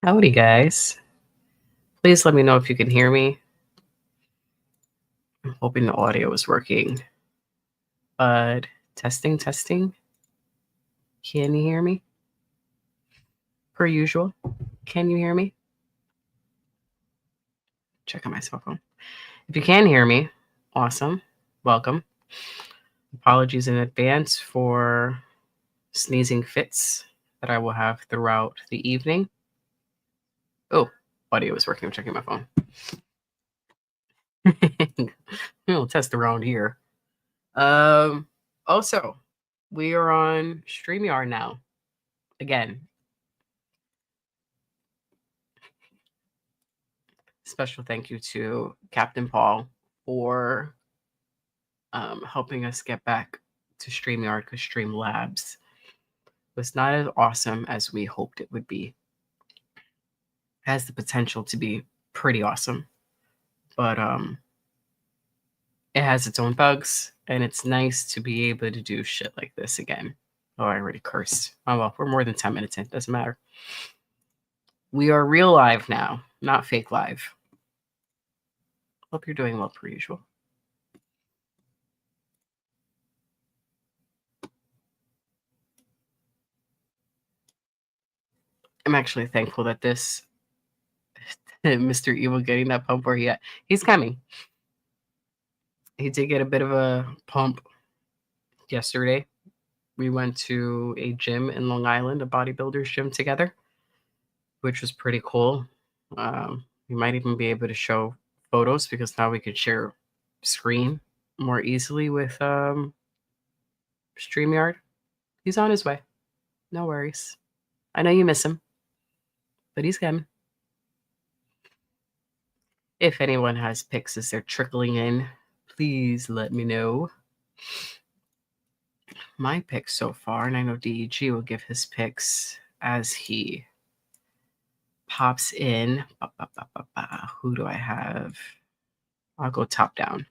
Howdy, guys. Please let me know if you can hear me. I'm hoping the audio is working. But testing. Can you hear me? Per usual. Can you hear me? Check on my cell phone. If you can hear me, awesome. Welcome. Apologies in advance for sneezing fits that I will have throughout the evening. Oh, audio is working. I'm checking my phone. We'll test around here. Also, we are on StreamYard now. Again, special thank you to Captain Paul for helping us get back to StreamYard because Streamlabs was not as awesome as we hoped it would be. It has the potential to be pretty awesome, but it has its own bugs, and it's nice to be able to do shit like this again. Oh, I already cursed. Oh well, we're more than 10 minutes in. Doesn't matter. We are real live now, not fake live. Hope you're doing well per usual. I'm actually thankful that this Mr. Evil getting that pump where he's coming. He did get a bit of a pump yesterday. We went to a gym in Long Island, a bodybuilder's gym together, which was pretty cool. We might even be able to show photos because now we could share screen more easily with StreamYard. He's on his way. No worries. I know you miss him, but he's coming. If anyone has pics as they're trickling in, please let me know. My picks so far, and I know DEG will give his picks as he pops in. Who do I have? I'll go top down.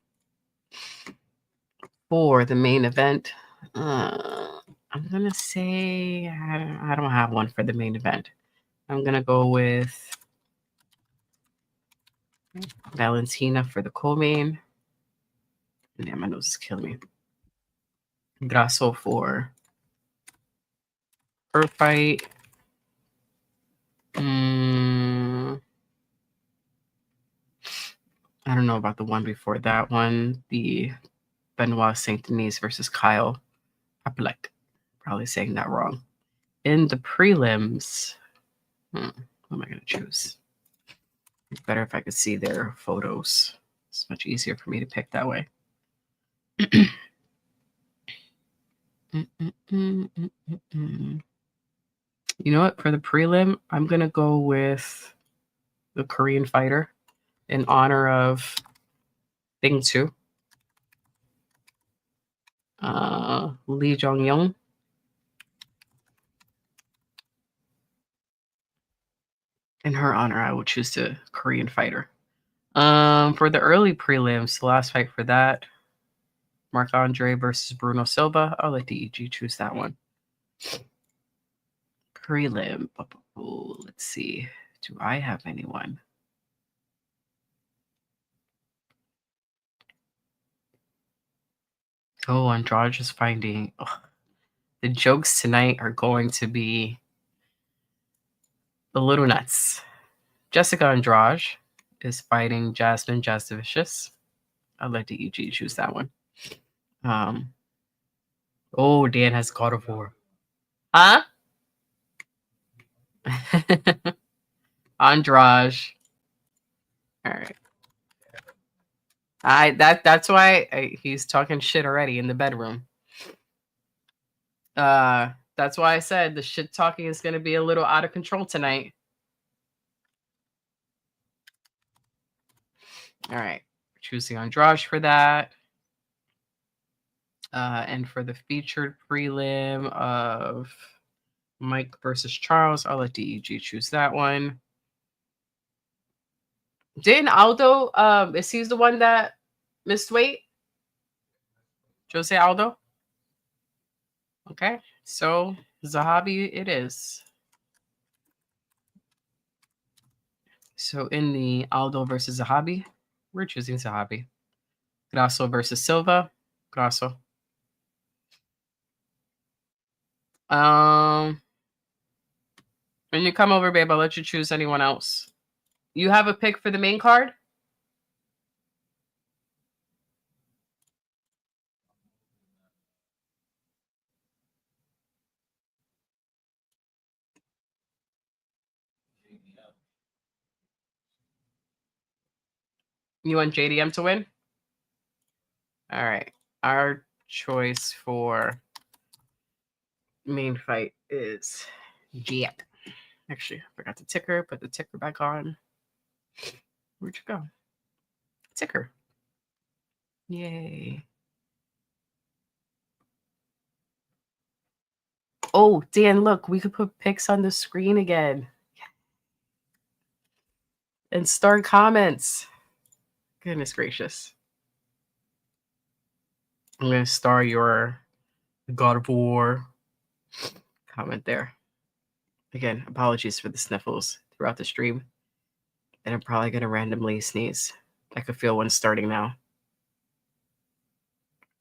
For the main event, I'm going to say I don't have one for the main event. I'm going to go with Valentina for the co-main. Yeah, my nose is killing me. Grasso for her fight. I don't know about the one before that one. The Benoit Saint Denis versus Kyle Apelek. Probably saying that wrong. In the prelims, what am I going to choose? It's better if I could see their photos. It's much easier for me to pick that way. You know what? For the prelim, I'm going to go with the Korean fighter in honor of Thing 2. Lee Jong-young. In her honor, I will choose the Korean fighter. For the early prelims, the last fight for that, Marc-Andre versus Bruno Silva. I'll let DEG choose that one. Prelim. Let's see. Do I have anyone? Oh, Andrade is finding. Oh, the jokes tonight are going to be a little nuts. Jessica Andrade is fighting Jasmine Jasdevicius. I'll let DEG choose that one. Oh, Dan has God of War. Huh? Andrade. All right. That's why he's talking shit already in the bedroom. That's why I said the shit talking is gonna be a little out of control tonight. All right, choosing Andrade for that. And for the featured prelim of Mike versus Charles, I'll let DEG choose that one. Didn't Aldo, is he the one that missed weight? Jose Aldo? Okay, so Zahabi it is. So in the Aldo versus Zahabi, we're choosing Zahabi. Grasso versus Silva, Grasso. When you come over, babe, I'll let you choose anyone else. You have a pick for the main card? You want JDM to win? All right. Our choice for main fight is Jet. Actually, I forgot the ticker. Put the ticker back on. Where'd you go? Ticker. Yay. Oh, Dan, look, we could put pics on the screen again. And start comments. Goodness gracious. I'm going to star your God of War comment there. Again, apologies for the sniffles throughout the stream. And I'm probably going to randomly sneeze. I could feel one starting now.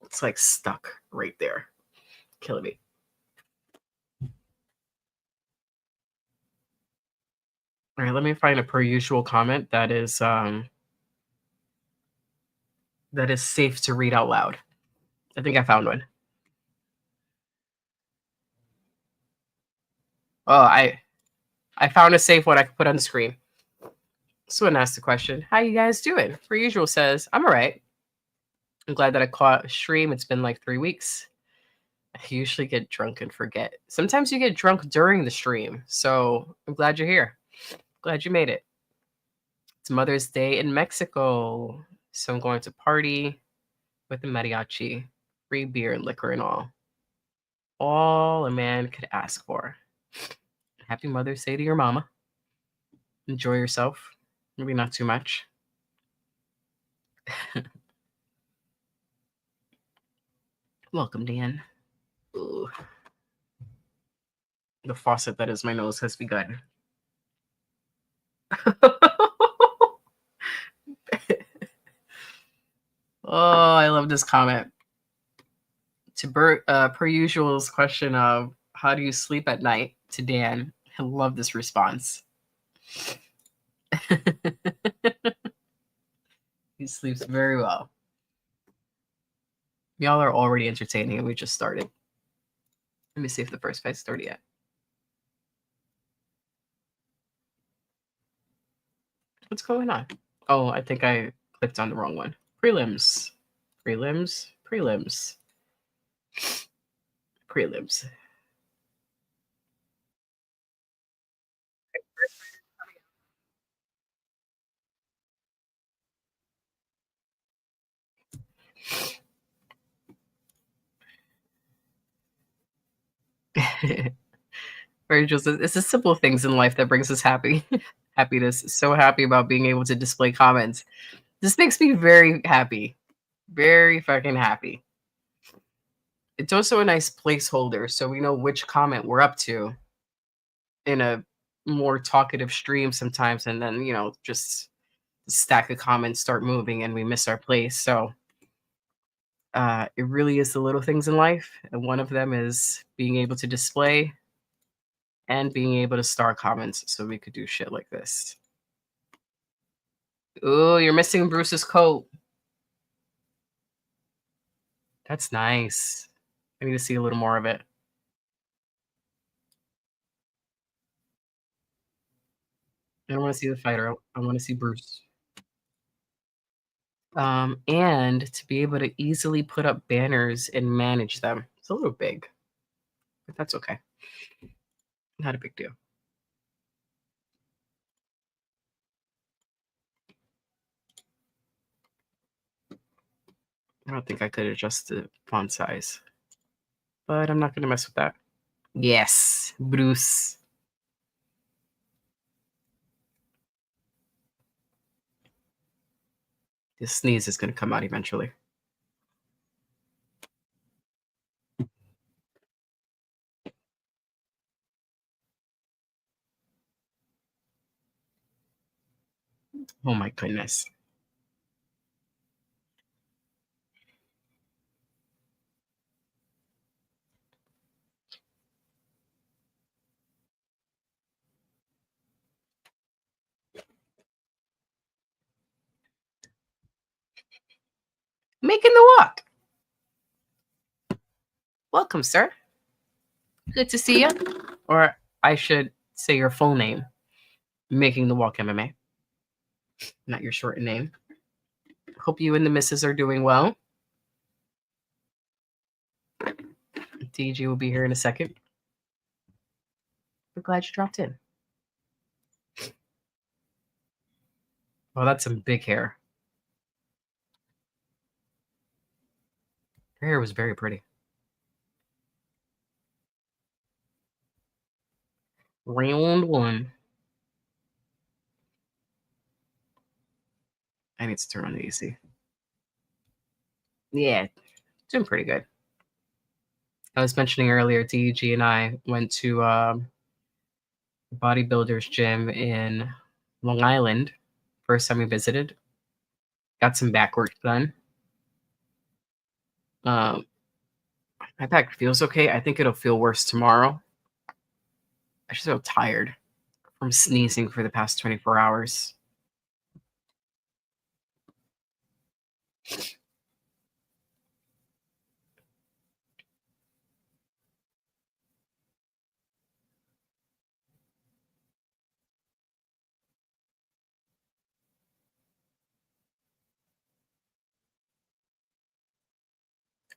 It's like stuck right there. Killing me. All right, let me find a per usual comment that is safe to read out loud. I think I found one. Oh, I found a safe one I could put on the screen. Someone asked the question, how you guys doing? Per usual says, I'm all right. I'm glad that I caught a stream. It's been like 3 weeks. I usually get drunk and forget. Sometimes you get drunk during the stream. So I'm glad you're here. Glad you made it. It's Mother's Day in Mexico. So I'm going to party with the mariachi. Free beer and liquor and all. All a man could ask for. Happy Mother's Day to your mama. Enjoy yourself. Maybe not too much. Welcome, Dan. Ooh. The faucet that is my nose has begun. Oh, I love this comment. To per usual's question of how do you sleep at night to Dan, I love this response. He sleeps very well. Y'all are already entertaining and we just started. Let me see if the first fight started yet. What's going on? Oh, I think I clicked on the wrong one. Prelims. Prelims. Prelims. Prelims. Very just it's the simple things in life that brings us happiness. So happy about being able to display comments. This makes me very happy. Very fucking happy. It's also a nice placeholder so we know which comment we're up to in a more talkative stream sometimes, and then just the stack of comments start moving and we miss our place. So it really is the little things in life, and one of them is being able to display and being able to star comments so we could do shit like this. Oh, you're missing Bruce's coat. That's nice. I need to see a little more of it. I don't want to see the fighter. I want to see Bruce. And to be able to easily put up banners and manage them. It's a little big, but that's okay. Not a big deal. I don't think I could adjust the font size, but I'm not going to mess with that. Yes, Bruce. This sneeze is going to come out eventually. Oh my goodness. Making the walk. Welcome, sir. Good to see you. Or I should say your full name. Making the walk MMA, not your short name. Hope you and the missus are doing well. DG will be here in a second. We're glad you dropped in. Oh, that's some big hair. Her hair was very pretty. Round one. I need to turn on the AC. Yeah, doing pretty good. I was mentioning earlier, DG and I went to bodybuilder's gym in Long Island. First time we visited. Got some back work done. My back feels okay. I think it'll feel worse tomorrow. I just feel tired from sneezing for the past 24 hours.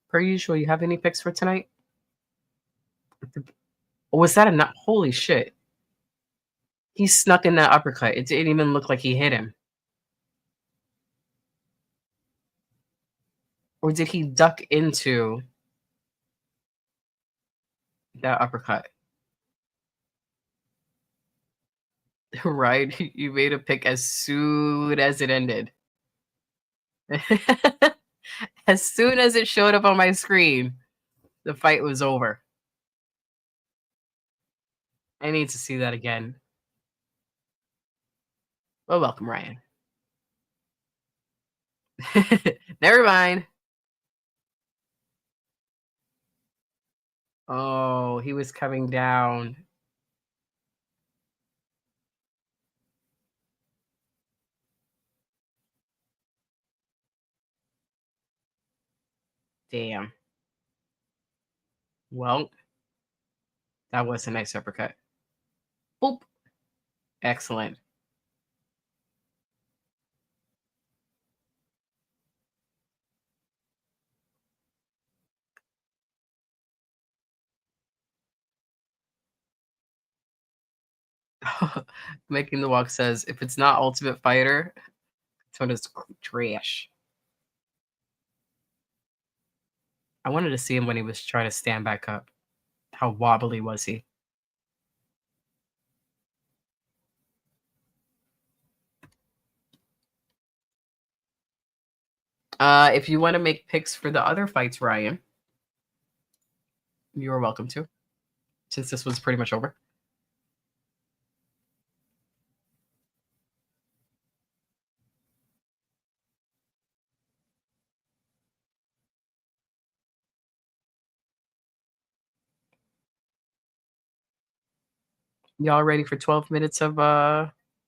Per usual, you have any picks for tonight? Was that a not? Holy shit. He snuck in that uppercut. It didn't even look like he hit him. Or did he duck into that uppercut? Right? You made a pick as soon as it ended. As soon as it showed up on my screen, the fight was over. I need to see that again. Well, welcome, Ryan. Never mind. Oh, he was coming down. Damn. Well, that was a nice uppercut. Boop. Excellent. Making the walk says, if it's not Ultimate Fighter, this one is trash. I wanted to see him when he was trying to stand back up. How wobbly was he? If you want to make picks for the other fights, Ryan, you are welcome to, since this was pretty much over. Y'all ready for 12 minutes of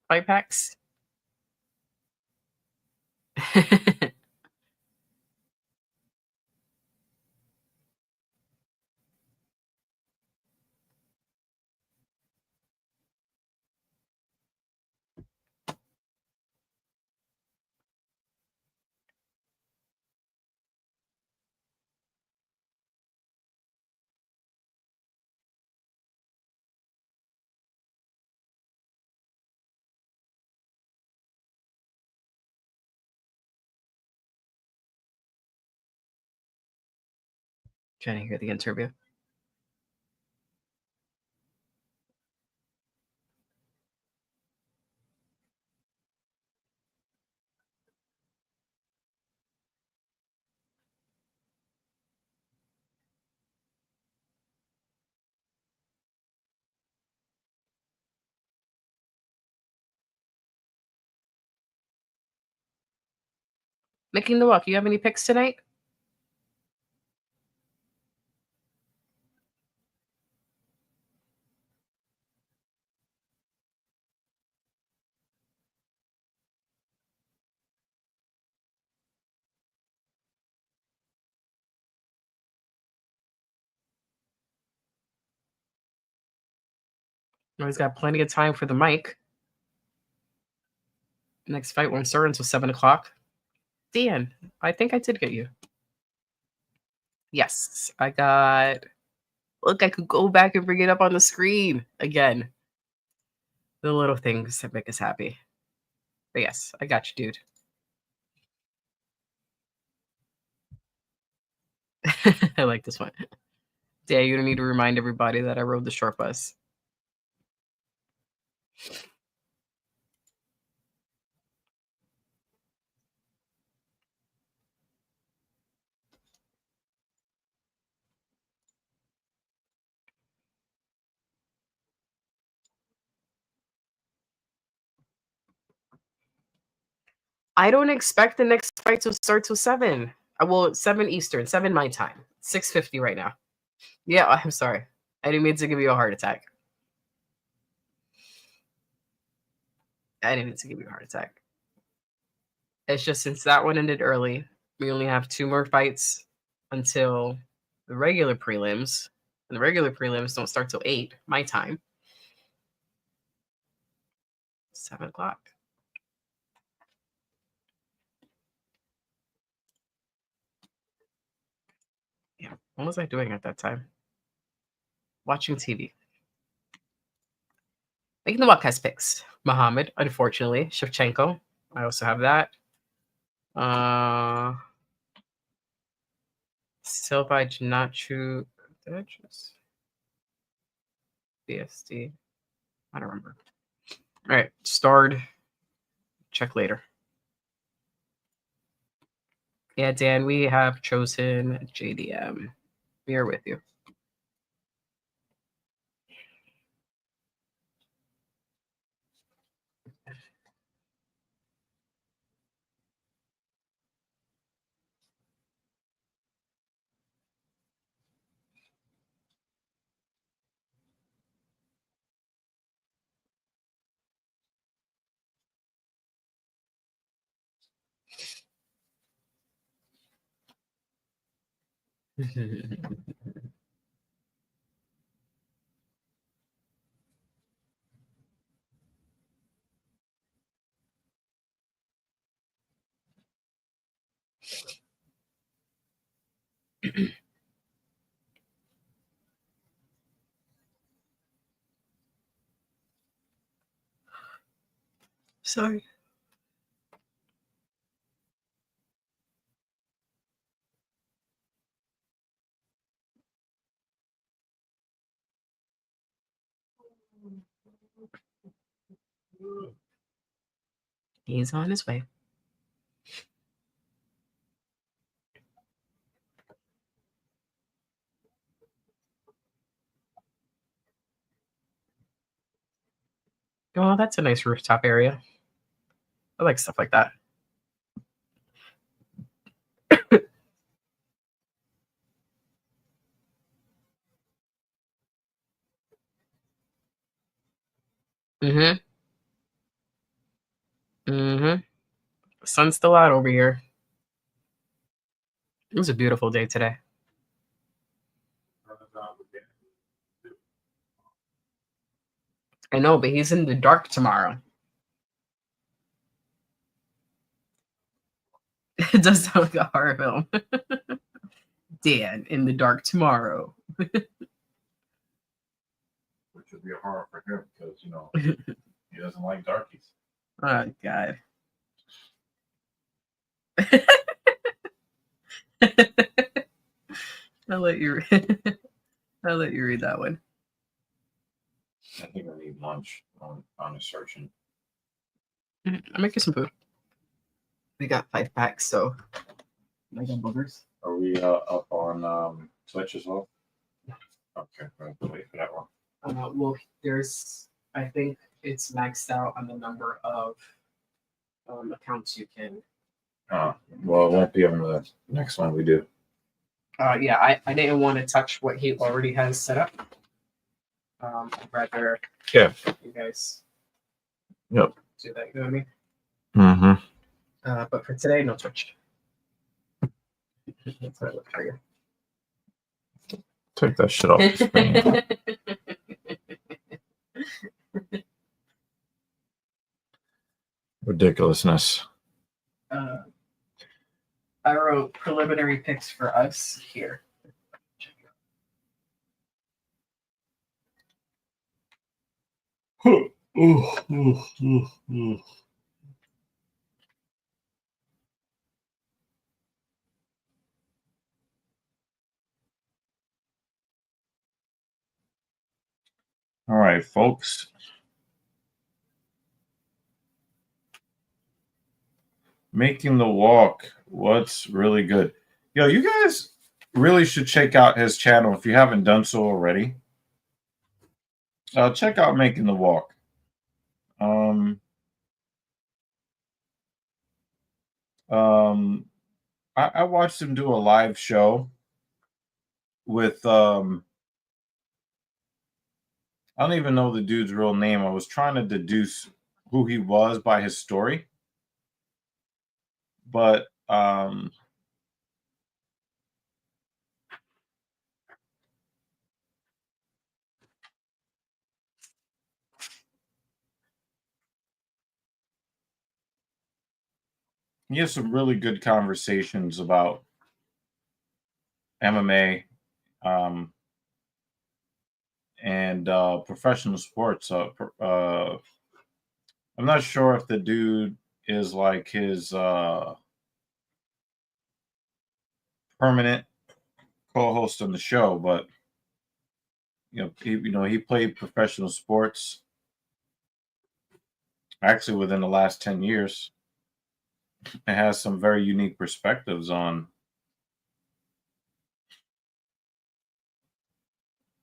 fight packs? Trying to hear the interview. Making the walk. You have any picks tonight? Oh, he's got plenty of time for the mic. Next fight won't start until 7 o'clock. Dan, I think I did get you. Yes, I got. Look, I could go back and bring it up on the screen again. The little things that make us happy. But yes, I got you, dude. I like this one. Yeah, you don't need to remind everybody that I rode the short bus. I don't expect the next fight to start till 7. Well, 7 Eastern, 7 my time. 6:50 right now. Yeah, I'm sorry. I didn't mean to give you a heart attack. I didn't mean to give you a heart attack. It's just since that one ended early, we only have 2 more fights until the regular prelims. And the regular prelims don't start till 8 my time. 7 o'clock. Yeah. What was I doing at that time? Watching TV. Making the Wildcats picks. Mohammad, unfortunately. Shevchenko. I also have that. Silva, I did not choose. Did I choose? BSD. I don't remember. All right. Starred. Check later. Yeah, Dan, we have chosen JDM. We are with you. Sorry. He's on his way. Oh, that's a nice rooftop area. I like stuff like that. Mm-hmm. Mm-hmm. Sun's still out over here. It was a beautiful day today. I know, but he's in the dark tomorrow. It does sound like a horror film. Dan in the dark tomorrow. Which would be a horror for him because, he doesn't like darkies. Oh, God. I'll let you read that one. I think I need lunch on a searching. I'll make you some food. We got 5 packs, so I got boogers. Are we up on Twitch as well? Okay, we'll wait for that one. Well, I think it's maxed out on the number of accounts you can Well, it won't be on the next one we do. Yeah, I didn't want to touch what he already has set up. I'd rather Yeah. you guys Yep. do that. You know what I mean? Mm-hmm. But for today, no Twitch. That's what I look for you. Take that shit off the screen. Ridiculousness. I wrote preliminary picks for us here. All right, folks. Making the walk. What's really good? Yo, you guys really should check out his channel if you haven't done so already. Check out Making the Walk. I watched him do a live show with I don't even know the dude's real name. I was trying to deduce who he was by his story. But he has some really good conversations about MMA and professional sports. I'm not sure if the dude is like his permanent co-host on the show, but he played professional sports actually within the last 10 years. It has some very unique perspectives on.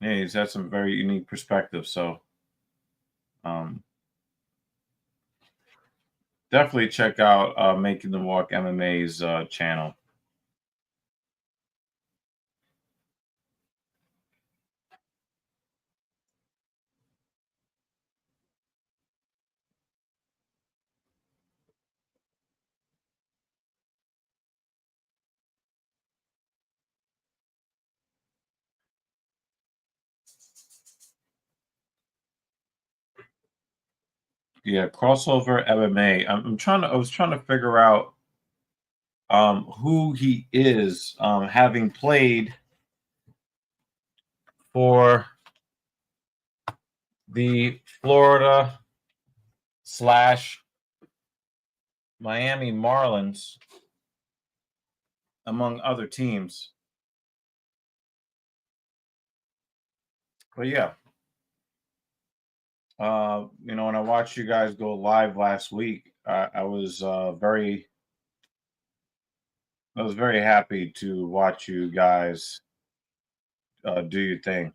Yeah, he's had some very unique perspectives. So definitely check out Making the Walk MMA's channel. Yeah, crossover MMA. I was trying to figure out who he is, having played for the Florida / Miami Marlins, among other teams. But yeah, when I watched you guys go live last week, I was very happy to watch you guys do your thing.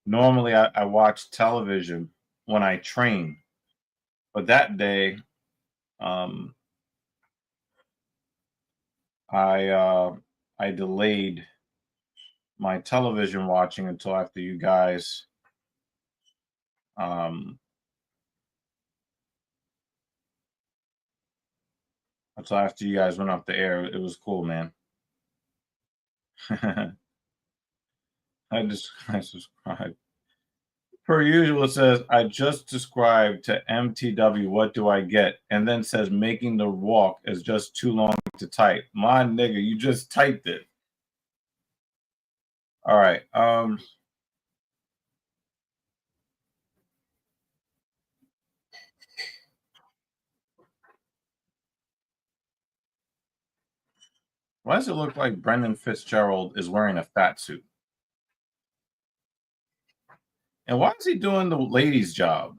Normally, I watch television when I train, but that day, I delayed my television watching until after you guys until after you guys went off the air. It was cool, man. I subscribed. Per usual, it says, I just subscribed to MTW. What do I get? And then says, making the walk is just too long to type. My nigga, you just typed it. All right. Why does it look like Brendan Fitzgerald is wearing a fat suit? And why is he doing the ladies' job?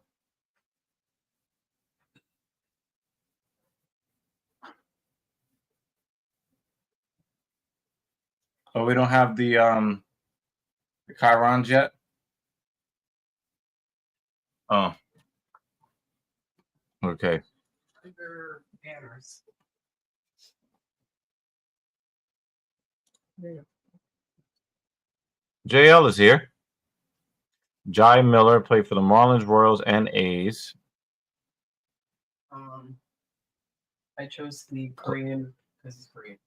Oh, we don't have the Chirons yet? Oh. Okay. banners. JL is here. Jai Miller played for the Marlins, Royals, and A's. I chose the Korean because it's Korean.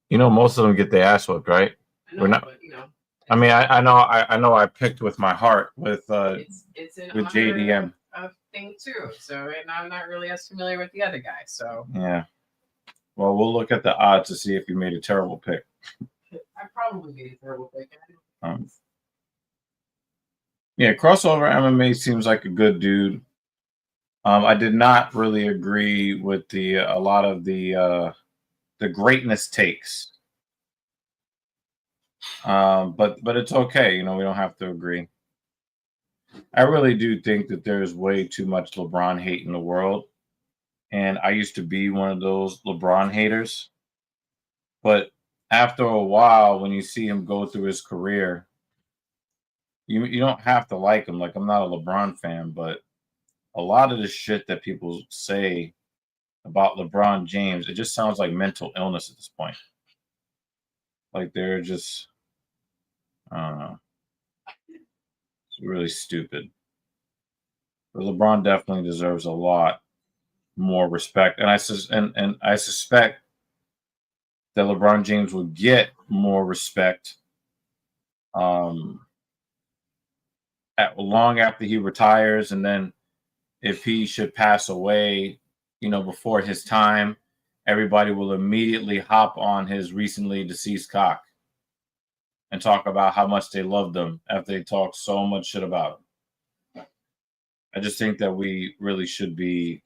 You know, most of them get their ass whipped, right? I know, but you know. I mean, I know. I picked with my heart with it's an with JDM thing too. So, and I'm not really as familiar with the other guy. So yeah. Well, we'll look at the odds to see if you made a terrible pick. I probably made a terrible pick. Yeah, crossover MMA seems like a good dude. I did not really agree with a lot of the greatness takes. But it's okay. You know, we don't have to agree. I really do think that there's way too much LeBron hate in the world. And I used to be one of those LeBron haters. But after a while, when you see him go through his career, you don't have to like him. Like, I'm not a LeBron fan, but a lot of the shit that people say about LeBron James, it just sounds like mental illness at this point. Like, they're just, I don't know. It's really stupid. But LeBron definitely deserves a lot more respect. And I suspect that LeBron James will get more respect long after he retires. And then if he should pass away, you know, before his time, everybody will immediately hop on his recently deceased cock and talk about how much they loved him after they talked so much shit about him. I just think that we really should be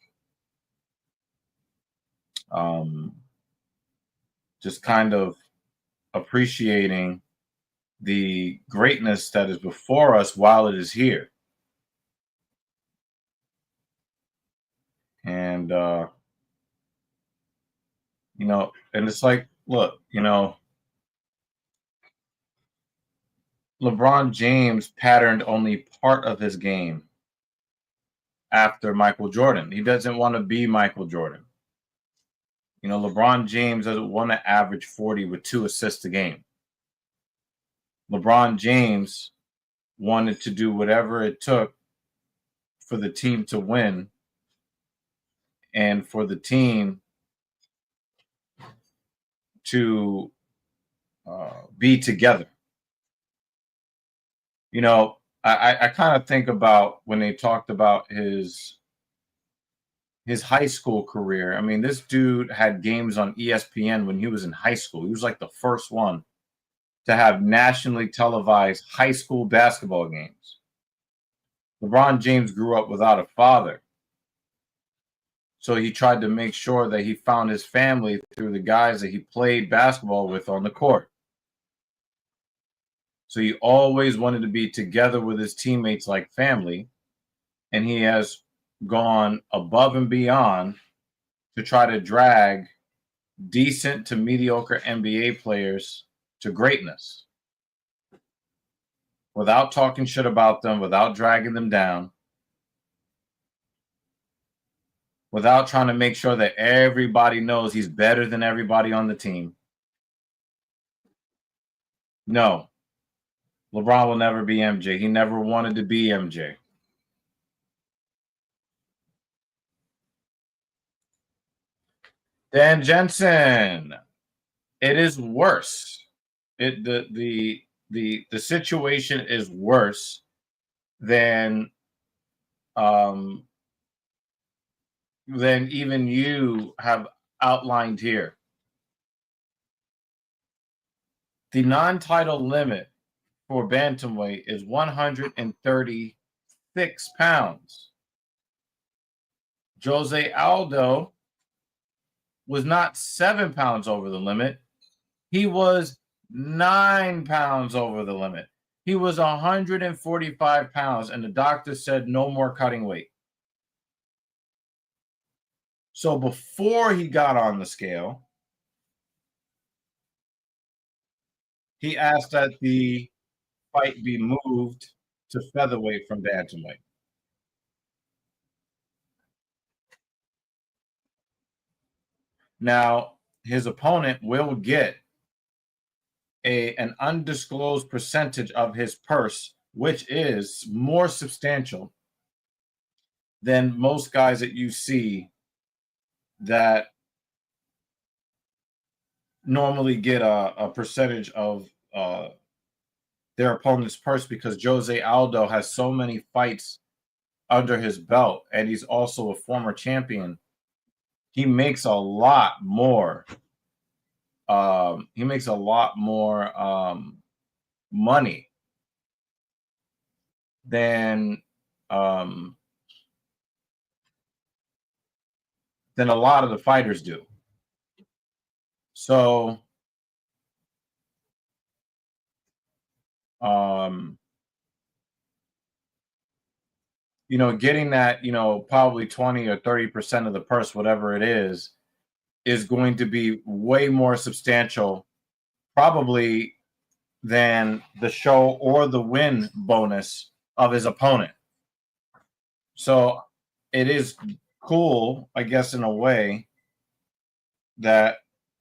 just kind of appreciating the greatness that is before us while it is here. And, you know, and it's like, look, you know, LeBron James patterned only part of his game after Michael Jordan. He doesn't want to be Michael Jordan. You know, LeBron James doesn't want to average 40 with 2 assists a game. LeBron James wanted to do whatever it took for the team to win and for the team to be together. You know, I kind of think about when they talked about his high school career. I mean, this dude had games on ESPN when he was in high school. He was like the first one to have nationally televised high school basketball games. LeBron James grew up without a father. So he tried to make sure that he found his family through the guys that he played basketball with on the court. So he always wanted to be together with his teammates like family. And he has gone above and beyond to try to drag decent to mediocre NBA players to greatness without talking shit about them, without dragging them down, without trying to make sure that everybody knows he's better than everybody on the team. No, LeBron will never be MJ. He never wanted to be MJ. Dan Jensen, it is worse. The situation is worse than even you have outlined here. The non-title limit for bantamweight is 136 pounds. Jose Aldo was not 7 pounds over the limit. He was 9 pounds over the limit. He was 145 pounds, and the doctor said no more cutting weight. So before he got on the scale, he asked that the fight be moved to featherweight from bantamweight. Now, his opponent will get an undisclosed percentage of his purse, which is more substantial than most guys that you see that normally get a percentage of their opponent's purse, because Jose Aldo has so many fights under his belt and he's also a former champion. He makes a lot more. He makes a lot more money than a lot of the fighters do. So getting that, probably 20 or 30% of the purse, whatever it is going to be way more substantial probably than the show or the win bonus of his opponent. So it is cool, I guess, in a way that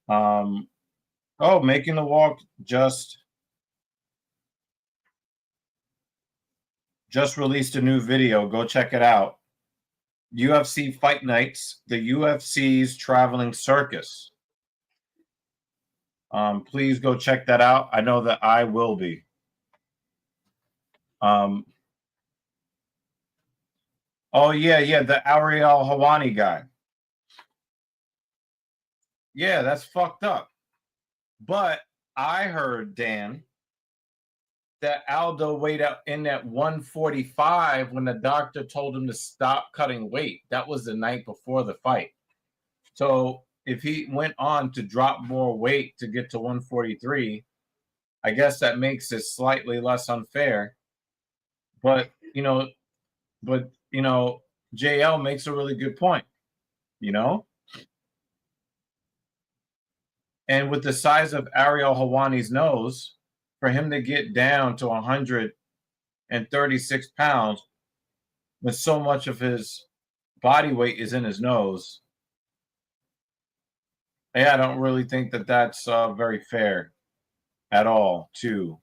Making the Walk just released a new video. Go check it out. UFC Fight Nights, the UFC's traveling circus. Please go check that out. I know that I will be. Oh yeah, the Ariel Hawani guy. Yeah, that's fucked up. But I heard, Dan, that Aldo weighed out in at 145 when the doctor told him to stop cutting weight. That was the night before the fight. So if he went on to drop more weight to get to 143, I guess that makes it slightly less unfair. But JL makes a really good point, And with the size of Ariel Hawani's nose, for him to get down to 136 pounds when so much of his body weight is in his nose, I don't really think that that's very fair at all to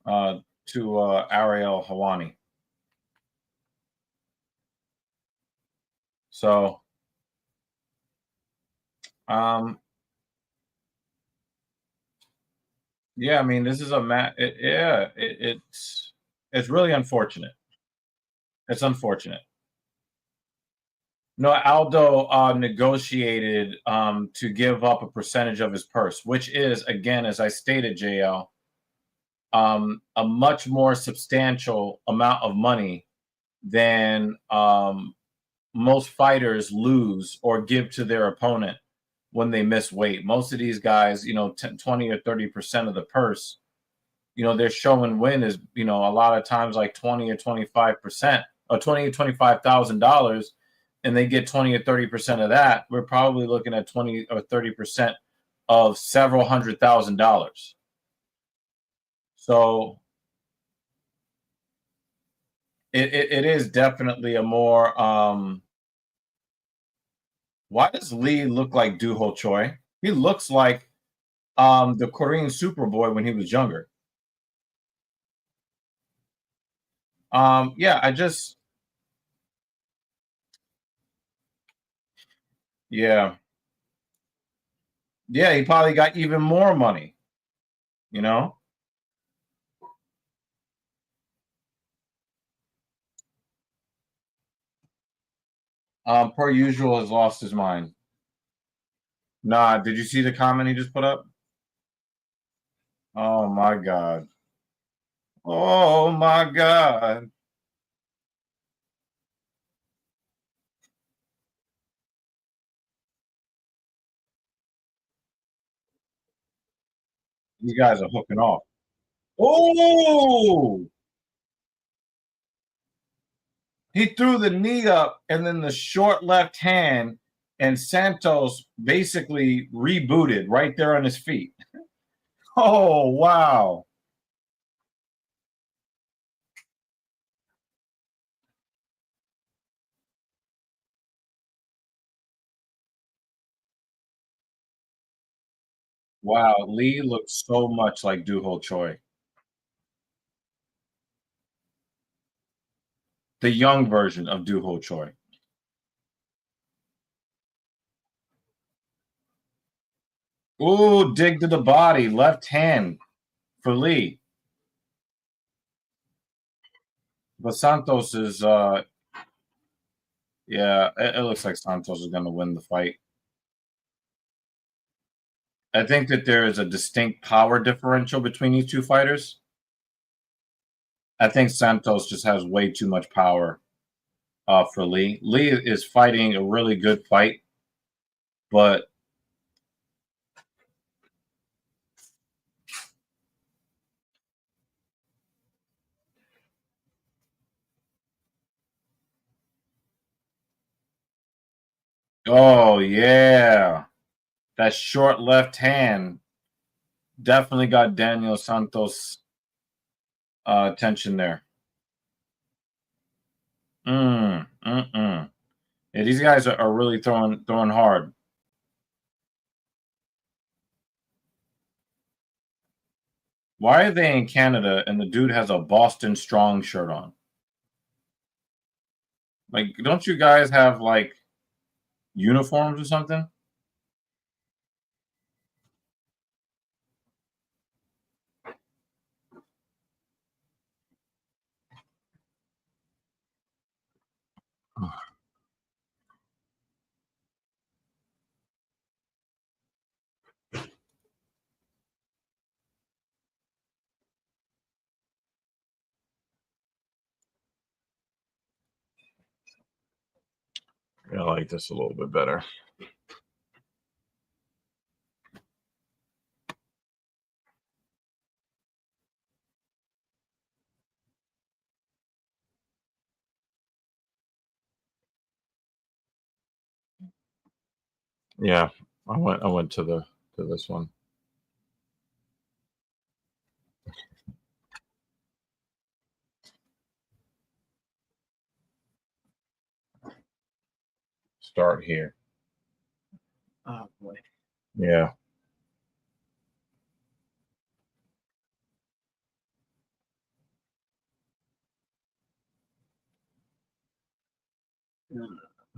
Ariel Hawani. So, yeah, I mean, this is it's really unfortunate. It's unfortunate. No, Aldo negotiated to give up a percentage of his purse, which is, again, as I stated, JL, a much more substantial amount of money than most fighters lose or give to their opponent when they miss weight. Most of these guys, 20 or 30% of the purse, their show and win is, a lot of times like 20 or 25% or $20,000 or $25,000, and they get 20 or 30% of that. We're probably looking at 20 or 30% of several $100,000. So it is definitely a more why does Lee look like Doo-Ho Choi? He looks like the Korean Superboy when he was younger. Yeah, yeah, he probably got even more money, per usual, has lost his mind. Nah, did you see the comment he just put up? Oh my God. Oh my God. These guys are hooking off. Oh! He threw the knee up and then the short left hand, and Santos basically rebooted right there on his feet. Oh, wow. Wow, Lee looks so much like Doo-ho Choi. The young version of Doo-ho Choi. Ooh, dig to the body, left hand for Lee. But Santos is, yeah, it looks like Santos is going to win the fight. I think that there is a distinct power differential between these two fighters. I think Santos just has way too much power for Lee. Lee is fighting a really good fight, but oh yeah, that short left hand definitely got Daniel Santos' attention there. Yeah, these guys are really throwing hard. Why are they in Canada and the dude has a Boston Strong shirt on? Like, don't you guys have like uniforms or something? I like this a little bit better. Yeah, I went to this one. Start here. Oh boy. Yeah.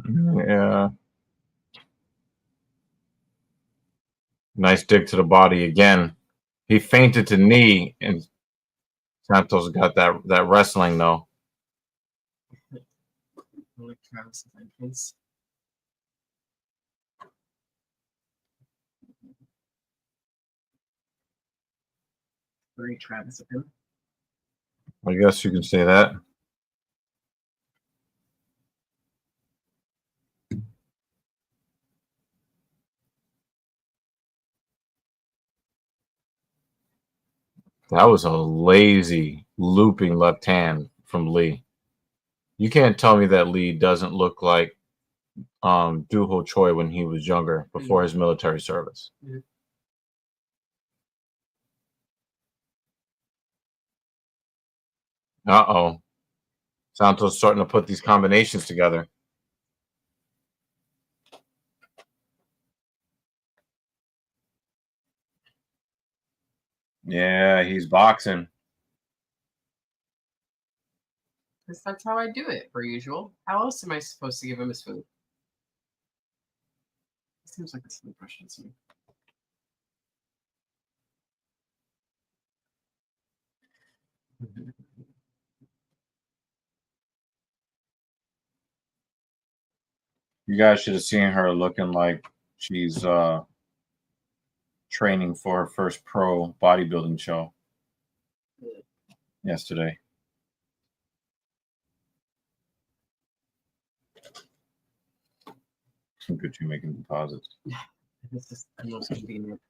Yeah. Nice dig to the body again. He feinted to knee, and Santos got that wrestling though. Travis entrance. Very Travis of him. I guess you can say that. That was a lazy looping left hand from Lee. You can't tell me that Lee doesn't look like Doo-ho Choi when he was younger, before his military service. Uh-oh. Santos starting to put these combinations together. Yeah, he's boxing. That's how I do it, per usual. How else am I supposed to give him his food? It seems like a silly question to me. You guys should have seen her looking like she's training for her first pro bodybuilding show yesterday. Look at you making deposits. This is the most convenient.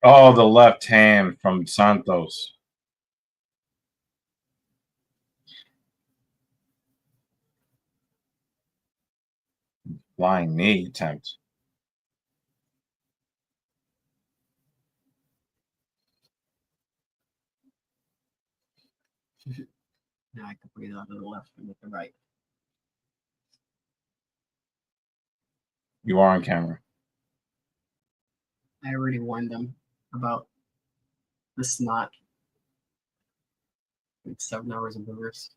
Oh, the left hand from Santos. Flying knee attempt. Now I can breathe out of the left and with the right. You are on camera. I already warned them about the snot. It's 7 hours of reverse.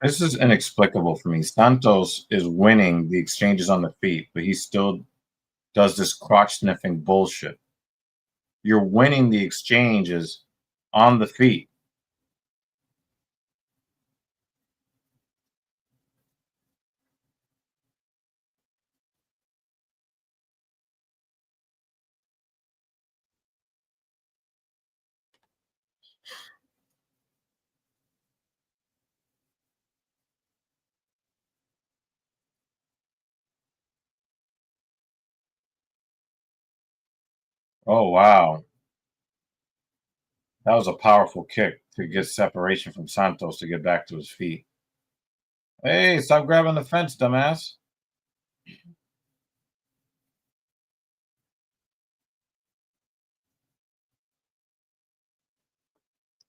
This is inexplicable for me. Santos is winning the exchanges on the feet, but he still does this crotch sniffing bullshit. You're winning the exchanges on the feet. Oh, wow. That was a powerful kick to get separation from Santos to get back to his feet. Hey, stop grabbing the fence, dumbass.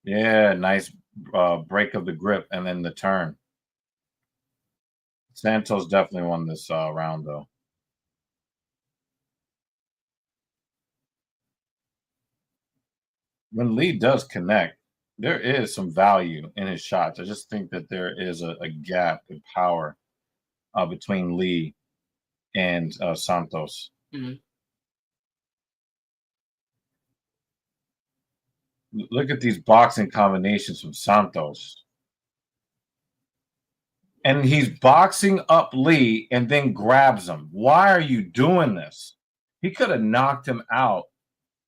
Yeah, nice break of the grip and then the turn. Santos definitely won this round, though. When Lee does connect, there is some value in his shots. I just think that there is a gap in power between Lee and Santos. Mm-hmm. Look at these boxing combinations from Santos. And he's boxing up Lee and then grabs him. Why are you doing this? He could have knocked him out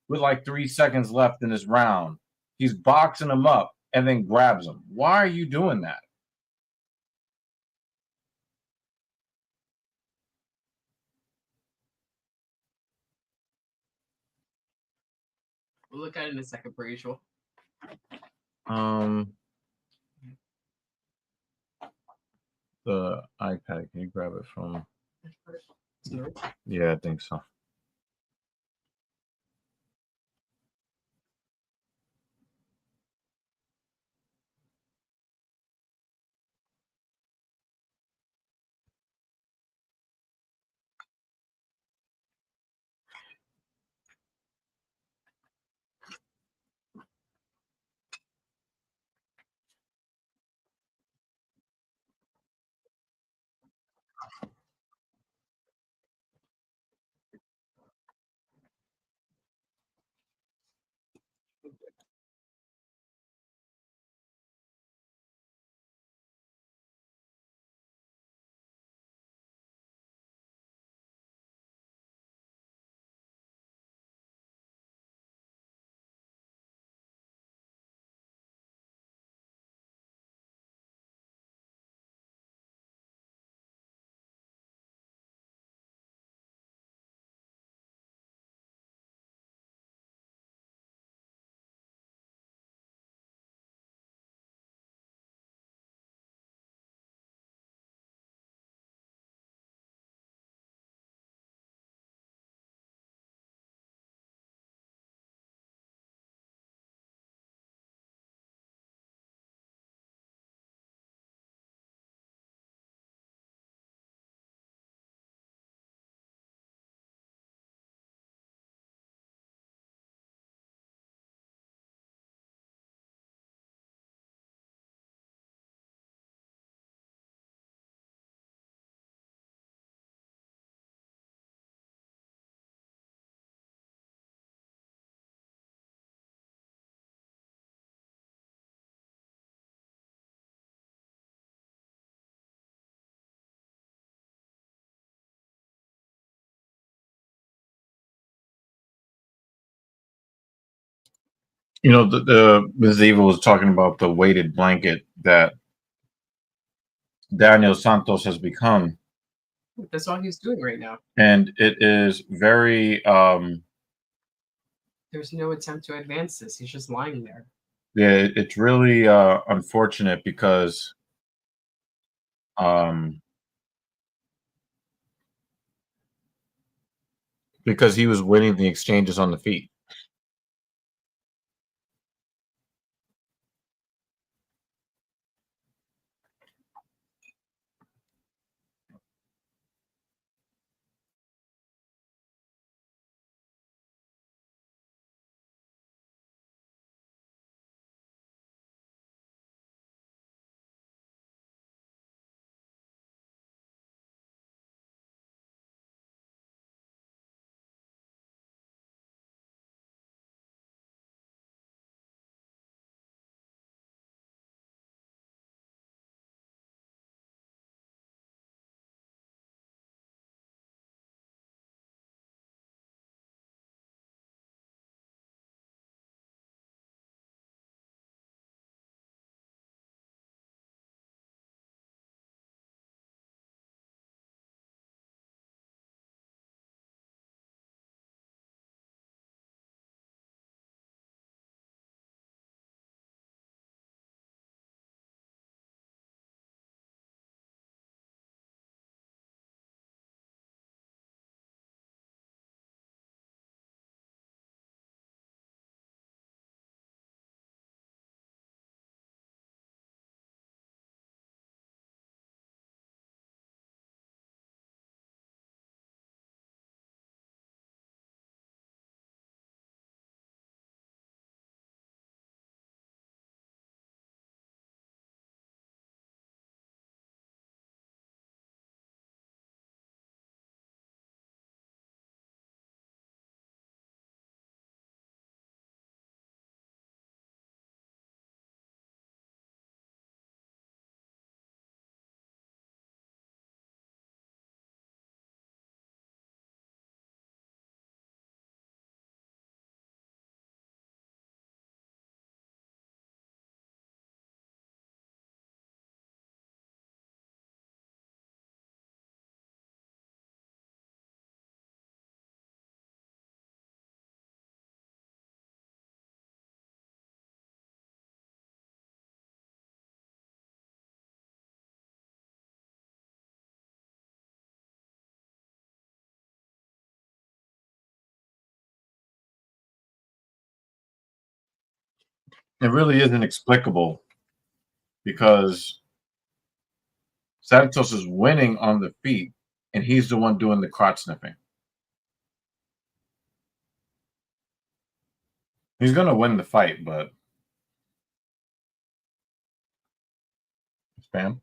with like 3 seconds left in his round. He's boxing him up and then grabs him. Why are you doing that? We'll look at it in a second, per usual. The iPad, can you grab it from? Yeah, I think so. You know, the Ms. Eva was talking about the weighted blanket that Daniel Santos has become. That's all he's doing right now. And it is very there's no attempt to advance this. He's just lying there. Yeah, it's really unfortunate because he was winning the exchanges on the feet. It really is inexplicable because Santos is winning on the feet, and he's the one doing the crotch sniffing. He's going to win the fight, but spam.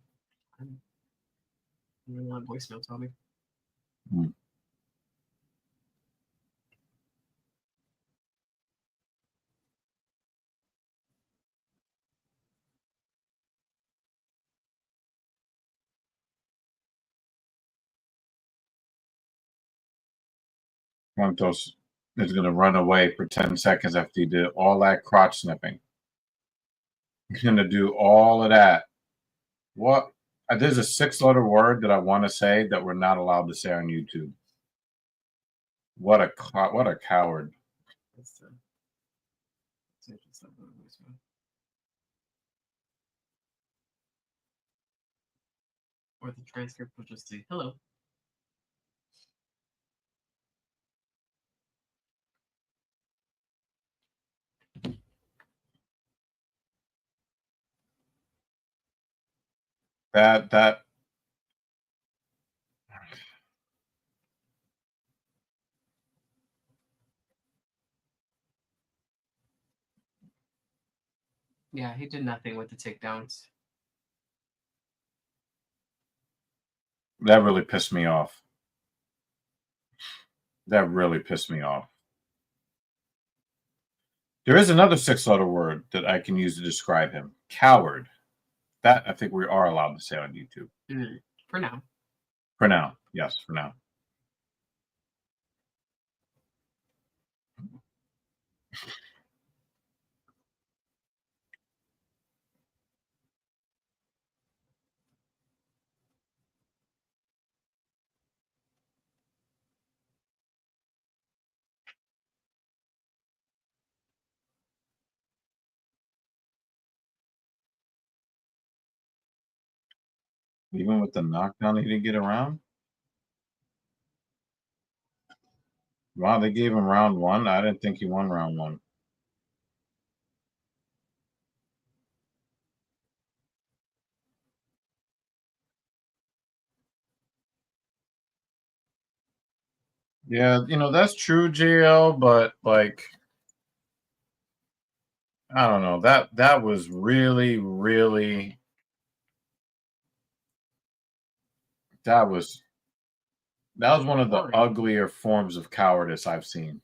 You want voicemail, Tommy? Santos is going to run away for 10 seconds after he did all that crotch sniffing. He's going to do all of that. What? There's a 6-letter word that I want to say that we're not allowed to say on YouTube. What a coward. Or the transcript will just say, hello. That Yeah, he did nothing with the takedowns. That really pissed me off. That really pissed me off. There is another 6-letter word that I can use to describe him. Coward. That I think we are allowed to say on YouTube. For now. For now. Yes, for now. Even with the knockdown, he didn't get around? Wow, they gave him round 1. I didn't think he won round 1. Yeah, that's true, JL, but like I don't know. That was really, really that was one of the uglier forms of cowardice I've seen.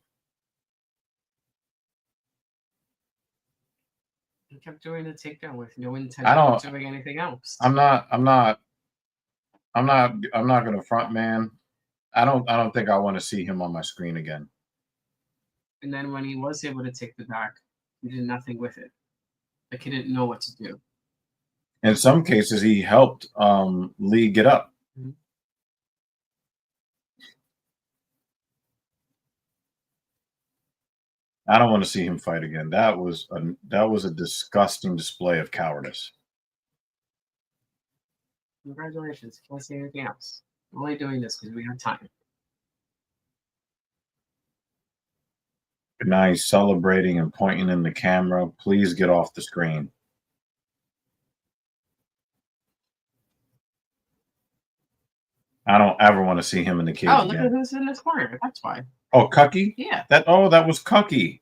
He kept doing the takedown with no intention of doing anything else. I'm not gonna front man. I don't think I want to see him on my screen again. And then when he was able to take the back, he did nothing with it. Like he didn't know what to do. In some cases, he helped Lee get up. Mm-hmm. I don't want to see him fight again. That was a disgusting display of cowardice. Congratulations. Can't say anything else. I'm only doing this because we have time. Now he's celebrating and pointing in the camera. Please get off the screen. I don't ever want to see him in the cage again. Look at who's in this corner. That's why. Oh, Cucky? Yeah. That was Cucky.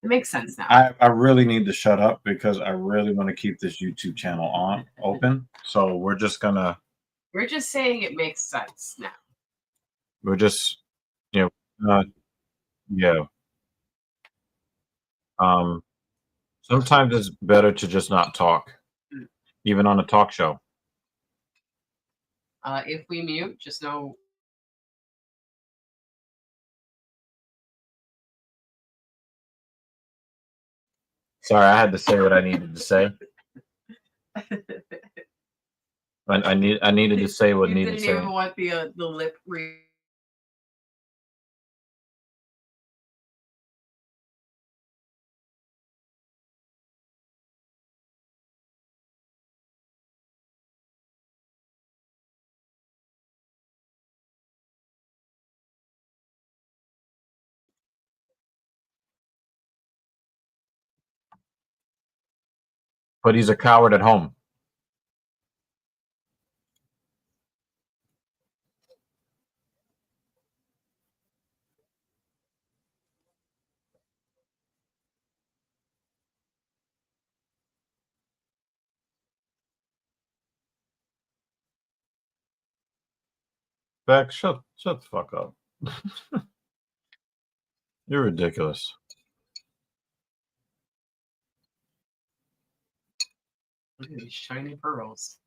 It makes sense now. I really need to shut up because I really want to keep this YouTube channel open. So we're just saying it makes sense now. We're just, yeah. Sometimes it's better to just not talk, even on a talk show. If we mute, just know. Sorry, I had to say what I needed to say. I needed to say what needed to say. You didn't even want the lip read. But he's a coward at home. Beck, shut the fuck up. You're ridiculous. Look at these shiny pearls.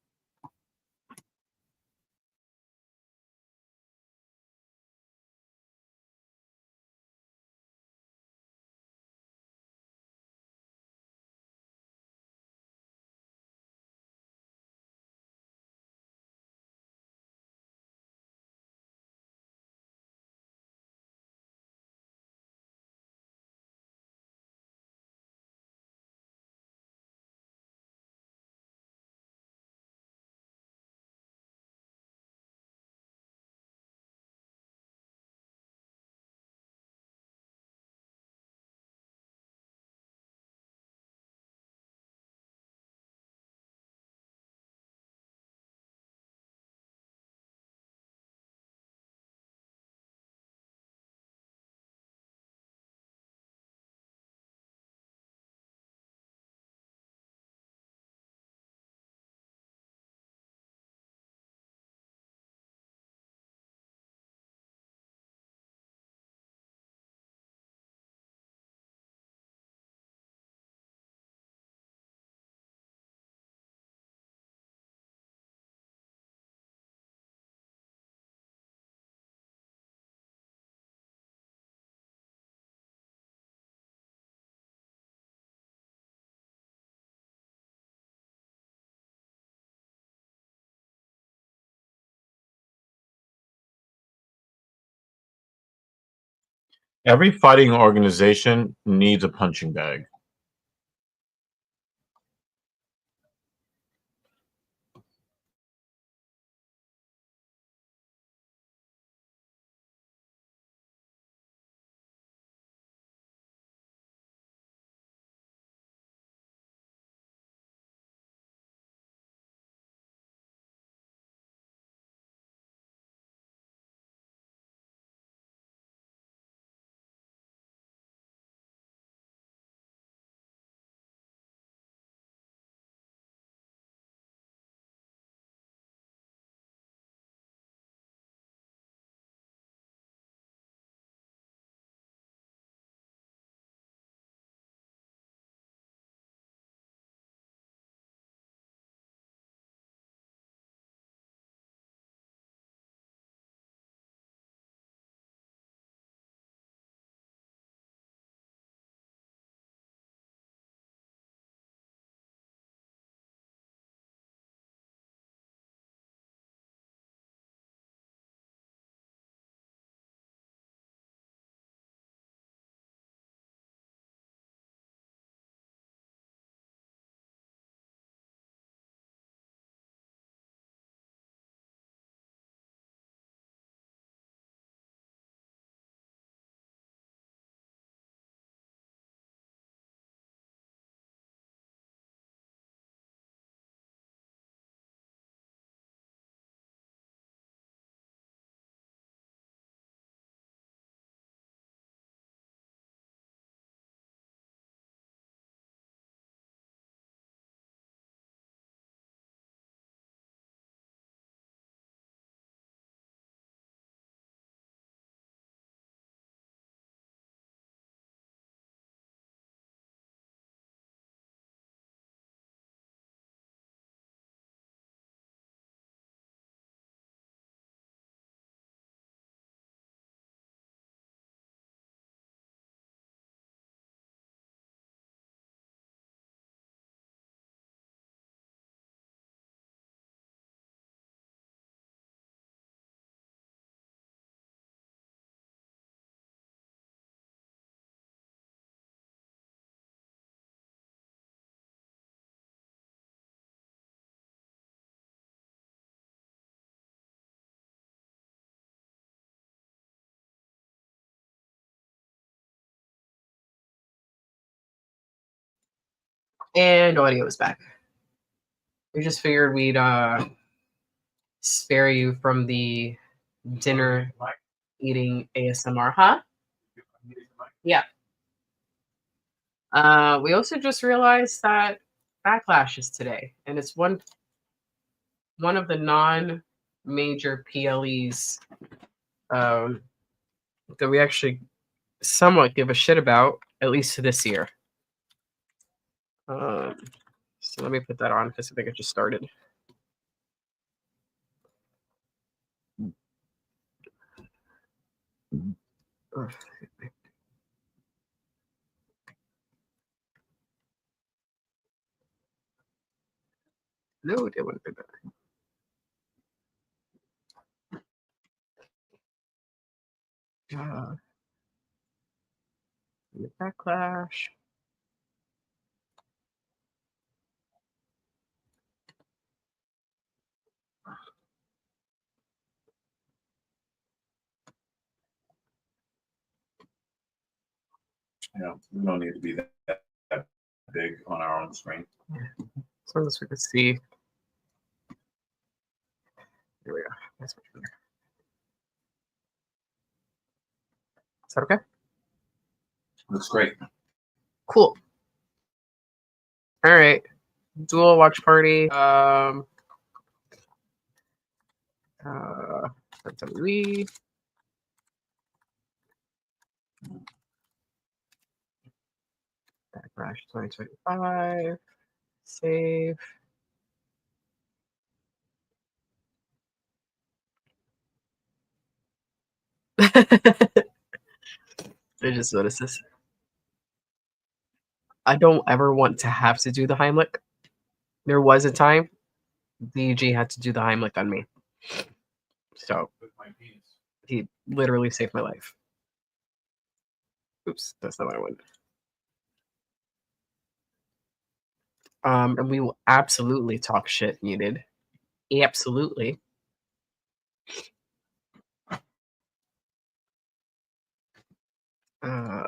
Every fighting organization needs a punching bag. And audio is back. We just figured we'd spare you from the dinner eating ASMR, huh? Yeah. We also just realized that Backlash is today, and it's one of the non-major PLEs that we actually somewhat give a shit about, at least this year. So let me put that on because I think it just started. No, it wouldn't be that. Backlash. We don't need to be that big on our own screen. As long as we can see. Here we go. That's much better. Is that okay? Looks great. Cool. All right. Dual watch party. WWE. Backlash 2025. Save. I just noticed this. I don't ever want to have to do the Heimlich. There was a time DG had to do the Heimlich on me. So he literally saved my life. Oops, that's not what I wanted. And we will absolutely talk shit needed. Absolutely. I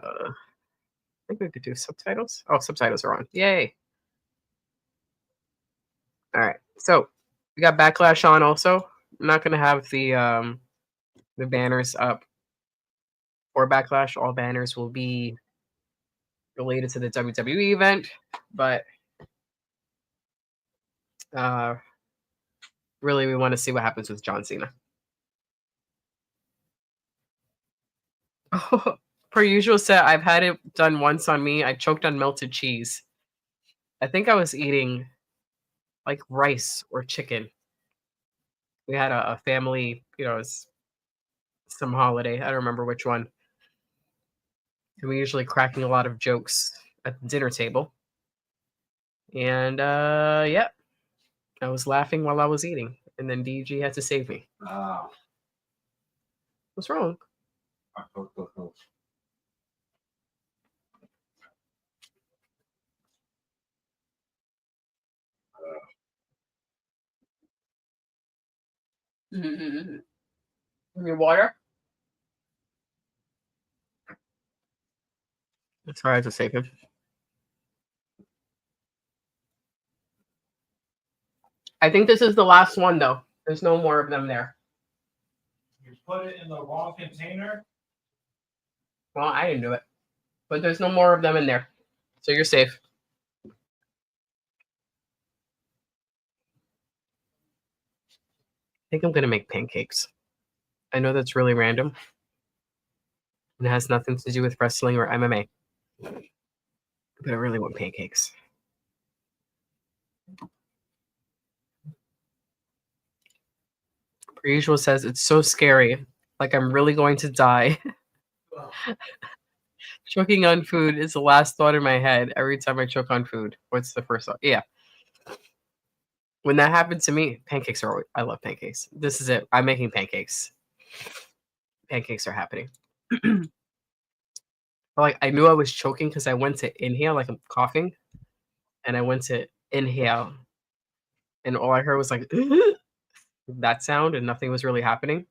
think we could do subtitles. Oh, subtitles are on. Yay. All right. So we got Backlash on also. I'm not gonna have the banners up for Backlash. All banners will be related to the WWE event, but really we want to see what happens with John Cena. Per usual set, I've had it done once on me. I choked on melted cheese. I think I was eating like rice or chicken. We had a family, it was some holiday. I don't remember which one. And we usually cracking a lot of jokes at the dinner table. And yeah, I was laughing while I was eating. And then DG had to save me. What's wrong? Your water? That's why I had to save him. I think this is the last one, though. There's no more of them there. You put it in the wrong container? Well, I didn't do it. But there's no more of them in there. So you're safe. I think I'm going to make pancakes. I know that's really random. It has nothing to do with wrestling or MMA. But I really want pancakes. Per usual says it's so scary. Like I'm really going to die. Choking on food is the last thought in my head every time I choke on food. What's the first thought? Yeah. When that happened to me, pancakes are always, I love pancakes. This is it. I'm making pancakes. Pancakes are happening. Like I knew I was choking because I went to inhale, like I'm coughing, and I went to inhale, and all I heard was like that sound, and nothing was really happening.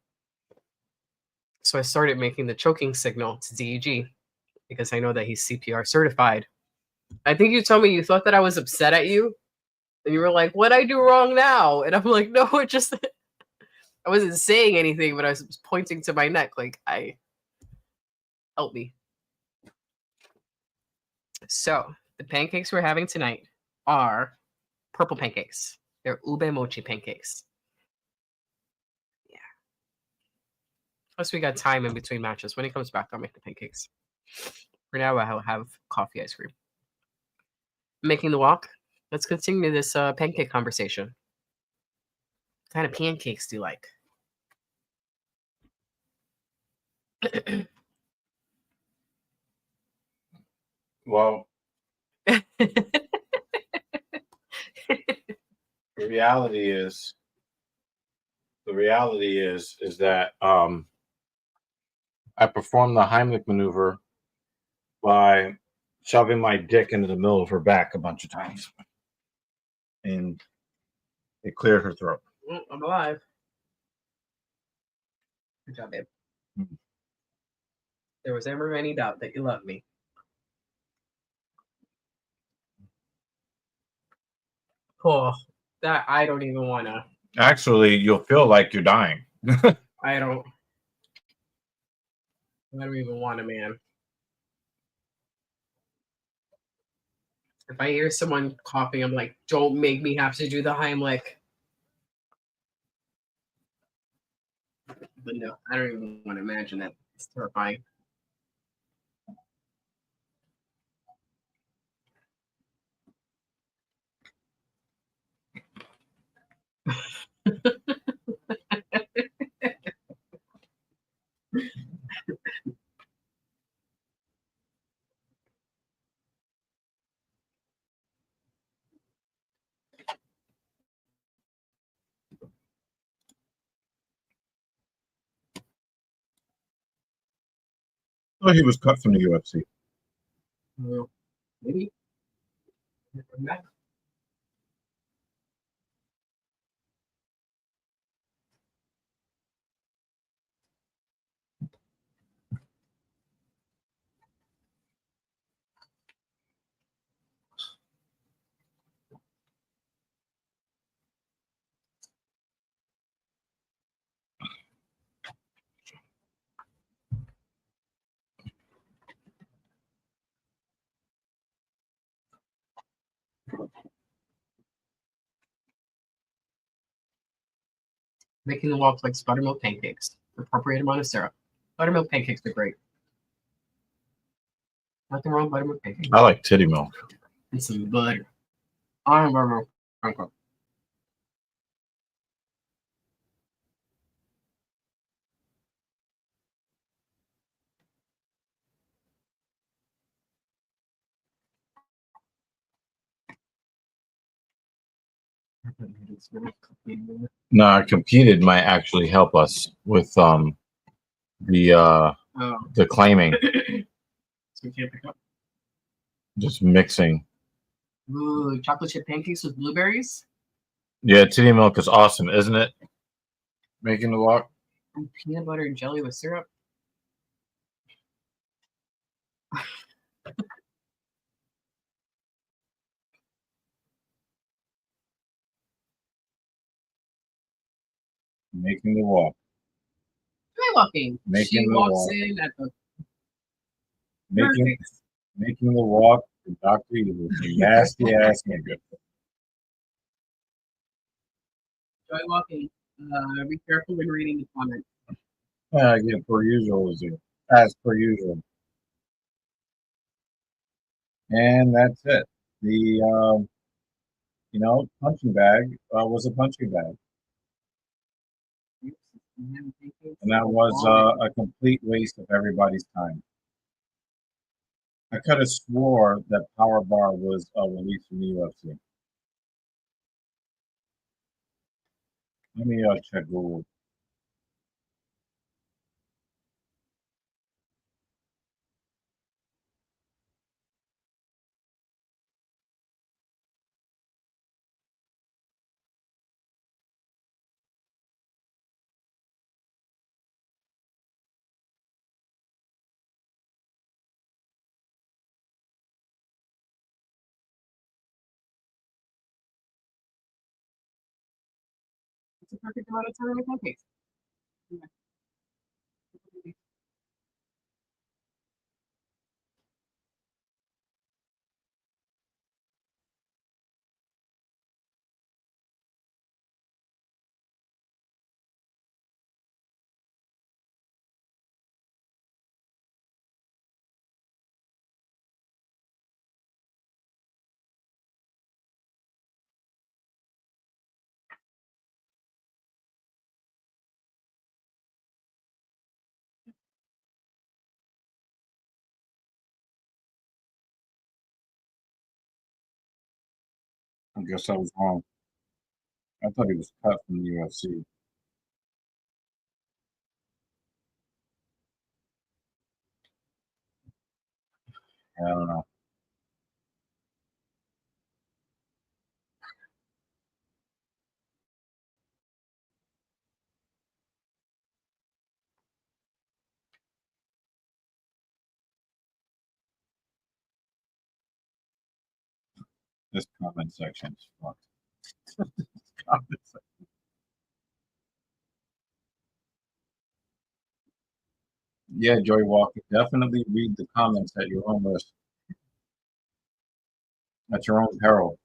So I started making the choking signal to DEG because I know that he's CPR certified. I think you told me you thought that I was upset at you, and you were like, "What'd I do wrong now?" And I'm like, "No, it just I wasn't saying anything, but I was pointing to my neck, like I help me." So the pancakes we're having tonight are purple pancakes. They're ube mochi pancakes. Yeah. Plus, we got time in between matches. When he comes back, I'll make the pancakes. For now, I'll have coffee ice cream. Making the walk. Let's continue this pancake conversation. What kind of pancakes do you like? Well, the reality is that I performed the Heimlich maneuver by shoving my dick into the middle of her back a bunch of times, and it cleared her throat. I'm alive. Good job, babe. Mhm. There was ever any doubt that you love me. Oh, that I don't even wanna. Actually, you'll feel like you're dying. I don't even want to, man. If I hear someone coughing, I'm like, don't make me have to do the Heimlich. But no, I don't even want to imagine that. It's terrifying. Oh, he was cut from the UFC. Well, maybe. Making the walk like buttermilk pancakes. Appropriate amount of syrup. Buttermilk pancakes are great. Nothing wrong with buttermilk pancakes. I like titty milk. And some butter. I don't remember. No, competed might actually help us with the claiming. So we can't pick up. Just mixing. Ooh, chocolate chip pancakes with blueberries. Yeah, titty milk is awesome, isn't it? Making the walk. And peanut butter and jelly with syrup. Making the walk. Joy walking. Making She the walks walk. in at the Making the walk. The doctor is a nasty ass nigga. Joy walking. Be careful when reading the comments. Yeah, per usual is it. As per usual. And that's it. The punching bag was a punching bag. And that was a complete waste of everybody's time. I could have swore that Power Bar was released from the UFC. Let me check Google. the perfect amount of time to make pancakes. Yeah. I guess I was wrong. I thought he was cut from the UFC. I don't know. This comment section is fucked. Comment section. Yeah, Joy Walker, definitely read the comments at your own risk, at your own peril.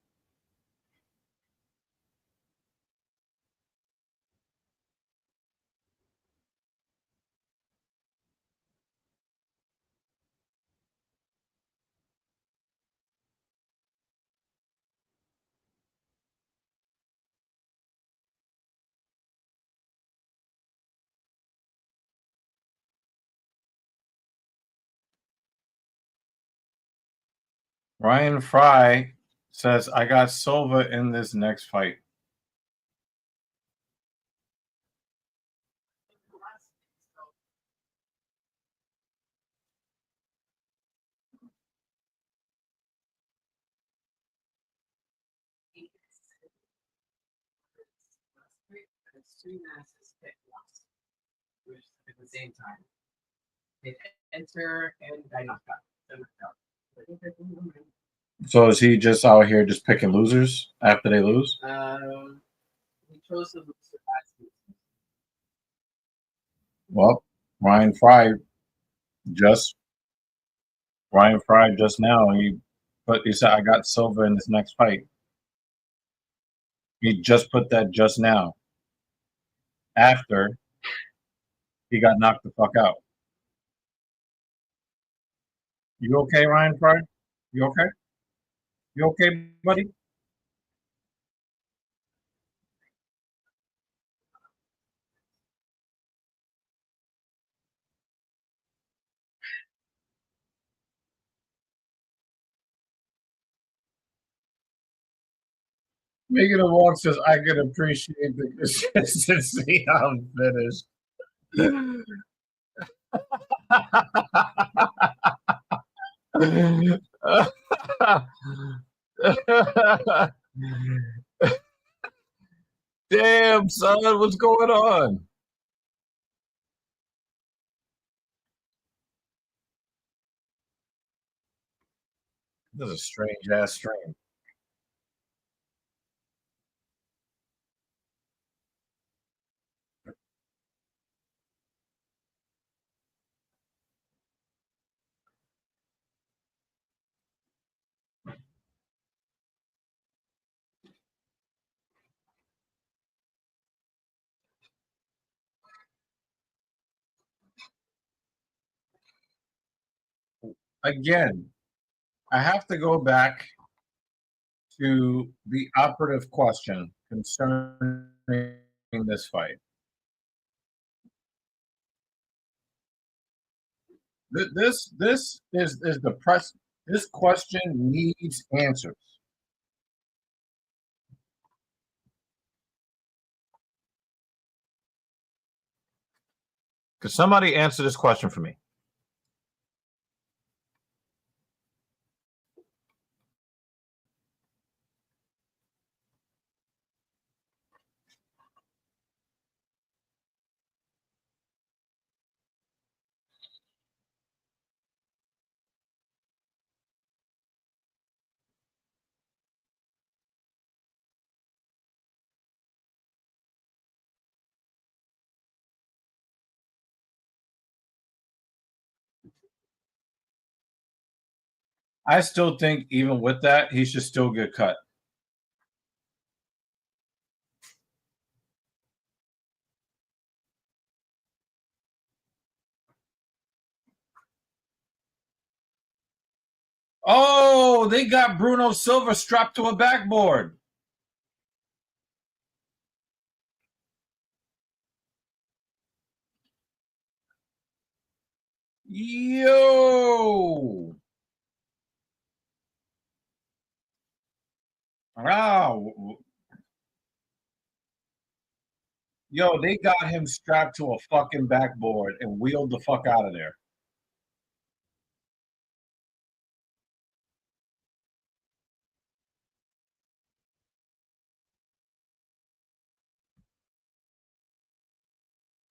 Ryan Fry says, I got Silva in this next fight. At the same time, they enter and I knocked out. So is he just out here just picking losers after they lose? We chose to lose the last. Well, Ryan Fry just now he said I got Silva in this next fight. He just put that just now after he got knocked the fuck out. You okay, Ryan Fry? You okay? You okay, buddy? Making a walk says I can appreciate the consistency. I'm finished. Damn, son, what's going on? This is a strange ass stream. Again, I have to go back to the operative question concerning this fight. This is the press. This question needs answers. Could somebody answer this question for me? I still think even with that, he should still get cut. Oh, they got Bruno Silva strapped to a backboard. Yo. Wow. Yo, they got him strapped to a fucking backboard and wheeled the fuck out of there.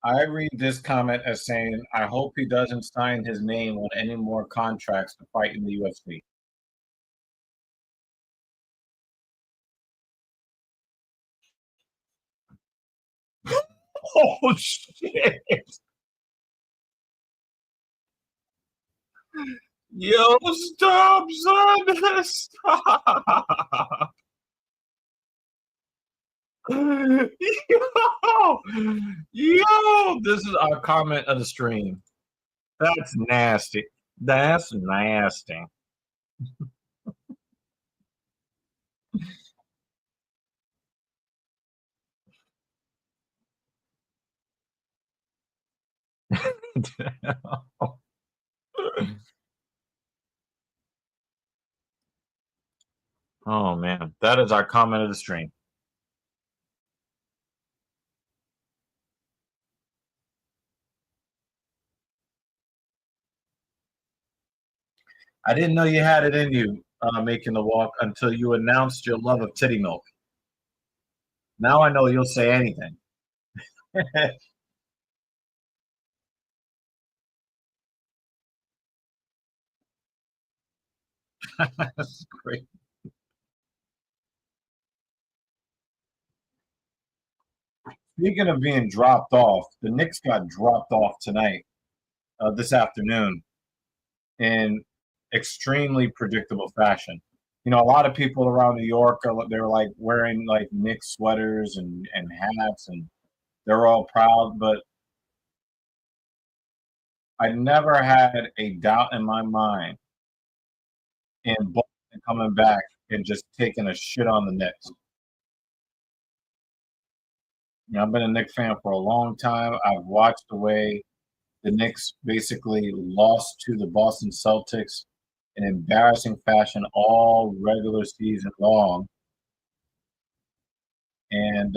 I read this comment as saying, I hope he doesn't sign his name on any more contracts to fight in the UFC. Oh, shit. Yo, stop, son. Stop. Yo, this is our comment of the stream. That's nasty. That's nasty. Oh man, that is our comment of the stream. I didn't know you had it in you making the walk until you announced your love of titty milk. Now I know you'll say anything. That's great. Speaking of being dropped off, the Knicks got dropped off tonight, this afternoon, in extremely predictable fashion. You know, a lot of people around New York they're like wearing like Knicks sweaters and hats, and they're all proud. But I never had a doubt in my mind in Boston coming back and just taking a shit on the Knicks. You know, I've been a Knicks fan for a long time. I've watched the way the Knicks basically lost to the Boston Celtics in embarrassing fashion all regular season long. And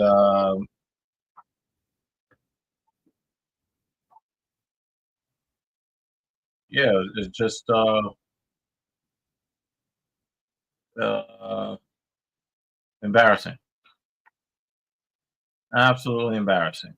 yeah, it's just uh, embarrassing. Absolutely embarrassing.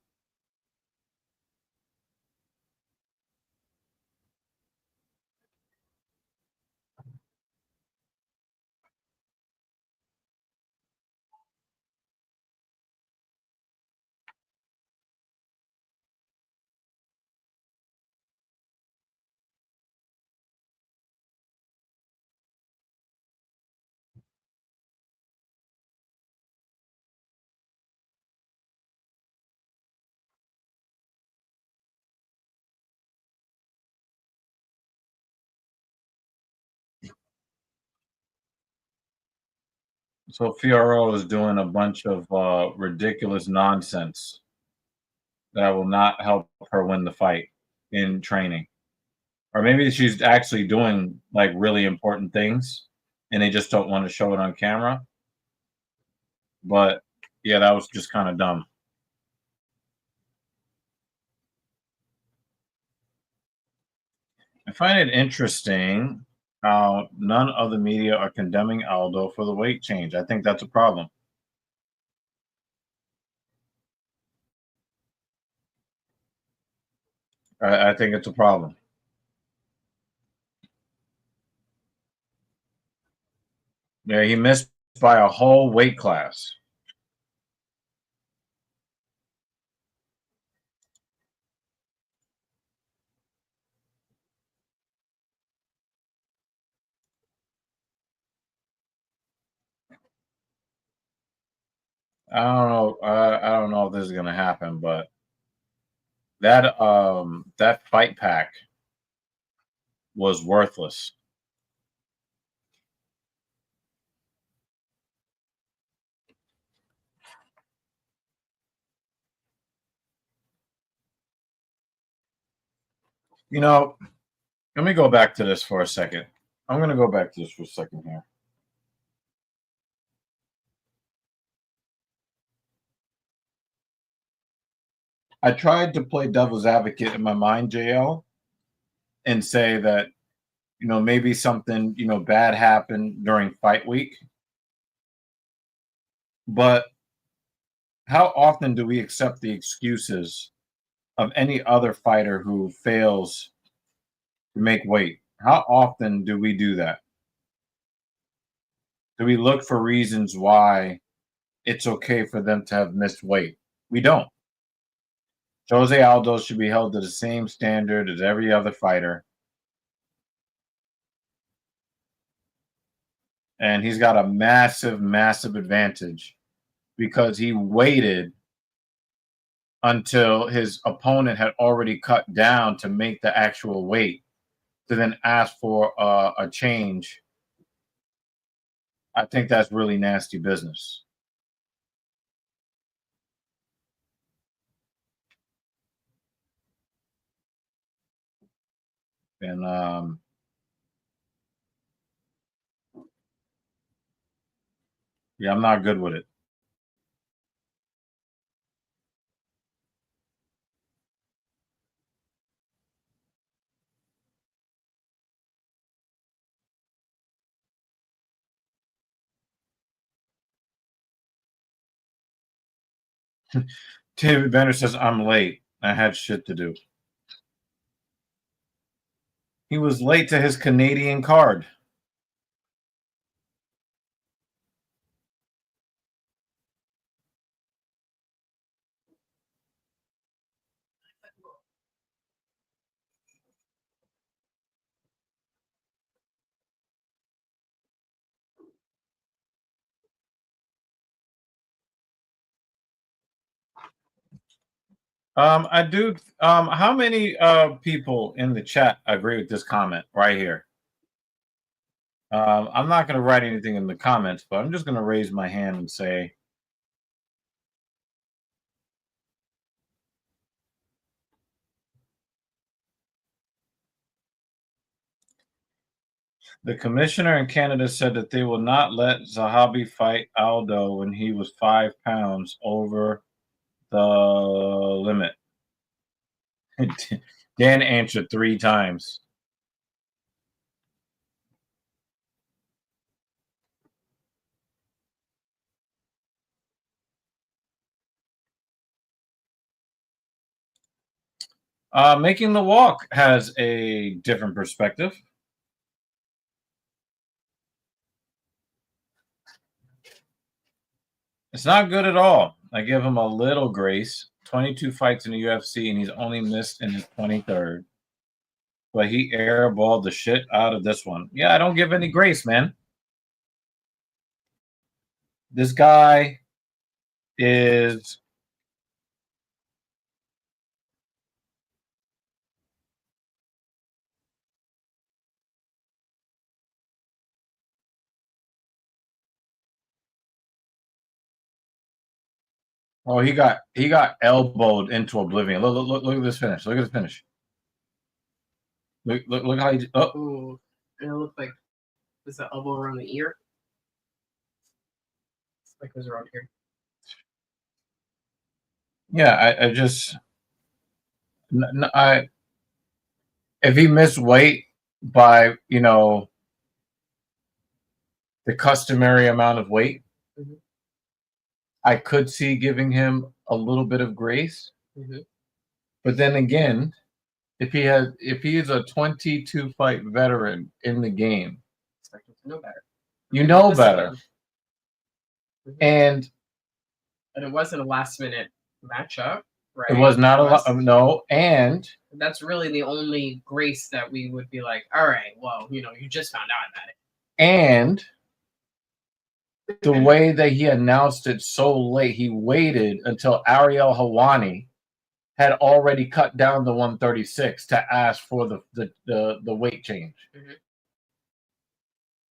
So Fiorot is doing a bunch of ridiculous nonsense that will not help her win the fight in training. Or maybe she's actually doing like really important things and they just don't want to show it on camera. But yeah, that was just kind of dumb. I find it interesting how none of the media are condemning Aldo for the weight change. I think that's a problem. I think it's a problem. Yeah, he missed by a whole weight class. I don't know. I don't know if this is gonna happen, but that fight pack was worthless. You know, let me go back to this for a second. I'm gonna go back to this for a second here. I tried to play devil's advocate in my mind, JL, and say that, maybe something, bad happened during fight week. But how often do we accept the excuses of any other fighter who fails to make weight? How often do we do that? Do we look for reasons why it's okay for them to have missed weight? We don't. Jose Aldo should be held to the same standard as every other fighter. And he's got a massive, massive advantage because he waited until his opponent had already cut down to make the actual weight to then ask for a change. I think that's really nasty business. And yeah, I'm not good with it. Tim Bender says, I'm late. I had shit to do. He was late to his Canadian card. I do. How many people in the chat agree with this comment right here? I'm not going to write anything in the comments, but I'm just going to raise my hand and say, the commissioner in Canada said that they will not let Zahabi fight Aldo when he was 5 pounds over the limit. Dan answered 3 times. Making the walk has a different perspective. It's not good at all. I give him a little grace. 22 fights in the UFC, and he's only missed in his 23rd. But he airballed the shit out of this one. Yeah, I don't give any grace, man. This guy is oh, he got elbowed into oblivion. Look at this finish. Look at this finish. Look how he. Oh, Ooh, it looked like was the elbow around the ear. It's like it was around here. yeah. I just if he missed weight by the customary amount of weight, I could see giving him a little bit of grace. But then again, if he is a 22 fight veteran in the game, expect him to know better. You know better. And it wasn't a last minute matchup, right? It was not a lot. No, and that's really the only grace that we would be like, all right, well, you just found out about it. And the way that he announced it so late, he waited until Ariel Hawani had already cut down to 136 to ask for the weight change. Mm-hmm.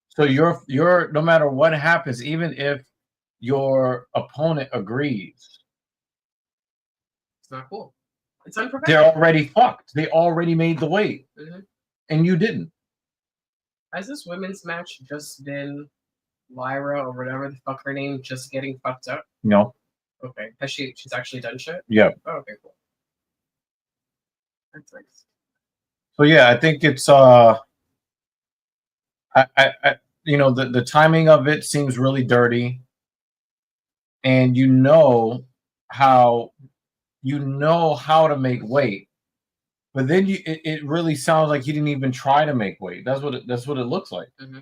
So you're no matter what happens, even if your opponent agrees, It's not cool. It's unprofessional. they're already fucked. They already made the weight, and you didn't. Has this women's match just been Lyra or whatever the fuck her name just getting fucked up? No. Okay. Has she's actually done shit? Yeah. Oh, okay, cool. That's nice. So yeah, I think it's you know, the timing of it seems really dirty, and you know how to make weight, but then it really sounds like he didn't even try to make weight. That's what it looks like. Mm-hmm.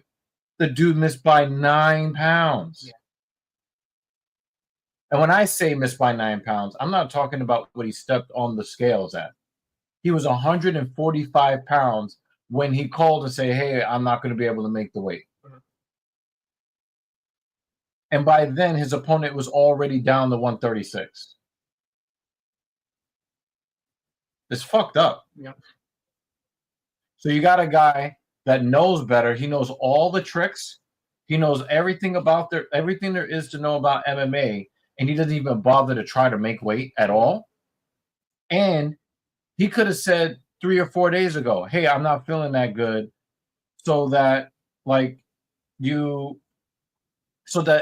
The dude missed by 9 pounds. Yeah. And when I say missed by 9 pounds, I'm not talking about what he stepped on the scales at. He was 145 pounds when he called to say, "Hey, I'm not going to be able to make the weight." Mm-hmm. And by then, his opponent was already down to 136. It's fucked up. Yep. So you got a guy that knows better. He knows all the tricks. He knows everything about everything there is to know about MMA, and he doesn't even bother to try to make weight at all. And he could have said 3 or 4 days ago, "Hey, I'm not feeling that good," so that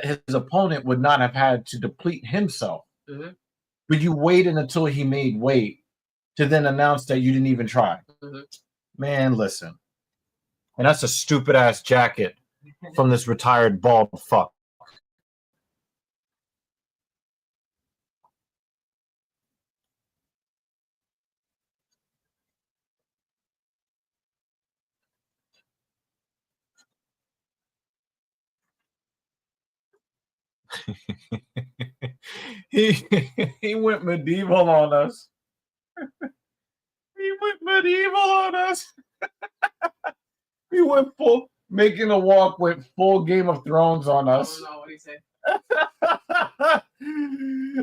his opponent would not have had to deplete himself. Mm-hmm. But you waited until he made weight to then announce that you didn't even try. Mm-hmm. Man, listen. And that's a stupid ass jacket from this retired bald fuck. he went medieval on us. He went medieval on us. He went full, making a walk with full Game of Thrones on us. Oh no, what do you say?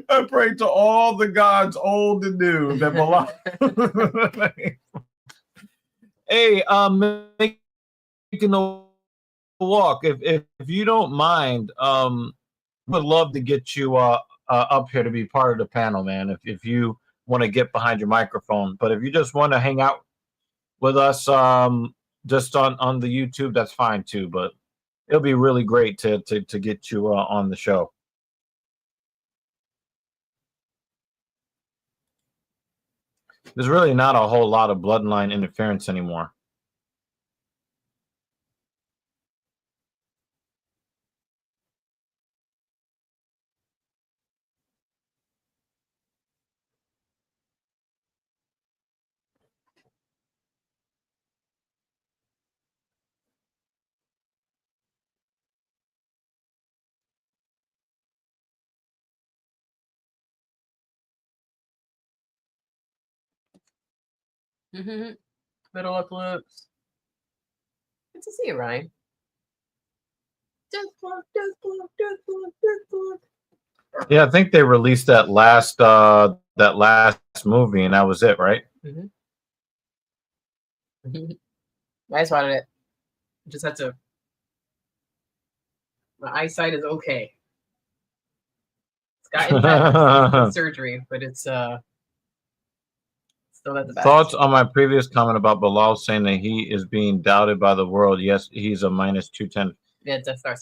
I pray to all the gods, old and new, that belong. Hey, making a walk. If you don't mind, would love to get you up here to be part of the panel, man. If you want to get behind your microphone, but if you just want to hang out with us, just on the YouTube, that's fine too. But it'll be really great to get you on the show. There's really not a whole lot of bloodline interference anymore. Middle of lips. Good to see you, Ryan. Yeah, I think they released that last movie, and that was it, right? Mm-hmm. I just wanted it. Just had to. My eyesight is okay. It's gotten surgery, but it's still at the best. Thoughts on my previous comment about Belal saying that he is being doubted by the world? Yes, he's a minus 210. Yeah, Death Star.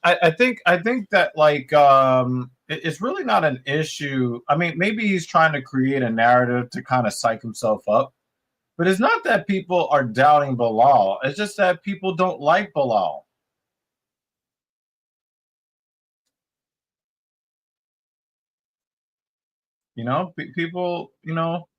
I think that it's really not an issue. I mean, maybe he's trying to create a narrative to kind of psych himself up, but it's not that people are doubting Belal. It's just that people don't like Belal. You know, people. You know.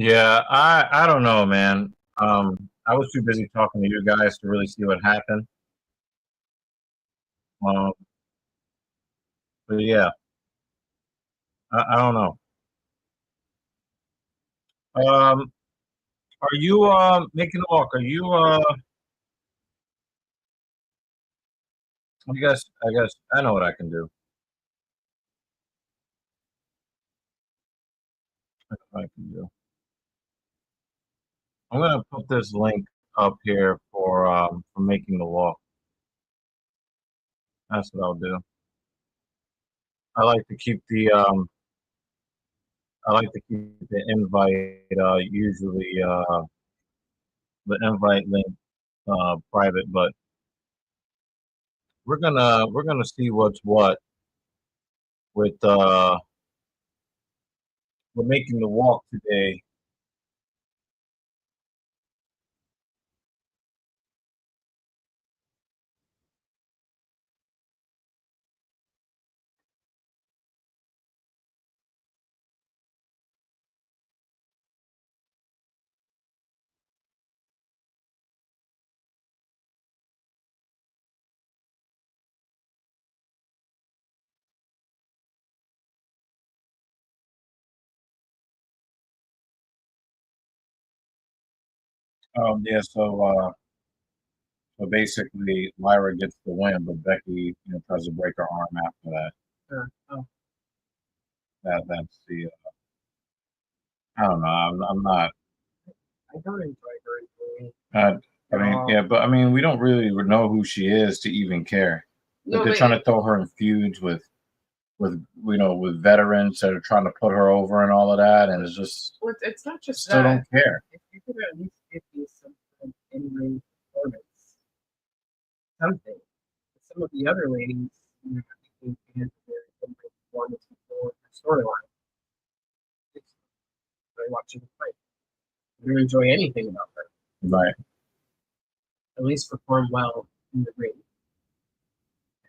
Yeah, I don't know, man. I was too busy talking to you guys to really see what happened. Um, but yeah, I don't know. Are you making a walk? Are you I guess I know what I can do. I know what I can do. I'm gonna put this link up here for making the walk. That's what I'll do. I like to keep the invite usually the invite link private, but we're gonna see what's what with we're making the walk today. Yeah, so basically Lyra gets the win, but Becky, tries to break her arm after that. Sure. Oh, That's the I don't know. I'm not. I don't enjoy her injury. I mean, yeah, but I mean, we don't really know who she is to even care. Like No, they're but trying to throw her in feuds with veterans that are trying to put her over and all of that, and it's just well, it's not just still that. don't care. If you could at least give me some kind of in-ring performance, something. Some of the other ladies, I think fans of their in-ring performance before their storyline. It's very watching the fight. I don't enjoy anything about her. Right. At least perform well in the ring.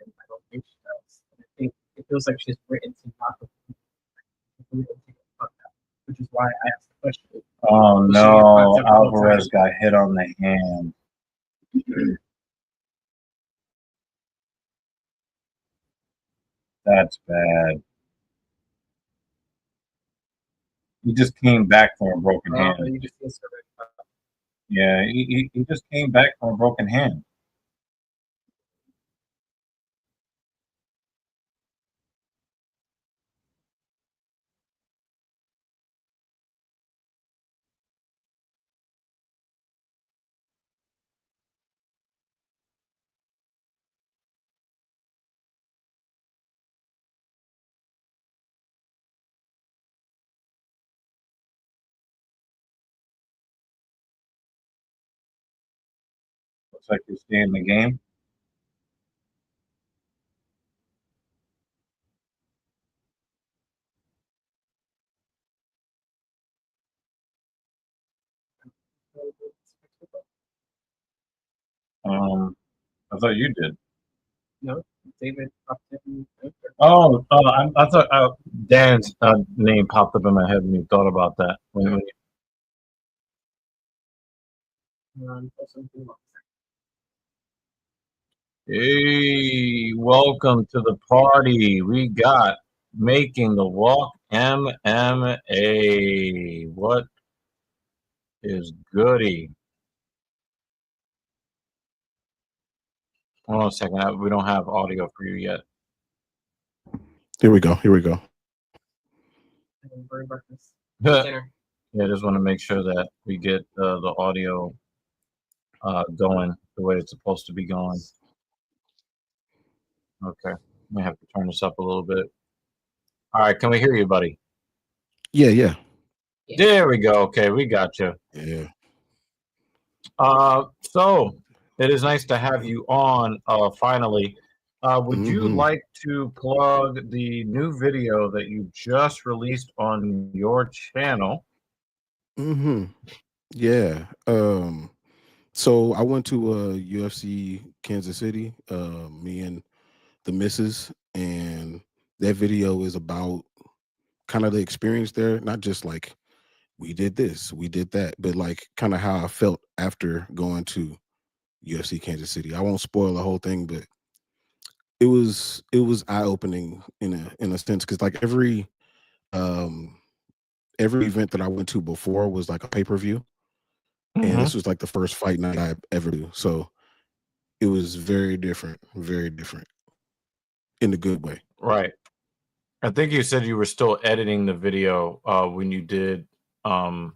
And I don't think she does. And I think it feels like she's written to not written to get fucked up, which is why I asked the question. Oh Will she get no, fucked up the whole Alvarez time? got hit on the hand. That's bad. He just came back from a broken hand. You just see her Yeah, he just came back from a broken hand. Looks like he's staying in the game. I thought you did. No, David popped in. Oh, I thought Dan's name popped up in my head when you thought about that. Hey, welcome to the party. We got Making the Walk MMA. What is goody? Hold on a second. We don't have audio for you yet. Here we go. Here we go. Yeah, I just want to make sure that we get the audio going the way it's supposed to be going. Okay, I have to turn this up a little bit. All right, can we hear you, buddy? Yeah, yeah. There we go. Okay, we got you. Yeah. So it is nice to have you on finally. Would you like to plug the new video that you just released on your channel? Yeah. So I went to UFC Kansas City, me and the missus, and that video is about kind of the experience there, not just like we did this, we did that, but like kind of how I felt after going to UFC Kansas City. I won't spoil the whole thing, but it was eye opening in a sense, because like every event that I went to before was like a pay-per-view, and this was like the first fight night I ever do. So it was very different in a good way. Right. I think you said you were still editing the video when you did the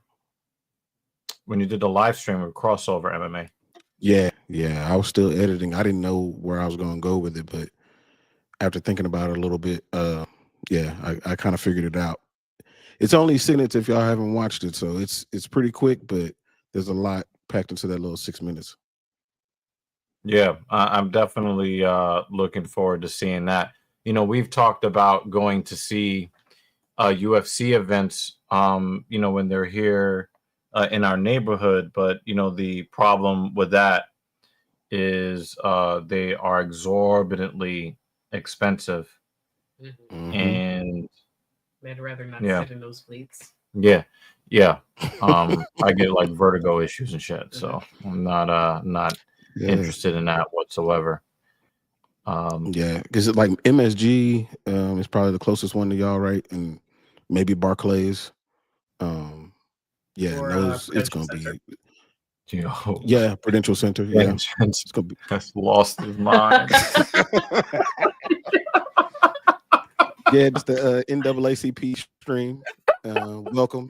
live stream with Crossover MMA. Yeah, I was still editing. I didn't know where I was going to go with it, but after thinking about it a little bit, yeah, I kind of figured it out. It's only 6 minutes if y'all haven't watched it, so it's pretty quick, but there's a lot packed into that little 6 minutes. Yeah, I'm definitely looking forward to seeing that. You know, we've talked about going to see UFC events, you know, when they're here in our neighborhood, but you know, the problem with that is they are exorbitantly expensive, and I'd rather not sit in those nosebleeds. Yeah. I get like vertigo issues and shit, so I'm not interested in that whatsoever. Yeah, because like MSG is probably the closest one to y'all, right? And maybe Barclays. Yeah, Or, those it's Prudential gonna Center. be. You Yeah, Prudential Center. Yeah, it's gonna be. Has lost his mind. Yeah, it's the NAACP stream. Welcome.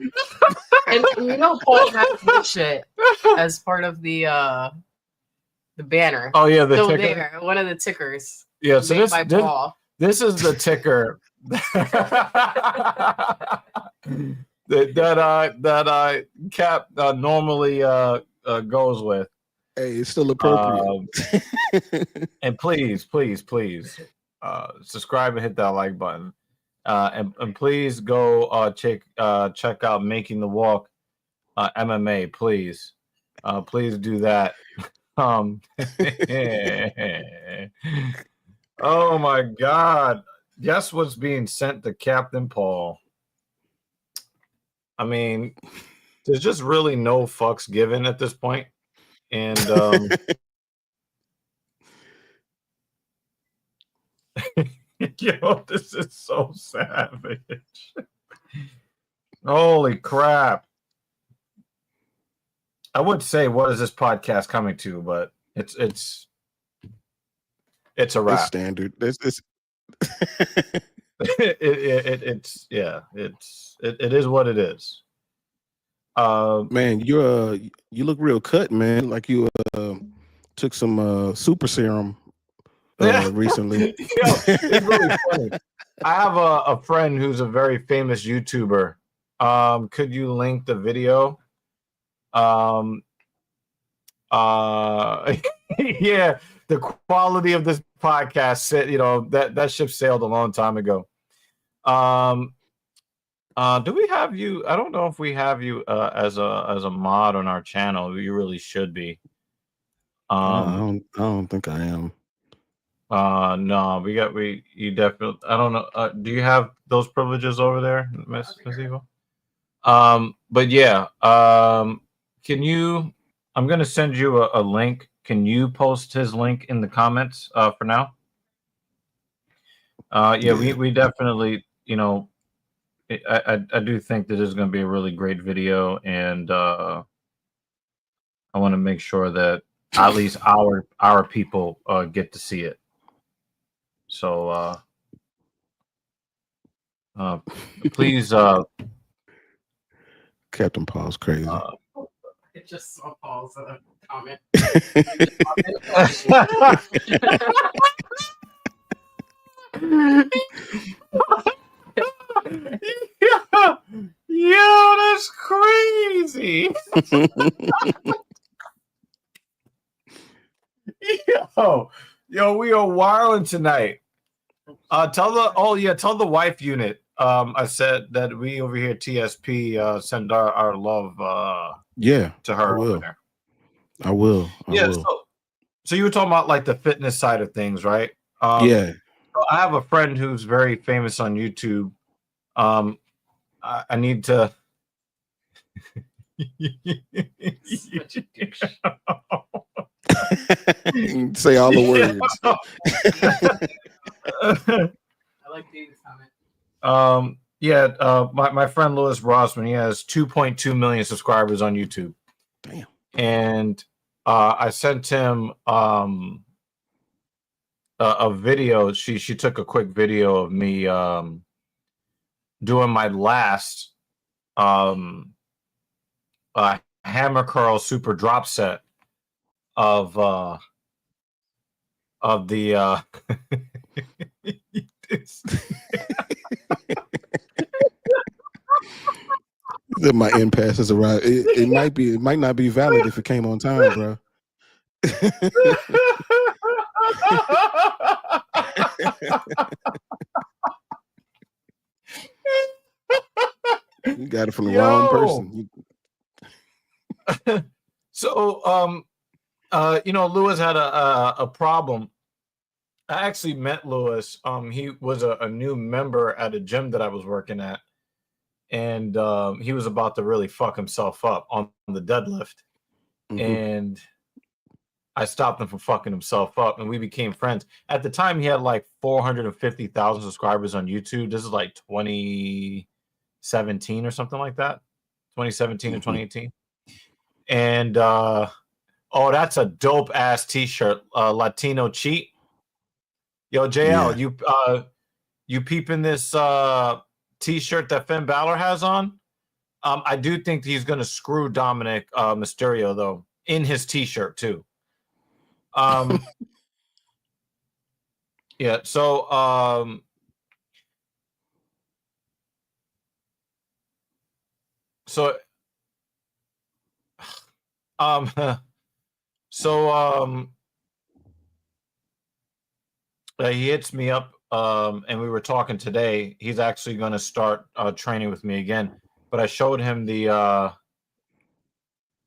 And you know, Paul has this shit as part of the banner. Oh yeah, the so ticker. There, one of the tickers. Yeah, so this is the ticker that Cap normally goes with. Hey, it's still appropriate. And please subscribe and hit that like button. And please go check out Making the Walk MMA, please. Please do that. Oh my God. Guess what's being sent to Captain Paul? I mean, there's just really no fucks given at this point. And yo, this is so savage. Holy crap. I would say, what is this podcast coming to? But it's a wrap. It's standard. It's it is what it is. Man, you look real cut, man. Like you took some super serum recently. It's really funny. I have a friend who's a very famous YouTuber. Could you link the video? Yeah, the quality of this podcast, you know, that ship sailed a long time ago. Do we have you? I don't know if we have you as a mod on our channel. You really should be. I don't think I am. No, you definitely. I don't know. Do you have those privileges over there, Miss Evil? But yeah. Can you? I'm gonna send you a link. Can you post his link in the comments for now? Yeah. We definitely, you know, I do think that this is going to be a really great video, and I want to make sure that at least our people get to see it. So please. Captain Paul's crazy. It just saw Paul's comment. Yeah, that's crazy. Yo, we are wilding tonight. Tell the wife unit. I said that we over here at TSP send our love to her over there. I will. So you were talking about like the fitness side of things, right? Yeah. I have a friend who's very famous on YouTube. I need to Such a dick shit. Say all the words. I like David's comment. My friend Louis Rossman, he has 2.2 million subscribers on YouTube. Damn. And I sent him a video. She took a quick video of me doing my last hammer curl super drop set of the My end pass has arrived. It might not be valid if it came on time, bro. You got it from the wrong person. So Lewis had a problem. I actually met Lewis. He was a new member at a gym that I was working at, and he was about to really fuck himself up on the deadlift. Mm-hmm. And I stopped him from fucking himself up, and we became friends. At the time, he had like 450,000 subscribers on YouTube. This is like 2017 or something like that. 2017 or 2018. And that's a dope ass t-shirt. Latino cheat. Yo, JL, you peeping this t-shirt that Finn Balor has on? I do think he's gonna screw Dominic Mysterio though in his t-shirt too. Yeah. So he hits me up, and we were talking today. He's actually going to start training with me again. But I showed him the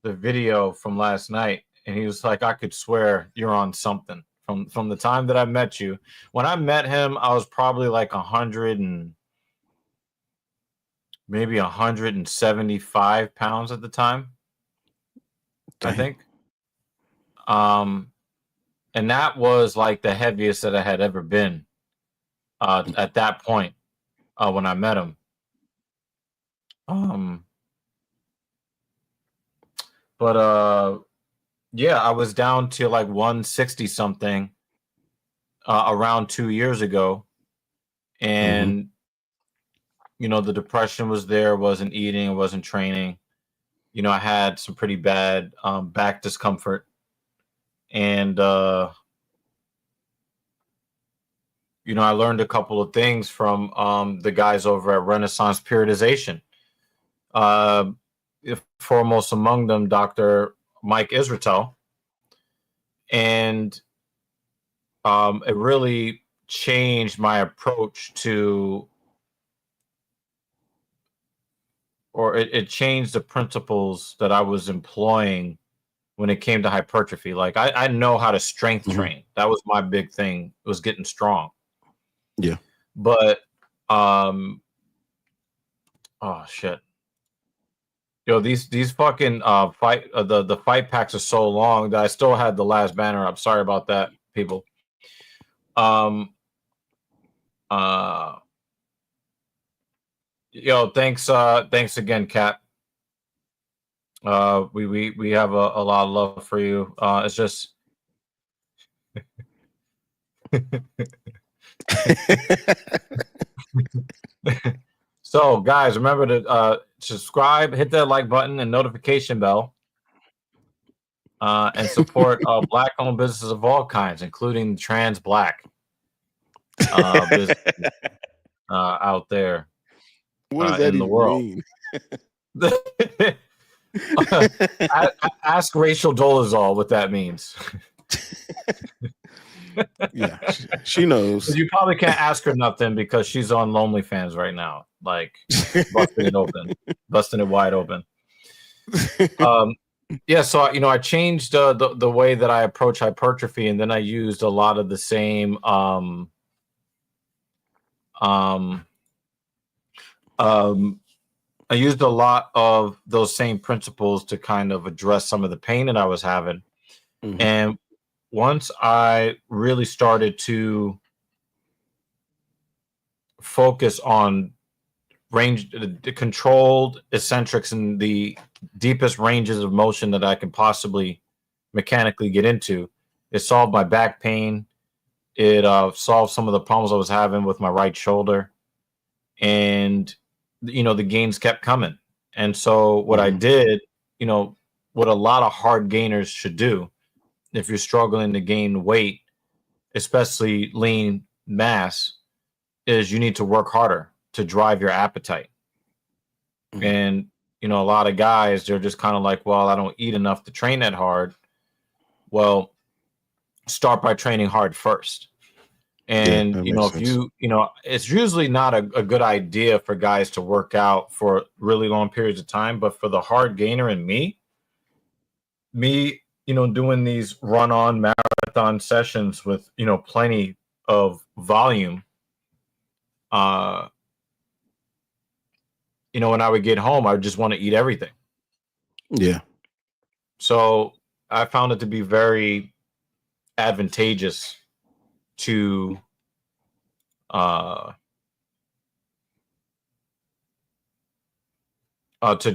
video from last night, and he was like, "I could swear you're on something." From the time that I met you. When I met him, I was probably like 175 pounds at the time. Damn. I think. And that was like the heaviest that I had ever been at that point when I met him. I was down to like 160 something around 2 years ago. And, the depression was there, wasn't eating, wasn't training. I had some pretty bad back discomfort. And, I learned a couple of things from the guys over at Renaissance Periodization. Foremost among them, Dr. Mike Israetel. And it really changed my approach it changed the principles that I was employing when it came to hypertrophy. Like I know how to strength train. That was my big thing, was getting strong. Yeah. But oh shit. Yo, these fucking the fight packs are so long that I still had the last banner up. Sorry about that, people. Yo, thanks again, Kat. We have a lot of love for you. It's just so guys, remember to subscribe, hit that like button and notification bell, and support Black-owned businesses of all kinds, including trans Black businesses out there. What does that in the even world? mean? Ask Rachel Dolezal what that means. Yeah, she knows. You probably can't ask her nothing because she's on OnlyFans right now, like busting it wide open. So I changed the way that I approach hypertrophy, and then I used a lot of the same I used a lot of those same principles to kind of address some of the pain that I was having. Mhm. And once I really started to focus on the controlled eccentrics and the deepest ranges of motion that I can possibly mechanically get into, it solved my back pain. It solved some of the problems I was having with my right shoulder, and the gains kept coming. And so what I did, what a lot of hard gainers should do, if you're struggling to gain weight, especially lean mass, is you need to work harder to drive your appetite. And a lot of guys, they're just kind of like, well, I don't eat enough to train that hard. Well, start by training hard first. And that makes if sense. it's usually not a good idea for guys to work out for really long periods of time, but for the hard gainer and me, doing these run-on marathon sessions with plenty of volume, when I would get home, I would just want to eat everything. Yeah. So I found it to be very advantageous to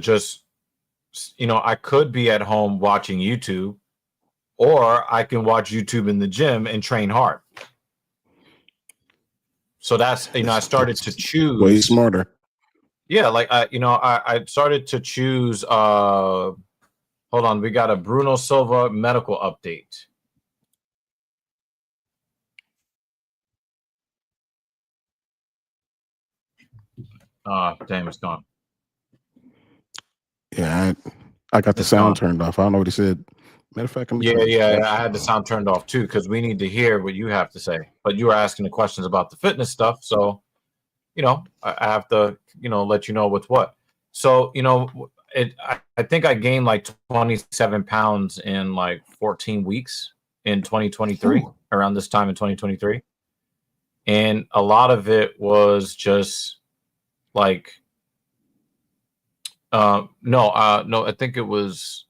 just, I could be at home watching YouTube, or I can watch YouTube in the gym and train hard. So that's, I started to choose. Way smarter. Yeah, like I started to choose. Hold on, we got a Bruno Silva medical update. Damn, it's gone. Yeah, I got the sound turned off. I don't know what he said. Matter of fact, I had the sound turned off too, because we need to hear what you have to say. But you were asking the questions about the fitness stuff, so I have to let you know what's what. So I think I gained like 27 pounds in like 14 weeks in 2023. Ooh. Around this time in 2023, and a lot of it was just like no, I think it was,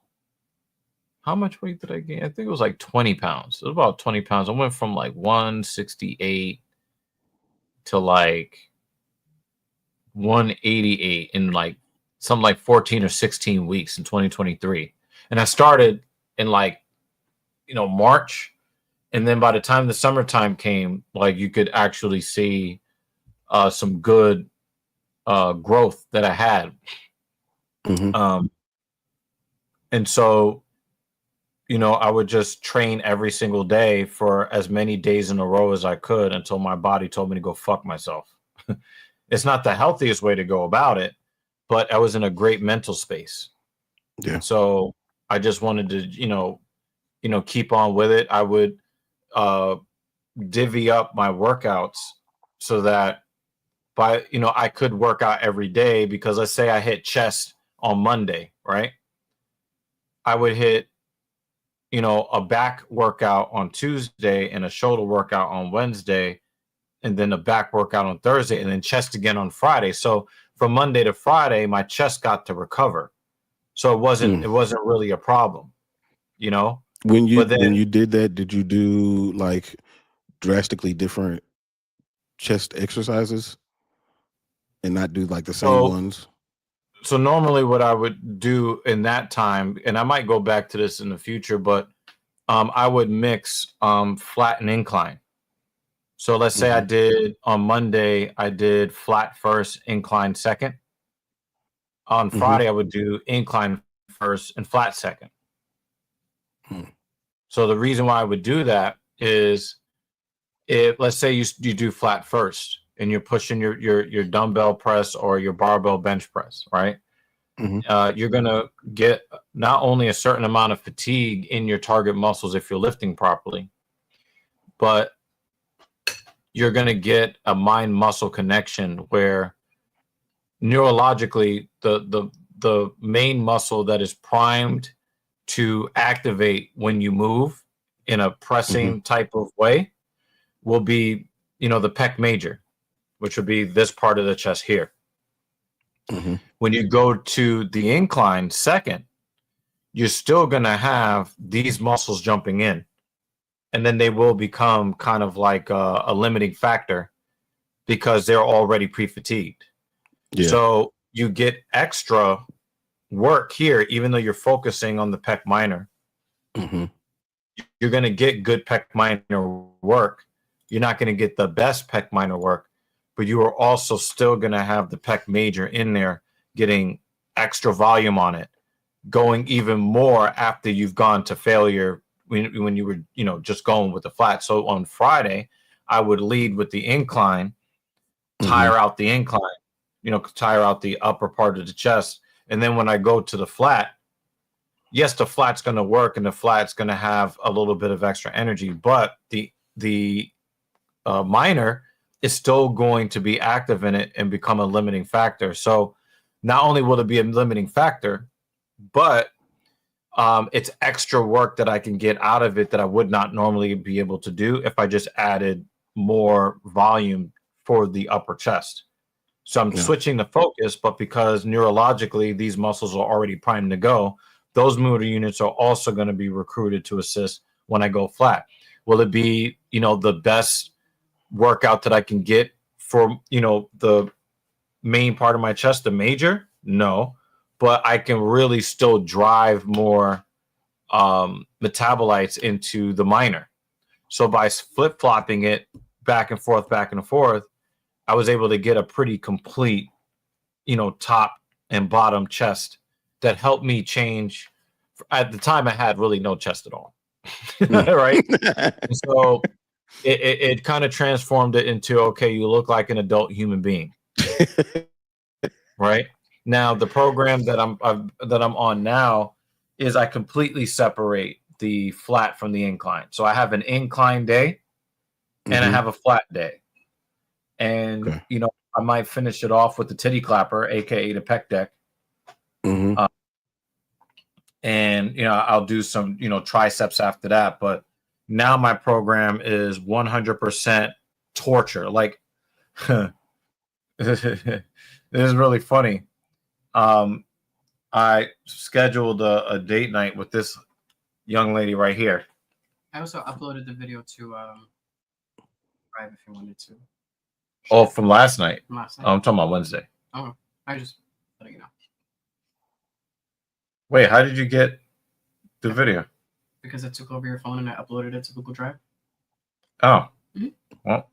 how much weight did I gain? I think it was like 20 pounds. It was about 20 pounds. I went from like 168 to like 188 in like something like 14 or 16 weeks in 2023. And I started in like, March. And then by the time the summertime came, like you could actually see some good growth that I had. Mm-hmm. And so, I would just train every single day for as many days in a row as I could until my body told me to go fuck myself. It's not the healthiest way to go about it, but I was in a great mental space. Yeah. So I just wanted to, keep on with it. I would divvy up my workouts so that I could work out every day, because let's say I hit chest on Monday, right? I would hit, a back workout on Tuesday and a shoulder workout on Wednesday, and then a back workout on Thursday, and then chest again on Friday. So from Monday to Friday, my chest got to recover. So it wasn't really a problem, When you did that, did you do like drastically different chest exercises and not do like the same ones? So normally what I would do in that time, and I might go back to this in the future, but I would mix flat and incline. So let's say I did on Monday, I did flat first, incline second. On Friday, I would do incline first and flat second. So the reason why I would do that is, if let's say you do flat first and you're pushing your dumbbell press or your barbell bench press, right? You're going to get not only a certain amount of fatigue in your target muscles if you're lifting properly, but you're going to get a mind-muscle connection where neurologically the main muscle that is primed to activate when you move in a pressing type of way will be, the pec major, which would be this part of the chest here. Mm-hmm. When you go to the incline second, you're still going to have these muscles jumping in. And then they will become kind of like a limiting factor because they're already pre-fatigued. Yeah. So you get extra work here, even though you're focusing on the pec minor. Mm-hmm. You're going to get good pec minor work. You're not going to get the best pec minor work, but you are also still going to have the pec major in there getting extra volume on it, going even more after you've gone to failure when you were, just going with the flat. So on Friday, I would lead with the incline, tire out the incline, tire out the upper part of the chest. And then when I go to the flat, yes, the flat's going to work and the flat's going to have a little bit of extra energy, but the minor is still going to be active in it and become a limiting factor. So not only will it be a limiting factor, but it's extra work that I can get out of it that I would not normally be able to do if I just added more volume for the upper chest. So I'm switching the focus, but because neurologically these muscles are already primed to go, those motor units are also going to be recruited to assist when I go flat. Will it be, the best workout that I can get for, the main part of my chest, the major? No, but I can really still drive more metabolites into the minor. So by flip-flopping it back and forth, I was able to get a pretty complete, top and bottom chest that helped me change. At the time, I had really no chest at all, right? So it kind of transformed it into, okay, you look like an adult human being, right? Now the program that I'm on now is I completely separate the flat from the incline. So I have an incline day and I have a flat day. And, I might finish it off with the titty clapper, aka the pec deck. And, I'll do some, triceps after that. But now my program is 100% torture. Like, this is really funny. I scheduled a date night with this young lady right here. I also uploaded the video to Drive if you wanted to. Oh, from last night. Last night. Oh, I'm talking about Wednesday. Oh, I just letting you know. Wait, how did you get the video? Because I took over your phone and I uploaded it to Google Drive. Oh, well.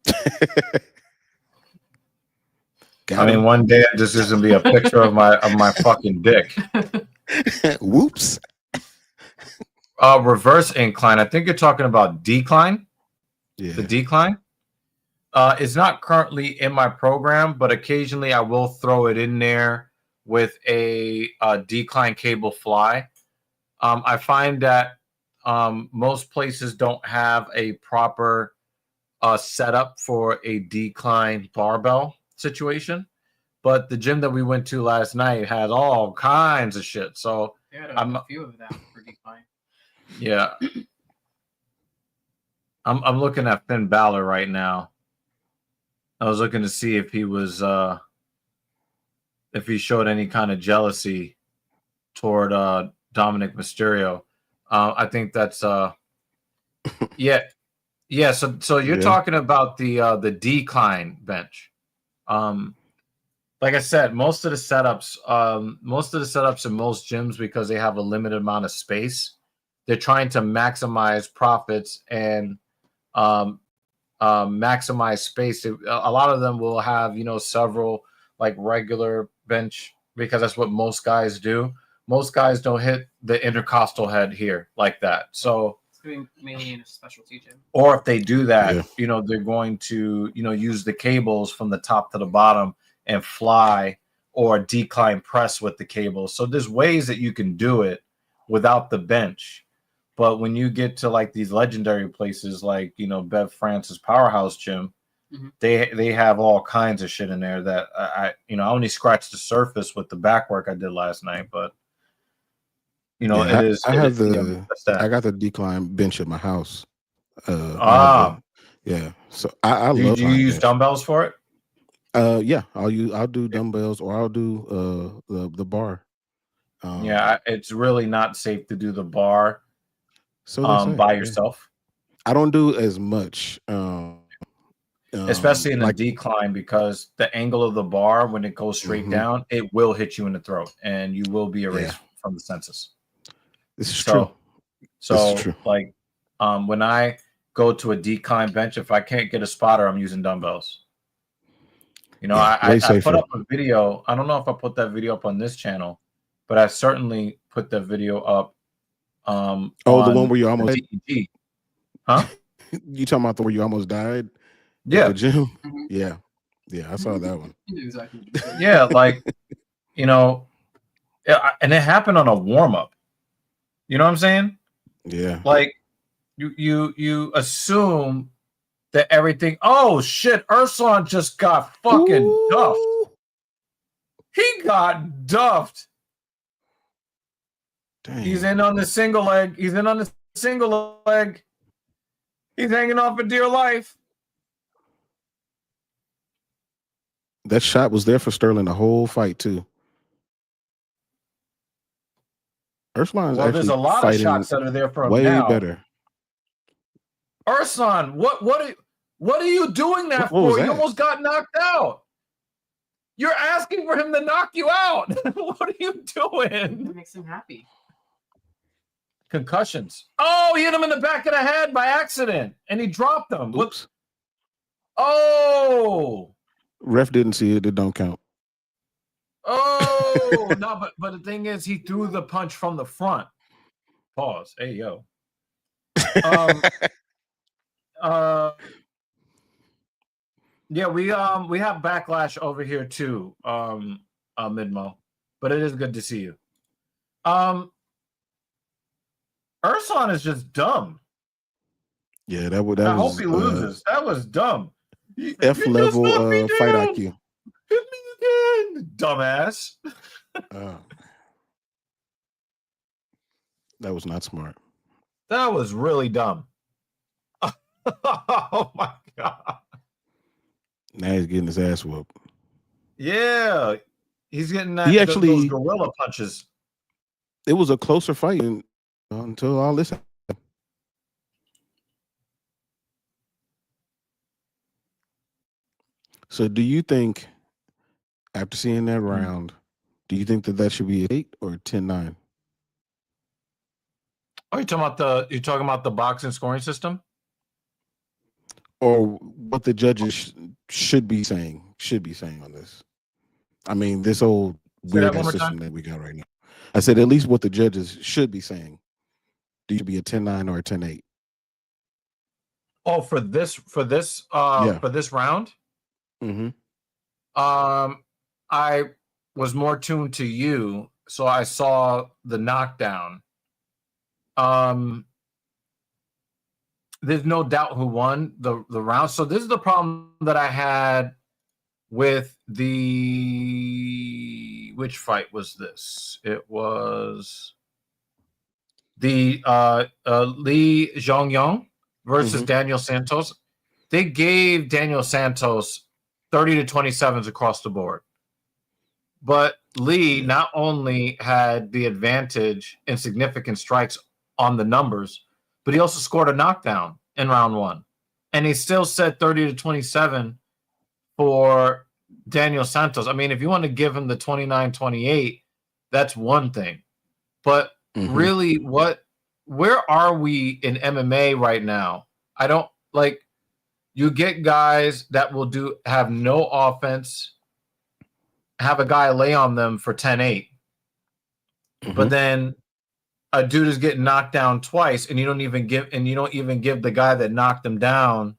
I mean, one day this is gonna be a picture of my fucking dick. Whoops. Reverse incline. I think you're talking about decline. Yeah. The decline. It's not currently in my program, but occasionally I will throw it in there with a decline cable fly. I find that most places don't have a proper setup for a decline barbell situation, but the gym that we went to last night had all kinds of shit. So I'm a few of them for decline. Yeah, I'm looking at Finn Balor right now. I was looking to see if he was if he showed any kind of jealousy toward Dominic Mysterio. I think that's yeah. So you're talking about the decline bench. Like I said, most of the setups in most gyms, because they have a limited amount of space, they're trying to maximize profits and maximize space. A lot of them will have, several like regular bench, because that's what most guys do. Most guys don't hit the intercostal head here like that. So mainly in a specialty gym. Or if they do that, they're going to, use the cables from the top to the bottom and fly or decline press with the cables. So there's ways that you can do it without the bench. But when you get to like these legendary places like, Bev France's Powerhouse Gym, they have all kinds of shit in there that I only scratched the surface with the back work I did last night, but I got the decline bench at my house. So I love. Do you use dumbbells for it? Yeah, I'll do dumbbells or I'll do the bar. Yeah, it's really not safe to do the bar So they say by yeah. yourself. I don't do as much. Especially in a like decline, because the angle of the bar, when it goes straight down, it will hit you in the throat and you will be erased from the census. This is true. So this is true. like when I go to a decline bench, if I can't get a spotter, I'm using dumbbells. You know, Yeah, way I put safer. up a video. I don't know if I put that video up on this channel, but I certainly put that video up Oh, on the one where you almost TEG. Huh? you talking about the where you almost died at Yeah. the gym? Yeah. Yeah, I saw that one. Exactly. Yeah, like, you know, and it happened on a warm-up. You know what I'm saying? Yeah. Like you assume that everything. Oh shit, Ursulon just got fucking duffed. He got duffed. Dang. He's in on the single leg. He's hanging off for dear life. That shot was there for Sterling the whole fight too. Ursulon's Well, there's a lot of shots that are there for him way now. better. Ursulon, what are you doing that What was for? that? You almost got knocked out. You're asking for him to knock you out. What are you doing? It makes him happy. Concussions. Oh, he hit him in the back of the head by accident, and he dropped him. Oops. Oh. Ref didn't see it. It don't count. Oh, no, but the thing is, he threw the punch from the front. Pause. Hey, yo. Yeah, we have backlash over here too, Midmo, but it is good to see you. Ursulon is just dumb. Yeah, that was. I hope he loses. That was dumb. F level fight IQ. Hit me again, dumbass. That was not smart. That was really dumb. Oh my god. Now he's getting his ass whooped. Yeah, he's getting that. Those gorilla punches. It was a closer fight until all this happened. So, do you think, after seeing that round, do you think that should be 8 or 10-9? Oh, you're talking about the boxing scoring system, or what the judges should be saying on this? I mean, this old weird system that we got right now. I said at least what the judges should be saying. Do you be a 10-9 or a 10-8? Oh, for this round? Mm-hmm. I was more tuned to you, so I saw the knockdown. There's no doubt who won the round. So this is the problem that I had with which fight was this? It was the Li Zhongyong versus Daniel Santos. They gave Daniel Santos 30 to 27s across the board. But Lee not only had the advantage in significant strikes on the numbers, but he also scored a knockdown in round 1. And he still said 30 to 27 for Daniel Santos. I mean, if you want to give him the 29-28, that's one thing. But really, where are we in MMA right now? I don't like, you get guys that will have no offense, have a guy lay on them for 10-8. But then a dude is getting knocked down twice, and you don't even give the guy that knocked him down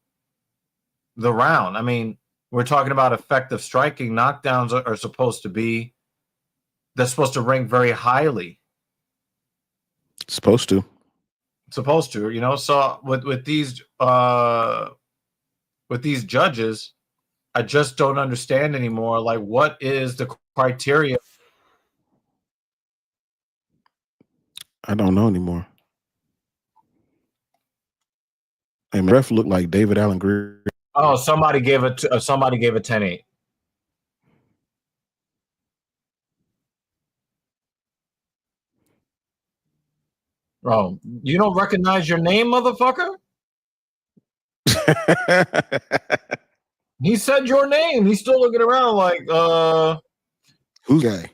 the round. I mean, we're talking about effective striking. Knockdowns are supposed to rank very highly. Supposed to, you know. So with these judges, I just don't understand anymore. Like, what is the criteria? I don't know anymore. And ref looked like David Allen Greer. Oh, somebody gave it 10-8. Oh, you don't recognize your name, motherfucker? He said your name. He's still looking around like, Who's guy?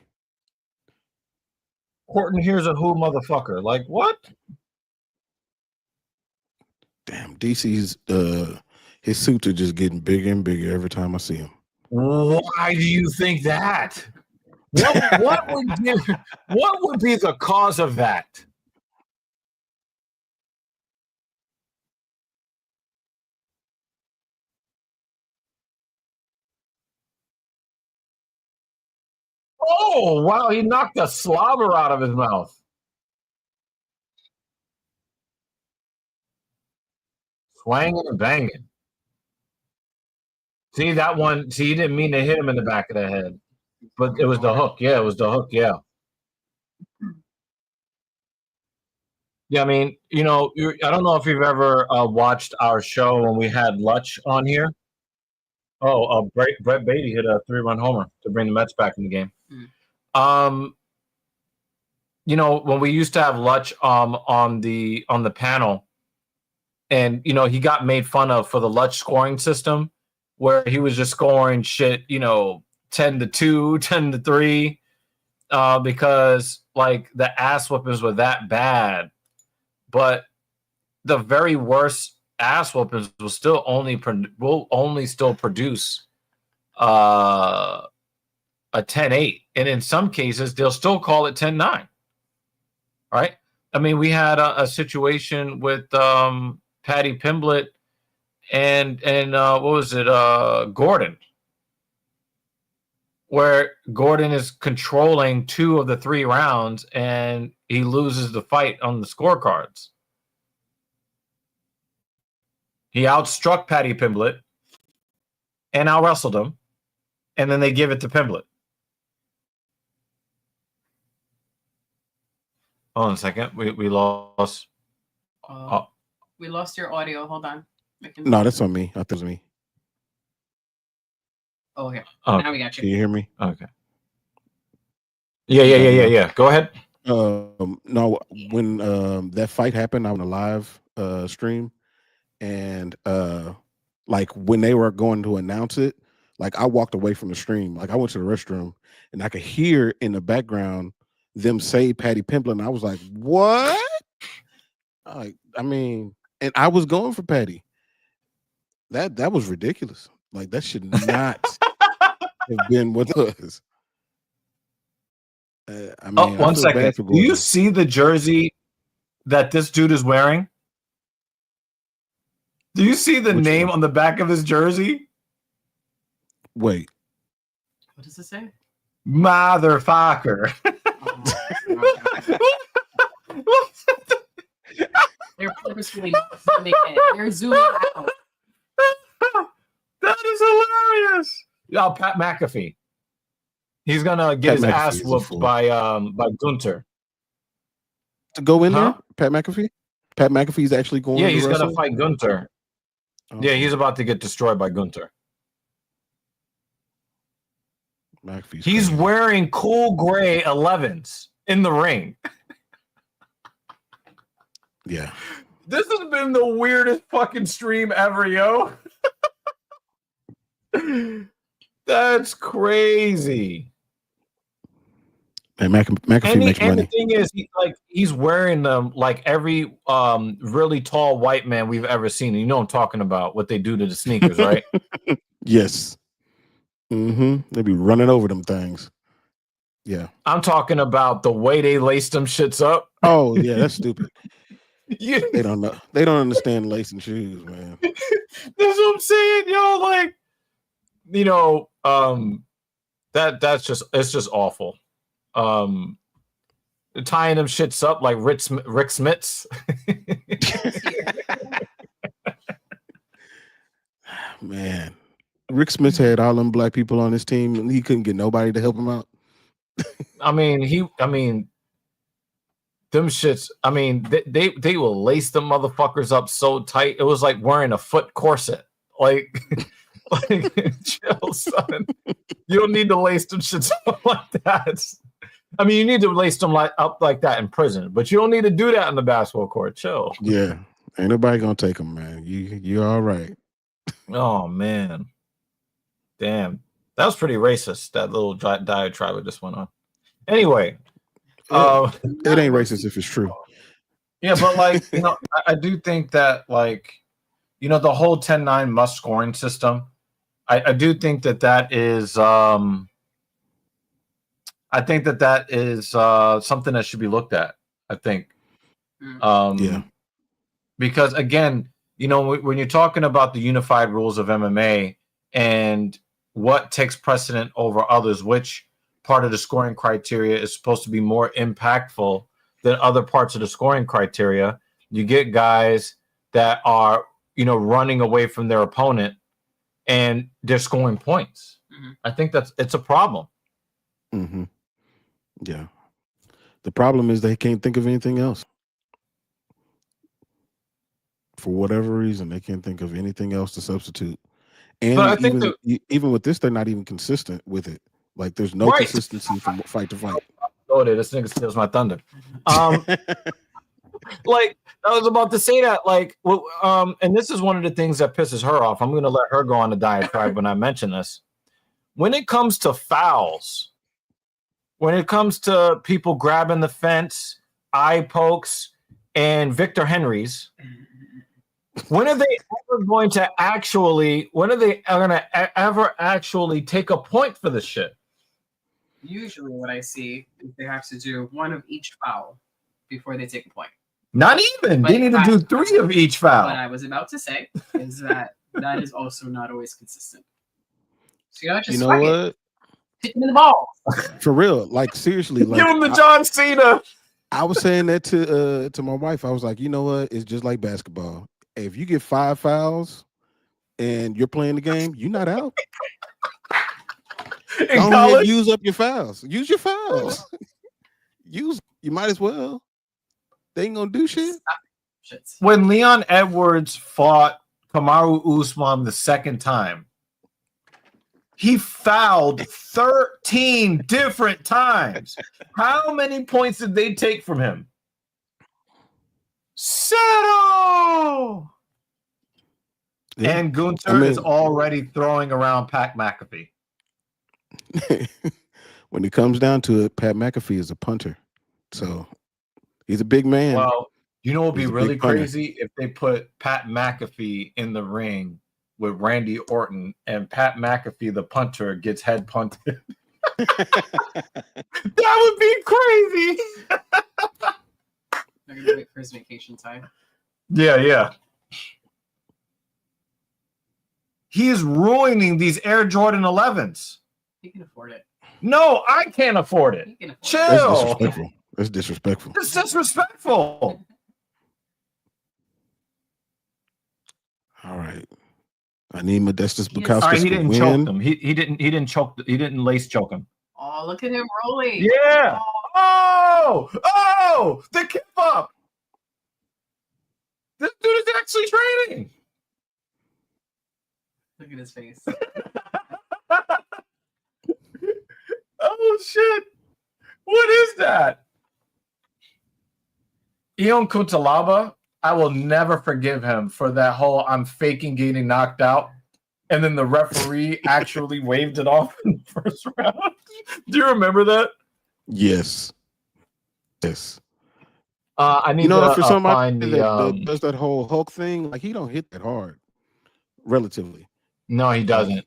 Horton here's a who motherfucker. Like, what? Damn, DC's his suits are just getting bigger and bigger every time I see him. Why do you think that? What would be the cause of that? Oh, wow, he knocked the slobber out of his mouth. Swanging and banging. See that one? See, he didn't mean to hit him in the back of the head, but it was the hook. Yeah, it was the hook. Yeah. Yeah, I mean, you know, I don't know if you've ever watched our show when we had Lutch on here. Oh, Brett Beatty hit a 3-run homer to bring the Mets back in the game. You know, when we used to have Lutch on the panel, and you know, he got made fun of for the Lutch scoring system, where he was just scoring shit, you know, 10-2, 10-3, because like the ass whoopings were that bad. But the very worst ass whoopings will still only still produce a 10-8, and in some cases they'll still call it 10-9. Right? I mean, we had a situation with Paddy Pimblett and what was it, Gordon, where Gordon is controlling 2 of the 3 rounds and he loses the fight on the scorecards. He outstruck Paddy Pimblett and out-wrestled him, and then they give it to Pimblett. Hold on a second. We lost. We lost your audio. Hold on. No, that's on me. I thought it was me. Oh, okay. Now we got you. Can you hear me? Okay. Yeah. Go ahead. No, when that fight happened, I was on a live stream, and like when they were going to announce it, like I walked away from the stream. Like I went to the restroom, and I could hear in the background them say Paddy Pimblett, and I was like, "What?" I mean, and I was going for Paddy. That was ridiculous. Like that should not have been what it was. I mean, one second. Do you see the jersey that this dude is wearing? Do you see the name on the back of his jersey? Wait. What does it say? Motherfucker. They're purposefully zooming in. They're zooming out. That is hilarious. Oh, Pat McAfee. He's gonna get his ass whooped by Gunter. To go in there, Pat McAfee. Pat McAfee's actually going. Yeah, he's gonna fight Gunter. Oh. Yeah, he's about to get destroyed by Gunter. He's wearing cool gray 11s in the ring. Yeah. This has been the weirdest fucking stream ever, yo. That's crazy. And McAfee makes money. And the thing is, he's wearing them like every really tall white man we've ever seen. You know what I'm talking about, what they do to the sneakers, right? Yes. They be running over them things. Yeah. I'm talking about the way they lace them shits up. Oh, yeah, that's stupid. Yeah. They don't know. They don't understand lacing shoes, man. That's what I'm saying, yo. Like, you know, it's just awful. Tying them shits up like Rick Smits. Man, Rick Smits had all them black people on his team, and he couldn't get nobody to help him out. I mean, them shits. I mean, they will lace them motherfuckers up so tight. It was like wearing a foot corset. Like, chill, son. You don't need to lace them shits up like that. I mean, you need to lace them up like that in prison, but you don't need to do that in the basketball court. Chill. Yeah, ain't nobody gonna take them, man. You're all right. Oh man, damn, that was pretty racist. That little diatribe that just went on. Anyway, it ain't racist if it's true. Yeah, but like I do think that like the whole 10-9 must scoring system. I do think that is I think that is something that should be looked at. I think, yeah, because again, when you're talking about the unified rules of MMA and what takes precedent over others, which part of the scoring criteria is supposed to be more impactful than other parts of the scoring criteria, you get guys that are running away from their opponent and they're scoring points. Mm-hmm. I think it's a problem. Mm-hmm. Yeah. The problem is they can't think of anything else. For whatever reason, they can't think of anything else to substitute. And but I think even with this, they're not even consistent with it. Like there's no consistency from fight to fight. Oh, this nigga steals my thunder. Like I was about to say that, like, and this is one of the things that pisses her off. I'm going to let her go on the diatribe when I mention this. When it comes to fouls, when it comes to people grabbing the fence, eye pokes, and Victor Henrys, when are they ever going to actually? When are they going to ever actually take a point for this shit? Usually, what I see is they have to do one of each foul before they take a point. Not even. They need to do 3 of each foul. What I was about to say is that is also not always consistent. So you gotta just what? Hit him in the ball. For real, like seriously, like give him the John Cena. I was saying that to my wife. I was like, you know what? It's just like basketball. If you get 5 fouls and you're playing the game, you're not out. Don't use up your fouls. Use your fouls. You might as well. They ain't gonna do shit. When Leon Edwards fought Kamaru Usman the second time, he fouled 13 different times. How many points did they take from him? Settle! Yeah. And Gunther is already throwing around Pat McAfee. When it comes down to it, Pat McAfee is a punter. So he's a big man. Well, what would be really crazy if they put Pat McAfee in the ring with Randy Orton and Pat McAfee, the punter, gets head punted. That would be crazy. They're gonna wait for his vacation time. Yeah. He is ruining these Air Jordan 11s. He can afford it. No, I can't afford it. Chill. That's disrespectful. It's disrespectful. All right. I need Modestus Bukauskas. All right, he didn't choke him. He didn't choke. He didn't lace choke him. Oh, look at him rolling. Yeah. Oh, the kip up. This dude is actually training. Look at his face. Oh shit! What is that? Ion Kutalaba, I will never forgive him for that whole I'm faking getting knocked out, and then the referee actually waved it off in the first round. Do you remember that? Yes. I need to for somebody find that does that whole Hulk thing, like he don't hit that hard, relatively. No, he doesn't.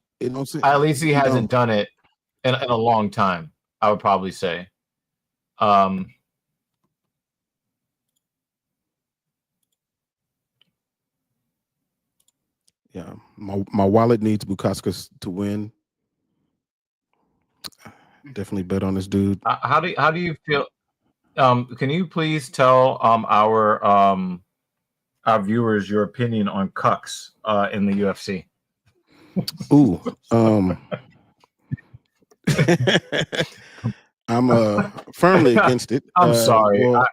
At least he hasn't done it in a long time, I would probably say. Yeah, my wallet needs Bukauskas to win. Definitely bet on this dude. How do you feel? Can you please tell our viewers your opinion on cucks in the UFC? Ooh, I'm firmly against it. I'm sorry. Well,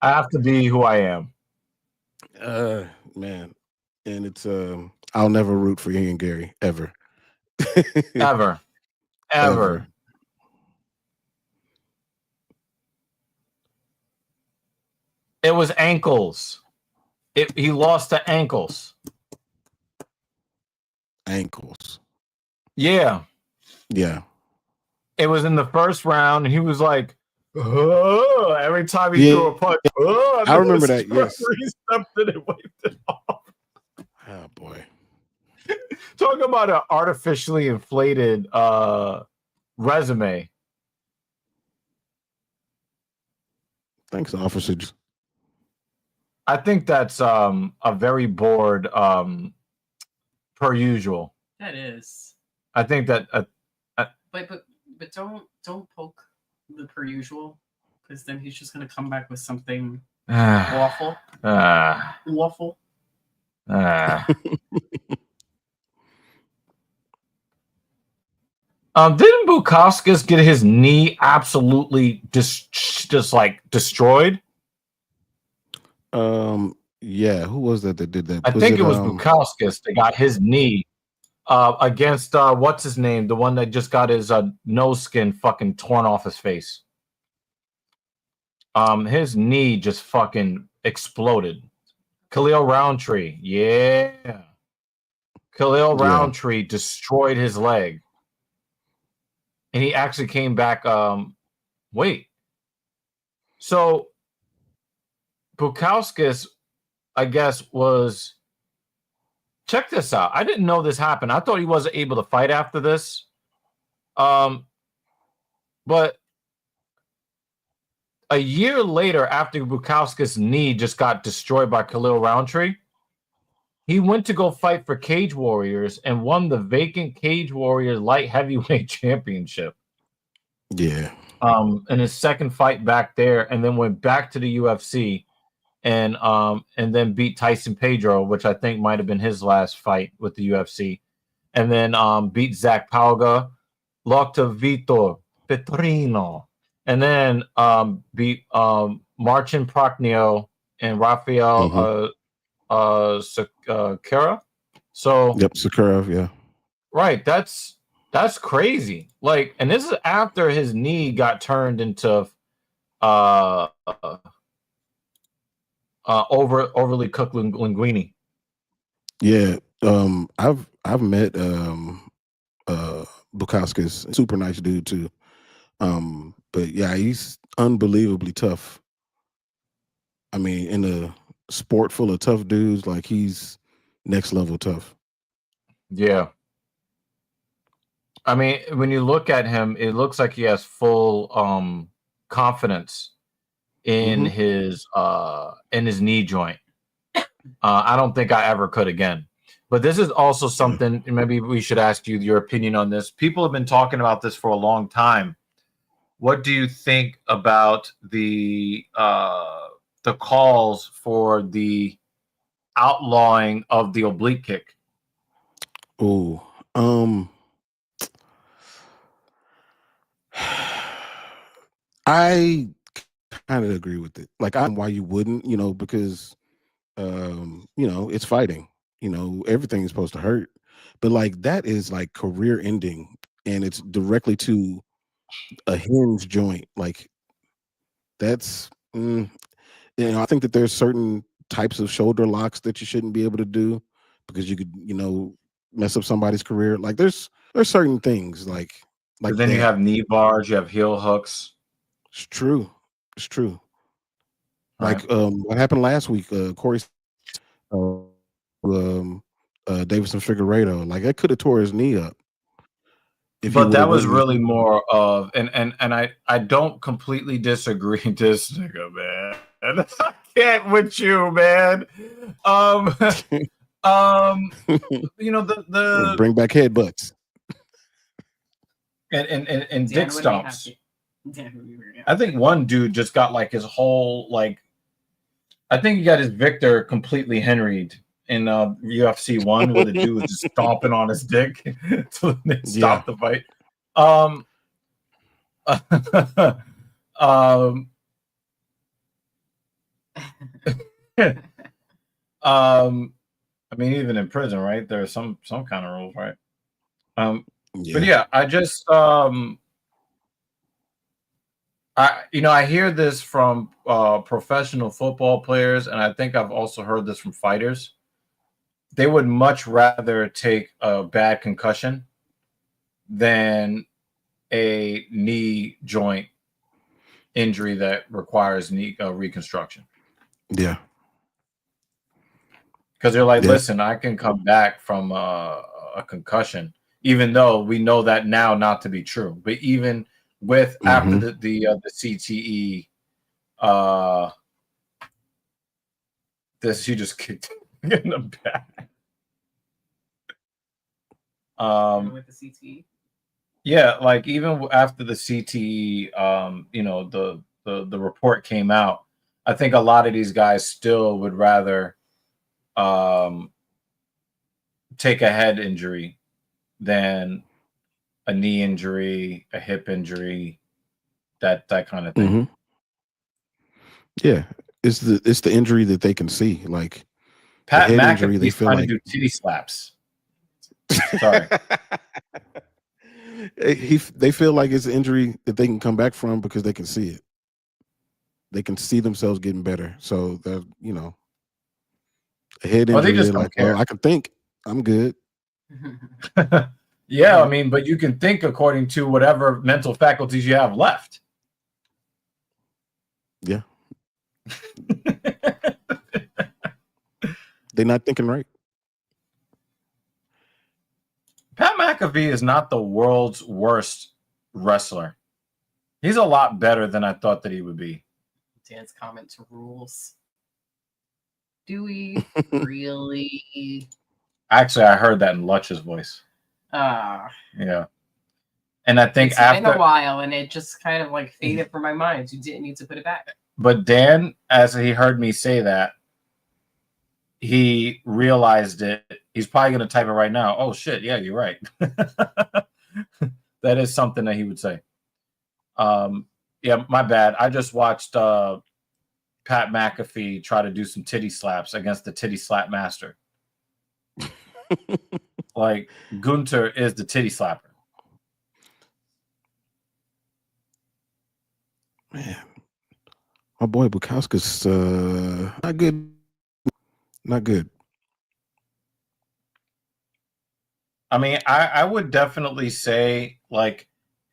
I have to be who I am. Man, and it's I'll never root for Ian Gary ever. ever. It was ankles. He lost to ankles. Ankles. Yeah. Yeah. It was in the first round, and he was like, oh, every time he threw a punch. Oh, I remember that. Yes. He stepped in and waved it off. Oh boy. Talk about an artificially inflated resume. Thanks, officer. I think that's a very bored per usual. That is. I think that but don't poke the per usual, because then he's just gonna come back with something awful. Waffle. Didn't Bukauskas get his knee absolutely just like destroyed? Yeah, who was that did that? I think it was Bukauskas that got his knee against what's his name, the one that just got his nose skin fucking torn off his face. His knee just fucking exploded. Khalil Roundtree, yeah. Khalil Roundtree destroyed his leg. And he actually came back. Wait. So Bukauskas, I guess, was. Check this out. I didn't know this happened. I thought he wasn't able to fight after this. But a year later, after Bukauskas' knee just got destroyed by Khalil Roundtree, he went to go fight for Cage Warriors and won the vacant Cage Warriors light heavyweight championship. Yeah. In his second fight back there, and then went back to the UFC and then beat Tyson Pedro, which I think might have been his last fight with the UFC, and then beat Zach Pauga, lost to Vitor Petrino, and then beat Marcin Prachnio and Rafael Sakura. So Sakura, yeah. Right, that's crazy. Like, and this is after his knee got turned into overly cooked linguine. Yeah, I've met Bukauskas, super nice dude too. But yeah, he's unbelievably tough. I mean, in a sport full of tough dudes, like he's next level tough. Yeah. I mean, when you look at him, it looks like he has full confidence in his knee joint. I don't think I ever could again. But this is also something, maybe we should ask you your opinion on this. People have been talking about this for a long time. What do you think about the calls for the outlawing of the oblique kick? Oh, I kind of agree with it. Like, I don't know why you wouldn't, because it's fighting. Everything's supposed to hurt, but like that is like career ending, and it's directly to a hinge joint. Like that's, I think that there's certain types of shoulder locks that you shouldn't be able to do because you could, mess up somebody's career. Like there's certain things like then that. You have knee bars, you have heel hooks. It's true. Right. Like what happened last week, Corey, Davison Figueiredo, like that could have tore his knee up. But that was really more of, and I don't completely disagree. This nigga, man, I can't with you, man. The bring back headbutts and dick stomps. I think one dude just got like his whole I think he got his Victor completely henried in UFC 1 where the dude was just stomping on his dick to stop the fight. I mean, even in prison, right? There's some kind of rules, right? But yeah, I just I hear this from professional football players, and I think I've also heard this from fighters. They would much rather take a bad concussion than a knee joint injury that requires knee reconstruction. Yeah. Because they're like, Yeah. listen, I can come back from a concussion, even though we know that now not to be true. But even with after the CTE, this you just kicked in the back. With the CTE. Yeah, like even after the CTE, the report came out. I think a lot of these guys still would rather take a head injury than a knee injury, a hip injury, that kind of thing. Yeah, it's the injury that they can see. Like Pat the head injury, they McAfee's feel trying like to do titty slaps. Sorry. They feel like it's an injury that they can come back from because they can see it. They can see themselves getting better. So that a head injury, just they're don't like, care. well, I can think, I'm good. Yeah, I mean, but you can think according to whatever mental faculties you have left. Yeah. They're not thinking right. Pat McAfee is not the world's worst wrestler. He's a lot better than I thought that he would be. Dan's comment to rules. Do we really? Actually, I heard that in Lutch's voice. Yeah. And I think it's been a while, and it just kind of like faded from my mind. You didn't need to put it back. But Dan, as he heard me say that, he realized it. He's probably going to type it right now. Oh, shit. Yeah, you're right. That is something that he would say. Yeah, my bad. I just watched Pat McAfee try to do some titty slaps against the titty slap master. Like, Gunter is the titty slapper. Man, my boy Bukowski's not good. Not good. I mean, I would definitely say, like,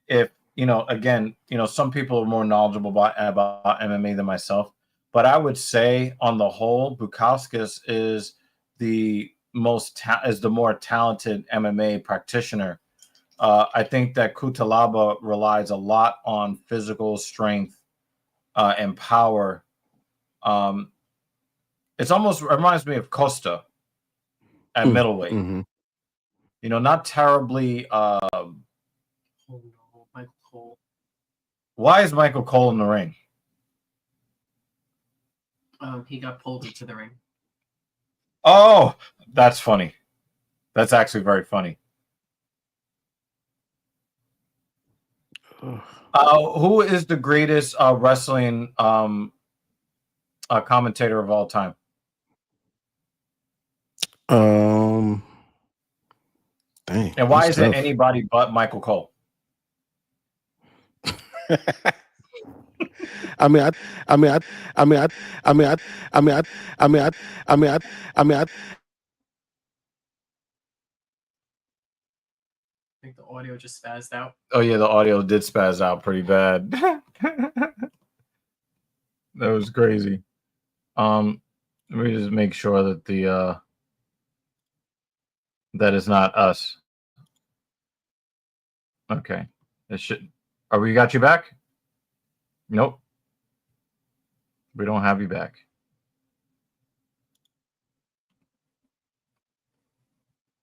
if, again, some people are more knowledgeable about MMA than myself, but I would say on the whole, Bukauskas is the more talented MMA practitioner. I think that Kutalaba relies a lot on physical strength and power. It almost reminds me of Costa at middleweight. Not terribly. Oh no, Michael Cole. Why is Michael Cole in the ring? He got pulled into the ring. Oh, that's funny. That's actually very funny. Who is the greatest wrestling commentator of all time? Dang. And why is it anybody but Michael Cole? I think the audio just spazzed out. Oh yeah, the audio did spaz out pretty bad. That was crazy. Let me just make sure that that is not us. Okay. It should. Are we got you back? Nope. We don't have you back.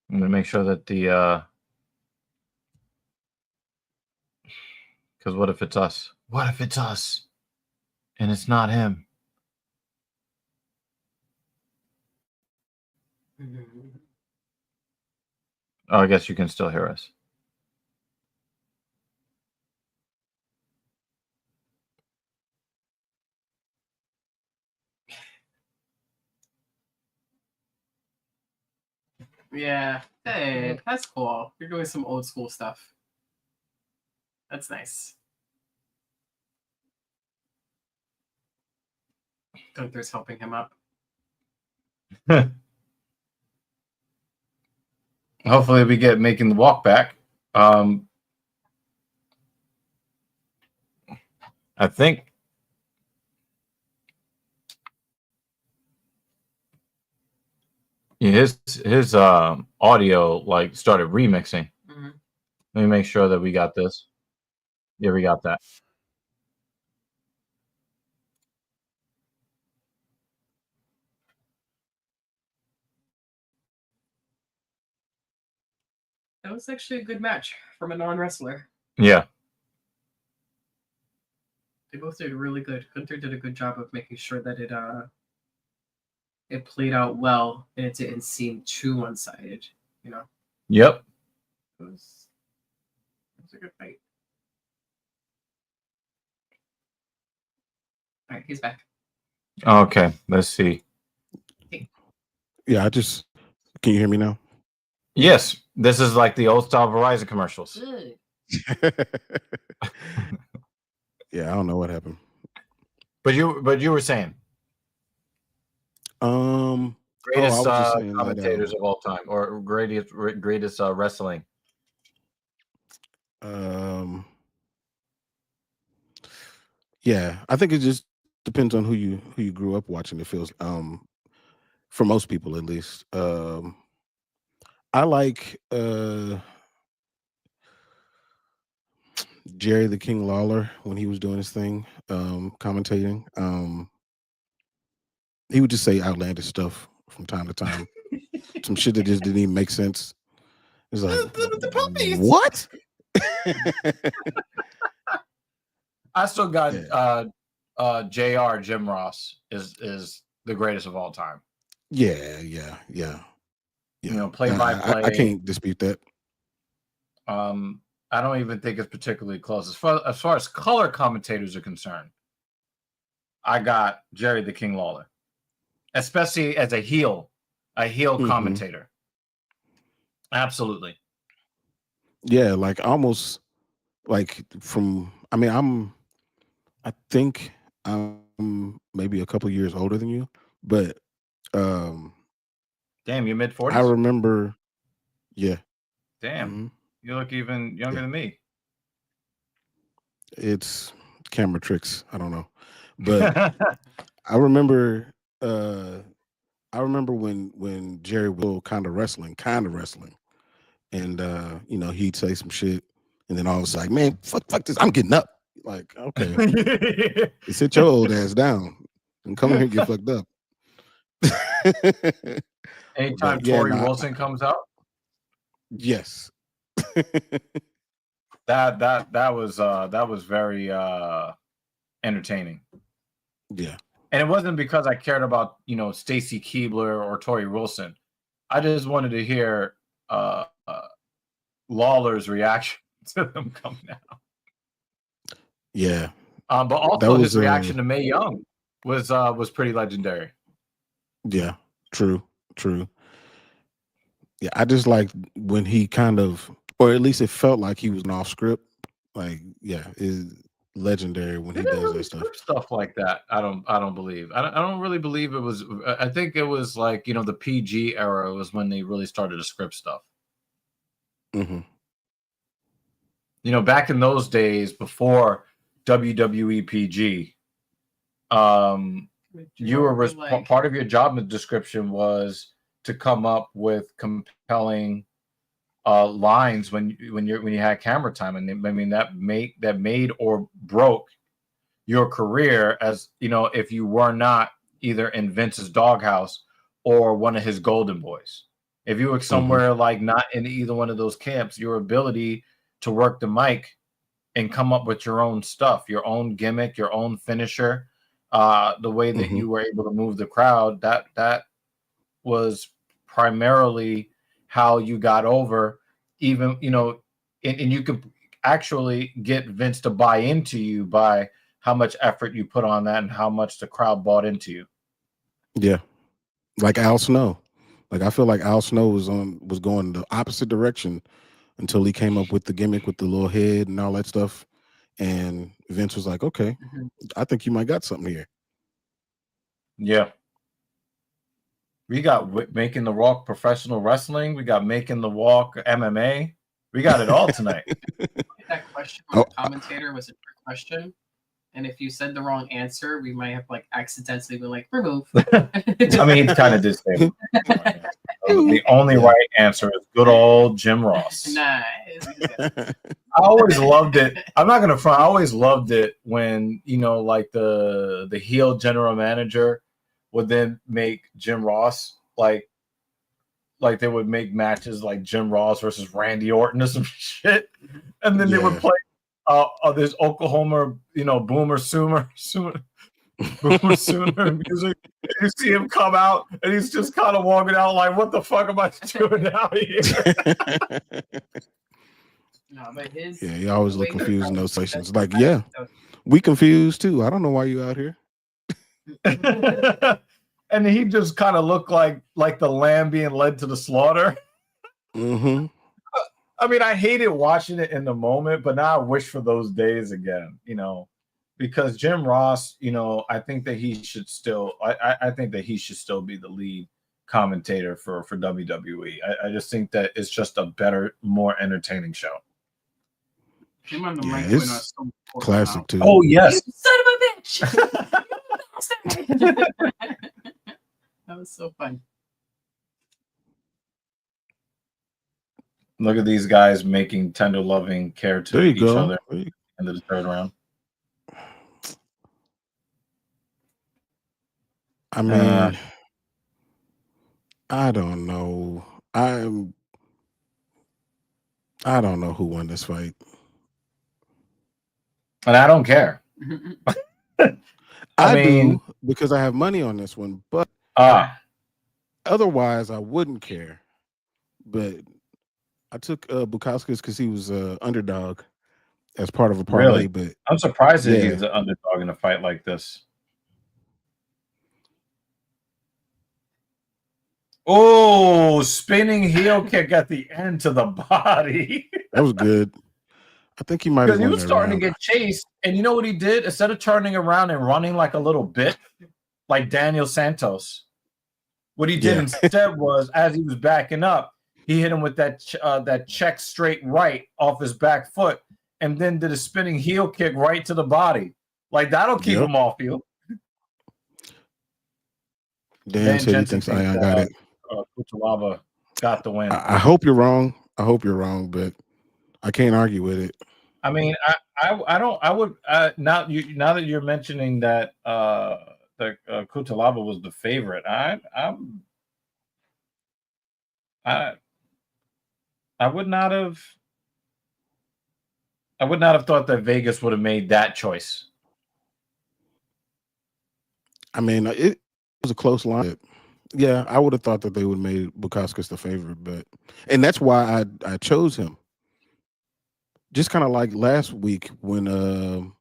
I'm gonna make sure that because what if it's us? What if it's us? And it's not him. Oh, I guess you can still hear us. Yeah, hey, that's cool. You're doing some old school stuff. That's nice. Gunther's helping him up. Hopefully we get making the walk back. I think his audio like started remixing. Mm-hmm. Let me make sure that we got this. Yeah, we got that. That was actually a good match from a non-wrestler. Yeah. They both did really good. Gunther did a good job of making sure that it played out well and it didn't seem too one-sided, you know? Yep. It was a good fight. All right, he's back. Okay, let's see. Yeah, can you hear me now? Yes, this is like the old style Verizon commercials. Yeah, I don't know what happened. But you were saying greatest commentators of all time, or greatest wrestling. Yeah, I think it just depends on who you grew up watching. It feels for most people at least. I like Jerry the King Lawler when he was doing his thing, commentating. He would just say outlandish stuff from time to time. Some shit that just didn't even make sense. It's like the puppies. What? I still got JR Jim Ross is the greatest of all time. Yeah. You know, play by play. I can't dispute that. I don't even think it's particularly close. As far as color commentators are concerned, I got Jerry the King Lawler, especially as a heel commentator. Absolutely. Yeah, like almost like from. I mean, I think I'm maybe a couple years older than you, but damn, you're mid-40s. I remember. Yeah. Damn. Mm-hmm. You look even younger than me. It's camera tricks. I don't know. But I remember when Jerry was kind of wrestling. And you know, he'd say some shit and then all of a sudden, man, fuck this. I'm getting up. Like, okay. Sit your old ass down and come here and get fucked up. Anytime Tori Wilson comes out? Yes. that was very entertaining. Yeah. And it wasn't because I cared about, you know, Stacy Keibler or Tori Wilson. I just wanted to hear Lawler's reaction to them coming out. Yeah. But also his reaction to Mae Young was pretty legendary. Yeah, true. Yeah, I just like when he kind of, or at least it felt like he was an off script. Like, yeah, is legendary when he does really that stuff like that. I don't believe. I don't really believe it was. I think it was like, you know, the PG era was when they really started to script stuff. Mm-hmm. You know, back in those days before WWE PG, you were part of your job description was to come up with compelling lines when you had camera time, and I mean that made or broke your career, as you know, if you were not either in Vince's doghouse or one of his golden boys. If you were somewhere like not in either one of those camps, your ability to work the mic and come up with your own stuff, your own gimmick, your own finisher, the way that you were able to move the crowd, that was primarily how you got over, even, you know, and you could actually get Vince to buy into you by how much effort you put on that and how much the crowd bought into you. Yeah. Like Al Snow. Like, I feel like Al Snow was going the opposite direction until he came up with the gimmick with the little head and all that stuff. And Vince was like, okay, I think you might got something here. Yeah. We got Making the Walk professional wrestling. We got Making the Walk MMA. We got it all tonight. That question from the commentator was a trick question. And if you said the wrong answer, we might have like accidentally been like, remove. I mean, he kind of did say the only right answer is good old Jim Ross. Nice. I always loved it. I'm not gonna front. I always loved it when, you know, like the heel general manager would then make Jim Ross like they would make matches like Jim Ross versus Randy Orton or some shit, and then they would play this Oklahoma, you know, Boomer Sooner music. You see him come out, and he's just kind of walking out like, "What the fuck am I doing out here?" No, but his he always look confused in those sessions. Like, yeah, we confused too. I don't know why you out here. And he just kind of looked like the lamb being led to the slaughter. Mm-hmm. I mean, I hated watching it in the moment, but now I wish for those days again, you know, because Jim Ross, you know, I think that he should still, I think that he should still be the lead commentator for WWE. I just think that it's just a better, more entertaining show. Him on the mic it's classic too. Oh yes, you son of a bitch! That was so fun. Look at these guys making tender, loving care to each other in the third round. I mean, I don't know. I don't know who won this fight. And I don't care. I mean, do because I have money on this one, but otherwise I wouldn't care. But I took Bukauskas because he was underdog as part of a parlay. Really? But I'm surprised that he's the underdog in a fight like this. Oh, spinning heel kick at the end to the body. That was good. I think he might have won. He was starting to get chased, and you know what he did? Instead of turning around and running like a little bit, like Daniel Santos, what he did instead was, as he was backing up, he hit him with that check straight right off his back foot, and then did a spinning heel kick right to the body. Like that'll keep him off you. Dan said he thinks Ion got it. Kutalaba got the win. I hope you're wrong. I hope you're wrong, but I can't argue with it. I mean, I would now that you're mentioning that Kutalaba was the favorite, I would not have thought that Vegas would have made that choice. I mean, it was a close line. Yeah, I would have thought that they would have made Bukauskas the favorite, and that's why I chose him. Just kind of like last week when the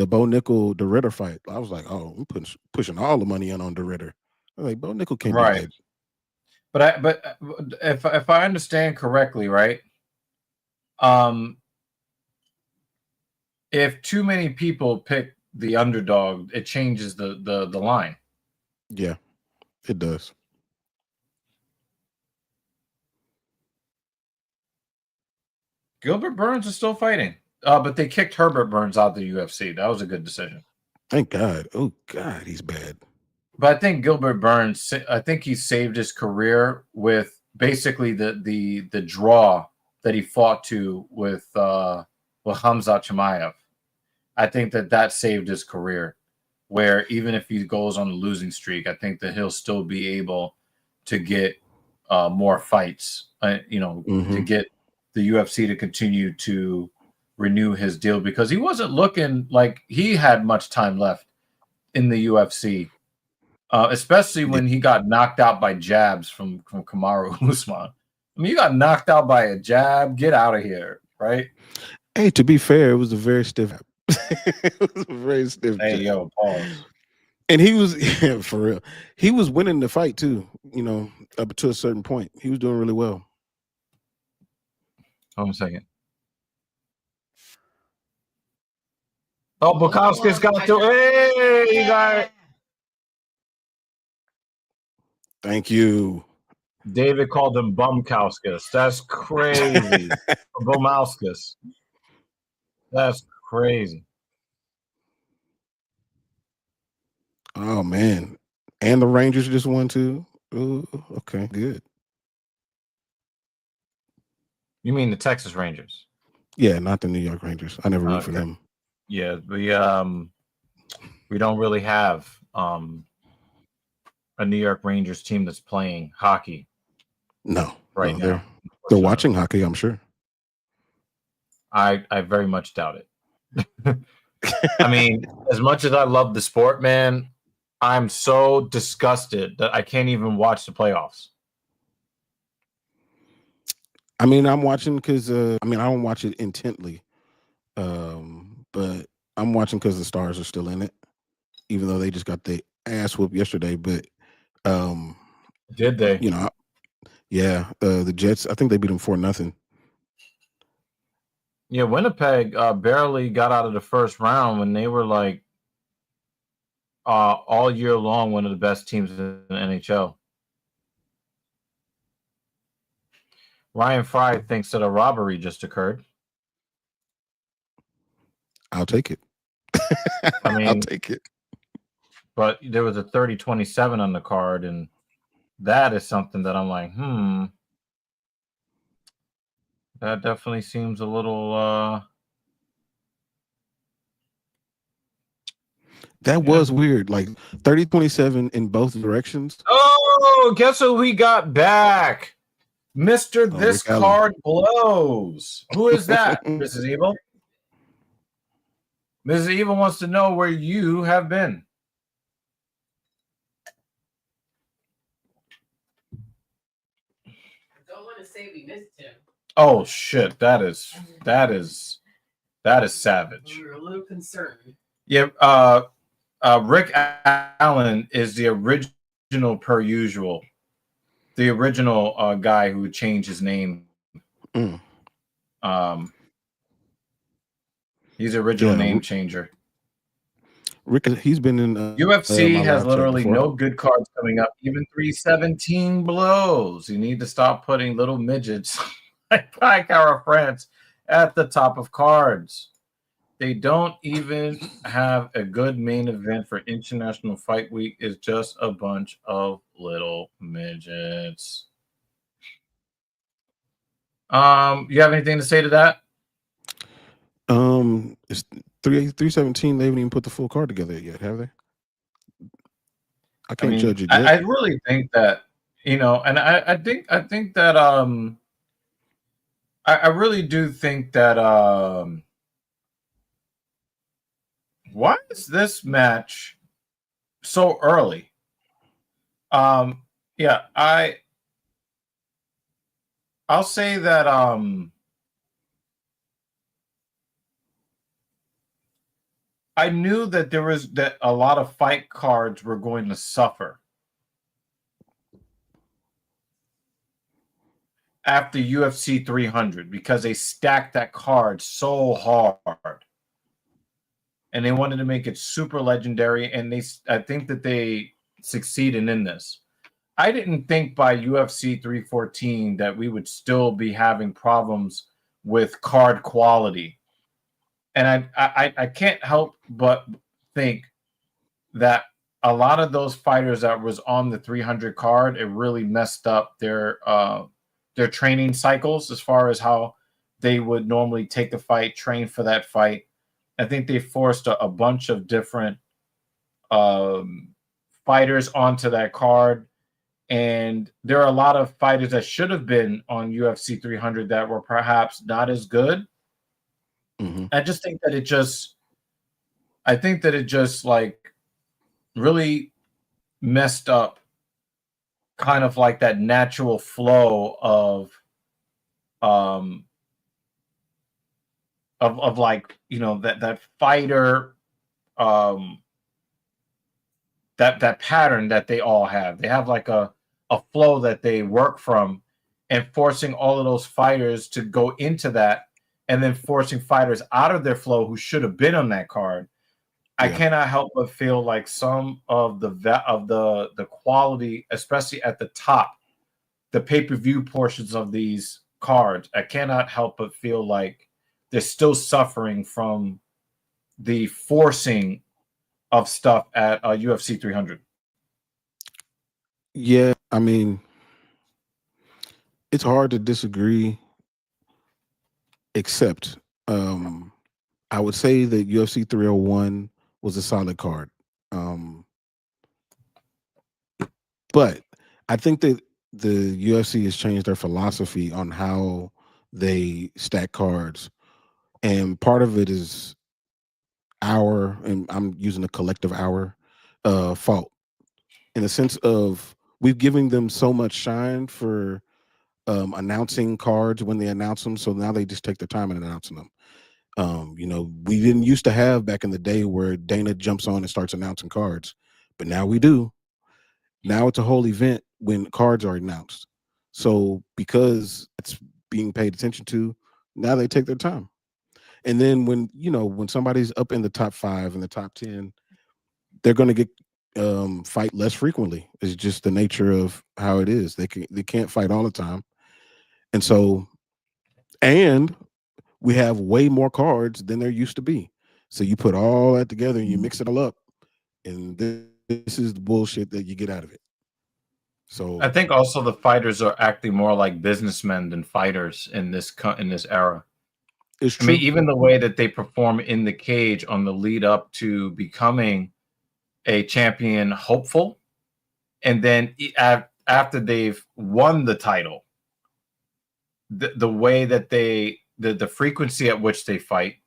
Bo Nickel De Ritter fight, I was like, oh, I'm pushing all the money on De Ritter. I was like, Bo Nickel can't be good. But if I understand correctly, right? If too many people pick the underdog, it changes the line. Yeah, it does. Gilbert Burns is still fighting, but they kicked Herbert Burns out of the UFC. That was a good decision. Thank God. Oh God, he's bad. But I think Gilbert Burns, I think he saved his career with basically the draw that he fought to with Hamzat Chimaev. I think that saved his career, where even if he goes on a losing streak, I think that he'll still be able to get more fights, to get the UFC to continue to renew his deal, because he wasn't looking like he had much time left in the UFC, especially when he got knocked out by jabs from Kamaru Usman. I mean, you got knocked out by a jab, get out of here, right? Hey, to be fair, it was a very stiff. It was a very stiff. Hey, yo, pause. And he was for real. He was winning the fight too. Up to a certain point, he was doing really well. Hold on a second. Oh, Bukauskas got to. Hey, you got it. Thank you. David called him Bumkauskas. That's crazy. Bumauskas. That's crazy. Oh man. And the Rangers just won too. Ooh, okay, good. You mean the Texas Rangers? Yeah, not the New York Rangers. I never root for them. Yeah, we don't really have a New York Rangers team that's playing hockey. No, right now. They're watching hockey, I'm sure. I very much doubt it. I mean, as much as I love the sport, man, I'm so disgusted that I can't even watch the playoffs. I mean, I'm watching because I don't watch it intently, but I'm watching because the Stars are still in it, even though they just got the ass whooped yesterday. But did they? You know, the Jets. I think they beat them 4-0. Yeah, Winnipeg barely got out of the first round when they were like all year long one of the best teams in the NHL. Ryan Fry thinks that a robbery just occurred. I'll take it. I mean, I'll take it. But there was a 30-27 on the card, and that is something that I'm like, that definitely seems a little that was weird. Like 30-27 in both directions. Oh, guess who we got back? Mr. This Card Blows. Who is that, Mrs. Evil? Mrs. Evil wants to know where you have been. I don't want to say we missed him. Oh shit, that is savage. We were a little concerned. Yeah, Rick Allen is the original per usual. The original guy who changed his name. He's the original name changer. Rick, he's been in UFC has literally no good cards coming up. Even 317 blows. You need to stop putting little midgets like our friends at the top of cards. They don't even have a good main event for International Fight Week. It's just a bunch of little midgets. You have anything to say to that? It's 317. They haven't even put the full card together yet, have they? I can't judge it yet. I really think that, and I think that I really do think that why is this match so early? I'll say that I knew that there was that a lot of fight cards were going to suffer after UFC 300 because they stacked that card so hard. And they wanted to make it super legendary, and I think that they succeeded in this. I didn't think by UFC 314 that we would still be having problems with card quality. And I can't help but think that a lot of those fighters that was on the 300 card, it really messed up their training cycles as far as how they would normally take the fight, train for that fight. I think they forced a bunch of different fighters onto that card. And there are a lot of fighters that should have been on UFC 300 that were perhaps not as good. Mm-hmm. I just think that it just like really messed up kind of like that natural flow of like, that fighter, that pattern that they all have. They have like a flow that they work from, and forcing all of those fighters to go into that, and then forcing fighters out of their flow who should have been on that card. I cannot help but feel like some of the quality, especially at the top, the pay-per-view portions of these cards, I cannot help but feel like they're still suffering from the forcing of stuff at UFC 300. Yeah, I mean, it's hard to disagree, except I would say that UFC 301 was a solid card. But I think that the UFC has changed their philosophy on how they stack cards. And part of it is our, and I'm using a collective our, fault, in the sense of we've given them so much shine for announcing cards when they announce them. So now they just take their time in announcing them. You know, we didn't used to have back in the day where Dana jumps on and starts announcing cards, but now we do. Now it's a whole event when cards are announced. So because it's being paid attention to, now they take their time. And then when, you know, when somebody's up in the top 5 and the top 10, they're going to get fight less frequently. It's just the nature of how it is. They can't fight all the time. And so, and we have way more cards than there used to be. So you put all that together and you mix it all up, and this is the bullshit that you get out of it. So I think also the fighters are acting more like businessmen than fighters in this era. it's true. I mean, even the way that they perform in the cage on the lead up to becoming a champion hopeful, and then after they've won the title, the way that the frequency at which they fight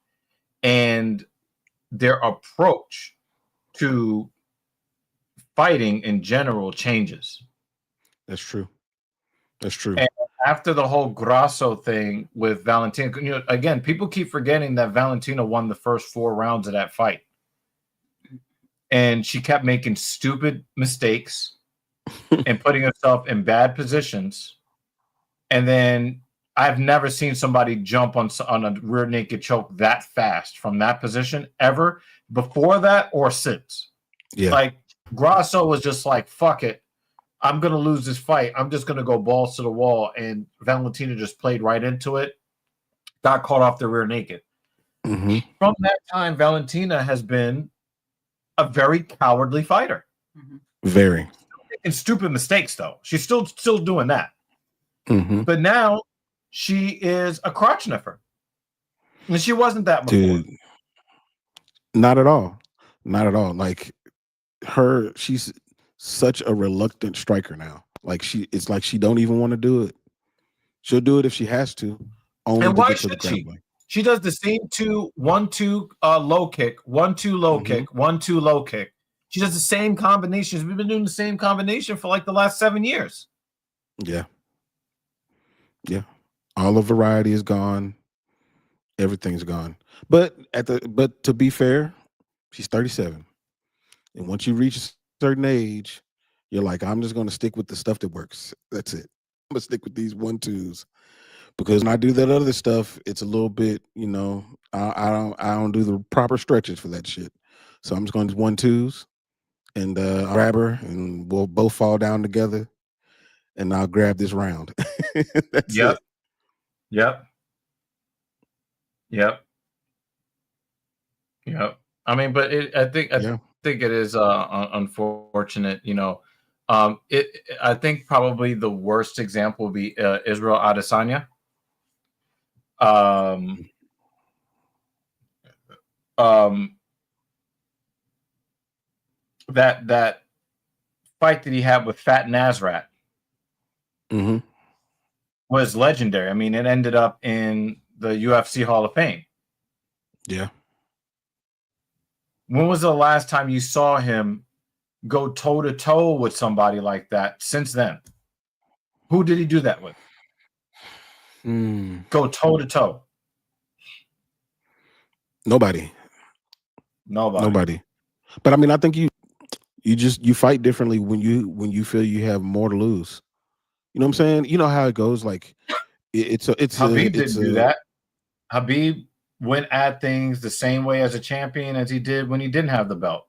and their approach to fighting in general changes. That's true. That's true. And after the whole Grasso thing with Valentina, you know, again, people keep forgetting that Valentina won the first 4 rounds of that fight. And she kept making stupid mistakes and putting herself in bad positions. And then I've never seen somebody jump on a rear naked choke that fast from that position ever before that or since. Yeah. Like Grasso was just like, fuck it. I'm going to lose this fight. I'm just going to go balls to the wall. And Valentina just played right into it. Got caught off the rear naked. Mm-hmm. From that time, Valentina has been a very cowardly fighter. Very. And stupid mistakes, though. She's still doing that. Mm-hmm. But now she is a crotch sniffer. And she wasn't that before. Dude, not at all. Not at all. Like she's such a reluctant striker now. Like it's like she don't even want to do it. She'll do it if she has to. Only and to why get to the should she? grappling. She does the same 1-2 low kick, 1-2 low kick, 1-2 low kick. She does the same combinations. We've been doing the same combination for like the last 7 years. Yeah. Yeah. All the variety is gone. Everything's gone. But to be fair, she's 37. And once you reach a certain age, you're like, I'm just going to stick with the stuff that works. That's it. I'm going to stick with these 1-2s. Because when I do that other stuff, it's a little bit, you know, I don't do the proper stretches for that shit. So I'm just going to do 1-2s, and I'll grab her, and we'll both fall down together, and I'll grab this round. That's it. Yep. I mean, but I think it is unfortunate, you know. I think probably the worst example would be Israel Adesanya. That fight that he had with Fat Nasrat was legendary. I mean, it ended up in the UFC Hall of Fame. Yeah. When was the last time you saw him go toe to toe with somebody like that since then? Who did he do that with? Go toe to toe. Nobody. But I mean, I think you fight differently when you feel you have more to lose. You know what I'm saying? You know how it goes. Like Habib didn't do that. Habib went at things the same way as a champion as he did when he didn't have the belt.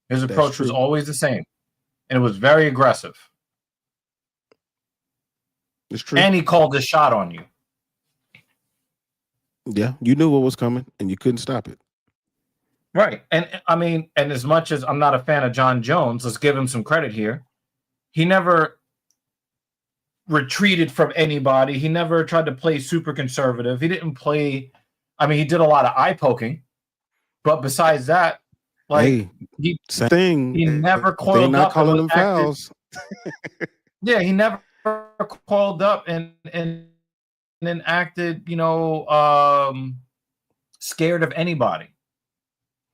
His That's approach was true. always the same, and it was very aggressive. It's true. And he called the shot on you. Yeah, you knew what was coming, and you couldn't stop it. Right. And I mean, and as much as I'm not a fan of John Jones, let's give him some credit here. He never retreated from anybody. He never tried to play super conservative. He didn't play. I mean, he did a lot of eye poking, but besides that, like same thing. He never They're coiled not up. calling them fouls. Yeah, he never coiled up and then acted, scared of anybody.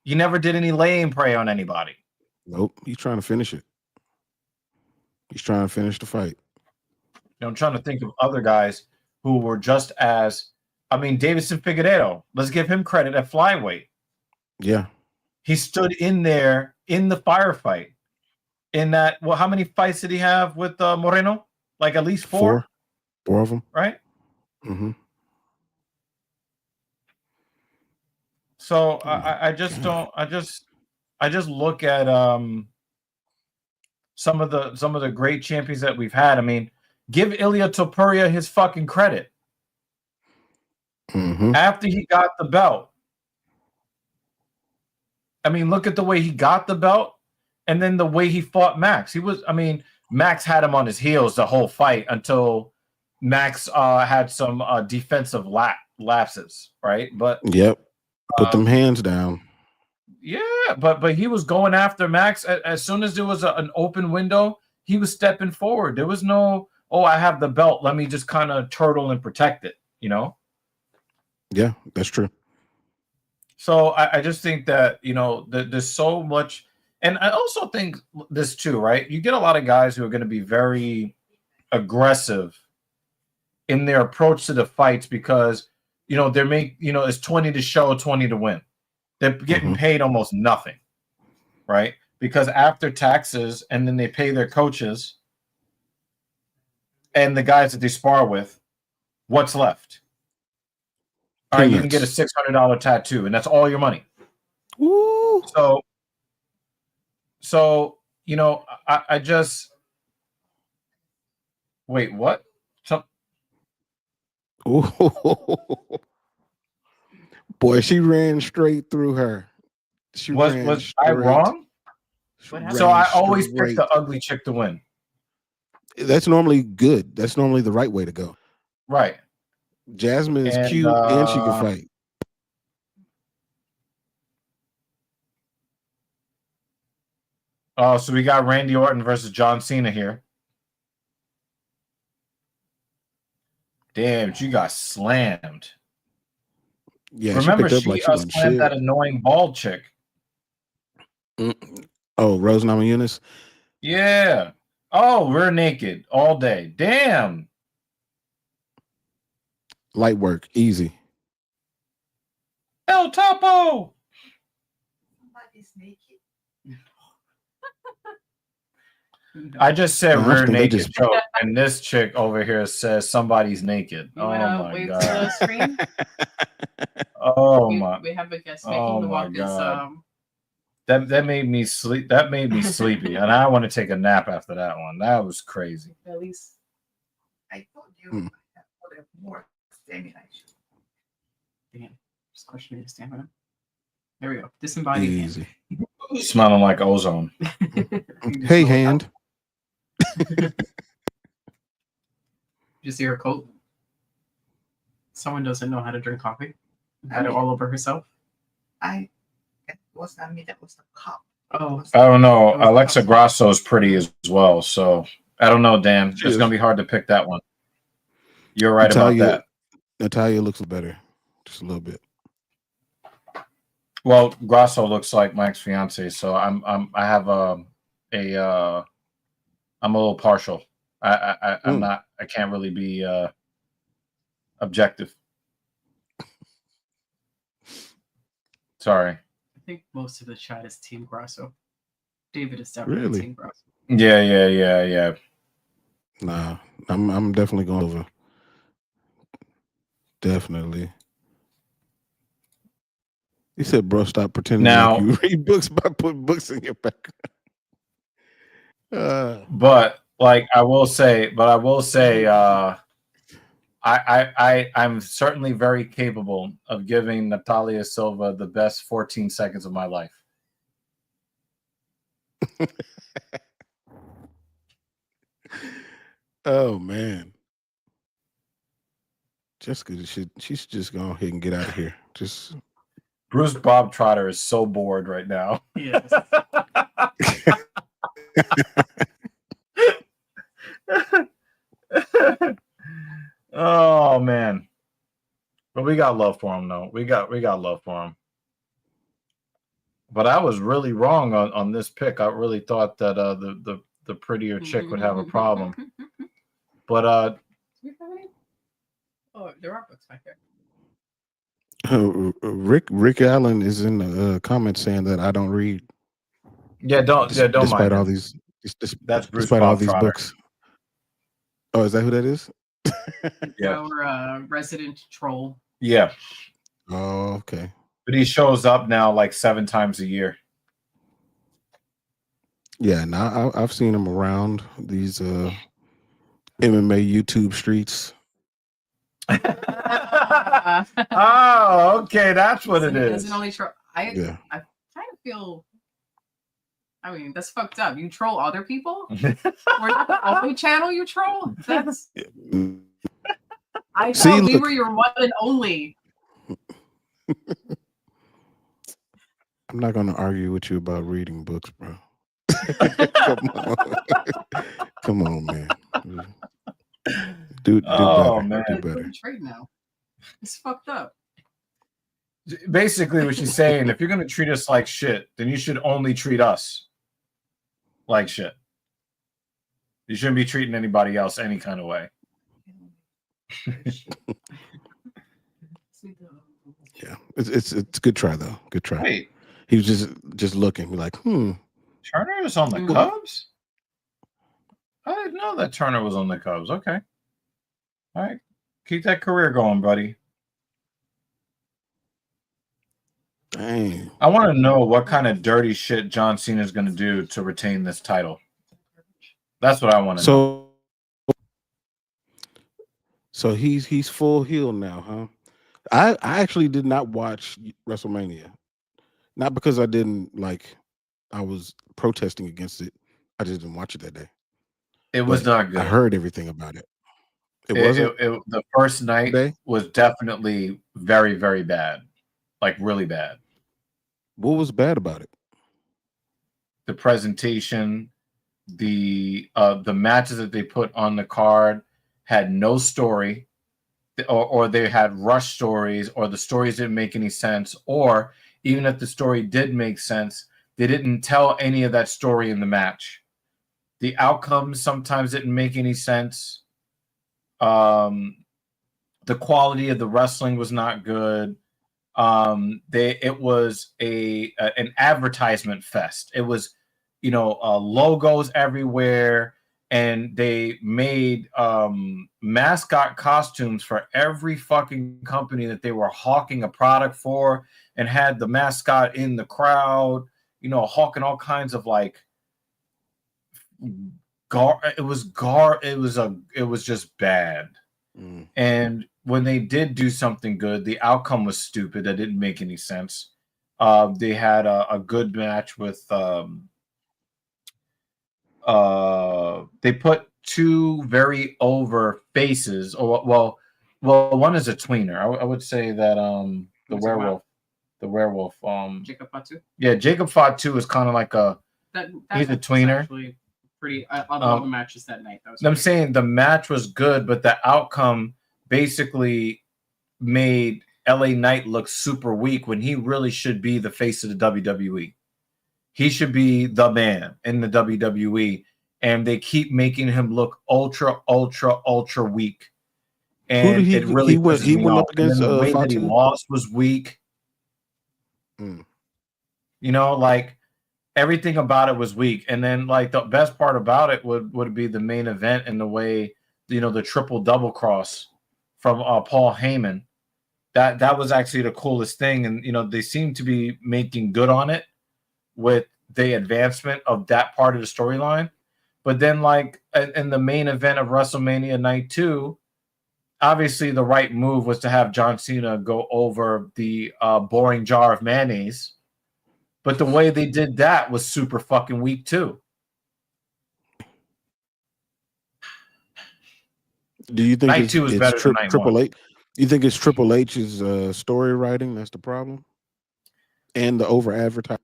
He never did any lay and pray on anybody. Nope. He's trying to finish it. He's trying to finish the fight. I'm trying to think of other guys who were just as, Davison Figueiredo. Let's give him credit at flyweight. Yeah. He stood in there in the firefight. In that, well, how many fights did he have with Moreno? Like at least four? Four of them. Right? Mm-hmm. So I just don't. I just look at some of the great champions that we've had. I mean, give Ilia Topuria his fucking credit. Mm-hmm. After he got the belt, I mean, look at the way he got the belt, and then the way he fought Max. Max had him on his heels the whole fight until Max had some defensive lapses, right? But yep. Put them hands down. Yeah, but he was going after Max as soon as there was an open window. He was stepping forward. There was no, I have the belt. Let me just kind of turtle and protect it. Yeah, that's true. So I just think that there's so much, and I also think this too, right? You get a lot of guys who are going to be very aggressive in their approach to the fights because it's 20 to show, 20 to win. They're getting paid almost nothing, right? Because after taxes, and then they pay their coaches and the guys that they spar with, what's left? All right, you can get a $600 tattoo, and that's all your money. Woo. So I just wait. What? Boy, she ran straight through her. Was I wrong? So I always pick the ugly chick to win. That's normally good. That's normally the right way to go. Right. Jasmine is cute and she can fight. Oh, so we got Randy Orton versus John Cena here. Damn, she got slammed. Yeah, remember she picked up like she slammed that annoying bald chick. Oh, Rose Namajunas? Yeah. Oh, we're naked all day. Damn. Light work, easy. El Topo. Somebody's naked. I just said rear naked joke, and this chick over here says somebody's naked. You wanna wait for the screen? We have a guest making the walk. That made me sleep. That made me sleepy, and I want to take a nap after that one. That was crazy. At least I told you I have more stamina. Damn, just questioning your stamina. There we go. Disembodied. Easy. Smelling like ozone. Hey, hand. Did you see her coat? Someone doesn't know how to drink coffee. Had it all over herself. It was not me. That was the cup. Oh, I don't know. Alexa Grasso is pretty as well. So I don't know, Dan. It's going to be hard to pick that one. You're right about that. Natalia looks better. Just a little bit. Well, Grasso looks like my ex-fiance, so I'm a little partial. I'm not. I can't really be objective. Sorry. I think most of the chat is Team Grasso. David is definitely Team Grasso. Yeah. Nah, I'm definitely going over. Definitely. He said, "Bro, stop pretending Now- like you read books by putting books in your background." But like I will say, I'm certainly very capable of giving Natalia Silva the best 14 seconds of my life. Oh man, Jessica should just go ahead and get out of here. Just Bruce Bob Trotter is so bored right now. Yes. Oh man. But we got love for him though. We got love for him. But I was really wrong on this pick. I really thought that the prettier chick would have a problem. But Oh, there are books back there. Rick Allen is in the comments saying that I don't read. don't Despite mind all him. these, That's Bruce despite Bob all these Trotter. books. Oh, is that who that is? Yeah. Our resident troll. Yeah. Oh, okay. But he shows up now like 7 times a year. Yeah, now I've seen him around these MMA YouTube streets. Oh, okay, that's what it He is. doesn't only troll. I kind of feel. I mean, that's fucked up. You troll other people. We're not the only channel you troll. That's. I thought we were your one and only. I'm not going to argue with you about reading books, bro. Come on, man. Do Oh, better. man. Do better. Trade now. It's fucked up. Basically, what she's saying, if you're going to treat us like shit, then you should only treat us like shit. You shouldn't be treating anybody else any kind of way. Yeah, it's a good try though. Good try. Wait, he was just looking like, Turner is on the Cubs? I didn't know that Turner was on the Cubs. Okay. All right. Keep that career going, buddy. Dang. I want to know what kind of dirty shit John Cena is going to do to retain this title. That's what I want to know. So he's full heel now, huh? I actually did not watch WrestleMania. Not because I was protesting against it. I just didn't watch it that day. It was not good. I heard everything about it. The first night was definitely very, very bad. Like really bad. What was bad about it? The presentation, the matches that they put on the card had no story, or they had rush stories, or the stories didn't make any sense, or even if the story did make sense, they didn't tell any of that story in the match. The outcomes sometimes didn't make any sense. The quality of the wrestling was not good. It was an advertisement fest. It was, logos everywhere, and they made mascot costumes for every fucking company that they were hawking a product for, and had the mascot in the crowd, hawking all kinds of like it was just bad. And when they did do something good, the outcome was stupid. That didn't make any sense. They had a good match with they put 2 very over faces. Well, one is a tweener. I would say that the werewolf. Jacob Fatu. Yeah, Jacob Fatu is kind of like he's a tweener. Actually pretty. I love the matches that night. I'm saying the match was good, but the outcome basically made LA Knight look super weak when he really should be the face of the WWE. He should be the man in the WWE, and they keep making him look ultra weak. And it really he went up against the way that he Fatu? lost was weak. Like everything about it was weak. And then like the best part about it would be the main event, and the way the triple double cross from Paul Heyman. that was actually the coolest thing. And they seem to be making good on it with the advancement of that part of the storyline. But then, like in the main event of WrestleMania Night 2, obviously the right move was to have John Cena go over the boring jar of mayonnaise. But the way they did that was super fucking weak too. Do you think Night 2 is better than Night Triple 1? H? You think it's Triple H's story writing that's the problem, and the over advertising?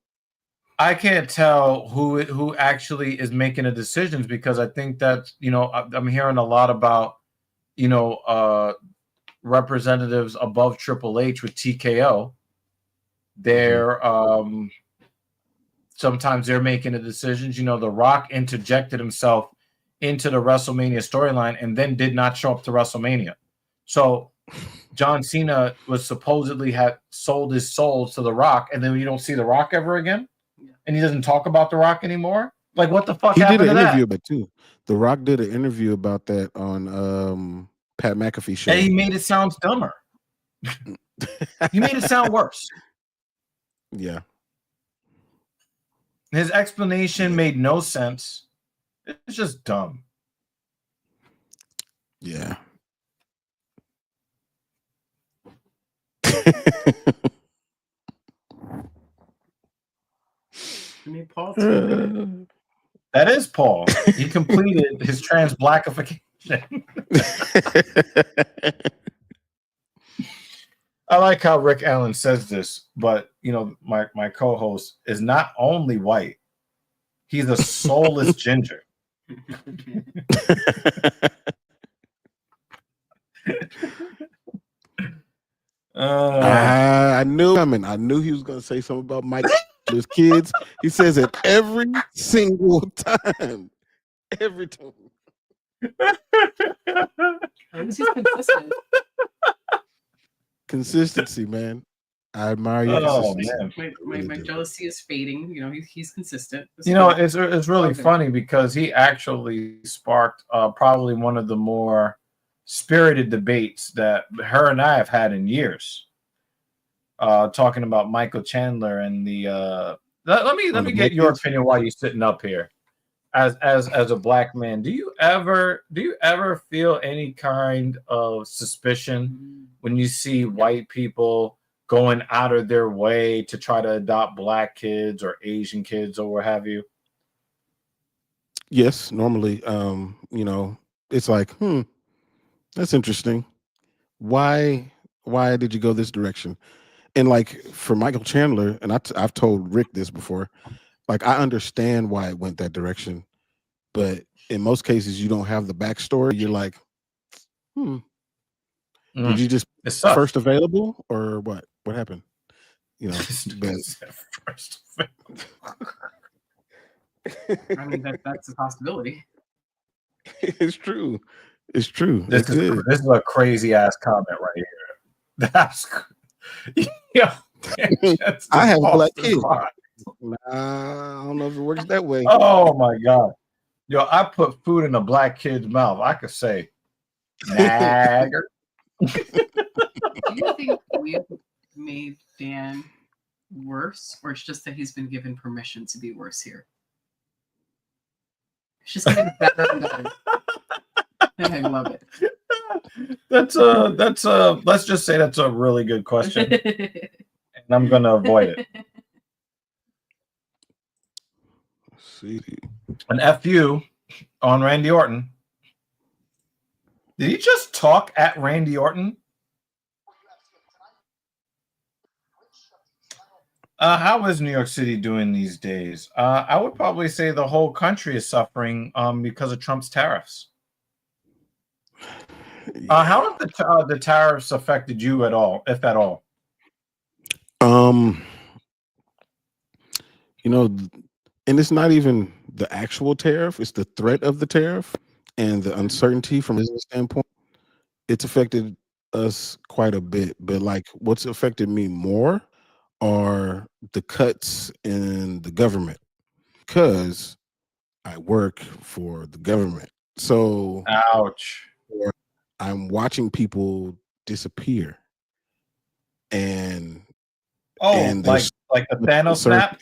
I can't tell who actually is making the decisions, because I think that I'm hearing a lot about representatives above Triple H with TKO. They're sometimes they're making the decisions. The Rock interjected himself into the WrestleMania storyline and then did not show up to WrestleMania. So John Cena was supposedly had sold his soul to The Rock, and then you don't see The Rock ever again, and he doesn't talk about The Rock anymore. Like, what the fuck happened to that? He did an interview about it too. The Rock did an interview about that on Pat McAfee show. And he made it sound dumber. He made it sound worse. Yeah. His explanation made no sense. It's just dumb. Yeah. I mean, Paul too. That is Paul. He completed his trans-blackification. I like how Rick Allen says this, but my co-host is not only white, he's a soulless ginger. I knew I knew he was going to say something about Mike his kids. He says it every single time. Every time. He's just consistent. Consistency, man. I admire your consistency. My jealousy is fading. He's consistent. It's really funny because he actually sparked probably one of the more spirited debates that her and I have had in years. Talking about Michael Chandler and the let me get your opinion while you're sitting up here. As a black man, do you ever feel any kind of suspicion when you see white people going out of their way to try to adopt black kids or Asian kids or what have you? Yes, normally, it's like, that's interesting. Why did you go this direction? And like for Michael Chandler, and I've told Rick this before, like I understand why it went that direction, but in most cases you don't have the backstory. You're like, did you just first available or what? What happened? First I mean, that's a possibility. It's true. It's true. This is a crazy ass comment right here. That's I have a black kid. I don't know if it works that way. Oh my god. I put food in a black kid's mouth. I could say nagger. Do you think we've made Dan worse, or it's just that he's been given permission to be worse here? It's just getting better and better. And I love it. That's let's just say that's a really good question. And I'm gonna avoid it. Let's see. An FU on Randy Orton. Did he just talk at Randy Orton? How is New York City doing these days? I would probably say the whole country is suffering because of Trump's tariffs. How have the tariffs affected you at all, if at all? And it's not even the actual tariff, it's the threat of the tariff and the uncertainty from a business standpoint. It's affected us quite a bit, but like what's affected me more are the cuts in the government, because I work for the government. So ouch. I'm watching people disappear. and like the Thanos snap.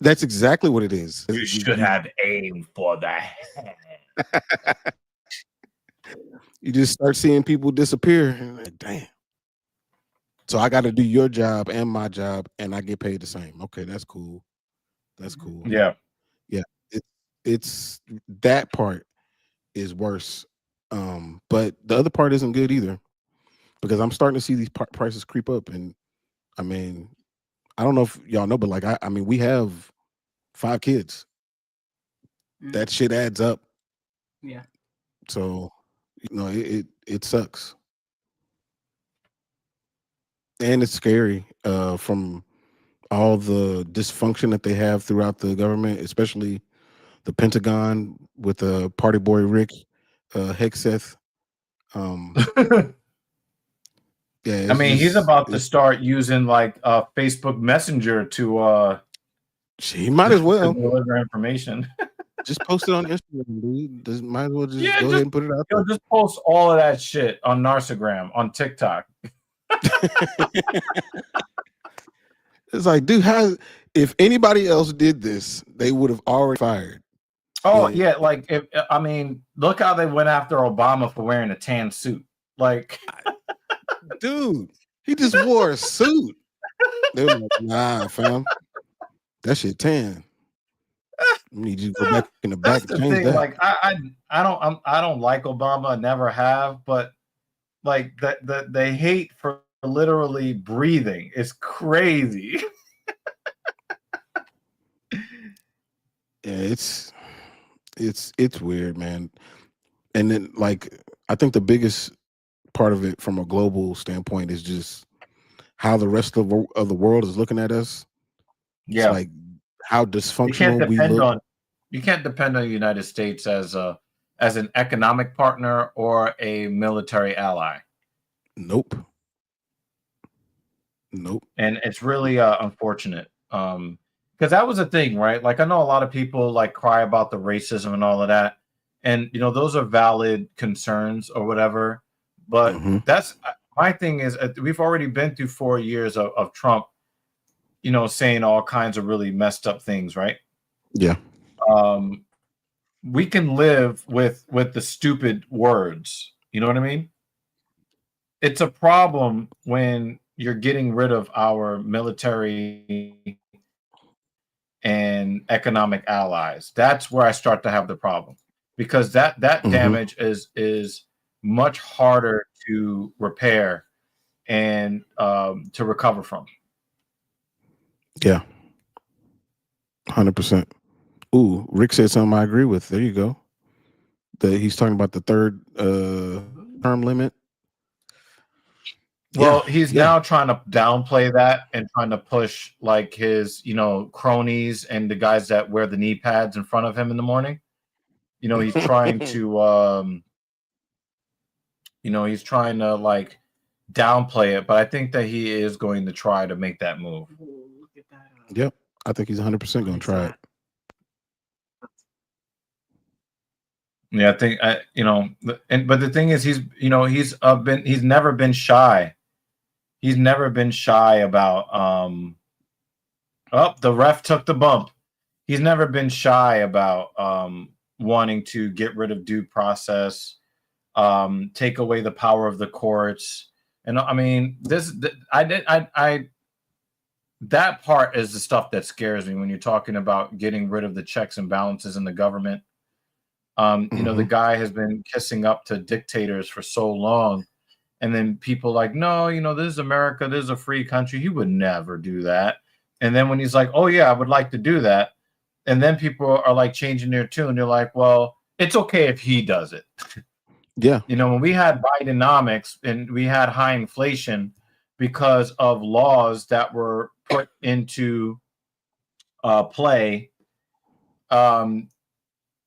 That's exactly what it is. You should have aimed for that. You just start seeing people disappear. And like, damn. So I got to do your job and my job, and I get paid the same. Okay, that's cool. That's cool. Yeah. It's that part is worse. But the other part isn't good either, because I'm starting to see these prices creep up. And I mean, I don't know if y'all know, but like I mean, we have 5 kids. That shit adds up. Yeah. So, you know, it sucks. And it's scary from all the dysfunction that they have throughout the government, especially the Pentagon with Party Boy Rick Hexeth. Yeah, I mean, he's about to start using like Facebook Messenger to he might as well deliver information. Just post it on Instagram, dude. Might as well just go ahead and put it out there. Just post all of that shit on Narcigram, on TikTok. It's like, dude, if anybody else did this, they would have already fired. Oh yeah, like look how they went after Obama for wearing a tan suit. Like, dude, he just wore a suit. They were like, nah, fam, that shit tan. You need you to go back in the back and change that. Like, I don't like Obama. I never have, but like the hate for literally breathing is crazy. Yeah, it's weird, man. And then, like, I think the biggest part of it from a global standpoint is just how the rest of the world is looking at us. Yeah, it's like how dysfunctional we look. You can't depend on the United States as an economic partner or a military ally. Nope. And it's really unfortunate. Because that was a thing, right? Like, I know a lot of people like cry about the racism and all of that. And, you know, those are valid concerns or whatever. But that's my thing is we've already been through 4 years of Trump, you know, saying all kinds of really messed up things, right? Yeah. We can live with the stupid words. You know what I mean? It's a problem when you're getting rid of our military and economic allies. That's where I start to have the problem, because that damage is much harder to repair and to recover from. Yeah. 100%. Ooh, Rick said something I agree with. There you go. He's talking about the third term limit. Well, he's now trying to downplay that and trying to push like his, you know, cronies and the guys that wear the knee pads in front of him in the morning. You know, he's trying to, he's trying to like downplay it, but I think that he is going to try to make that move. Yep, I think he's 100% going to try it. Yeah, I think but the thing is, he's never been shy. He's never been shy about the ref took the bump. He's never been shy about wanting to get rid of due process, take away the power of the courts. And I mean, that part is the stuff that scares me when you're talking about getting rid of the checks and balances in the government. You know, the guy has been kissing up to dictators for so long. And then people like, no, you know, this is America. This is a free country. He would never do that. And then when he's like, oh, yeah, I would like to do that. And then people are like changing their tune. They're like, well, it's okay if he does it. Yeah. You know, when we had Bidenomics and we had high inflation because of laws that were put into play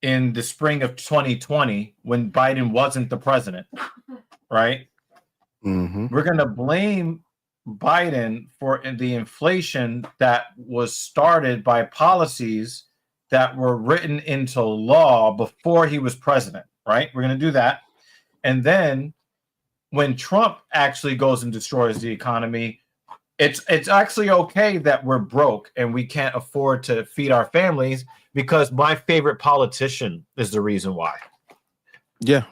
in the spring of 2020 when Biden wasn't the president, right? We're going to blame Biden for the inflation that was started by policies that were written into law before he was president, right? We're going to do that. And then when Trump actually goes and destroys the economy, it's actually okay that we're broke and we can't afford to feed our families because my favorite politician is the reason why. Yeah.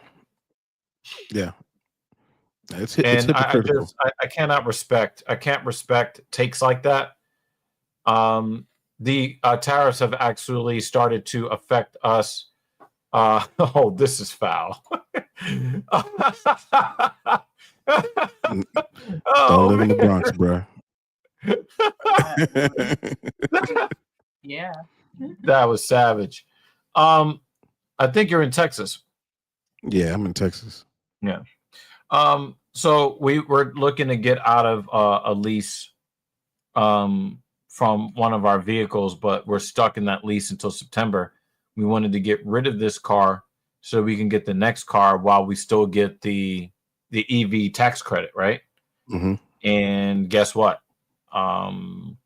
It's hypocritical. I cannot respect. I can't respect takes like that. The tariffs have actually started to affect us. Oh, this is foul. Don't live in the Bronx, bro. Yeah. That was savage. I think you're in Texas. Yeah, I'm in Texas. Yeah. So we were looking to get out of a lease from one of our vehicles, but we're stuck in that lease until September. We wanted to get rid of this car so we can get the next car while we still get the EV tax credit, right? Mm-hmm. And guess what? Can't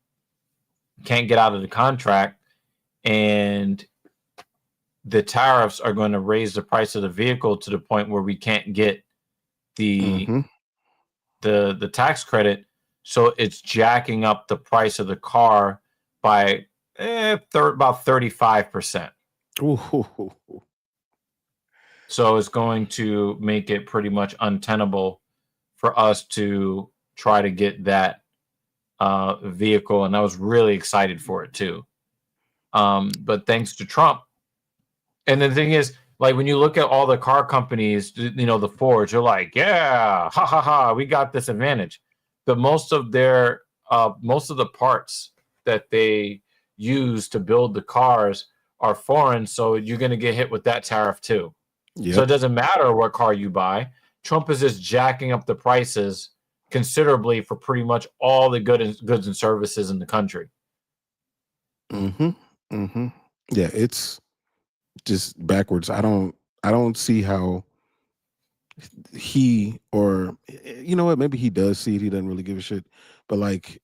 get out of the contract, and the tariffs are going to raise the price of the vehicle to the point where we can't get the tax credit. So it's jacking up the price of the car by about 35%. So it's going to make it pretty much untenable for us to try to get that vehicle. And I was really excited for it too. But thanks to Trump. And the thing is, like, when you look at all the car companies, you know, the Fords, you're like, yeah, ha ha ha, we got this advantage. But most of the parts that they use to build the cars are foreign, so you're going to get hit with that tariff too. Yep. So it doesn't matter what car you buy. Trump is just jacking up the prices considerably for pretty much all the goods and services in the country. Yeah, it's just backwards. I don't see how he, or you know what, maybe he does see it, he doesn't really give a shit, but like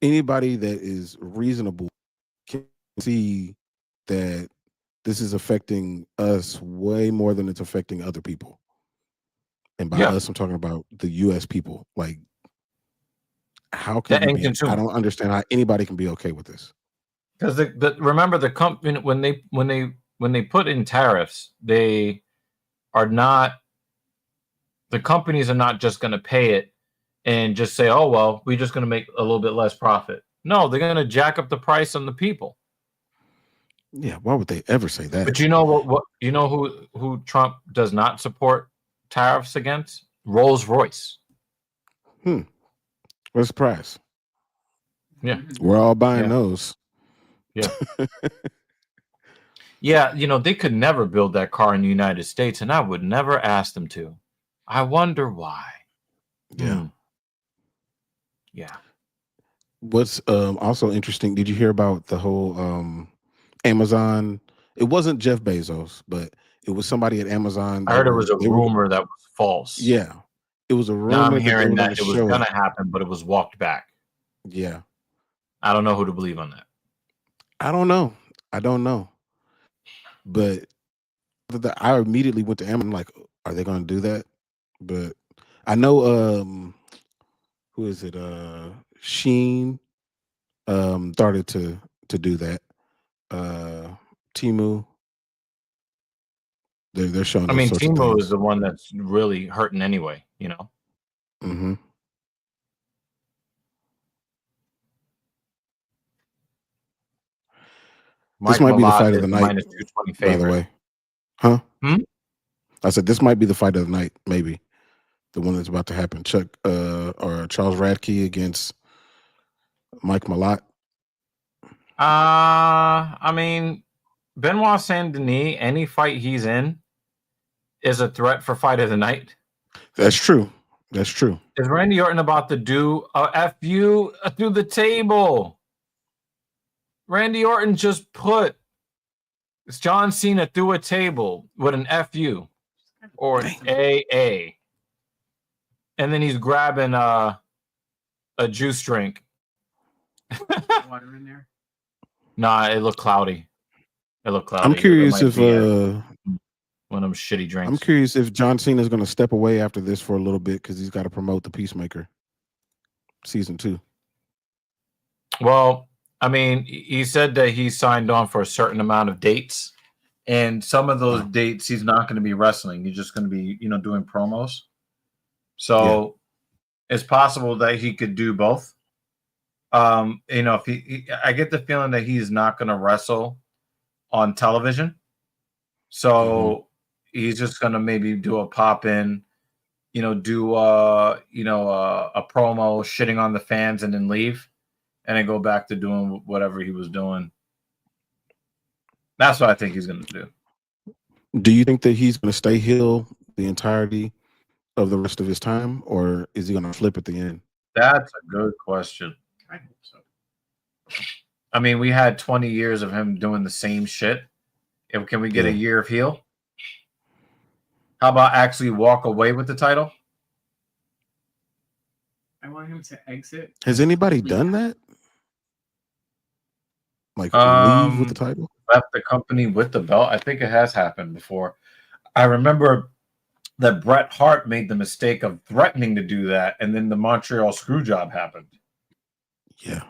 anybody that is reasonable can see that this is affecting us way more than it's affecting other people. And by us, I'm talking about the US people. Like, how can I don't understand how anybody can be okay with this. Because remember, the company, when they put in tariffs, they are not, the companies are not just going to pay it and just say, oh, well, we're just going to make a little bit less profit. No, they're going to jack up the price on the people. Yeah, why would they ever say that? But you know what you know who Trump does not support tariffs against? Rolls-Royce. What's the price? Yeah. We're all buying those. Yeah. Yeah, you know, they could never build that car in the United States, and I would never ask them to. I wonder why. Yeah. Yeah. What's also interesting, did you hear about the whole Amazon? It wasn't Jeff Bezos, but it was somebody at Amazon. I heard it was a rumor that was false. Yeah. It was a rumor. Now I'm hearing that it was going to happen, but it was walked back. Yeah. I don't know who to believe on that. I don't know. But I immediately went to Amazon, like, are they going to do that? But I know, who is it? Sheen started to do that. Temu. They're showing. I mean, Temu is the one that's really hurting anyway, you know. Mm-hmm. This might be the fight of the night, by the way. Huh? I said this might be the fight of the night, maybe. The one that's about to happen. Or Charles Radke against Mike Malott. I mean, Benoit Saint-Denis, any fight he's in is a threat for fight of the night. That's true. Is Randy Orton about to do a FU through the table? Randy Orton just put John Cena through a table with an FU or an AA. And then he's grabbing a juice drink. Water in there? Nah, it looked cloudy. I'm curious if One of them shitty drinks. I'm curious if John Cena is going to step away after this for a little bit because he's got to promote the Peacemaker season 2. Well, I mean, he said that he signed on for a certain amount of dates, and some of those dates he's not going to be wrestling. He's just going to be, doing promos. So it's possible that he could do both. If I get the feeling that he's not going to wrestle on television, so he's just going to maybe do a pop in, do a promo shitting on the fans and then leave, and then go back to doing whatever he was doing. That's what I think he's going to do. Do you think that he's going to stay heel the entirety of the rest of his time, or is he going to flip at the end? That's a good question. I hope so. I mean, we had 20 years of him doing the same shit. Can we get a year of heel? How about actually walk away with the title? I want him to exit. Has anybody done that? Like leave with the title? Left the company with the belt. I think it has happened before. I remember that Bret Hart made the mistake of threatening to do that, and then the Montreal Screwjob happened. Yeah.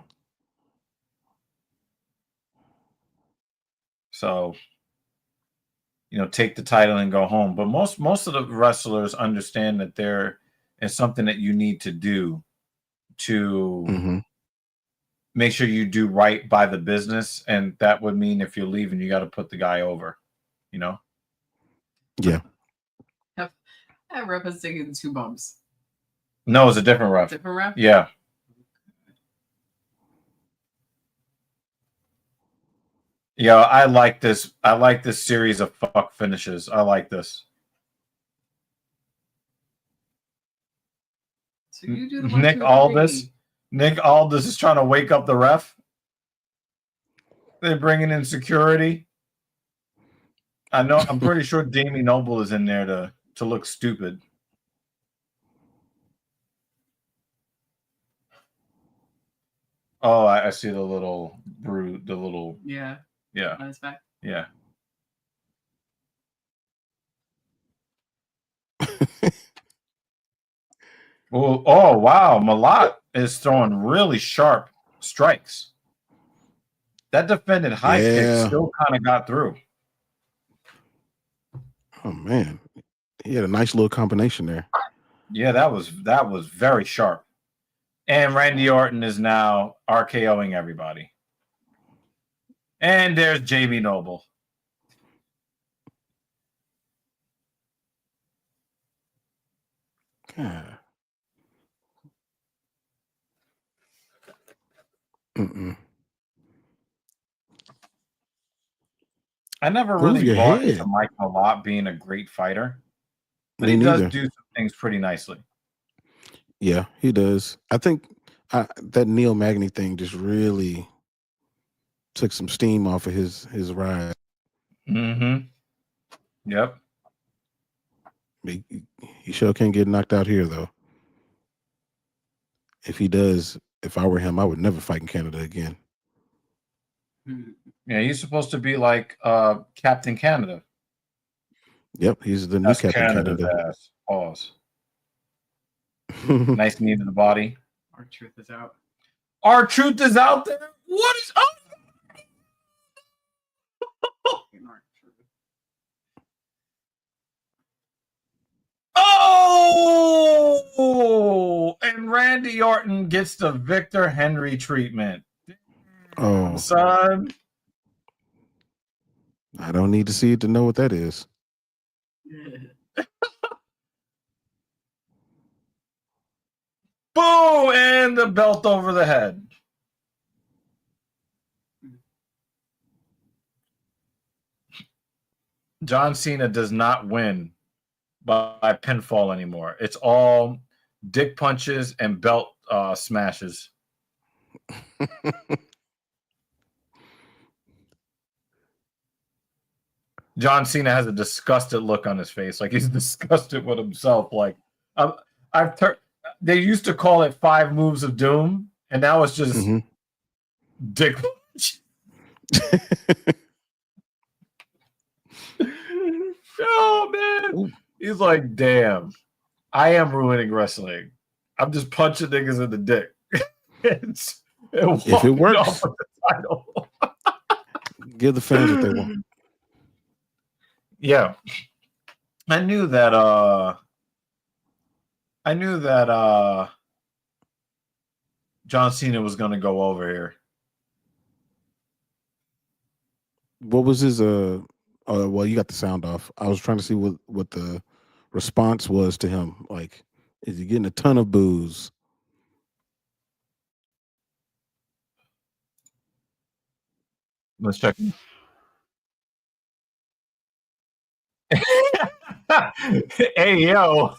So, take the title and go home. But most of the wrestlers understand that there is something that you need to do to make sure you do right by the business, and that would mean if you're leaving, you got to put the guy over. Yeah. That rep has taken 2 bumps. No, it's a different ref. Different rep? Yeah. Yeah, I like this. I like this series of fuck finishes. I like this. So you do the Nick Aldis. Nick Aldis is trying to wake up the ref. They're bringing in security. I'm pretty sure Damien Noble is in there to look stupid. Oh, I see the little brew, the little Yeah. Yeah. On his back. Yeah. Oh wow, Malat is throwing really sharp strikes. That defended high kick still kind of got through. Oh man, he had a nice little combination there. Yeah, that was very sharp. And Randy Orton is now RKOing everybody. And there's JB Noble. God. I never really bought into Mike Malott being a great fighter, but he does do some things pretty nicely. Yeah, he does. I think that Neil Magny thing just really took some steam off of his ride. Yep. He sure can't get knocked out here, though. If he does, if I were him, I would never fight in Canada again. Yeah, he's supposed to be like Captain Canada. Yep, he's the new Captain Canada. Ass. Pause. Nice knee to the body. R-Truth is out. R-Truth is out there? What is up? Oh! And Randy Orton gets the Victor Henry treatment. Oh, son. I don't need to see it to know what that is. Boom! And the belt over the head. John Cena does not win by pinfall anymore. It's all dick punches and belt smashes. John Cena has a disgusted look on his face, like he's disgusted with himself. Like they used to call it 5 moves of doom, and now it's just dick punch. Oh man, Ooh. he's like, damn, I am ruining wrestling. I'm just punching niggas in the dick. If it works, with the title. give the fans what they want. Yeah, I knew that. John Cena was going to go over here. What was his well, you got the sound off. I was trying to see what the response was to him. Like, is he getting a ton of boos? Let's check. Hey yo.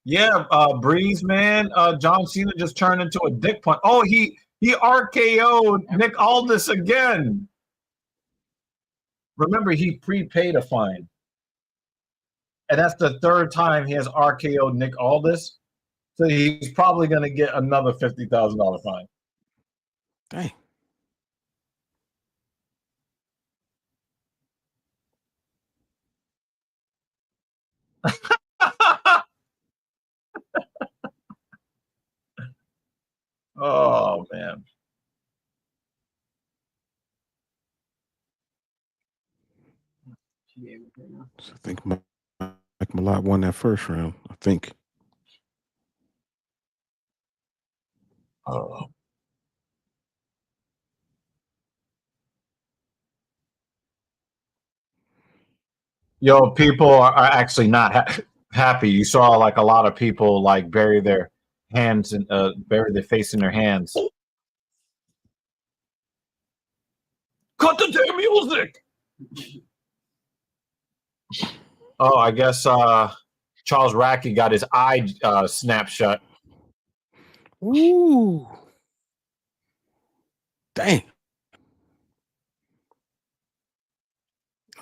Yeah, Breeze, man. John Cena just turned into a dick punch. Oh, he RKO'd Nick Aldis again. Remember, he prepaid a fine. And that's the third time he has RKO'd Nick Aldis. So he's probably going to get another $50,000 fine. Dang. Oh, man. So I think Mike Malott won that first round. I think. Oh. Yo, people are actually not happy. You saw like a lot of people like bury their hands and bury their face in their hands. Cut the damn music. Oh, I guess Charles Racky got his eye snapshot. Ooh. Dang.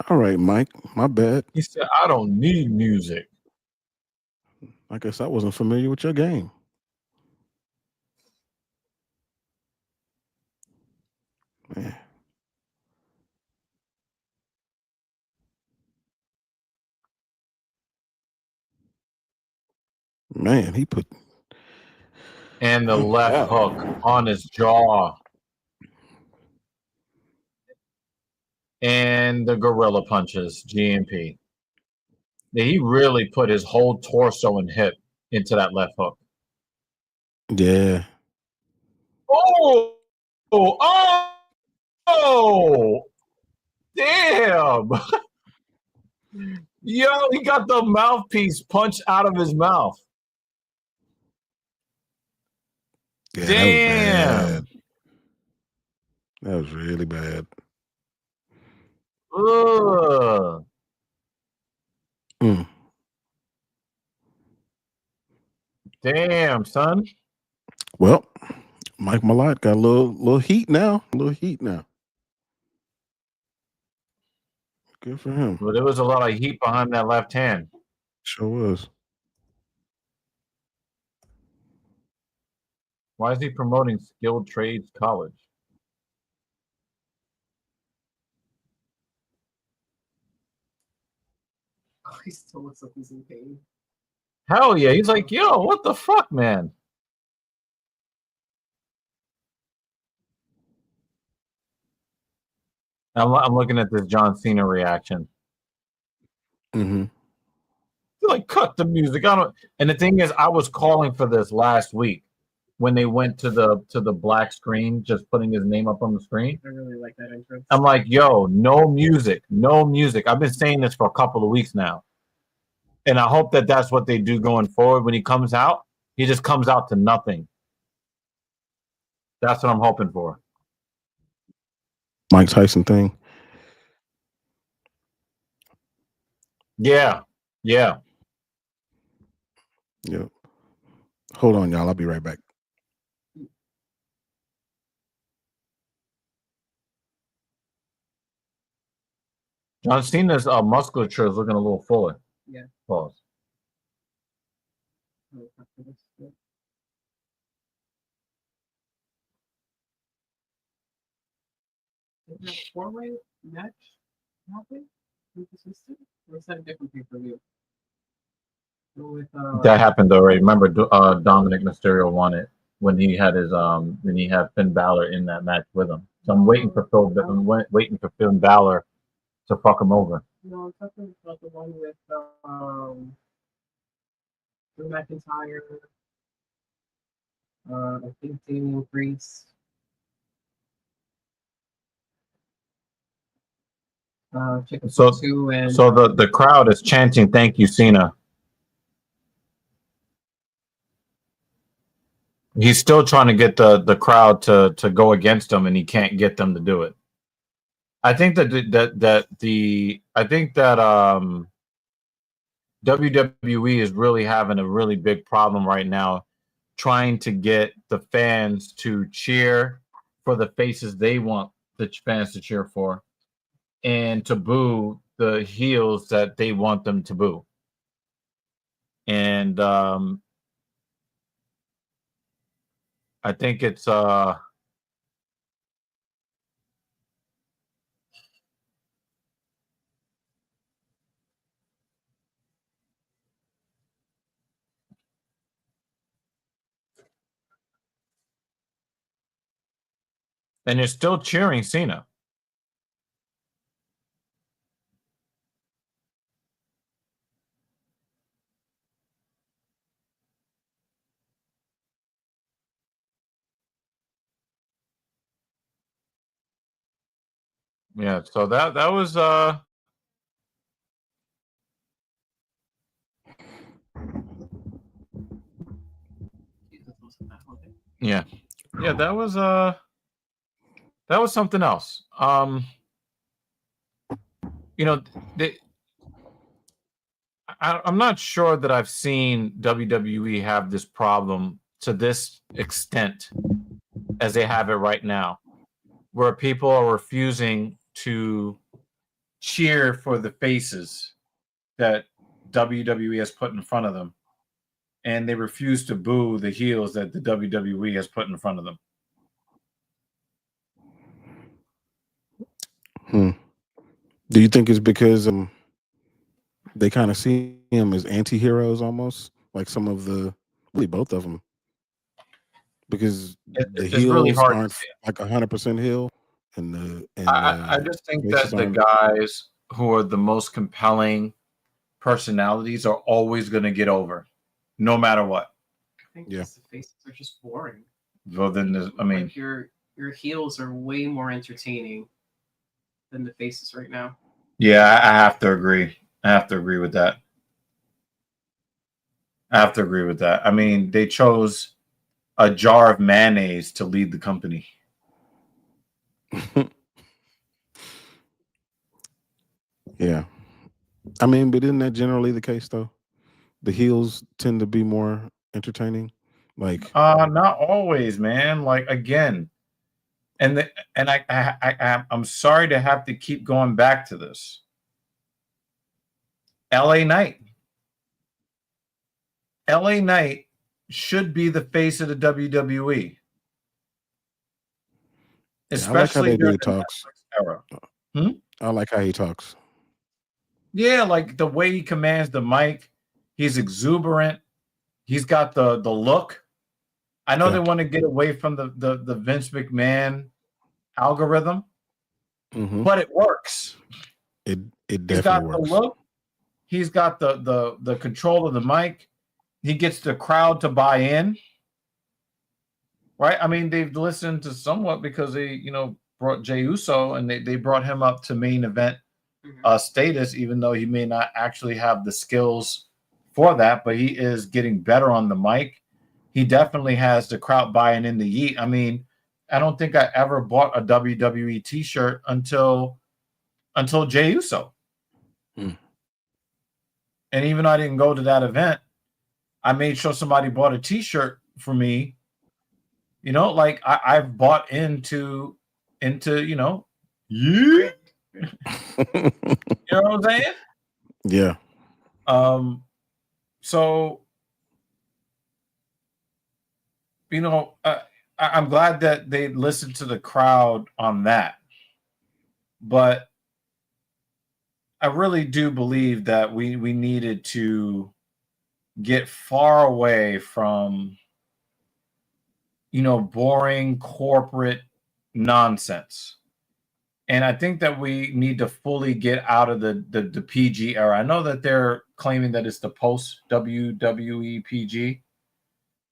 All right, Mike. My bad. He said, I don't need music. I guess I wasn't familiar with your game. Man. Man, he put And the left hook on his jaw. And the gorilla punches, GMP. He really put his whole torso and hip into that left hook. Yeah. Oh! Oh! Oh! Damn! Yo, he got the mouthpiece punched out of his mouth. Yeah, Damn! That was really bad. Ugh. Mm. Damn, son. Well, Mike Malott got a little heat now. A little heat now. Good for him. But there was a lot of heat behind that left hand. Sure was. Why is he promoting Skilled Trades College? Oh, he still looks like he's in pain. Hell yeah. He's like, yo, what the fuck, man? I'm looking at this John Cena reaction. Mm-hmm. Like, cut the music. I don't. And the thing is, I was calling for this last week when they went to the black screen, just putting his name up on the screen. I really like that intro. I'm like, yo, no music, no music. I've been saying this for a couple of weeks now, and I hope that that's what they do going forward. When he comes out, he just comes out to nothing. That's what I'm hoping for. Mike Tyson thing. Yeah, yeah. Yep. Hold on, y'all. I'll be right back. John Cena's musculature is looking a little fuller. Yeah. Pause. Is that a 4-way match happening? Or is that a different pay-per-view? With, That happened already. Remember, Dominic Mysterio won it when he had Finn Balor in that match with him. So I'm waiting for Finn Balor to fuck him over. No, I'm talking about the one with Drew McIntyre. I think Damian Priest. So and the crowd is chanting "Thank you, Cena." He's still trying to get the crowd to go against him, and he can't get them to do it. I think that WWE is really having a really big problem right now, trying to get the fans to cheer for the faces they want the fans to cheer for, and to boo the heels that they want them to boo. And I think it's and you're still cheering Cena. Yeah, so that was yeah, that was something else. I'm not sure that I've seen WWE have this problem to this extent as they have it right now, where people are refusing to cheer for the faces that WWE has put in front of them, and they refuse to boo the heels that the WWE has put in front of them. Do you think it's because they kind of see him as anti-heroes almost, like some of really both of them? Because the it's really heels hard aren't like 100% heel, and I just think that the guys who are the most compelling personalities are always going to get over, no matter what. I think the faces are just boring. Well, then I mean, like your heels are way more entertaining than the faces right now. Yeah, I have to agree. I have to agree with that. I mean, they chose a jar of mayonnaise to lead the company. Yeah. I mean, but isn't that generally the case though? The heels tend to be more entertaining. Like not always, man. Like again, I'm sorry to have to keep going back to this. LA Knight should be the face of the WWE. Especially during the talks. era. I like how he talks. Yeah, like the way he commands the mic. He's exuberant. He's got the look. I know they want to get away from the Vince McMahon algorithm, but it works. It definitely He's got works. the look. He's got the control of the mic. He gets the crowd to buy in. Right? I mean, they've listened to somewhat because they, brought Jey Uso and they brought him up to main event status, even though he may not actually have the skills for that, but he is getting better on the mic. He definitely has the crowd buying in the yeet. I mean, I don't think I ever bought a WWE t-shirt until Jey Uso. And even though I didn't go to that event, I made sure somebody bought a t-shirt for me. Like I've bought into yeah. You know what I'm saying? Yeah. So I'm glad that they listened to the crowd on that. But I really do believe that we needed to get far away from, boring corporate nonsense. And I think that we need to fully get out of the PG era. I know that they're claiming that it's the post WWE PG.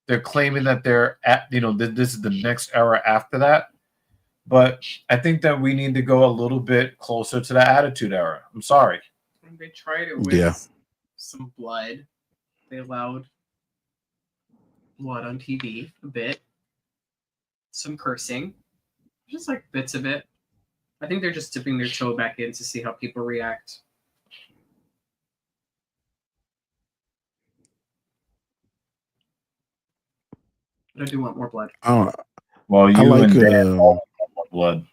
They're claiming that they're at, this is the next era after that. But I think that we need to go a little bit closer to the Attitude Era. I'm sorry. They tried it with some blood. They allowed blood on TV a bit. Some cursing. Just like bits of it. I think they're just dipping their toe back in to see how people react. But I do want more blood. Well, you like, and Dan all want more blood.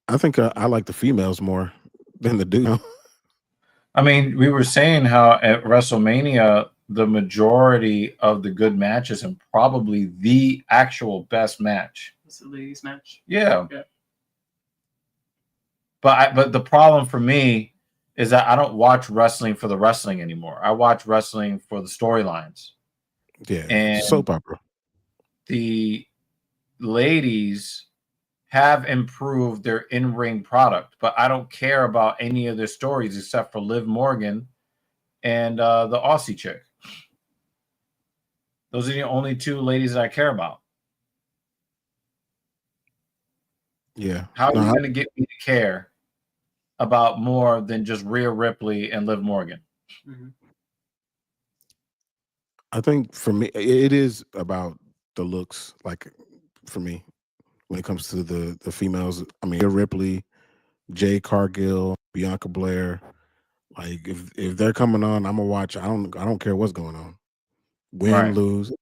I think I like the females more than the dude. I mean, we were saying how at WrestleMania, the majority of the good matches and probably the actual best match. It's the ladies' match. Yeah. But the problem for me is that I don't watch wrestling for the wrestling anymore. I watch wrestling for the storylines. Yeah, and soap opera. The ladies have improved their in-ring product, but I don't care about any of their stories except for Liv Morgan and the Aussie chick. Those are the only two ladies that I care about. Yeah. How are you going to get me to care about more than just Rhea Ripley and Liv Morgan? Mm-hmm. I think for me, it is about the looks. Like for me, when it comes to the females, I mean, Rhea Ripley, Jade Cargill, Bianca Belair. Like if they're coming on, I'm gonna watch. I don't care what's going on. Win, lose.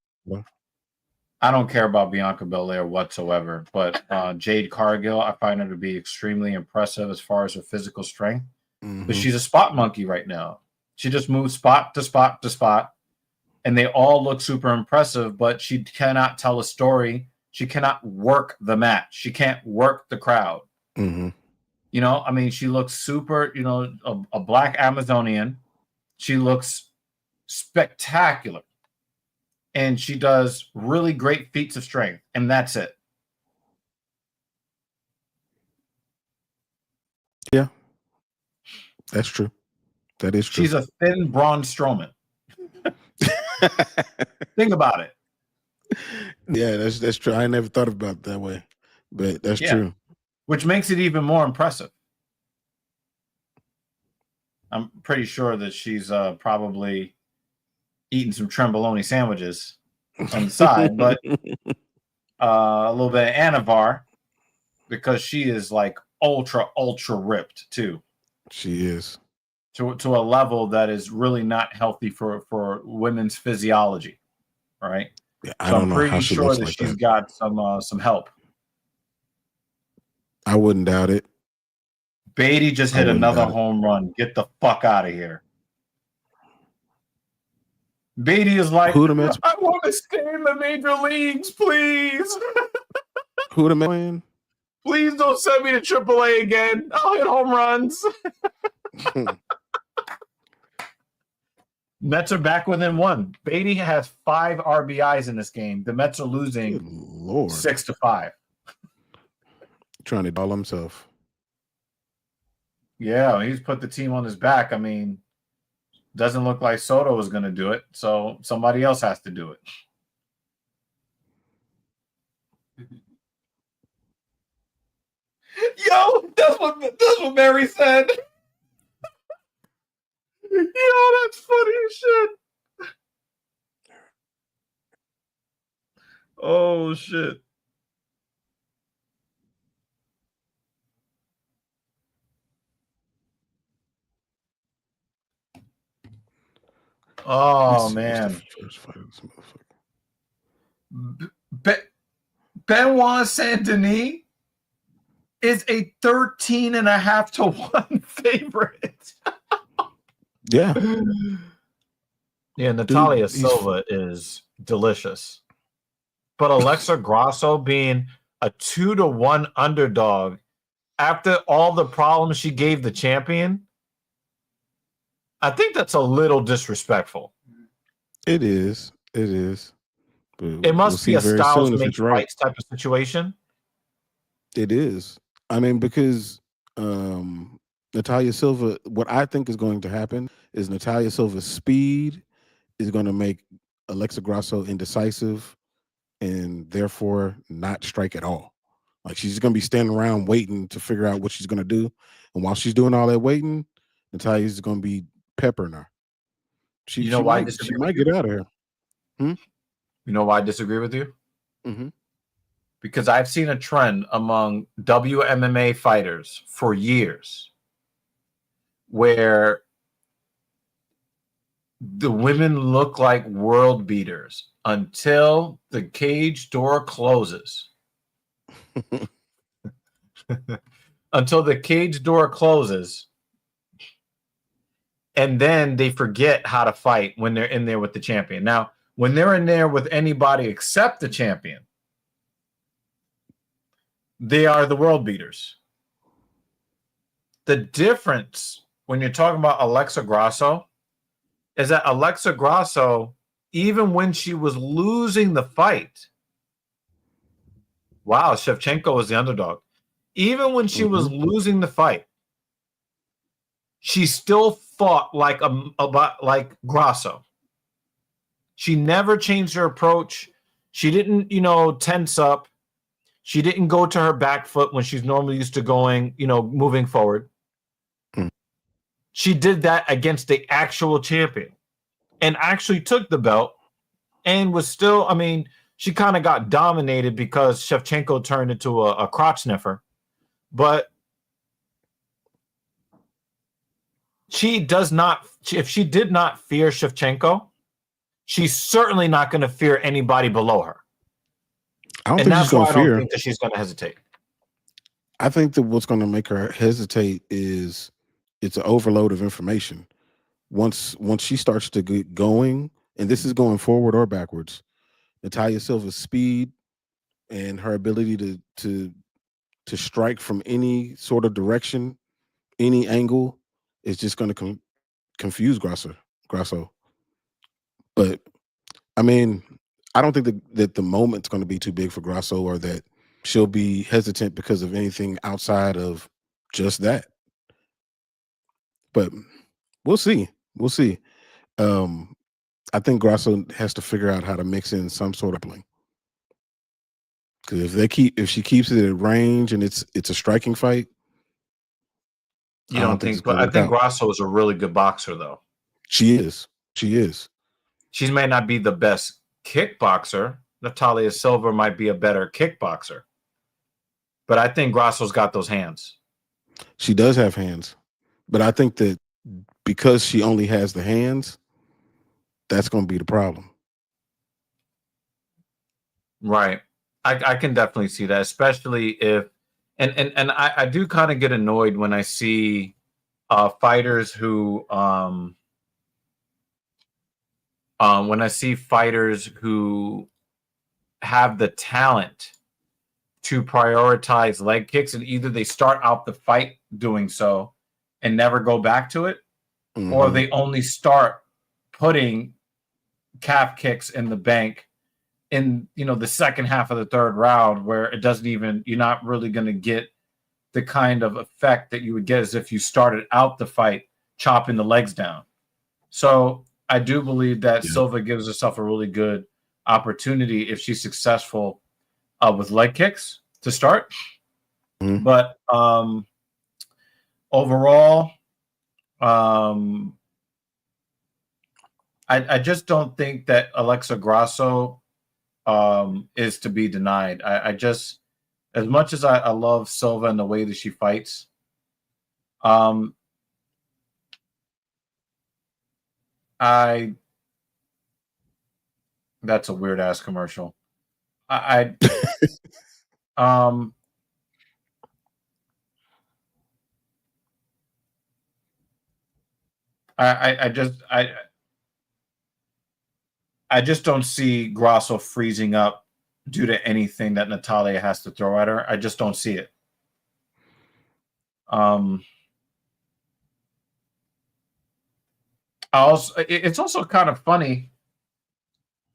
I don't care about Bianca Belair whatsoever, but Jade Cargill, I find her to be extremely impressive as far as her physical strength. Mm-hmm. But she's a spot monkey right now. She just moves spot to spot to spot, and they all look super impressive, but she cannot tell a story. She cannot work the match. She can't work the crowd. Mm-hmm. I mean, she looks super, a black Amazonian. She looks spectacular. And she does really great feats of strength, and that's it. Yeah, that's true. That is true. She's a thin Braun Strowman. Think about it. Yeah, that's true. I never thought about it that way, but that's true. Which makes it even more impressive. I'm pretty sure that she's probably eating some Tremboloni sandwiches on the side, but a little bit of Anavar because she is like ultra ripped too. She is to a level that is really not healthy for women's physiology, right? Yeah, I don't know how she looks like she's got some help. I wouldn't doubt it. Beatty just hit another home run. Get the fuck out of here. Beatty is like, I want to stay in the major leagues, please. Who the man? Please don't send me to AAA again. I'll hit home runs. Mets are back within one. Beatty has 5 RBIs in this game. The Mets are losing 6-5. Trying to ball himself. Yeah, he's put the team on his back. I mean, doesn't look like Soto is going to do it, so somebody else has to do it. Yo, that's what Mary said. Yo, that's funny as shit. Oh shit. Oh man. Benoit Saint-Denis is a 13.5-1 favorite. Yeah. Yeah, Natalia Silva is delicious. But Alexa Grasso being a 2-1 underdog after all the problems she gave the champion, I think that's a little disrespectful. It is. It is. But It we'll must be see a very Styles soon if make it's right. fights type of situation. It is. I mean, because Natalia Silva, what I think is going to happen is Natalia Silva's speed is going to make Alexa Grasso indecisive and therefore not strike at all. Like she's going to be standing around waiting to figure out what she's going to do. And while she's doing all that waiting, Natalia's going to be peppering her. You know why I she disagree might with get out of here. You know why I disagree with you? Mm-hmm. Because I've seen a trend among WMMA fighters for years where the women look like world beaters until the cage door closes. Until the cage door closes. And then they forget how to fight when they're in there with the champion. Now, when they're in there with anybody except the champion, they are the world beaters. The difference when you're talking about Alexa Grasso is that Alexa Grasso, even when she was losing the fight, wow, Shevchenko was the underdog. Even when she was losing the fight, she still fought like Grasso. She never changed her approach. She didn't, tense up. She didn't go to her back foot when she's normally used to going, moving forward. She did that against the actual champion and actually took the belt and was still, she kind of got dominated because Shevchenko turned into a crotch sniffer. But if she did not fear Shevchenko, she's certainly not going to fear anybody below her. I don't think she's going to fear. I don't think that she's going to hesitate. I think that what's going to make her hesitate is it's an overload of information. Once she starts to get going, and this is going forward or backwards, Natalia Silva's speed and her ability to strike from any sort of direction, any angle, is just going to confuse Grasso. But I don't think that the moment's going to be too big for Grasso or that she'll be hesitant because of anything outside of just that. But we'll see. We'll see. I think Grasso has to figure out how to mix in some sort of playing. Because if she keeps it at range and it's a striking fight, you don't think? But I think Grasso is a really good boxer, though. She is. She may not be the best kickboxer. Natalia Silva might be a better kickboxer, but I think Grasso's got those hands. She does have hands, but I think that because she only has the hands, that's going to be the problem. Right. I can definitely see that, especially if, and I do kind of get annoyed when I see fighters who, when I see fighters who have the talent to prioritize leg kicks, and either they start out the fight doing so and never go back to it, or they only start putting calf kicks in the bank in the second half of the third round, where it doesn't even, you're not really going to get the kind of effect that you would get as if you started out the fight chopping the legs down. So I do believe that Silva gives herself a really good opportunity if she's successful with leg kicks to start. But overall, I just don't think that Alexa Grasso is to be denied. I just, as much as I love Silva and the way that she fights, that's a weird ass commercial. I just don't see Grasso freezing up due to anything that Natalia has to throw at her. I just don't see it. It's also kind of funny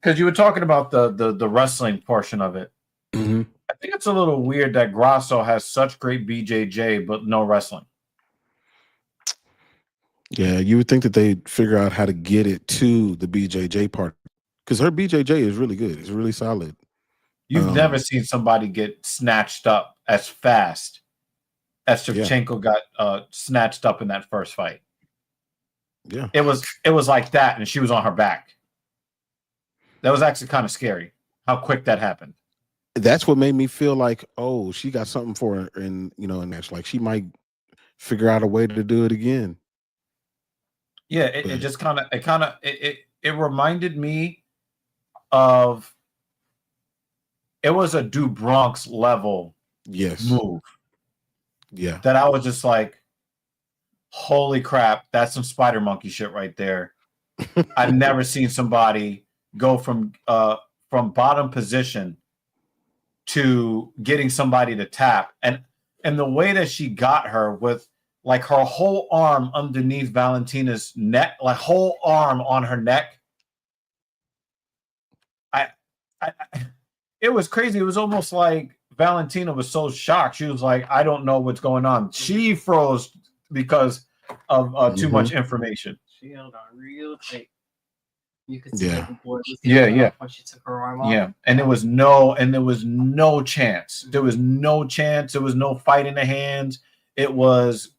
because you were talking about the wrestling portion of it. Mm-hmm. I think it's a little weird that Grasso has such great BJJ but no wrestling. Yeah, you would think that they'd figure out how to get it to the BJJ part because her BJJ is really good. It's really solid. You've never seen somebody get snatched up as fast as Shevchenko got snatched up in that first fight. Yeah, it was like that, and she was on her back. That was actually kind of scary how quick that happened. That's what made me feel like, oh, she got something for her in match. Like she might figure out a way to do it again. Yeah, it reminded me of, it was a Do Bronx level move. Yeah. That I was just like, holy crap, that's some spider monkey shit right there. I've never seen somebody go from bottom position to getting somebody to tap. And the way that she got her with like her whole arm underneath Valentina's neck, like whole arm on her neck. It was crazy. It was almost like Valentina was so shocked. She was like, I don't know what's going on. She froze because of too much information. She held on real tight. You could see that the board was when she took her arm off. Yeah, and there was no chance. There was no chance. There was no fight in the hands. It was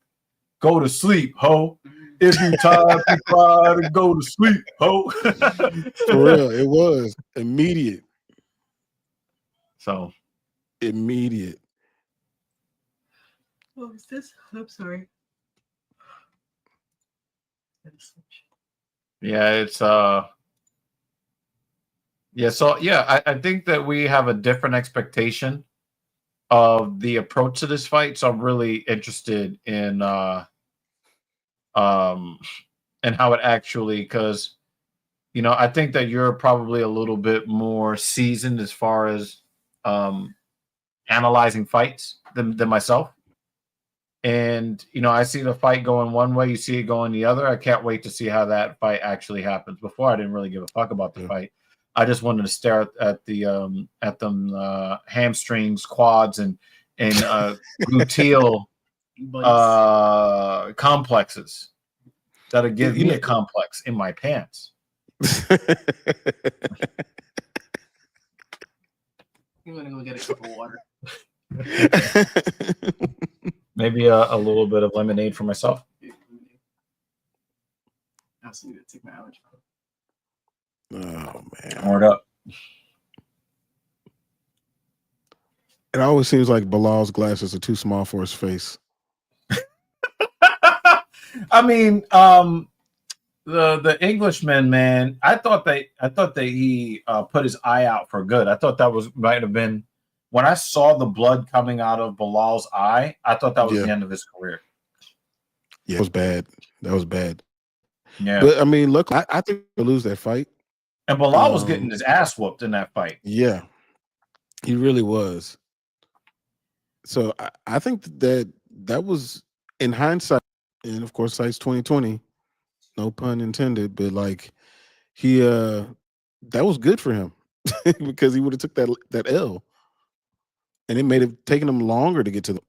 go to sleep, ho. If you tired, you try to go to sleep, ho. For real, it was immediate. So immediate. What was this? I'm sorry. Yeah, it's I think that we have a different expectation of the approach to this fight. So I'm really interested in and how it actually, because I think that you're probably a little bit more seasoned as far as analyzing fights than myself. And I see the fight going one way, you see it going the other. I can't wait to see how that fight actually happens. Before, I didn't really give a fuck about the fight. I just wanted to stare at the hamstrings, quads, and gluteal complexes that'll give me a complex in my pants. You want to go get a cup of water? Maybe a little bit of lemonade for myself. I also need to take my allergy. Oh man, Hard up. It always seems like Belal's glasses are too small for his face. I mean, the Englishman, man. I thought that he put his eye out for good. I thought that might have been, when I saw the blood coming out of Belal's eye, I thought that was the end of his career. Yeah, it was bad. That was bad. Yeah, but I mean, look, I think he'll lose that fight. And Belal was getting his ass whooped in that fight. Yeah, he really was. So I think that was, in hindsight, and of course, hindsight's 2020. No pun intended, but like that was good for him because he would have took that L, and it may have taken him longer to get to the.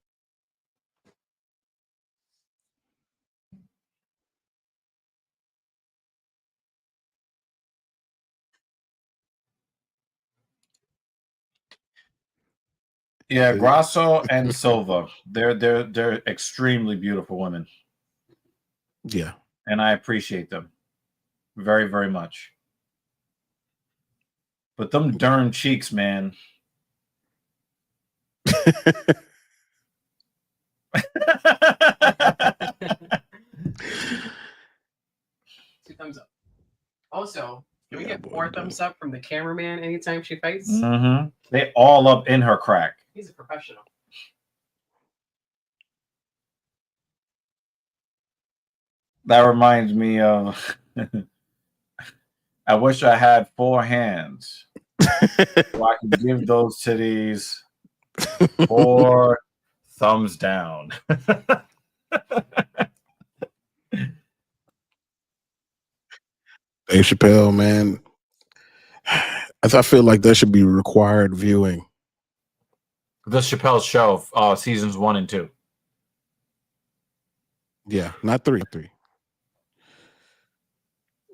Yeah, Grasso and Silva, they're extremely beautiful women. Yeah, and I appreciate them very, very much. But them darn cheeks, man. 2 thumbs up. Also, can we get 4 thumbs up from the cameraman anytime she fights? Mm-hmm. They all up in her crack. He's a professional. That reminds me of I wish I had 4 hands So I can give those titties 4 thumbs down. Dave Chappelle, man. I feel like that should be required viewing. The Chappelle Show, seasons 1 and 2. Yeah, not 3.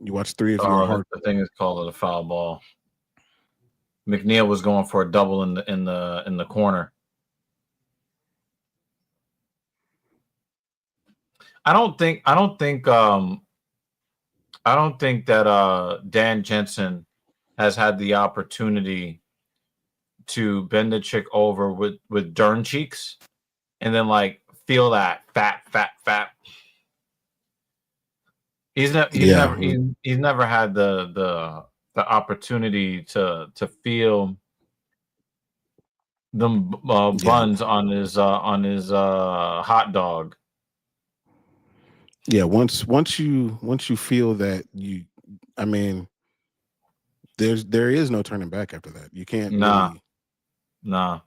You watch 3 if you're a hard. The thing is called a foul ball. McNeil was going for a double in the corner. I don't think that Dan Jensen has had the opportunity to bend the chick over with Dern cheeks and then like feel that fat. He's never had the opportunity to feel the buns on his hot dog. Yeah, once you feel that I mean, there is no turning back after that. You can't. Nah.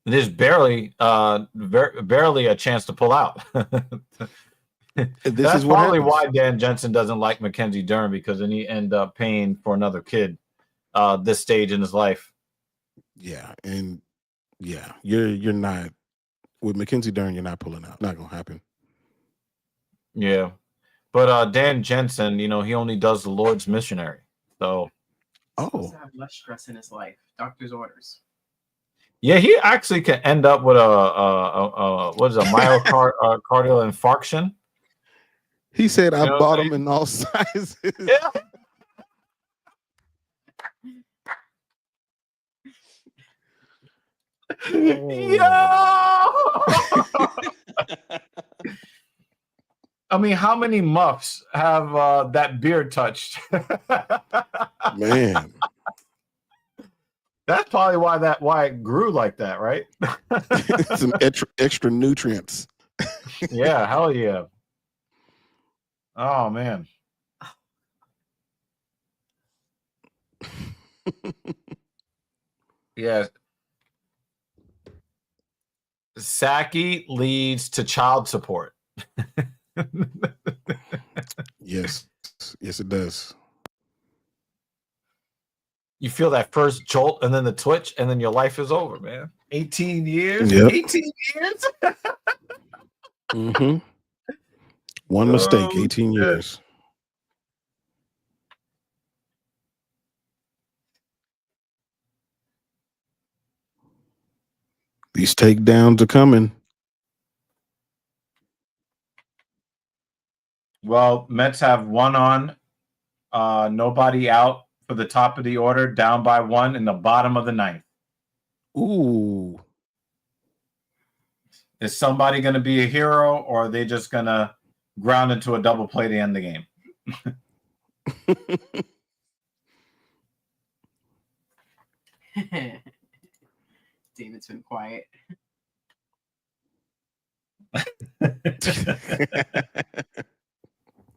There's barely a chance to pull out. That's probably why Dan Jensen doesn't like Mackenzie Dern, because then he end up paying for another kid this stage in his life. Yeah, and yeah, you're not with Mackenzie Dern. You're not pulling out. Not gonna happen. Yeah, but Dan Jensen, he only does the Lord's missionary. So, He to have less stress in his life. Doctor's orders. Yeah, he actually can end up with a myocardial infarction. He said, "I bought them in all sizes." Yeah. I mean, how many muffs have that beard touched? Man, that's probably why it grew like that, right? Some extra nutrients. Yeah, hell yeah. Oh man. Yeah. Saki leads to child support. Yes, it does. You feel that first jolt and then the twitch, and then your life is over, man. 18 years? Yep. 18 years? Mm-hmm. One mistake, 18 years. These takedowns are coming. Well, Mets have 1 on, nobody out for the top of the order, down by 1 in the bottom of the 9th. Ooh. Is somebody going to be a hero, or are they just going to ground into a double play to end the game? David's been quiet.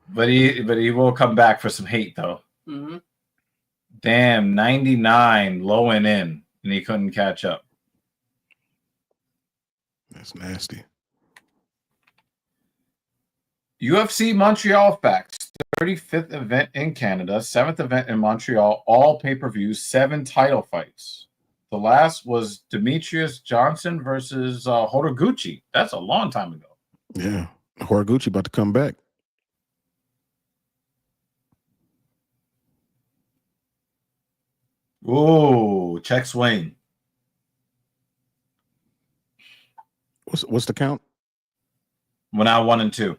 But he will come back for some hate, though. Mm-hmm. Damn, 99 low and in, and he couldn't catch up. That's nasty. UFC Montreal facts. 35th event in Canada, 7th event in Montreal, all pay-per-views, 7 title fights. The last was Demetrius Johnson versus Horiguchi. That's a long time ago. Yeah, Horiguchi about to come back. Ooh, check swing. What's the count? We're now 1 and 2.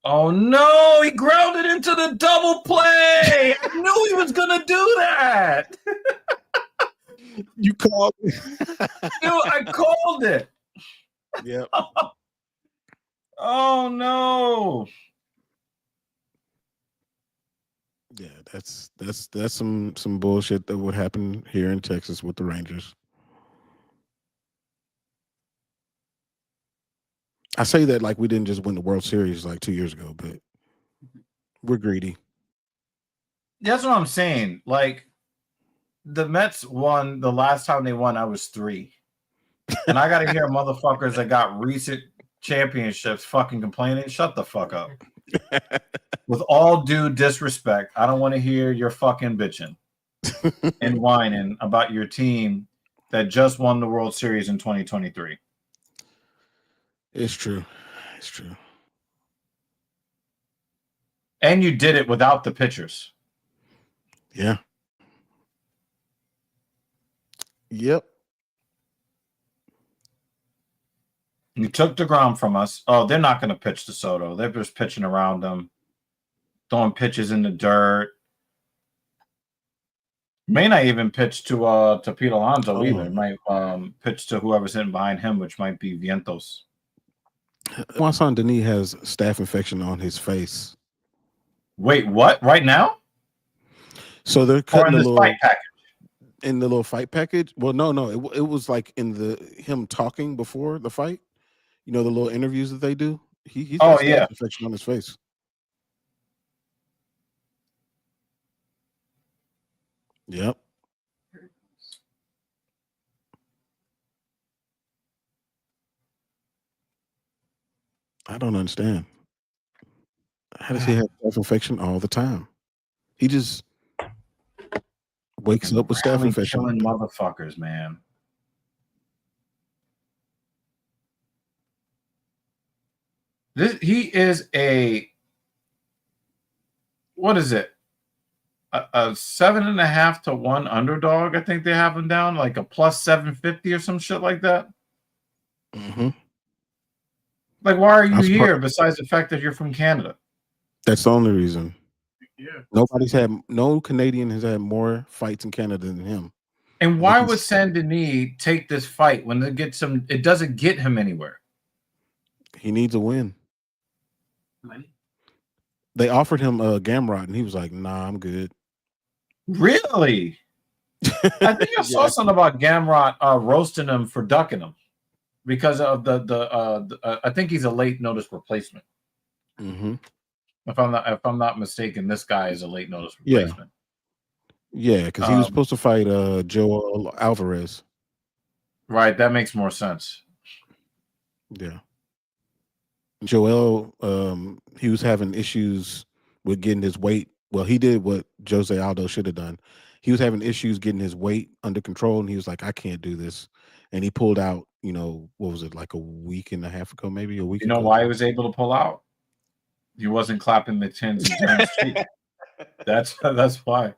Oh no, he grounded into the double play. I knew he was gonna do that. You called me. I called it. Yep. Oh no. Yeah, that's some bullshit that would happen here in Texas with the Rangers. I say that like we didn't just win the World Series like 2 years ago, but we're greedy. That's what I'm saying. Like, the Mets won the last time they won. I was 3, and I got to hear motherfuckers that got recent championships fucking complaining. Shut the fuck up. With all due disrespect, I don't want to hear your fucking bitching and whining about your team that just won the World Series in 2023. It's true. It's true. And you did it without the pitchers. Yeah. Yep. You took DeGrom from us. Oh, they're not going to pitch to Soto. They're just pitching around them, throwing pitches in the dirt. May not even pitch to Pete Alonso either. Might pitch to whoever's sitting behind him, which might be Vientos. Juan Denis has staph infection on his face. Wait, what? Right now? So they're cutting the little fight package. In the little fight package. Well, no, it was like in him talking before the fight. You know, the little interviews that they do. He's got staph infection on his face. Yep. I don't understand. How does he have staph infection all the time? He just wakes up with staph infection. Killing motherfuckers, man. He is a, what is it? A 7.5 to 1 underdog. I think they have him down like a plus 750 or some shit like that. Mm-hmm. Like, why are you here besides the fact that you're from Canada? That's the only reason. Yeah. No Canadian has had more fights in Canada than him. And why would Saint Denis take this fight when it doesn't get him anywhere? He needs a win. Money. They offered him a Gamrot, and he was like, "Nah, I'm good." Really? I think I saw something about Gamrot roasting him for ducking him because of the I think he's a late notice replacement. Mm-hmm. If I'm not mistaken, this guy is a late notice replacement. Yeah, because he was supposed to fight Joel Alvarez. Right, that makes more sense. Yeah. Joel, he was having issues with getting his weight. Well, he did what Jose Aldo should have done. He was having issues getting his weight under control, and he was like, I can't do this. And he pulled out, what was it, like a week and a half ago, maybe a week ago? You know why he was able to pull out? He wasn't clapping the tins and Jones' cheek. That's why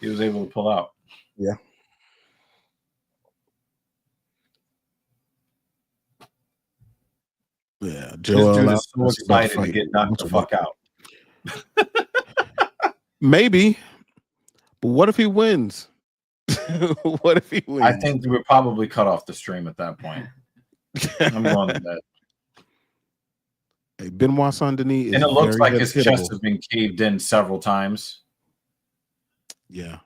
he was able to pull out. Yeah. Yeah, Joel. This dude is so excited to get knocked the fuck out. Maybe, but what if he wins? What if he wins? I think we're probably cut off the stream at that point. I'm going to that. Hey, Benoit Saint-Denis is, and it looks like his hittable. chest has been caved in several times. Yeah.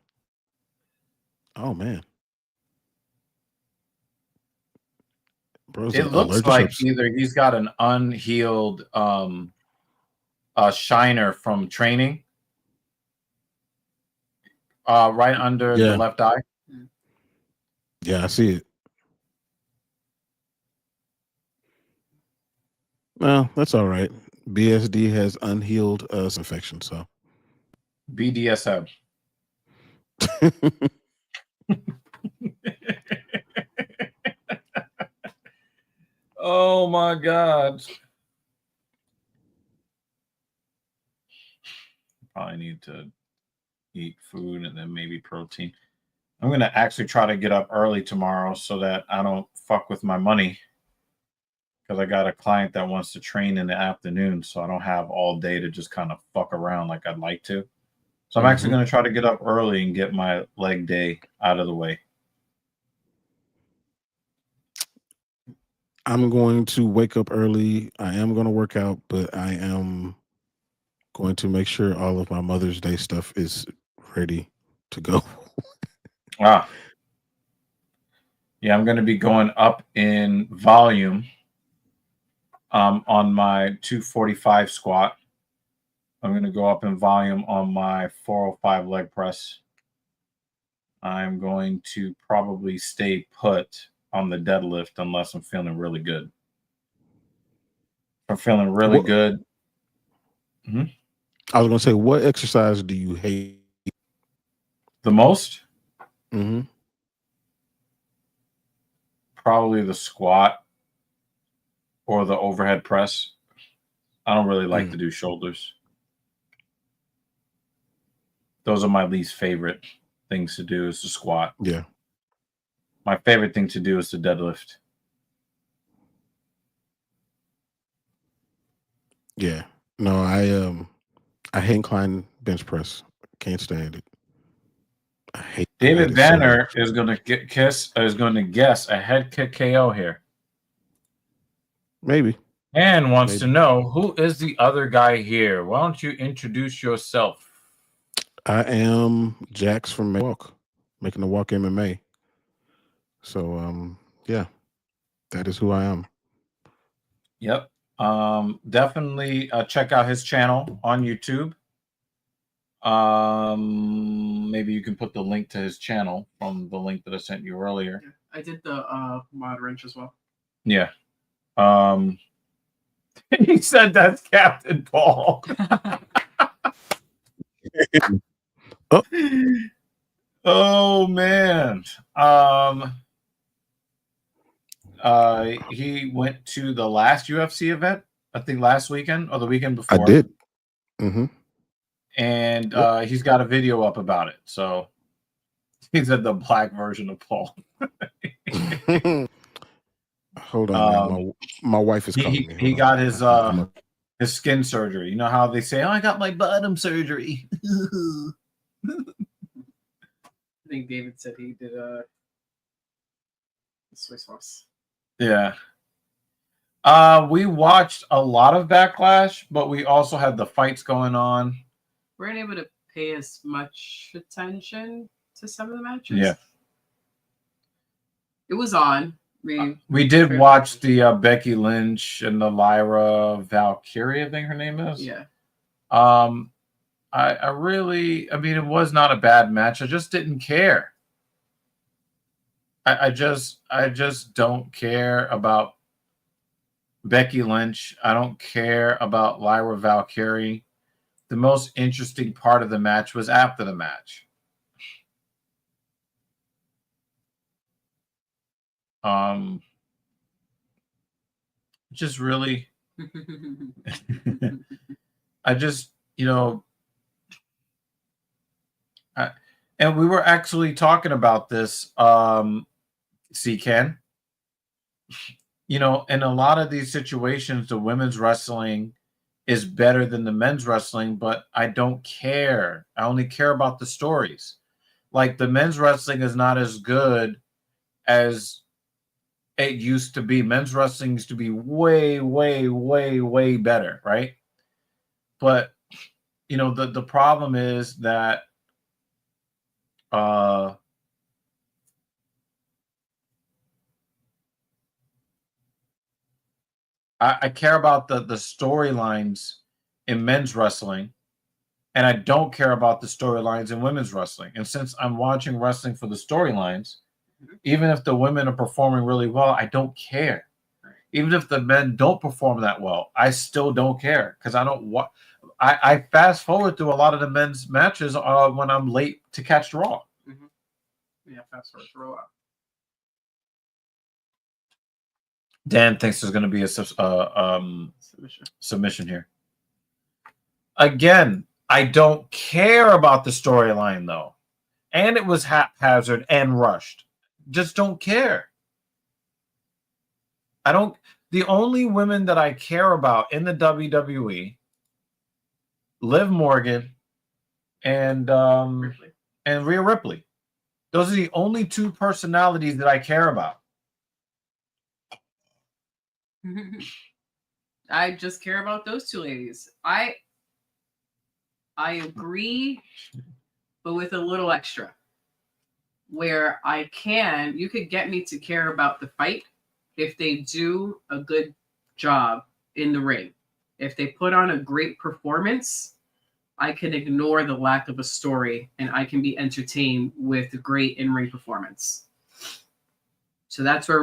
Oh man. Bro's it looks like either he's got an unhealed shiner from training right under the left eye. Yeah, I see it. Well, that's all right. BSD has unhealed infection, so BDSM. Oh my God. Probably need to eat food and then maybe protein. I'm going to actually try to get up early tomorrow so that I don't fuck with my money, because I got a client that wants to train in the afternoon, so I don't have all day to just kind of fuck around like I'd like to. So I'm actually going to try to get up early and get my leg day out of the way. I'm going to wake up early. I am going to work out, but I am going to make sure all of my Mother's Day stuff is ready to go. Yeah, I'm going to be going up in volume on my 245 squat. I'm going to go up in volume on my 405 leg press. I'm going to probably stay put on the deadlift unless I'm feeling really good. If I'm feeling really good. I was going to say, what exercise do you hate the most? Mm-hmm. Probably the squat or the overhead press. I don't really like to do shoulders. Those are my least favorite things to do is the squat. Yeah. My favorite thing to do is the deadlift. Yeah. No, I hate incline bench press. Can't stand it. I hate David it Banner so is going to guess a head kick KO here. Maybe. And wants to know, who is the other guy here? Why don't you introduce yourself? I am Jax from Making the Walk MMA. So yeah, that is who I am. Yep. Definitely check out his channel on YouTube. Maybe you can put the link to his channel from the link that I sent you earlier. I did the mod wrench as well. Yeah. He said that's Captain Paul. Oh man. He went to the last UFC event, I think last weekend or the weekend before. I did. Mm-hmm. And he's got a video up about it. So he's at the black version of Paul. Hold on, man. My wife is calling me. He got his skin surgery. You know how they say, "Oh, I got my bottom surgery." I think David said he did soy sauce. Yeah. We watched a lot of Backlash, but we also had the fights going on. We weren't able to pay as much attention to some of the matches. Yeah. It was on. We did watch the Becky Lynch and the Lyra Valkyrie, I think her name is. Yeah. I really, I mean, it was not a bad match. I just didn't care. I just don't care about Becky Lynch. I don't care about Lyra Valkyrie. The most interesting part of the match was after the match. Just really, I just, and we were actually talking about this, Ken. In a lot of these situations, the women's wrestling is better than the men's wrestling, but I don't care. I only care about the stories. Like the men's wrestling is not as good as it used to be. Men's wrestling used to be way, way, way, way better, right? But the problem is that I care about the storylines in men's wrestling, and I don't care about the storylines in women's wrestling. And since I'm watching wrestling for the storylines, even if the women are performing really well, I don't care. Even if the men don't perform that well, I still don't care because I don't want. I fast forward through a lot of the men's matches when I'm late to catch the Raw. Mm-hmm. Yeah, fast forward to Raw. Dan thinks there's going to be a submission here. Again, I don't care about the storyline though, and it was haphazard and rushed. Just don't care. I don't. The only women that I care about in the WWE, Liv Morgan and Rhea Ripley. Those are the only two personalities that I care about. I just care about those two ladies. I agree, but with a little extra. Where you could get me to care about the fight if they do a good job in the ring. If they put on a great performance, I can ignore the lack of a story and I can be entertained with a great in-ring performance. So that's where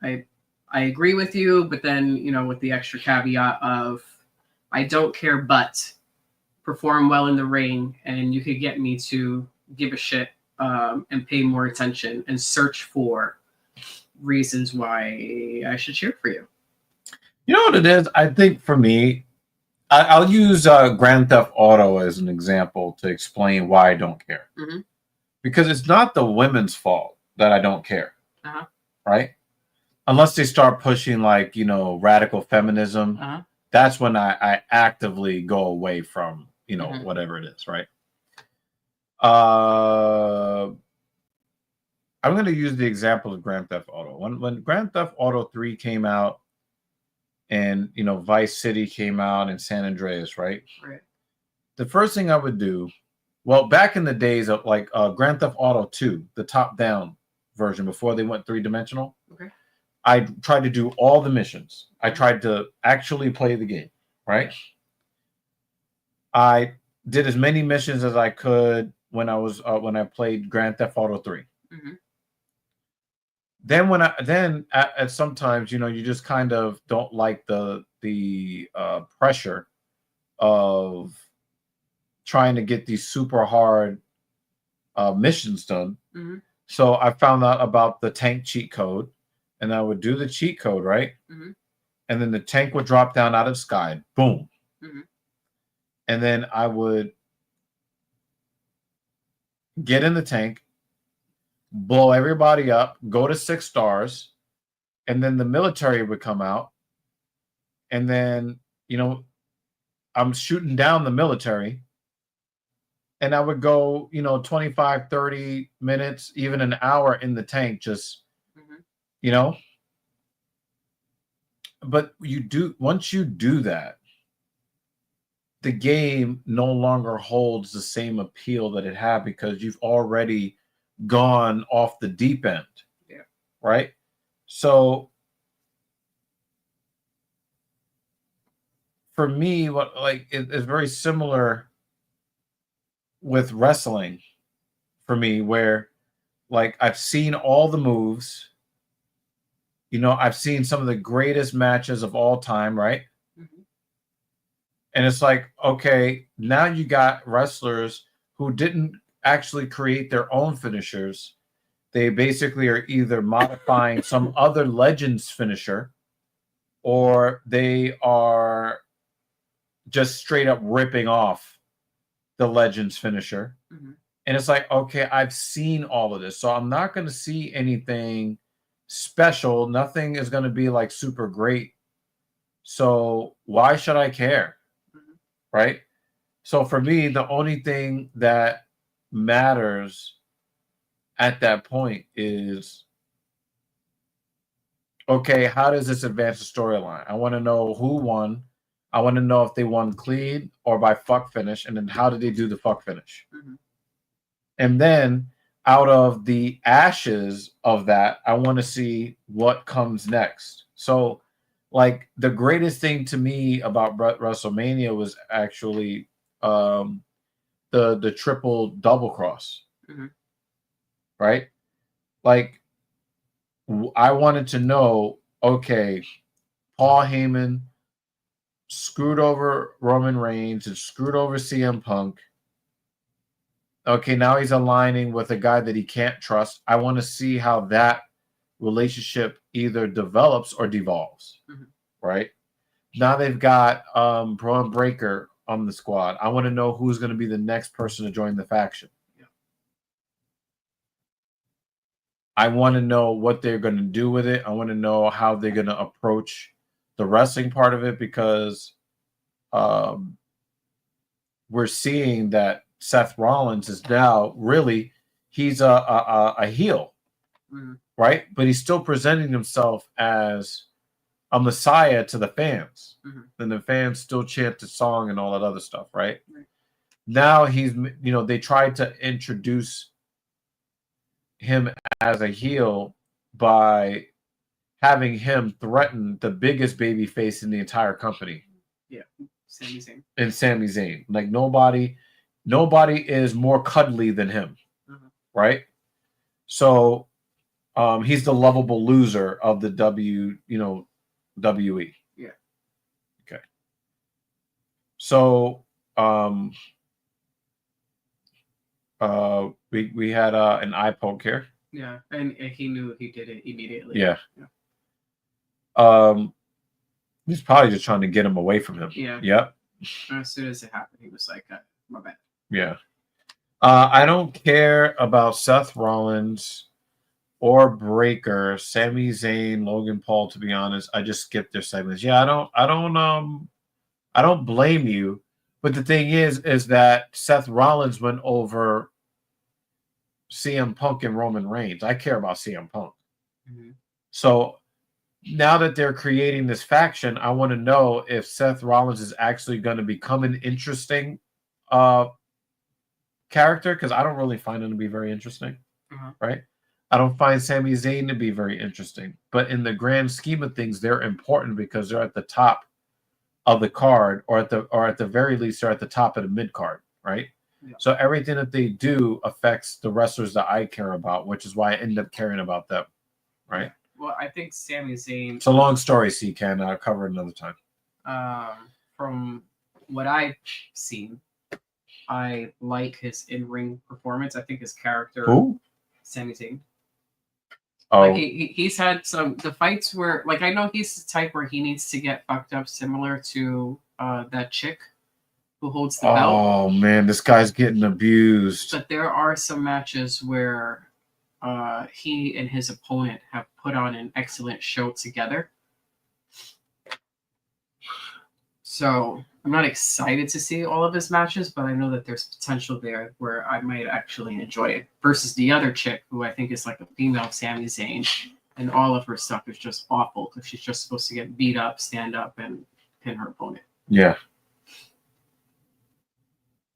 I agree with you, but then, you know, with the extra caveat of I don't care but perform well in the ring, and you could get me to give a shit and pay more attention and search for reasons why I should cheer for you. You know what it is? I think for me, I'll use Grand Theft Auto as an example to explain why I don't care. Mm-hmm. Because it's not the women's fault that I don't care, Uh-huh. right? Unless they start pushing, like, you know, radical feminism, that's when I actively go away from, you know, whatever it is, right? I'm going to use the example of Grand Theft Auto. When Grand Theft Auto 3 came out, and, you know, Vice City came out and San Andreas, right? Right. The first thing I would do, well, back in the days of like Grand Theft Auto 2, the top-down version before they went three-dimensional, I tried to do all the missions. I tried to actually play the game, right? I did as many missions as I could when I played Grand Theft Auto 3. Then at sometimes, you know, you just kind of don't like the pressure of trying to get these super hard missions done. So I found out about the tank cheat code, and I would do the cheat code, right? And then the tank would drop down out of the sky, boom. And then I would get in the tank, blow everybody up, go to 6 stars, and then the military would come out. And then, you know, I'm shooting down the military, and I would go, you know, 25, 30 minutes, even an hour in the tank, just, you know. But once you do that, the game no longer holds the same appeal that it had because you've already gone off the deep end. Yeah. Right? So for me, it's very similar with wrestling for me, where like I've seen all the moves. You know, I've seen some of the greatest matches of all time, right? And it's like, okay, now you got wrestlers who didn't actually create their own finishers. They basically are either modifying some other legend's finisher, or they are just straight up ripping off the legend's finisher. And it's like, okay, I've seen all of this, so I'm not going to see anything special. Nothing is going to be like super great. So why should I care? Right? So for me, the only thing that matters at that point is, okay, how does this advance the storyline? I want to know who won. I want to know if they won clean or by fuck finish, and then how did they do the fuck finish? And then out of the ashes of that, I want to see what comes next. So, like, the greatest thing to me about WrestleMania was actually the triple double cross, right? Like, I wanted to know, okay, Paul Heyman screwed over Roman Reigns and screwed over CM Punk. Okay, now he's aligning with a guy that he can't trust. I want to see how that relationship either develops or devolves, right? Now they've got Braun Breaker on the squad. I want to know who's going to be the next person to join the faction. I want to know what they're going to do with it. I want to know how they're going to approach the wrestling part of it, because we're seeing that Seth Rollins is now really, he's a heel, right? But he's still presenting himself as a messiah to the fans. And the fans still chant the song and all that other stuff, right? Now he's, you know, they tried to introduce him as a heel by having him threaten the biggest baby face in the entire company. Yeah, Sami Zayn. And Sami Zayn. Like nobody is more cuddly than him. Right? So he's the lovable loser of the WE. Yeah. Okay. So we had an eye poke here. Yeah, and he knew he did it immediately. Yeah. He's probably just trying to get him away from him. Yeah. Yep. And as soon as it happened, he was like, "My bad." Yeah. I don't care about Seth Rollins or Breaker, Sami Zayn, Logan Paul. To be honest, I just skipped their segments. Yeah, I don't blame you. But the thing is that Seth Rollins went over CM Punk and Roman Reigns. I care about CM Punk. So now that they're creating this faction, I want to know if Seth Rollins is actually going to become an interesting character, because I don't really find him to be very interesting, right? I don't find Sami Zayn to be very interesting, but in the grand scheme of things, they're important because they're at the top of the card, or at the very least, they're at the top of the mid card, right? Yeah. So everything that they do affects the wrestlers that I care about, which is why I end up caring about them, right? Well, I think Sami Zayn. It's a long story, so you can cover it another time. From what I've seen, I like his in-ring performance. I think his character, Sami Zayn. Oh, like he's had the fights where, like, I know he's the type where he needs to get fucked up, similar to that chick who holds the belt. Oh man, this guy's getting abused. But there are some matches where he and his opponent have put on an excellent show together. So I'm not excited to see all of his matches, but I know that there's potential there where I might actually enjoy it. Versus the other chick, who I think is like a female Sami Zayn, and all of her stuff is just awful because she's just supposed to get beat up, stand up, and pin her opponent. Yeah.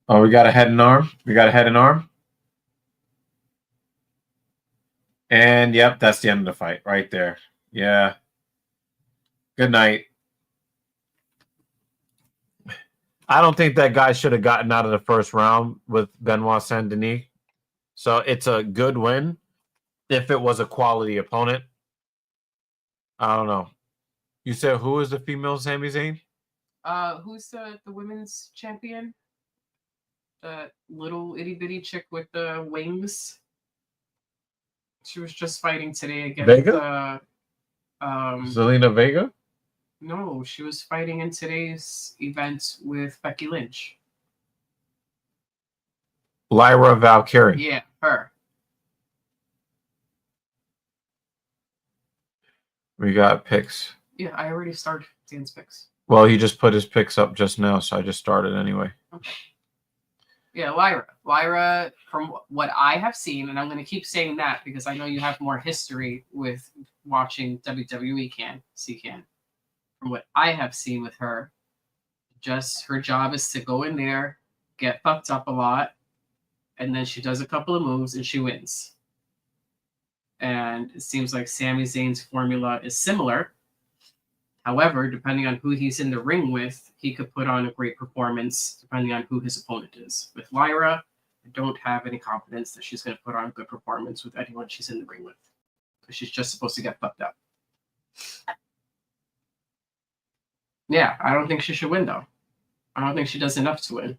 Oh, we got a head and arm. And yep, that's the end of the fight right there. Yeah. Good night. I don't think that guy should have gotten out of the first round with Benoit Saint Denis. So it's a good win if it was a quality opponent. I don't know. You said who is the female Sami Zayn? Who's the women's champion? That little itty bitty chick with the wings. She was just fighting today against Vega? Zelina Vega? No, she was fighting in today's event with Becky Lynch. Lyra Valkyrie. Yeah, her. We got picks. Yeah, I already started Dan's picks. Well, he just put his picks up just now, so I just started anyway. Okay. Yeah, Lyra. Lyra, from what I have seen, and I'm going to keep saying that because I know you have more history with watching WWE Can. From what I have seen with her, just her job is to go in there, get fucked up a lot, and then she does a couple of moves and she wins. And it seems like Sami Zayn's formula is similar. However, depending on who he's in the ring with, he could put on a great performance depending on who his opponent is. With Lyra, I don't have any confidence that she's going to put on a good performance with anyone she's in the ring with. Because she's just supposed to get fucked up. Yeah, I don't think she should win, though. I don't think she does enough to win.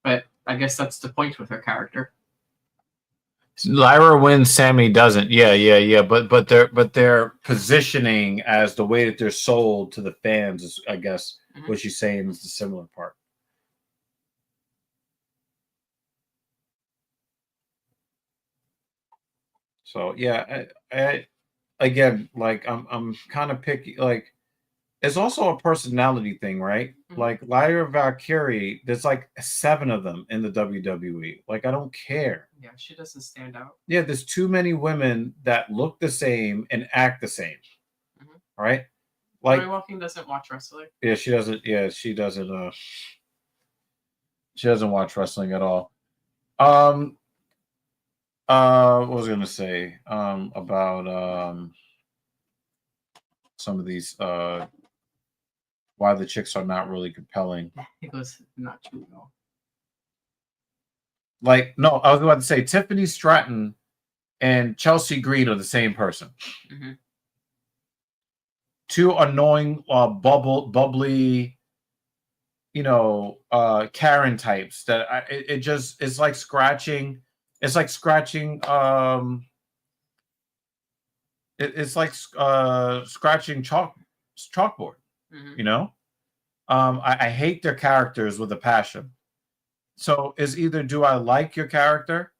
But I guess that's the point with her character. Lyra wins, Sammy doesn't. Yeah. But their positioning as the way that they're sold to the fans is, I guess, what she's saying is the similar part. So yeah, I again, like I'm kind of picky. Like, it's also a personality thing, right? Like Lyra Valkyrie, there's like 7 of them in the WWE. Like, I don't care. Yeah, she doesn't stand out. Yeah, there's too many women that look the same and act the same. Right? Like, Joy Walking doesn't watch wrestling. Yeah, she doesn't. Yeah, she doesn't. She doesn't watch wrestling at all. What was I gonna say? About some of these why the chicks are not really compelling. It goes not true at all. Like, no, I was about to say Tiffany Stratton and Chelsea Green are the same person. Mm-hmm. Two annoying, bubbly, Karen types that it's like scratching. It's like scratching. It's like scratching chalkboard. Mm-hmm. I hate their characters with a passion. So is either do I like your character,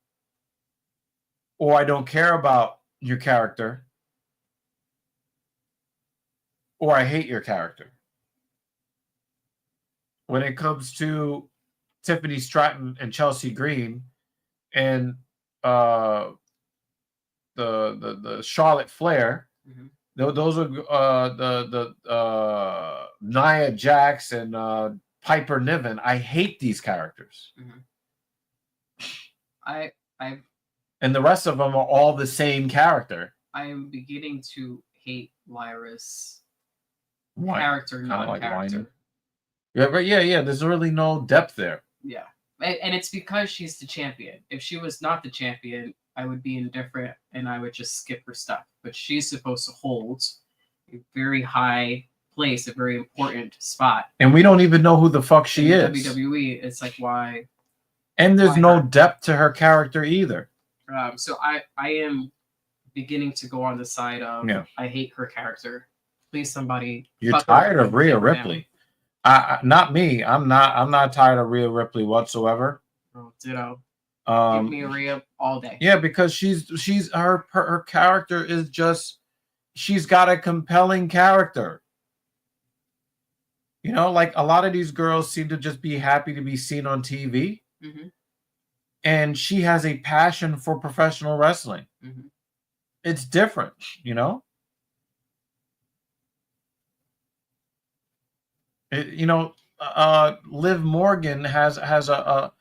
or I don't care about your character, or I hate your character. When it comes to Tiffany Stratton and Chelsea Green and the Charlotte Flair, Mm-hmm. those are the Nia Jax and Piper Niven. I hate these characters. Mm-hmm. And the rest of them are all the same character. I am beginning to hate Lyra's Why? character, not like character. whining. Yeah, but yeah. There's really no depth there. Yeah, and it's because she's the champion. If she was not the champion, I would be indifferent and I would just skip her stuff. But she's supposed to hold a very high place, a very important spot. And we don't even know who the fuck she is. WWE, it's like why. And there's no her? depth to her character either. So I am beginning to go on the side of I hate her character. Please, somebody. You're tired of Rhea Ripley. Not me. I'm not tired of Rhea Ripley whatsoever. Oh, ditto. Give me Rhea all day. Yeah, because she's her character is just, she's got a compelling character. Like a lot of these girls seem to just be happy to be seen on TV. Mm-hmm. And she has a passion for professional wrestling. Mm-hmm. It's different, Liv Morgan has a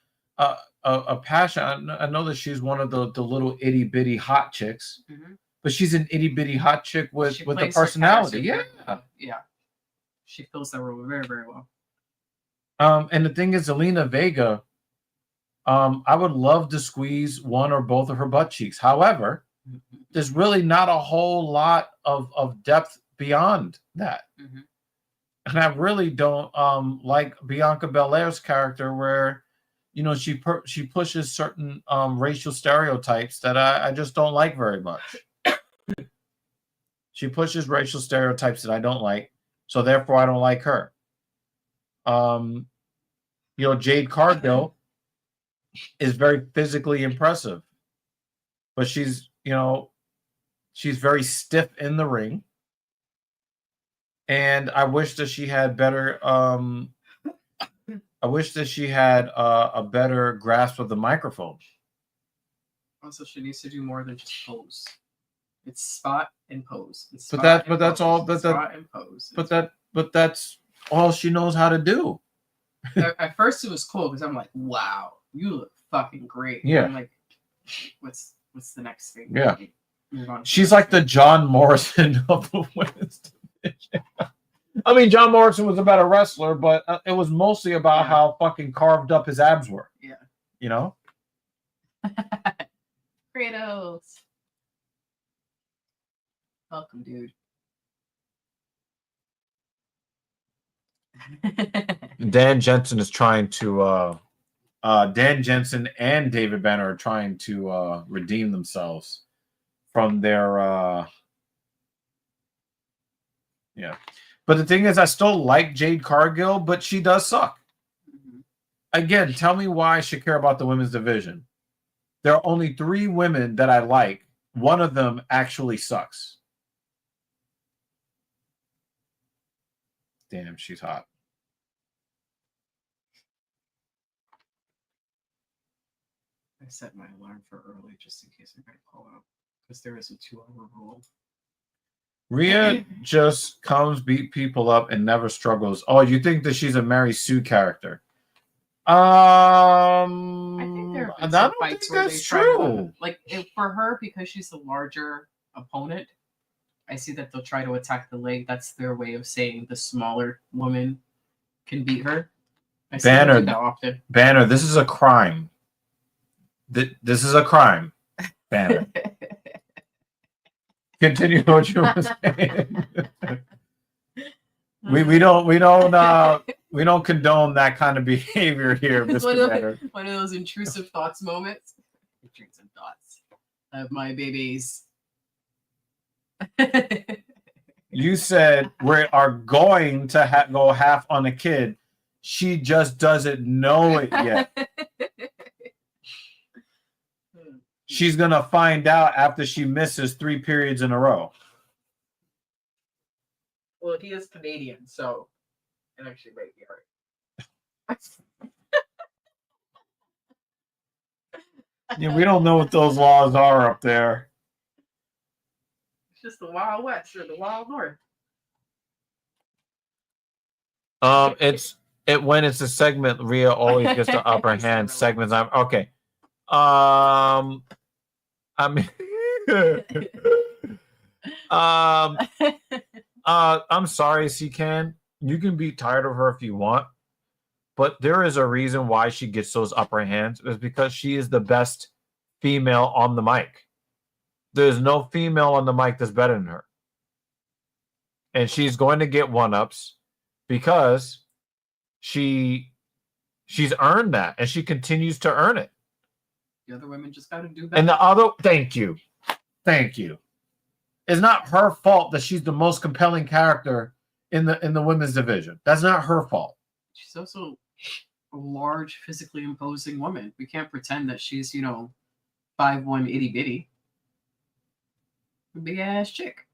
passion. I know that she's one of the little itty bitty hot chicks, mm-hmm. but she's an itty bitty hot chick with a personality. Yeah. She fills that role very, very well. And the thing is, Zelina Vega, I would love to squeeze one or both of her butt cheeks. However, mm-hmm. there's really not a whole lot of depth beyond that. Mm-hmm. And I really don't like Bianca Belair's character, where she pushes certain racial stereotypes that I just don't like very much. She pushes racial stereotypes that I don't like, so therefore I don't like her. Jade Cargill is very physically impressive, but she's very stiff in the ring. And I wish that she had better. I wish that she had a better grasp of the microphone. Also, she needs to do more than just pose. It's spot and pose. But that's all. Spot and pose. But that's all she knows how to do. At first, it was cool because I'm like, "Wow, you look fucking great." Yeah. I'm like, what's the next thing? Yeah. She's like the John Morrison of the women's division. I mean, John Morrison was a better wrestler, but it was mostly about how fucking carved up his abs were. Yeah. Kratos. Welcome, dude. Dan Jensen is trying to Dan Jensen and David Banner are trying to redeem themselves from their But the thing is, I still like Jade Cargill, but she does suck. Mm-hmm. Again, tell me why I should care about the women's division. There are only 3 women that I like. One of them actually sucks. Damn, she's hot. I set my alarm for early just in case I got to call out because there is a 2-hour rule. Rhea just comes, beat people up, and never struggles. Oh, you think that she's a Mary Sue character? I think there I don't think that's true. Like for her, because she's a larger opponent, I see that they'll try to attack the leg. That's their way of saying the smaller woman can beat her. I see them do that often. Banner, this is a crime. This is a crime. Banner. Continue what you were saying. we don't condone that kind of behavior here, Mr. Banner. One of those intrusive thoughts moments. Intrusive thoughts of my babies. You said we are going to go half on a kid. She just doesn't know it yet. She's going to find out after she misses 3 periods in a row. Well, he is Canadian, so it actually might be all right. Yeah, we don't know what those laws are up there. It's just the Wild West or the Wild North. When it's a segment, Rhea always gets the upper hand. Segments, I'm okay. I mean, I'm sorry, C-Can. You can be tired of her if you want, but there is a reason why she gets those upper hands. It's because she is the best female on the mic. There's no female on the mic that's better than her. And she's going to get one-ups because she's earned that, and she continues to earn it. The other women just got to do better. And the other, thank you. It's not her fault that she's the most compelling character in the women's division. That's not her fault. She's also a large, physically imposing woman. We can't pretend that she's, 5'1", itty bitty. A big ass chick.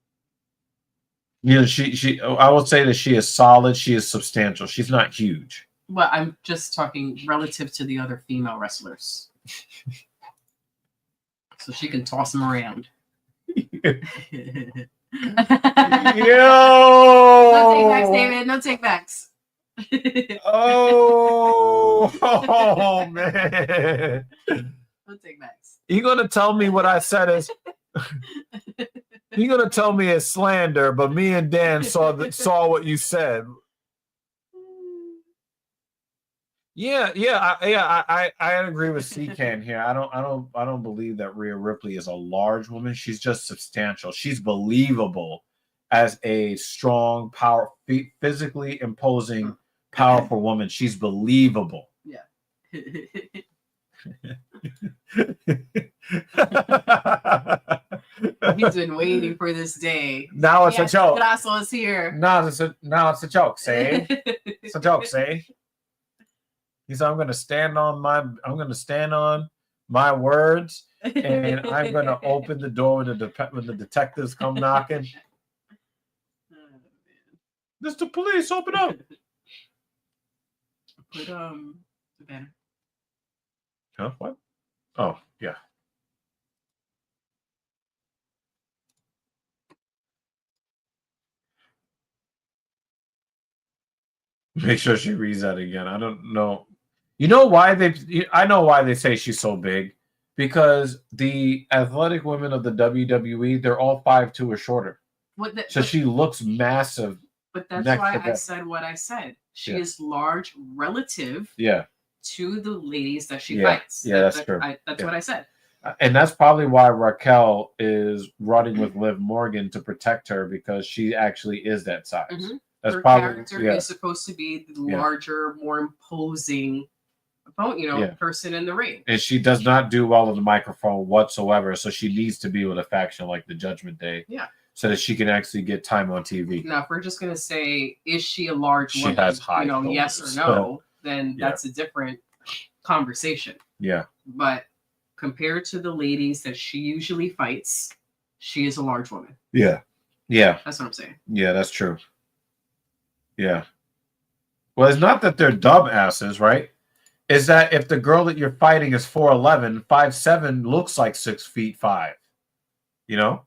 Yeah, she. I would say that she is solid. She is substantial. She's not huge. Well, I'm just talking relative to the other female wrestlers. So she can toss them around. Yo! No take backs, David. No take backs. Oh man. No take backs. You gonna tell me what I said is you're gonna tell me it's slander, but me and Dan saw what you said. I agree with C-Can here. I don't believe that Rhea Ripley is a large woman. She's just substantial. She's believable as a strong, physically imposing, powerful woman. She's believable. Yeah. He's been waiting for this day. Now it's a joke. Grasso is here. Now it's a joke, say. It's a joke, say. He said, I'm gonna stand on my words, and I'm gonna open the door when the detectives come knocking. Mr. Police, open up. Put the banner. Huh? What? Oh, yeah. Make sure she reads that again. I don't know. You know why I know why they say she's so big. Because the athletic women of the WWE, they're all 5'2" or shorter. So she looks massive. But that's why I said what I said. She is large relative to the ladies that she fights. Yeah, that's true. That's what I said. And that's probably why Raquel is running with Liv Morgan to protect her, because she actually is that size. Mm-hmm. That's her probably character is supposed to be the larger, more imposing person in the ring. And she does not do well on the microphone whatsoever, so she needs to be with a faction like the Judgment Day. Yeah. So that she can actually get time on TV. Now, if we're just gonna say, is she a large woman? She has high yes or no, then that's a different conversation. Yeah. But compared to the ladies that she usually fights, she is a large woman. Yeah. Yeah. That's what I'm saying. Yeah, that's true. Yeah. Well, it's not that they're dumb asses, right? Is that if the girl that you're fighting is 4'11", 5'7" looks like 6'5", you know?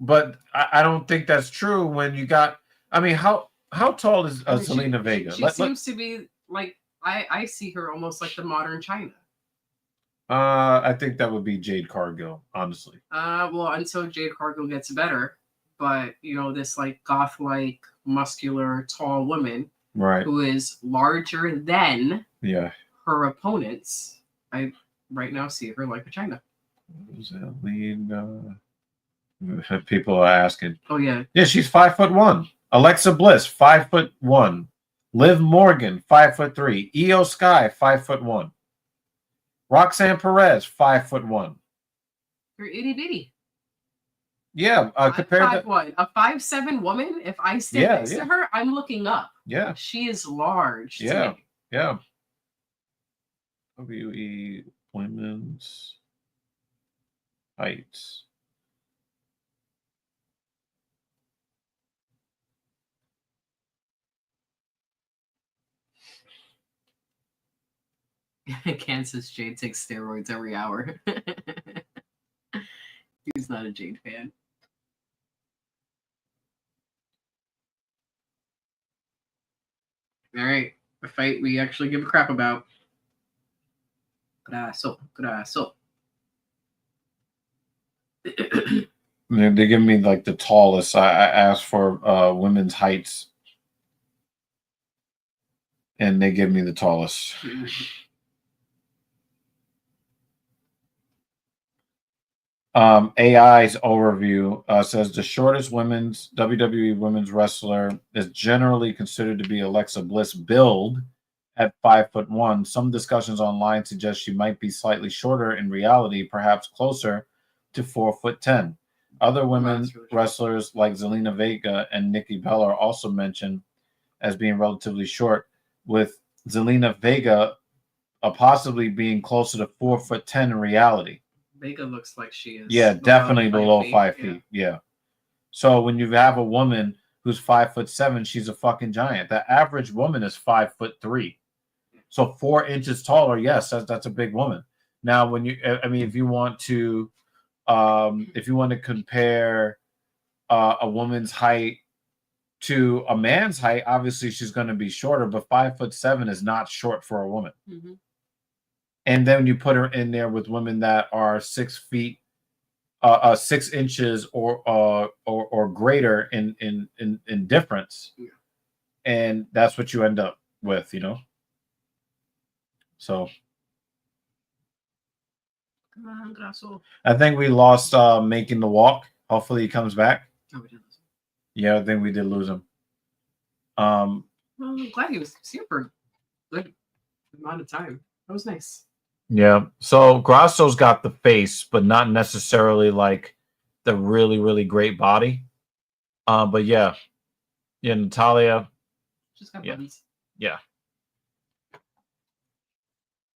But I don't think that's true when you got. I mean, how tall is Zelina Vega? She seems to be like I see her almost like the modern China. I think that would be Jade Cargill, honestly. Well, until Jade Cargill gets better, but this like goth-like, muscular, tall woman, right, who is larger than her opponents. I right now see her like a China. Who's that lead? People are asking. Oh yeah, yeah, she's 5'1". Alexa Bliss, 5'1". Liv Morgan, 5'3". Io Sky, 5'1". Roxanne Perez, 5'1". you're itty bitty. Yeah, compared to a 5'7" woman. If I stand next to her, I'm looking up. Yeah, she is large. Yeah. WE women's heights. Kansas Jade takes steroids every hour. He's not a Jade fan. All right, a fight we actually give a crap about. Grasso. They give me like the tallest. I asked for women's heights, and they give me the tallest. AI's overview says the shortest women's WWE women's wrestler is generally considered to be Alexa Bliss build at 5'1". Some discussions online suggest she might be slightly shorter in reality, perhaps closer to 4'10". Other women wrestlers like Zelina Vega and Nikki Bella are also mentioned as being relatively short, with Zelina Vega possibly being closer to 4'10" in reality. Vega looks like she is. Yeah, definitely below 5 feet. Yeah. So when you have a woman who's 5'7", she's a fucking giant. The average woman is 5'3". So 4 inches taller, yes, that's a big woman. Now, when if you want to compare a woman's height to a man's height, obviously she's going to be shorter, but 5'7" is not short for a woman. Mm-hmm. And then you put her in there with women that are 6 feet, 6 inches or greater in difference, and that's what you end up with, So I think we lost Making the Walk. Hopefully he comes back. Oh, we did lose him. Yeah, I think we did lose him. Well, I'm glad he was here for a good amount of time. That was nice. Yeah. So Grasso's got the face, but not necessarily like the really, really great body. But yeah, Natalia. She's got buttons. Yeah.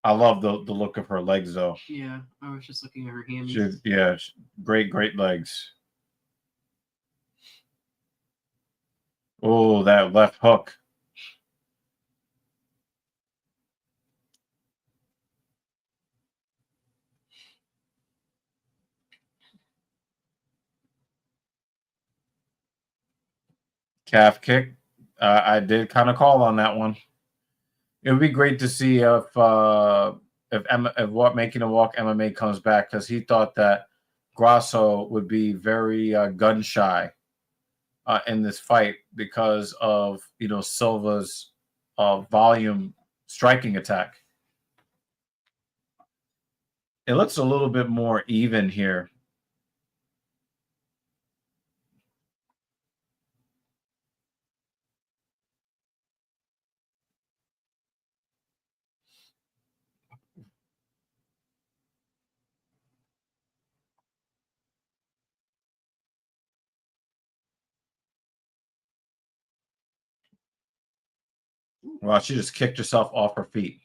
I love the look of her legs, though. Yeah, I was just looking at her hands. Great legs. Oh, that left hook. Calf kick. I did kind of call on that one. It would be great to see if what Making a Walk MMA comes back, because he thought that Grasso would be very gun shy in this fight because of Silva's volume striking attack. It looks a little bit more even here. Wow, she just kicked herself off her feet.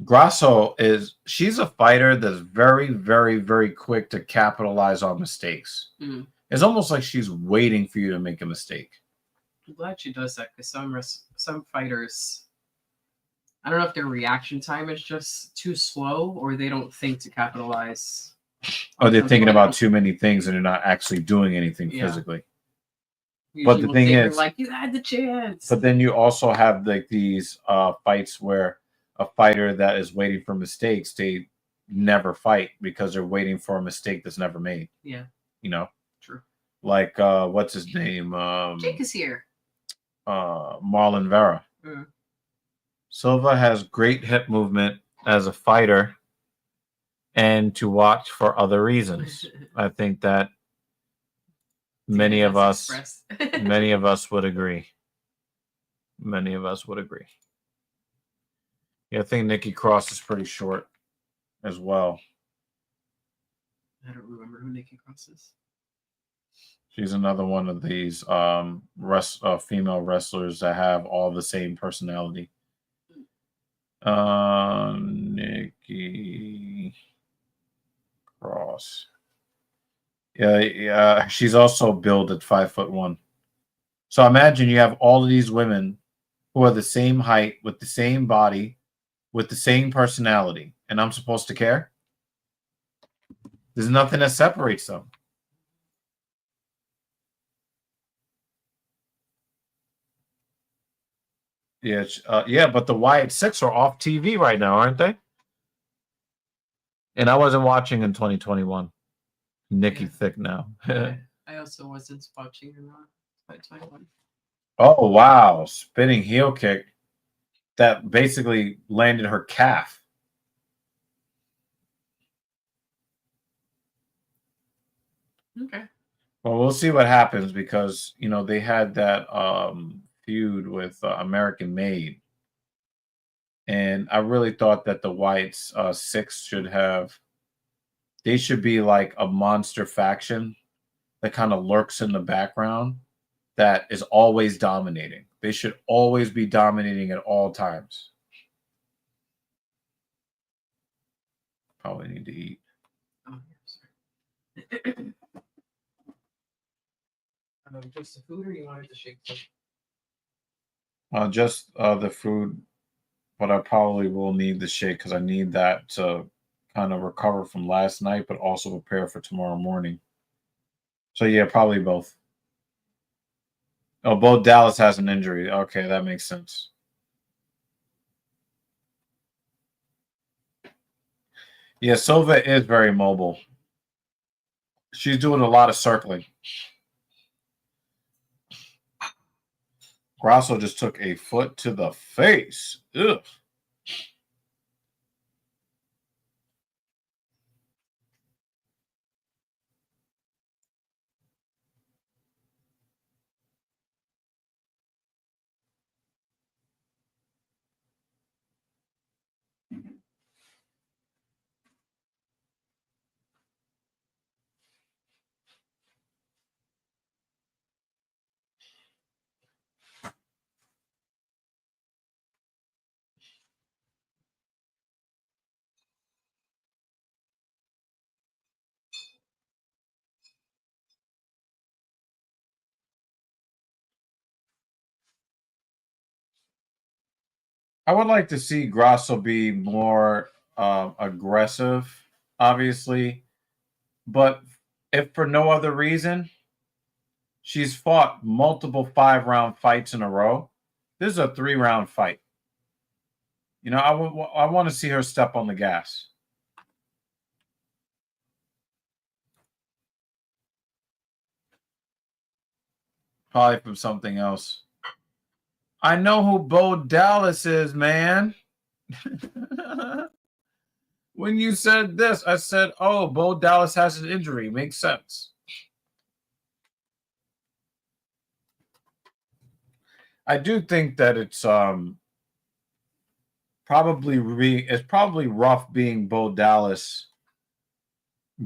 Grasso she's a fighter that's very, very, very quick to capitalize on mistakes. Mm. It's almost like she's waiting for you to make a mistake. I'm glad she does that, because some fighters, I don't know if their reaction time is just too slow, or they don't think to capitalize. Or they're thinking about too many things and they're not actually doing anything physically. Usually the we'll thing sit here is- like, you had the chance. But then you also have like these fights where a fighter that is waiting for mistakes, they never fight because they're waiting for a mistake that's never made. Yeah, You know, true. like what's his name? Jake is here. Marlon Vera. Mm. Silva has great hip movement as a fighter and to watch for other reasons. I think that many of us would agree. Many of us would agree. Yeah, I think Nikki Cross is pretty short as well. I don't remember who Nikki Cross is. She's another one of these female wrestlers that have all the same personality. Nikki Cross. Yeah. She's also billed at 5'1". So imagine you have all of these women who are the same height, with the same body, with the same personality, and I'm supposed to care? There's nothing that separates them. Yeah, but the Wyatt Six are off TV right now, aren't they? And I wasn't watching in 2021. Nikki thick now. I also wasn't watching in 2021. Oh, wow. Spinning heel kick that basically landed her calf. Okay. Well, we'll see what happens because, you know, they had that feud with American Made. And I really thought that the Whites Six should be like a monster faction that kind of lurks in the background that is always dominating. They should always be dominating at all times. Probably need to eat. Oh, yeah, sorry. Just the food, or you wanted to shake some? Just the food, but I probably will need the shake because I need that to kind of recover from last night, but also prepare for tomorrow morning. So yeah, probably both. Oh, Bo Dallas has an injury. Okay, that makes sense. Yeah, Silva is very mobile. She's doing a lot of circling. Grasso just took a foot to the face. Ugh. I would like to see Grasso be more aggressive, obviously. But if for no other reason, she's fought multiple 5-round fights in a row. This is a 3-round fight. You know, I want to see her step on the gas. Probably from something else. I know who Bo Dallas is, man. When you said this, I said, oh, Bo Dallas has an injury. Makes sense. I do think that it's probably rough being Bo Dallas,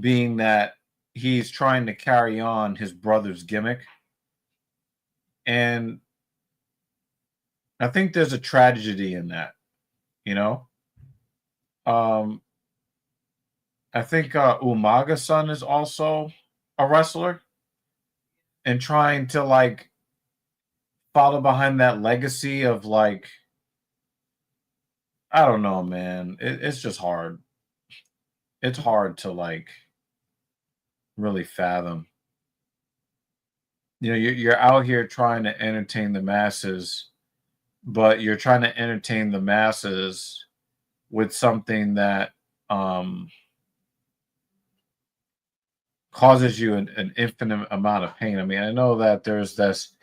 being that he's trying to carry on his brother's gimmick. And I think there's a tragedy in that, you know? I think Umaga's son is also a wrestler and trying to like follow behind that legacy of like, I don't know, man. It's just hard. It's hard to like really fathom. You know, you're out here trying to entertain the masses, but you're trying to entertain the masses with something that causes you an infinite amount of pain. I mean, I know that there's this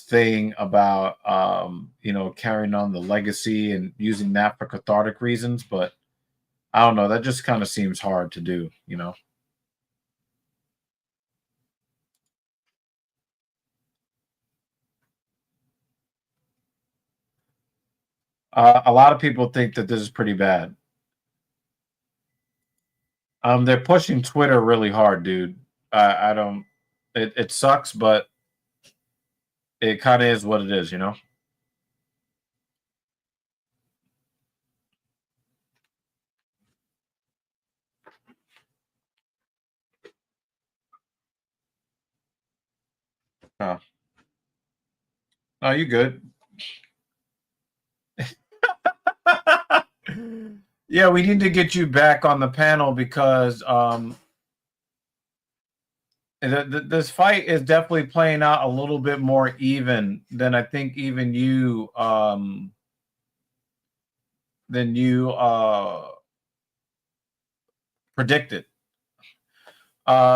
thing about you know, carrying on the legacy and using that for cathartic reasons, but I don't know, that just kind of seems hard to do, you know. A lot of people think that this is pretty bad. They're pushing Twitter really hard, dude. I don't. It sucks, but it kind of is what it is, you know. Oh, no, you good? Yeah, we need to get you back on the panel because this fight is definitely playing out a little bit more even than I think even you predicted.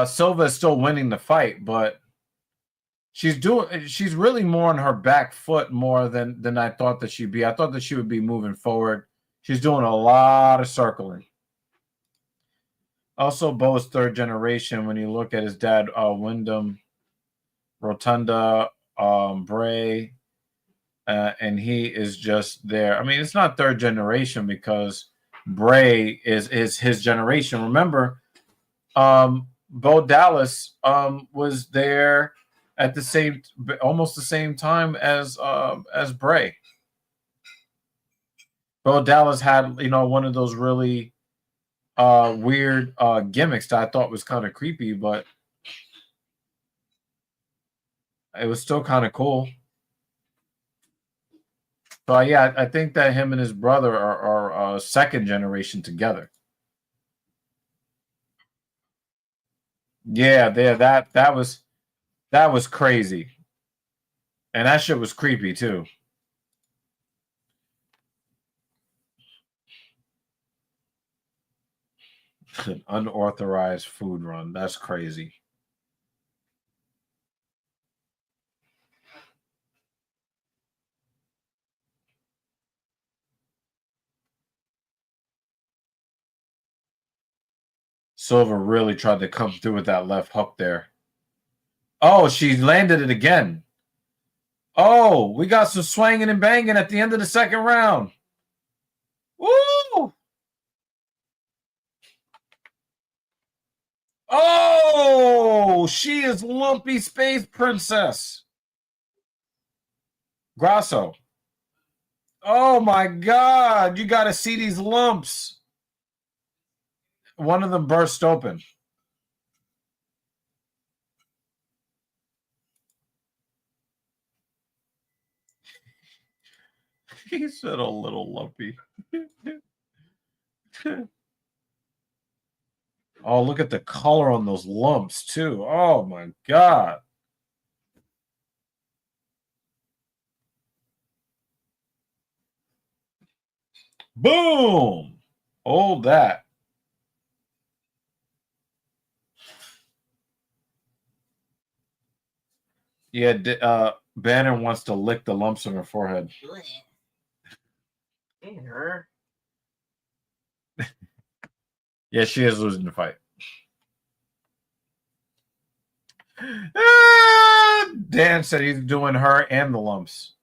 Silva is still winning the fight, but she's really more on her back foot more than I thought that she'd be. I thought that she would be moving forward. She's doing a lot of circling. Also, Bo's third generation. When you look at his dad, Wyndham, Rotunda, Bray, and he is just there. I mean, it's not third generation because Bray is his generation. Remember, Bo Dallas was there at almost the same time as Bray. Bo Dallas had, you know, one of those really weird gimmicks that I thought was kind of creepy, but it was still kind of cool. So yeah, I think that him and his brother are second generation together. Yeah, that was crazy, and that shit was creepy too. An unauthorized food run. That's crazy. Silva really tried to come through with that left hook there. Oh, she landed it again. Oh, we got some swanging and banging at the end of the second round. Woo! Oh, she is lumpy space princess. Grasso. Oh my God, you got to see these lumps. One of them burst open. He said a little lumpy. Oh, look at the color on those lumps, too. Oh, my God. Boom! Hold that. Yeah, Banner wants to lick the lumps on her forehead. Yeah, she is losing the fight. Dan said he's doing her and the lumps.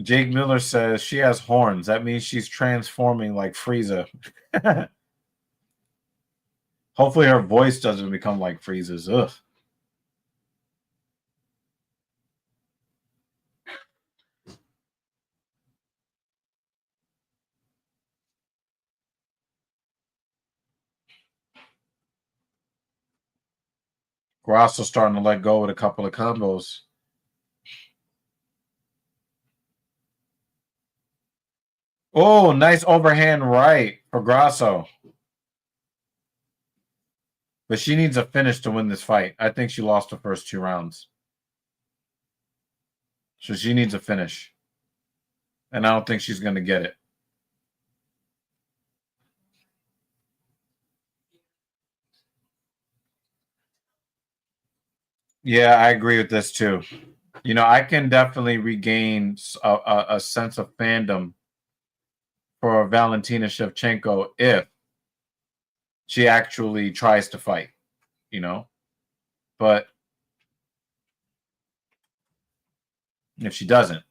Jake Miller says she has horns. That means she's transforming like Frieza. Hopefully her voice doesn't become like Frieza's. Ugh. Grasso starting to let go with a couple of combos. Oh, nice overhand right for Grasso. But she needs a finish to win this fight. I think she lost the first 2 rounds. So she needs a finish. And I don't think she's going to get it. Yeah, I agree with this too. You know, I can definitely regain a sense of fandom for Valentina Shevchenko if she actually tries to fight, you know? But if she doesn't,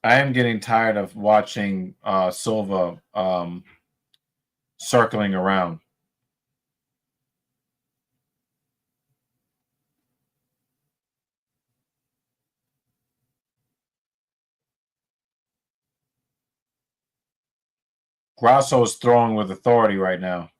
I am getting tired of watching Silva circling around. Grasso is throwing with authority right now.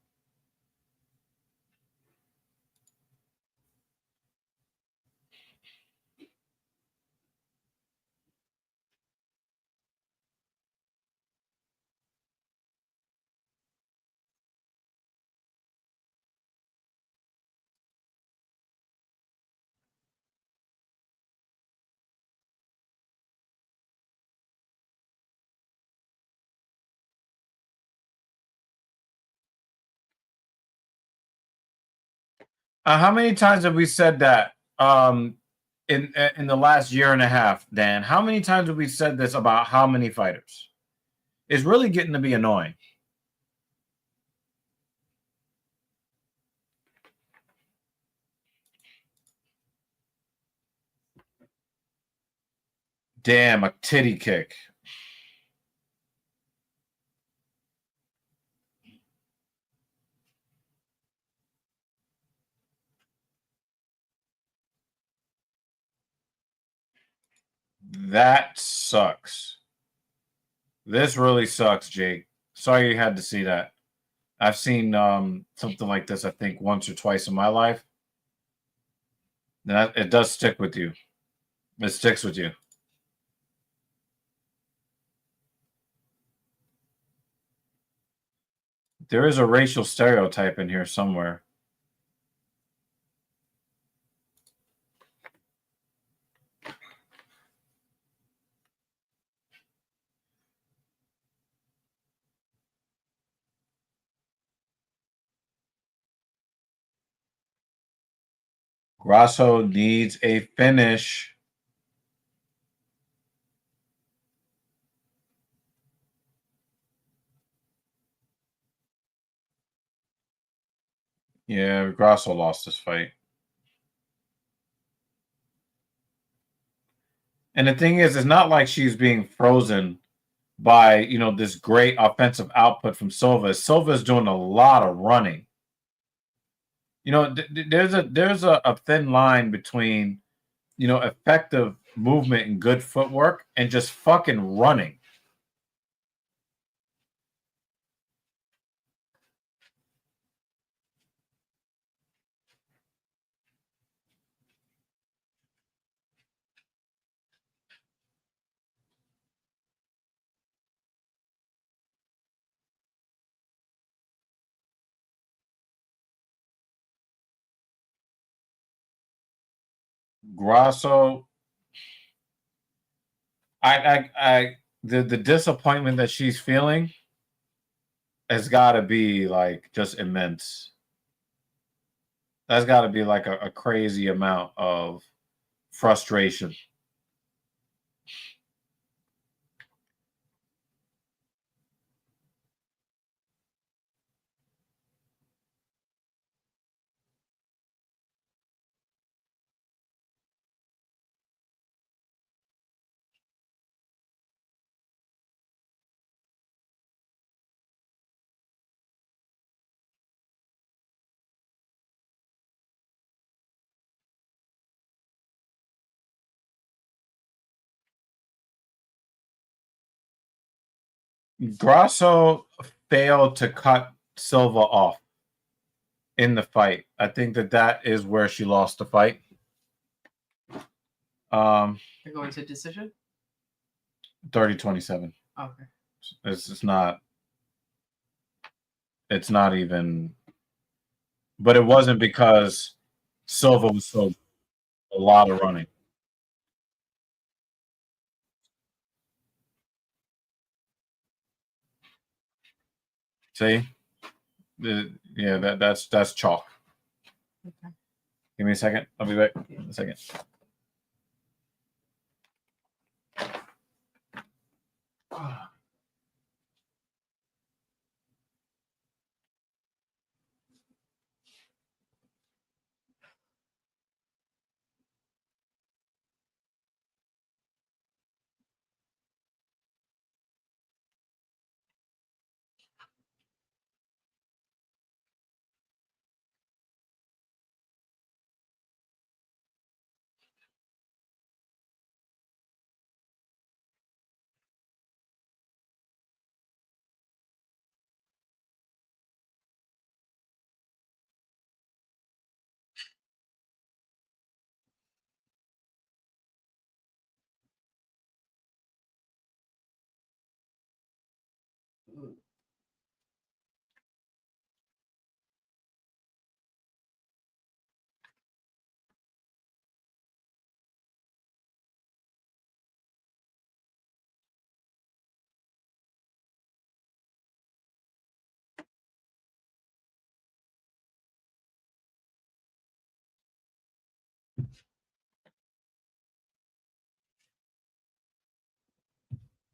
How many times have we said that in the last year and a half, Dan? How many times have we said this about how many fighters? It's really getting to be annoying. Damn, a titty kick. That sucks. This really sucks, Jake. Sorry you had to see that. I've seen something like this, I think, once or twice in my life. And it does stick with you. It sticks with you. There is a racial stereotype in here somewhere. Grasso needs a finish. Yeah, Grasso lost this fight. And the thing is, it's not like she's being frozen by, you know, this great offensive output from Silva. Silva's doing a lot of running. You know, there's a thin line between, you know, effective movement and good footwork and just fucking running. Grasso, the disappointment that she's feeling has got to be like just immense. That's got to be like a crazy amount of frustration. Grasso failed to cut Silva off in the fight. I think that is where she lost the fight. They're going to decision? 30-27. Okay. It's not even, but it wasn't because Silva was so a lot of running. See? Yeah, that's chalk. Okay. Give me a second. I'll be back in a second.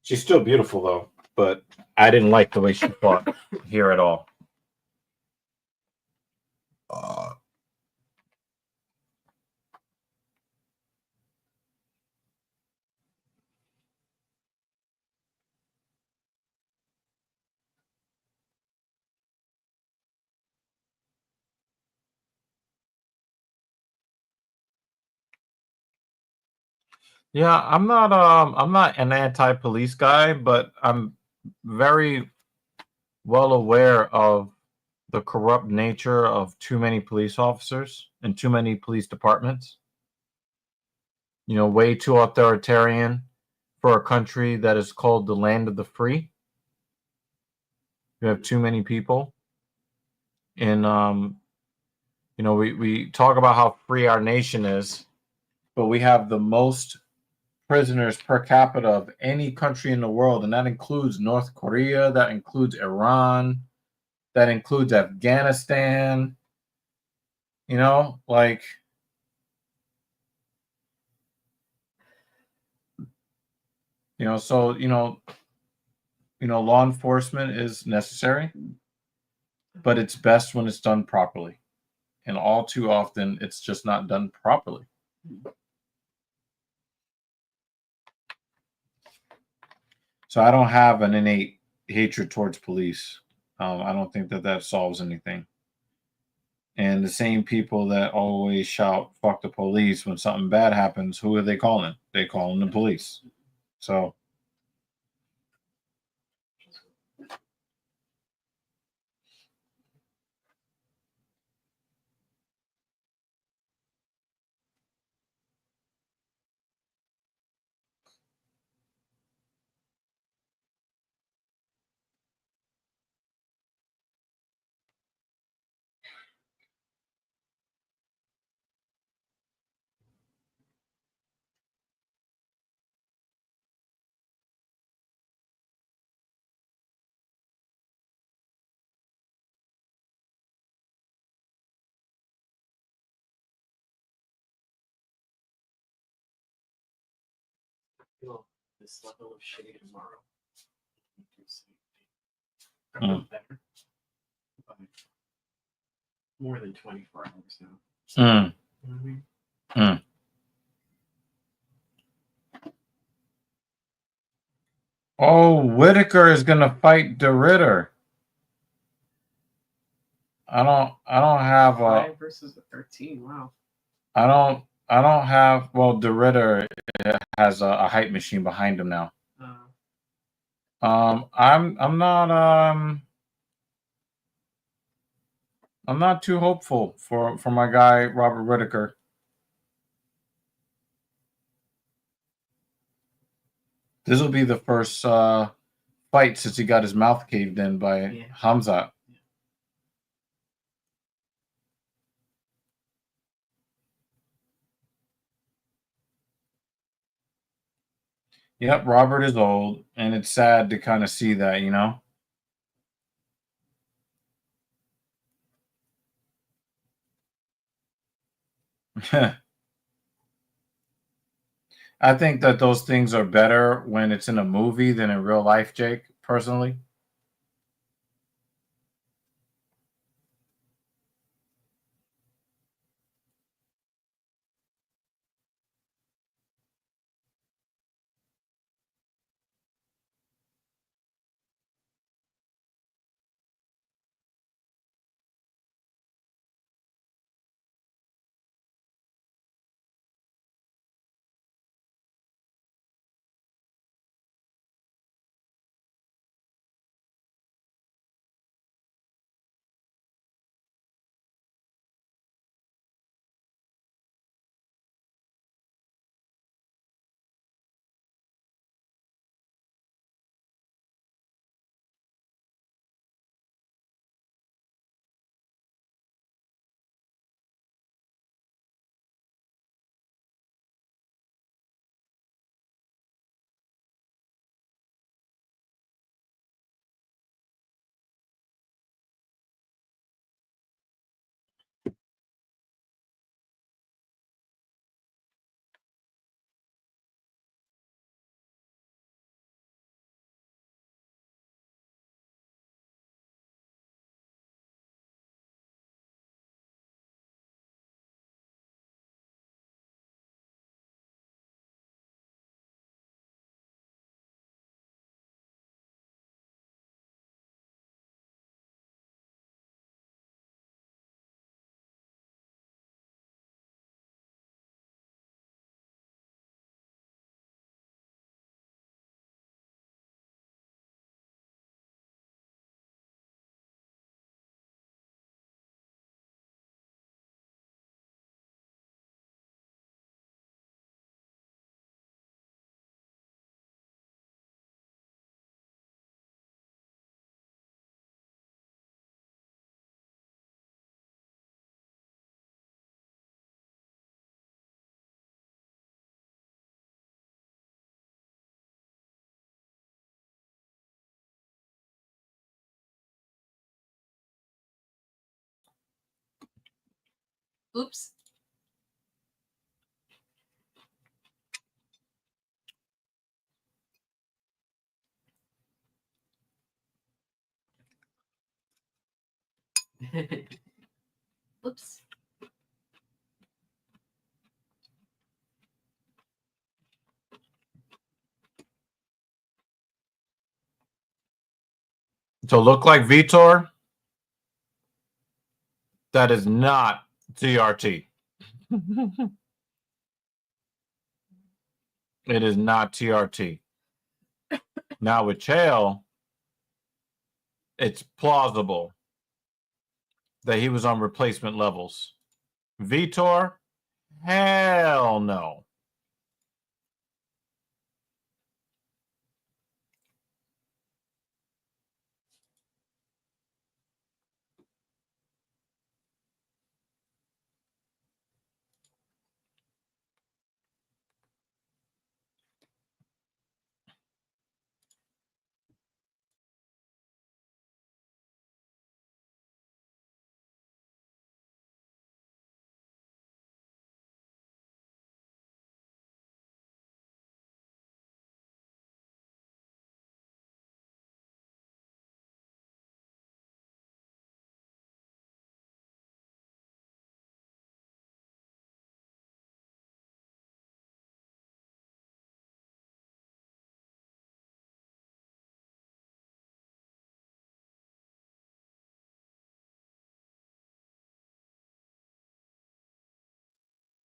She's still beautiful though, but I didn't like the way she fought here at all. Yeah, I'm not an anti-police guy, but I'm very well aware of the corrupt nature of too many police officers and too many police departments. You know, way too authoritarian for a country that is called the land of the free. You have too many people. And you know, we talk about how free our nation is, but we have the most prisoners per capita of any country in the world, and that includes North Korea, that includes Iran, that includes Afghanistan. You know, like, you know, so law enforcement is necessary, but it's best when it's done properly, and all too often it's just not done properly. So I don't have an innate hatred towards police. I don't think that solves anything. And the same people that always shout "fuck the police" when something bad happens, who are they calling? They calling the police. So Feel this level of shade tomorrow. Better. But more than 24 hours now. You know what I mean? Oh, Whitaker is gonna fight De Ritter. I don't have a 5 versus the 13. Wow. I don't have, well, De Ritter has a hype machine behind him now. I'm not too hopeful for my guy Robert Whittaker. This will be the first fight since he got his mouth caved in by Hamzat. Yep, Robert is old, and it's sad to kind of see that, you know? I think that those things are better when it's in a movie than in real life, Jake, personally. Oops. Oops. To look like Vitor, that is not TRT. It is not TRT. Now with Chael, it's plausible that he was on replacement levels. Vitor, hell no.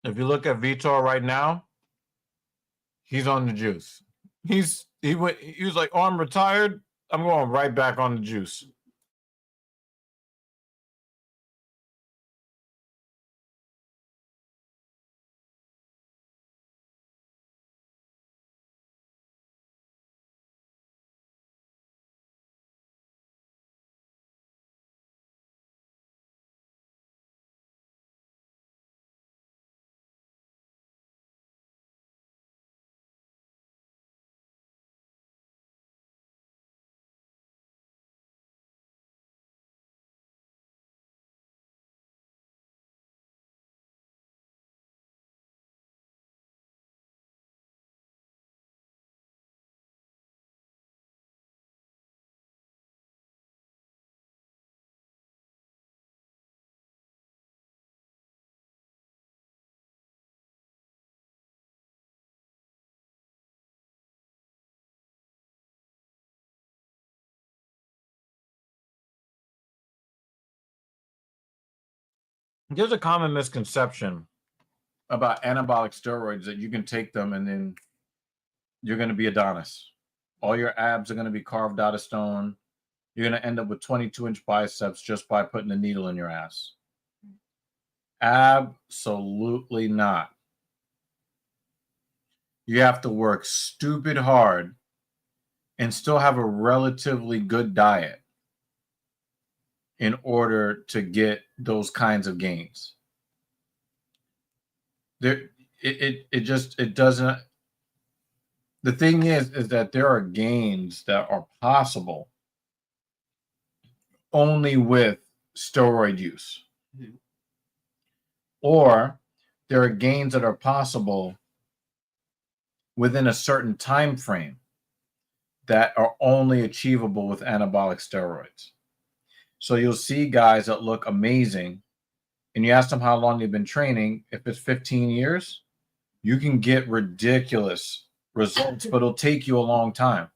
If you look at Vitor right now, he's on the juice. He was like, "Oh, I'm retired. I'm going right back on the juice." There's a common misconception about anabolic steroids that you can take them and then you're going to be Adonis. All your abs are going to be carved out of stone. You're going to end up with 22-inch biceps just by putting a needle in your ass. Absolutely not. You have to work stupid hard and still have a relatively good diet in order to get those kinds of gains. It doesn't. The thing is that there are gains that are possible only with steroid use. Mm-hmm. Or there are gains that are possible within a certain time frame that are only achievable with anabolic steroids. So you'll see guys that look amazing, and you ask them how long they've been training. If it's 15 years, you can get ridiculous results, but it'll take you a long time.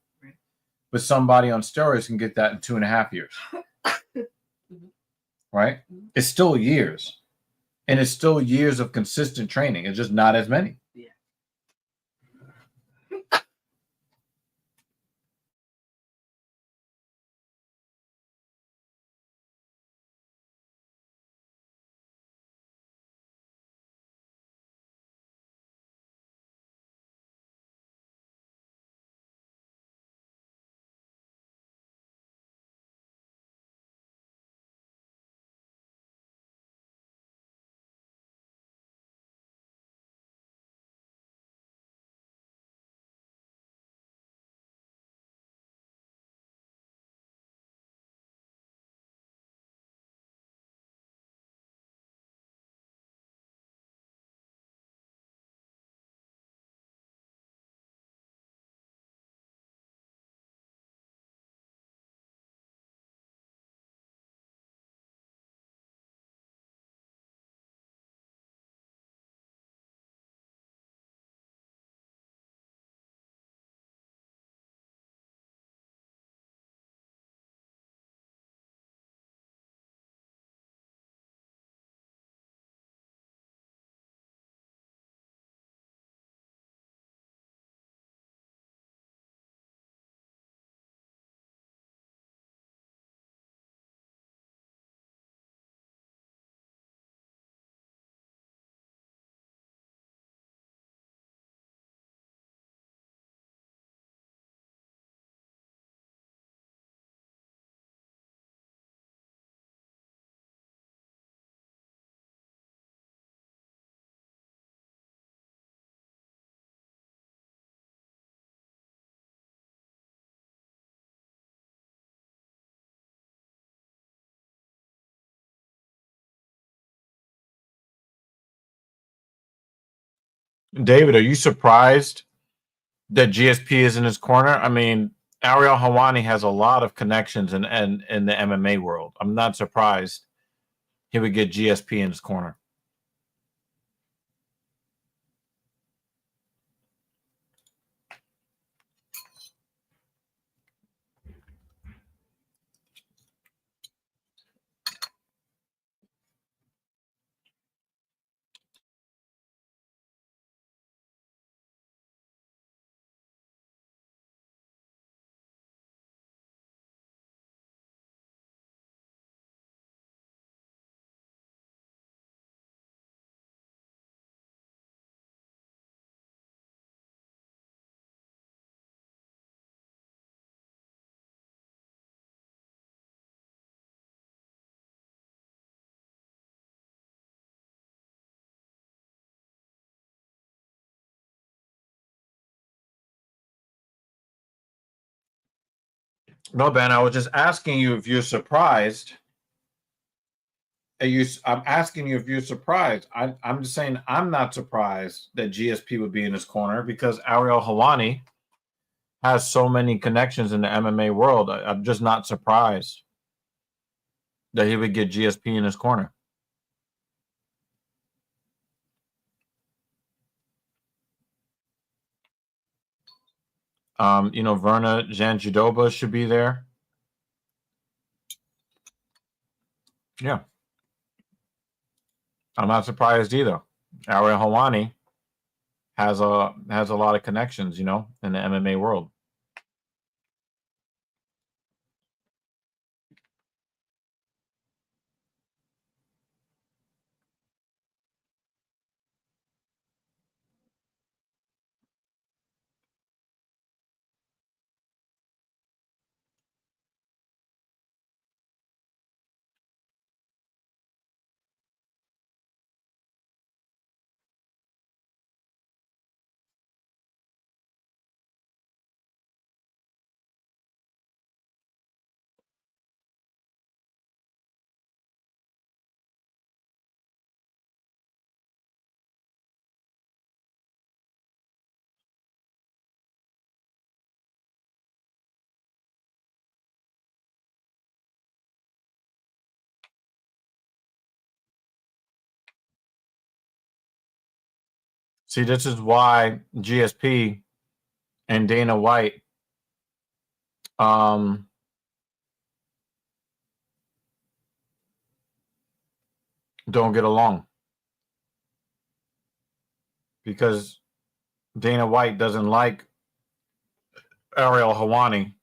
But somebody on steroids can get that in 2.5 years. Right? It's still years. And it's still years of consistent training. It's just not as many. Yeah. David, are you surprised that GSP is in his corner? I mean, Ariel Helwani has a lot of connections in the MMA world. I'm not surprised he would get GSP in his corner. No, Ben, I was just asking you if you're surprised. I'm asking you if you're surprised. I'm just saying I'm not surprised that GSP would be in his corner because Ariel Helwani has so many connections in the MMA world. I'm just not surprised that he would get GSP in his corner. Verna Janjidoba should be there. Yeah. I'm not surprised either. Ariel Helwani has a lot of connections, in the MMA world. See, this is why GSP and Dana White don't get along. Because Dana White doesn't like Ariel Helwani.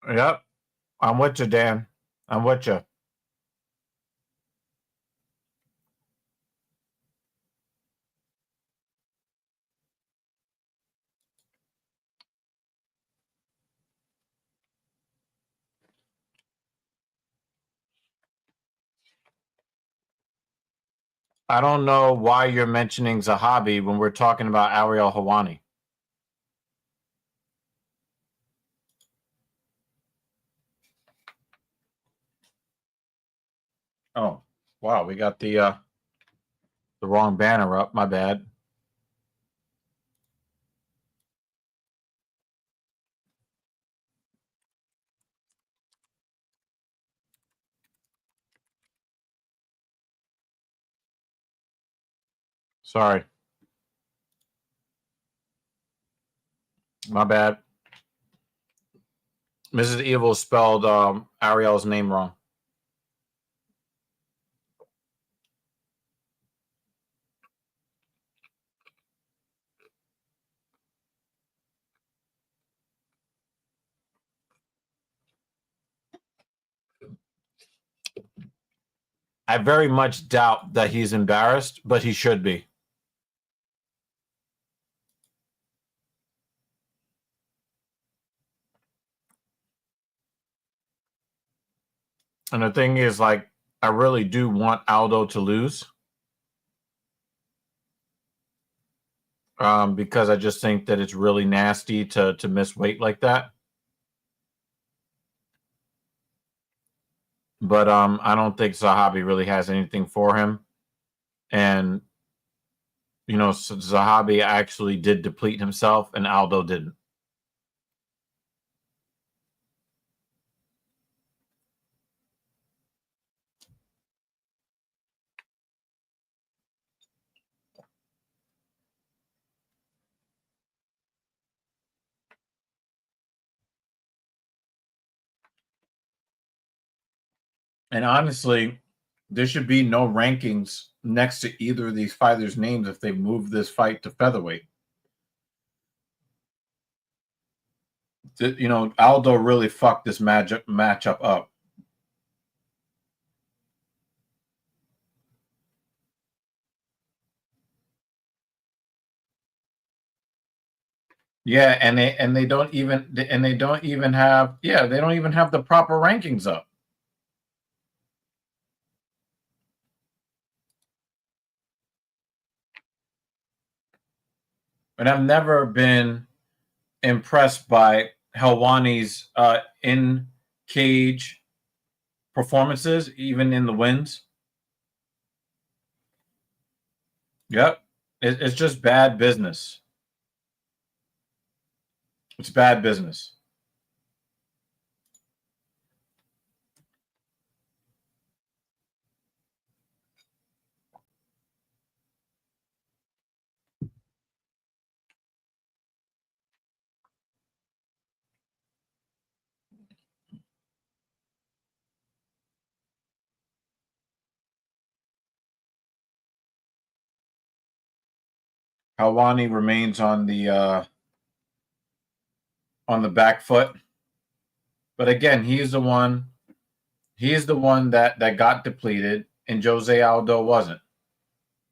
Yep. I'm with you, Dan. I'm with you. I don't know why you're mentioning Zahabi when we're talking about Ariel Helwani. Oh, wow. We got the wrong banner up. My bad. Sorry. My bad. Mrs. Evil spelled Ariel's name wrong. I very much doubt that he's embarrassed, but he should be. And the thing is, like, I really do want Aldo to lose. Because I just think that it's really nasty to miss weight like that. But I don't think Zahabi really has anything for him. And, Zahabi actually did deplete himself and Aldo didn't. And honestly, there should be no rankings next to either of these fighters' names if they move this fight to featherweight. Aldo really fucked this matchup up. Yeah, and they don't even have the proper rankings up. And I've never been impressed by Helwani's in cage performances, even in the wins. Yep. It's just bad business. It's bad business. Helwani remains on the back foot. But again, he is the one that got depleted, and Jose Aldo wasn't.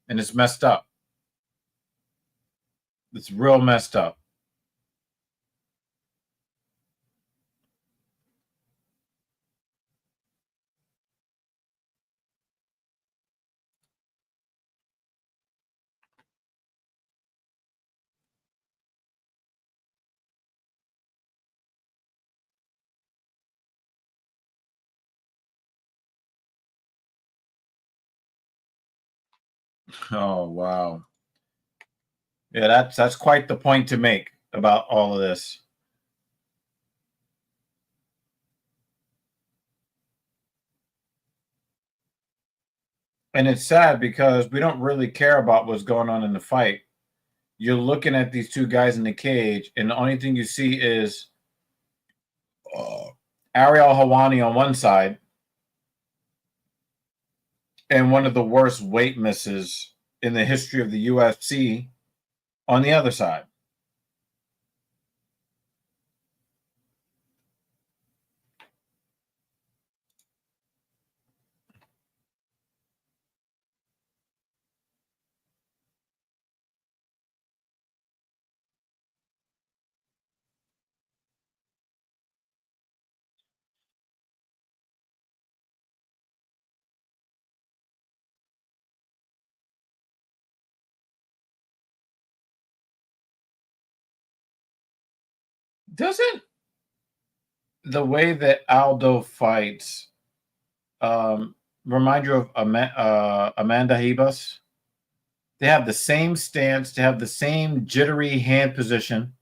And it's messed up. It's real messed up. Oh wow. Yeah, that's quite the point to make about all of this. And it's sad because we don't really care about what's going on in the fight. You're looking at these two guys in the cage, and the only thing you see is Ariel Helwani on one side and one of the worst weight misses in the history of the UFC on the other side. Doesn't the way that Aldo fights remind you of Amanda Ribas? They have the same stance, they have the same jittery hand position.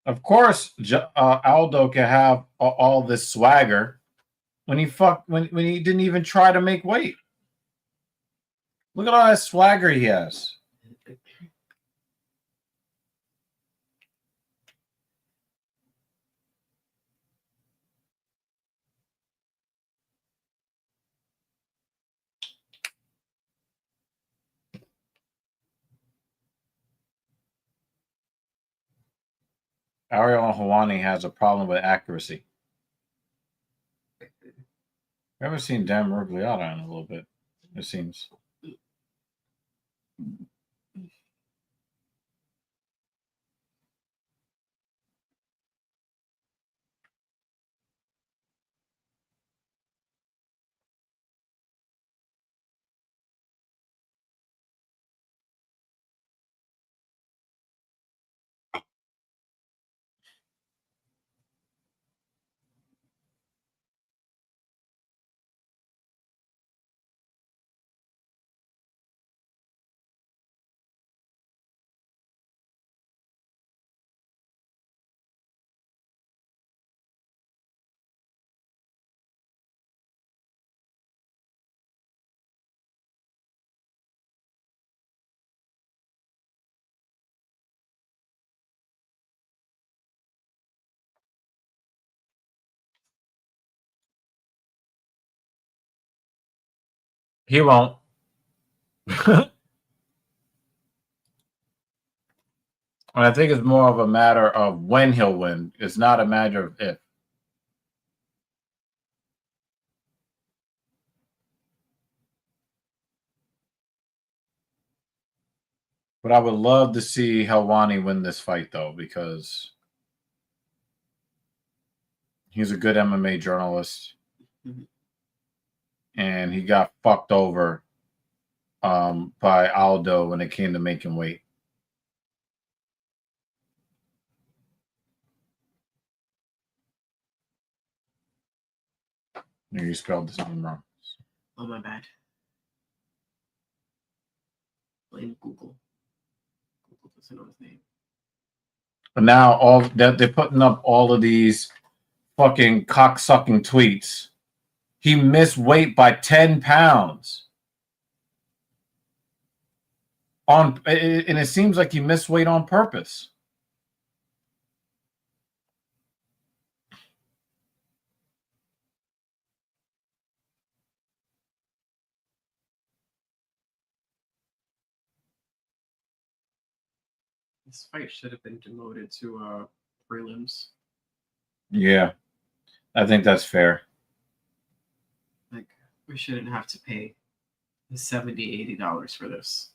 Of course, Aldo can have all this swagger when he didn't even try to make weight. Look at all that swagger he has. Ariel Helwani has a problem with accuracy. I haven't seen Dan Miragliotta in a little bit, it seems. He won't. And I think it's more of a matter of when he'll win. It's not a matter of if. But I would love to see Helwani win this fight, though, because he's a good MMA journalist. Mhm. And he got fucked over by Aldo when it came to making weight. You spelled his name wrong. Oh, my bad. Blame Google. Google doesn't know his name. But now all that they're putting up all of these fucking cocksucking tweets. He missed weight by 10 pounds. And it seems like he missed weight on purpose. This fight should have been demoted to prelims. Yeah, I think that's fair. Like, we shouldn't have to pay the $70, $80 for this.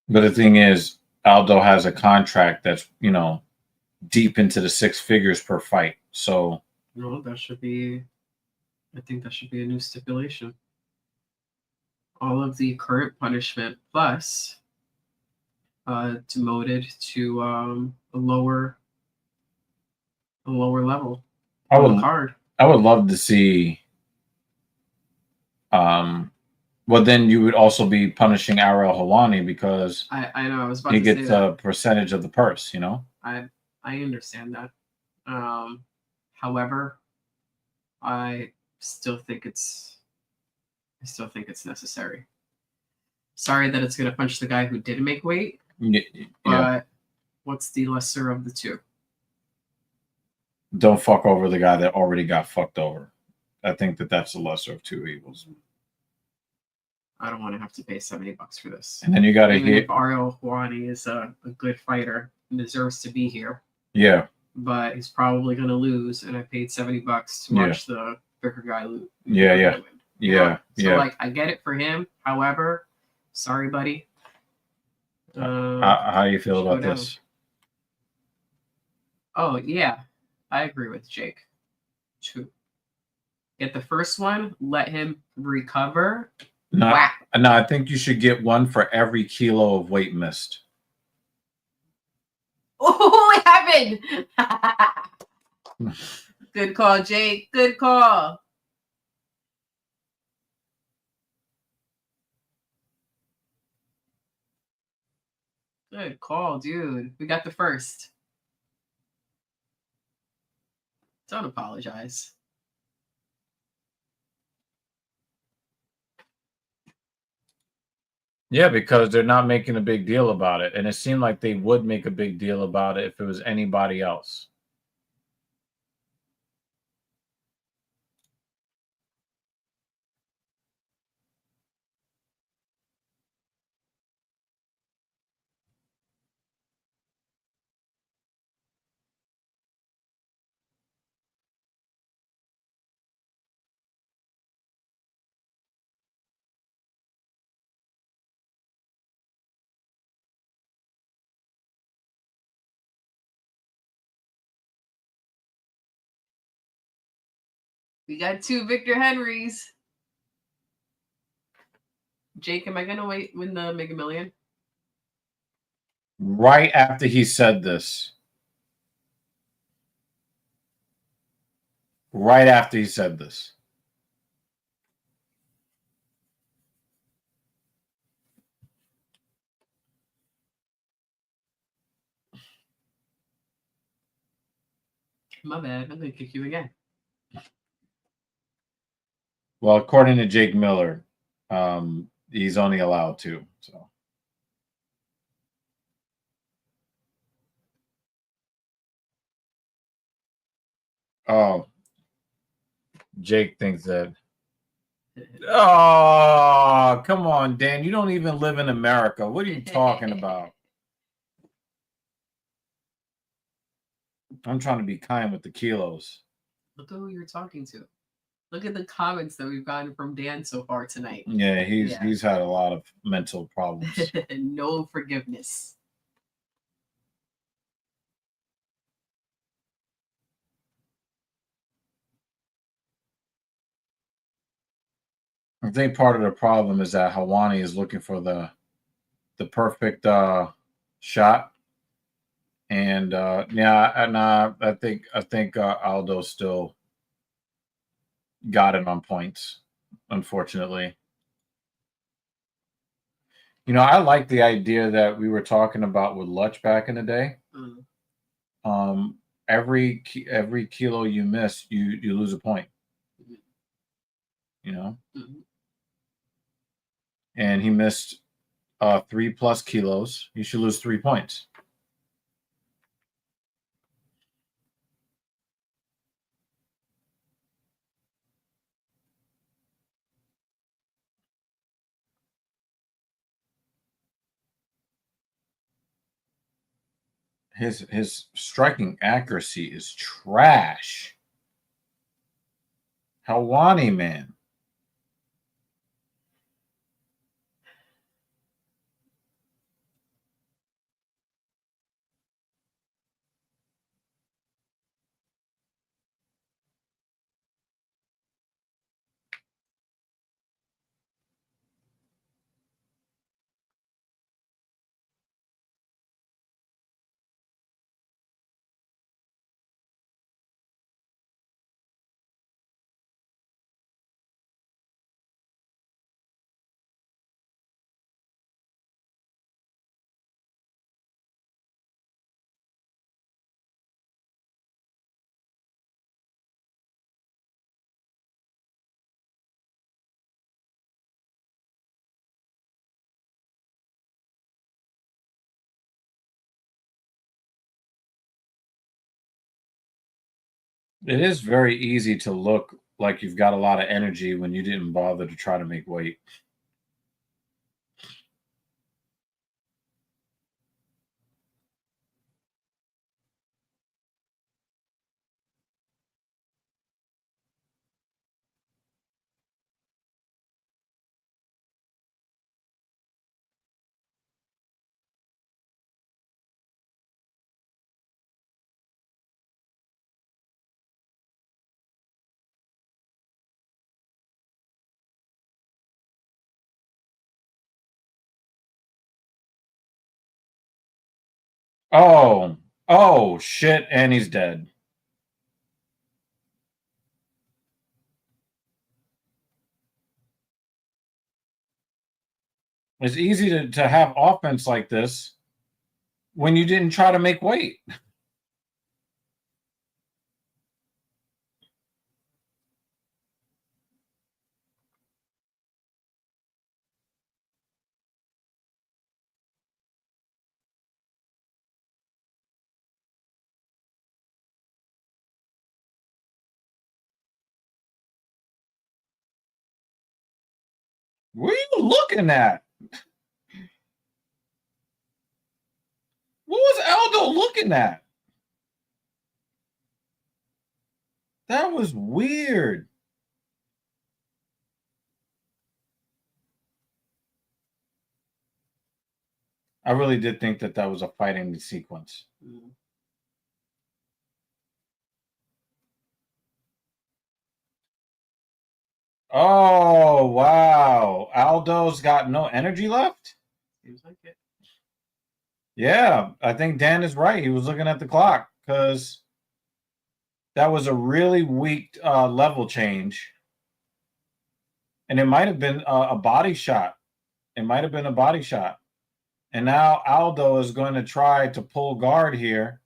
But the thing is, Aldo has a contract that's, deep into the six figures per fight. So, No, that should be. I think that should be a new stipulation. All of the current punishment plus demoted to a lower level. I would card. I would love to see. Well, then you would also be punishing Ariel Helwani because I know I was about he to say gets that. a percentage of the purse. I understand that. However, I still think it's necessary. Sorry that it's going to punch the guy who didn't make weight, but what's the lesser of the two? Don't fuck over the guy that already got fucked over. I think that's the lesser of two evils. I don't want to have to pay $70 for this. And then you got to Even hit. if Ariel Helwani is a good fighter and deserves to be here, Yeah. but he's probably going to lose, and I paid $70 to watch the bigger guy lose. Yeah. So like, I get it for him. However, sorry, buddy. How do you feel about this? Oh yeah, I agree with Jake. Two. Get the first one. Let him recover. No, Whack. no, I think you should get one for every kilo of weight missed. Oh, it happened. Good call, Jake. Good call. Good call, dude. We got the first. Don't apologize. Yeah, because they're not making a big deal about it. And it seemed like they would make a big deal about it if it was anybody else. We got 2 Victor Henrys. Jake, am I gonna win the Mega Million? Right after he said this. Right after he said this. My bad. I'm gonna kick you again. Well, according to Jake Miller, he's only allowed 2. So. Oh, Jake thinks that. Oh, come on, Dan. You don't even live in America. What are you talking about? I'm trying to be kind with the kilos. Look at who you're talking to. Look at the comments that we've gotten from Dan so far tonight. Yeah, Yeah. he's had a lot of mental problems. No forgiveness. I think part of the problem is that Helwani is looking for the perfect shot, and I think Aldo still got it on points, unfortunately. You know, I like the idea that we were talking about with Lutch back in the day. Every kilo you miss, you lose a point. You know, and he missed 3+ kilos. You should lose 3 points. His striking accuracy is trash. Helwani, man. It is very easy to look like you've got a lot of energy when you didn't bother to try to make weight. Oh, shit, and he's dead. It's easy to have offense like this when you didn't try to make weight. What are you looking at? What was Aldo looking at? That was weird. I really did think that was a fighting sequence. Oh, wow. Aldo's got no energy left? Seems like it. Yeah, I think Dan is right. He was looking at the clock because that was a really weak level change. And it might have been a body shot. It might have been a body shot. And now Aldo is going to try to pull guard here.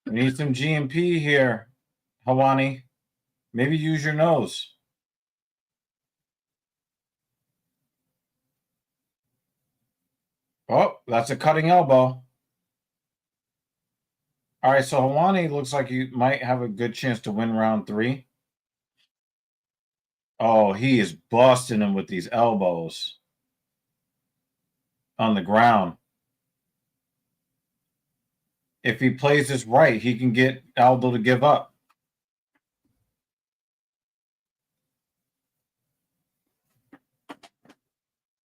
We need some GMP here, Helwani. Maybe use your nose. Oh, that's a cutting elbow. All right, so Helwani looks like you might have a good chance to win round 3. Oh, he is busting him with these elbows. on the ground. If he plays this right, he can get Aldo to give up.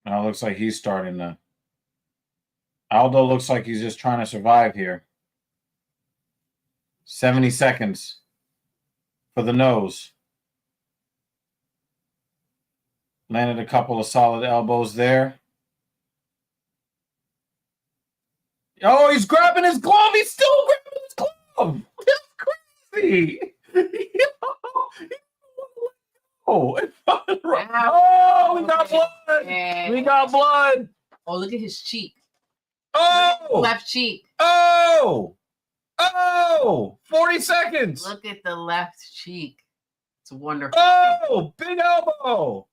Now it looks like he's starting to. Aldo looks like he's just trying to survive here. 70 seconds for the nose. Landed a couple of solid elbows there. Oh, he's grabbing his glove. He's still grabbing his glove. That's crazy. Oh, we got blood. We got blood. Oh, look at his cheek. Oh, Left cheek. Oh, 40 seconds. Look at the left cheek. It's wonderful. Oh, big elbow.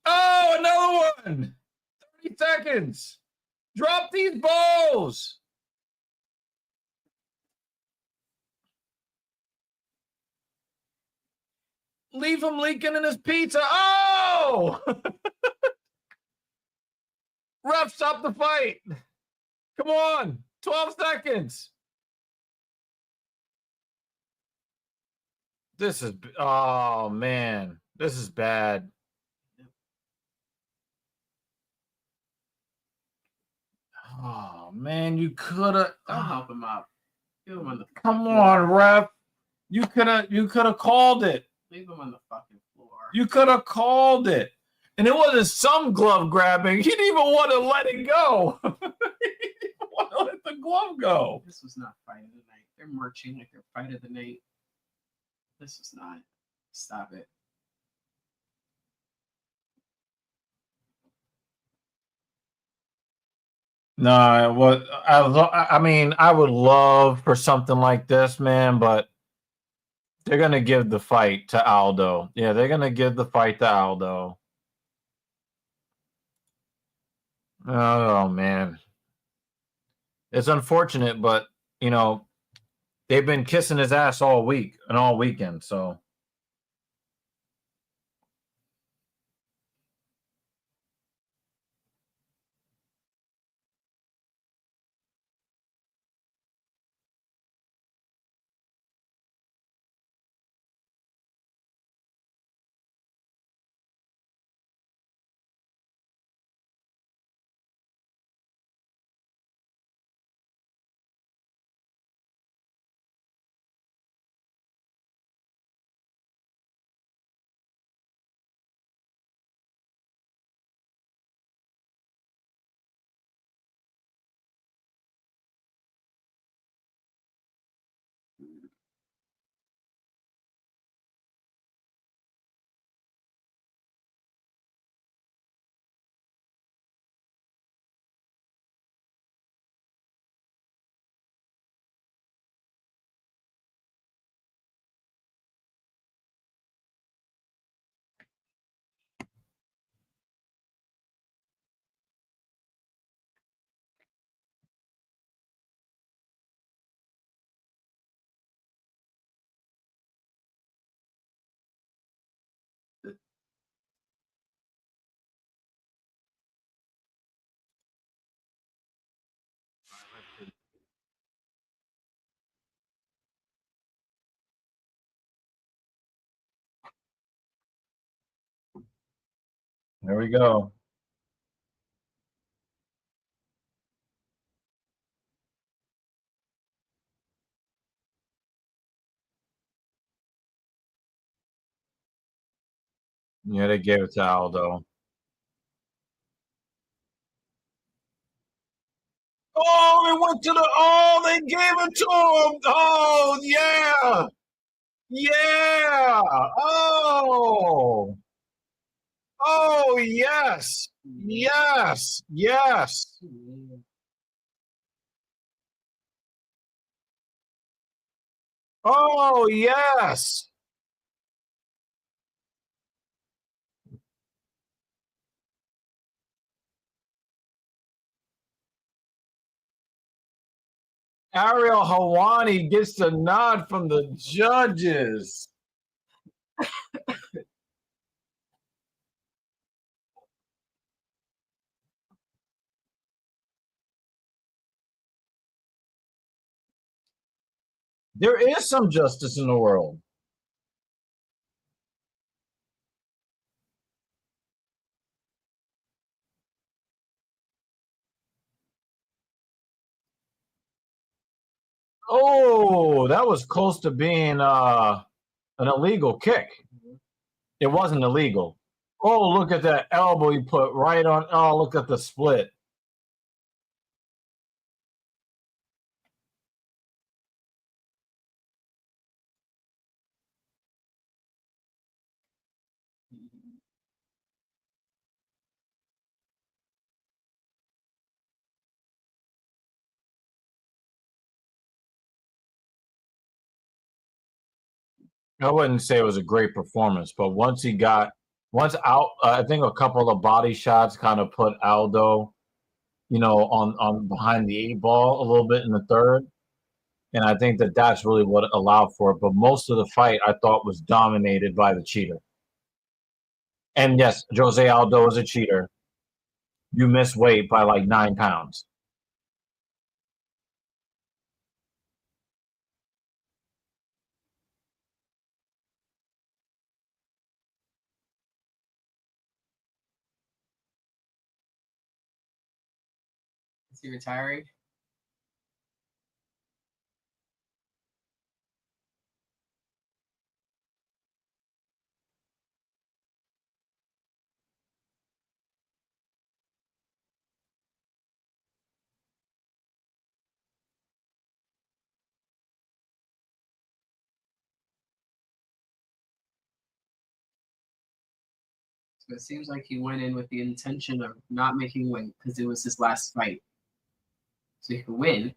Oh, another one. 30 seconds. Drop these balls. Leave him leaking in his pizza. Oh! Ref, stop the fight. Come on. 12 seconds. This is, oh, man. This is bad. Oh, man, you could have. Don't help him up. Leave him on the Come floor. on, ref. You could have called it. Leave him on the fucking floor. You could have called it. And it wasn't some glove grabbing. He didn't even want to let it go. He didn't want to let the glove go. This was not fight of the night. They're marching like they're fight of the night. This was not. Stop it. No, what I mean, I would love for something like this, man, but they're gonna give the fight to Aldo. Yeah, they're gonna give the fight to Aldo. Oh man, it's unfortunate, but you know they've been kissing his ass all week and all weekend, so. There we go. Yeah, they gave it to Aldo. Oh, they went to the. Oh, they gave it to him. Oh, yeah. Yeah. Oh. Oh, yes. Yes. Yes. Oh, yes. Ariel Hawani gets the nod from the judges. There is some justice in the world. Oh, that was close to being an illegal kick. It wasn't illegal. Oh, look at that elbow he put right on. Oh, look at the split. I wouldn't say it was a great performance, but once out, I think a couple of body shots kind of put Aldo, on behind the 8 ball a little bit in the third. And I think that that's really what allowed for it. But most of the fight I thought was dominated by the cheater. And yes, Jose Aldo is a cheater. You miss weight by like 9 pounds. Is he retiring? So it seems like he went in with the intention of not making weight because it was his last fight. So he could win,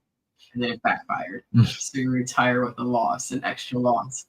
and then it backfired. So you retire with a loss, an extra loss.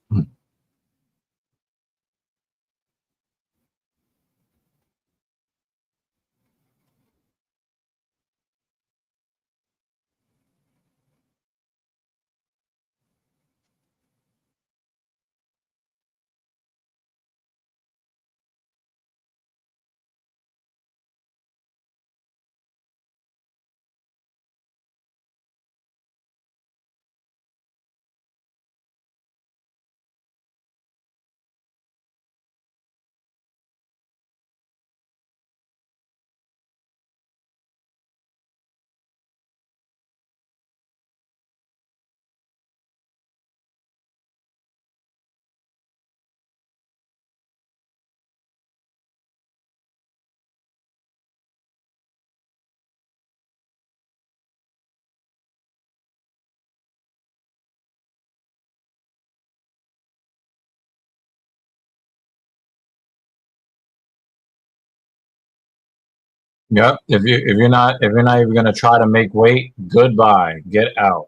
Yep. If you're not even gonna try to make weight, goodbye. Get out.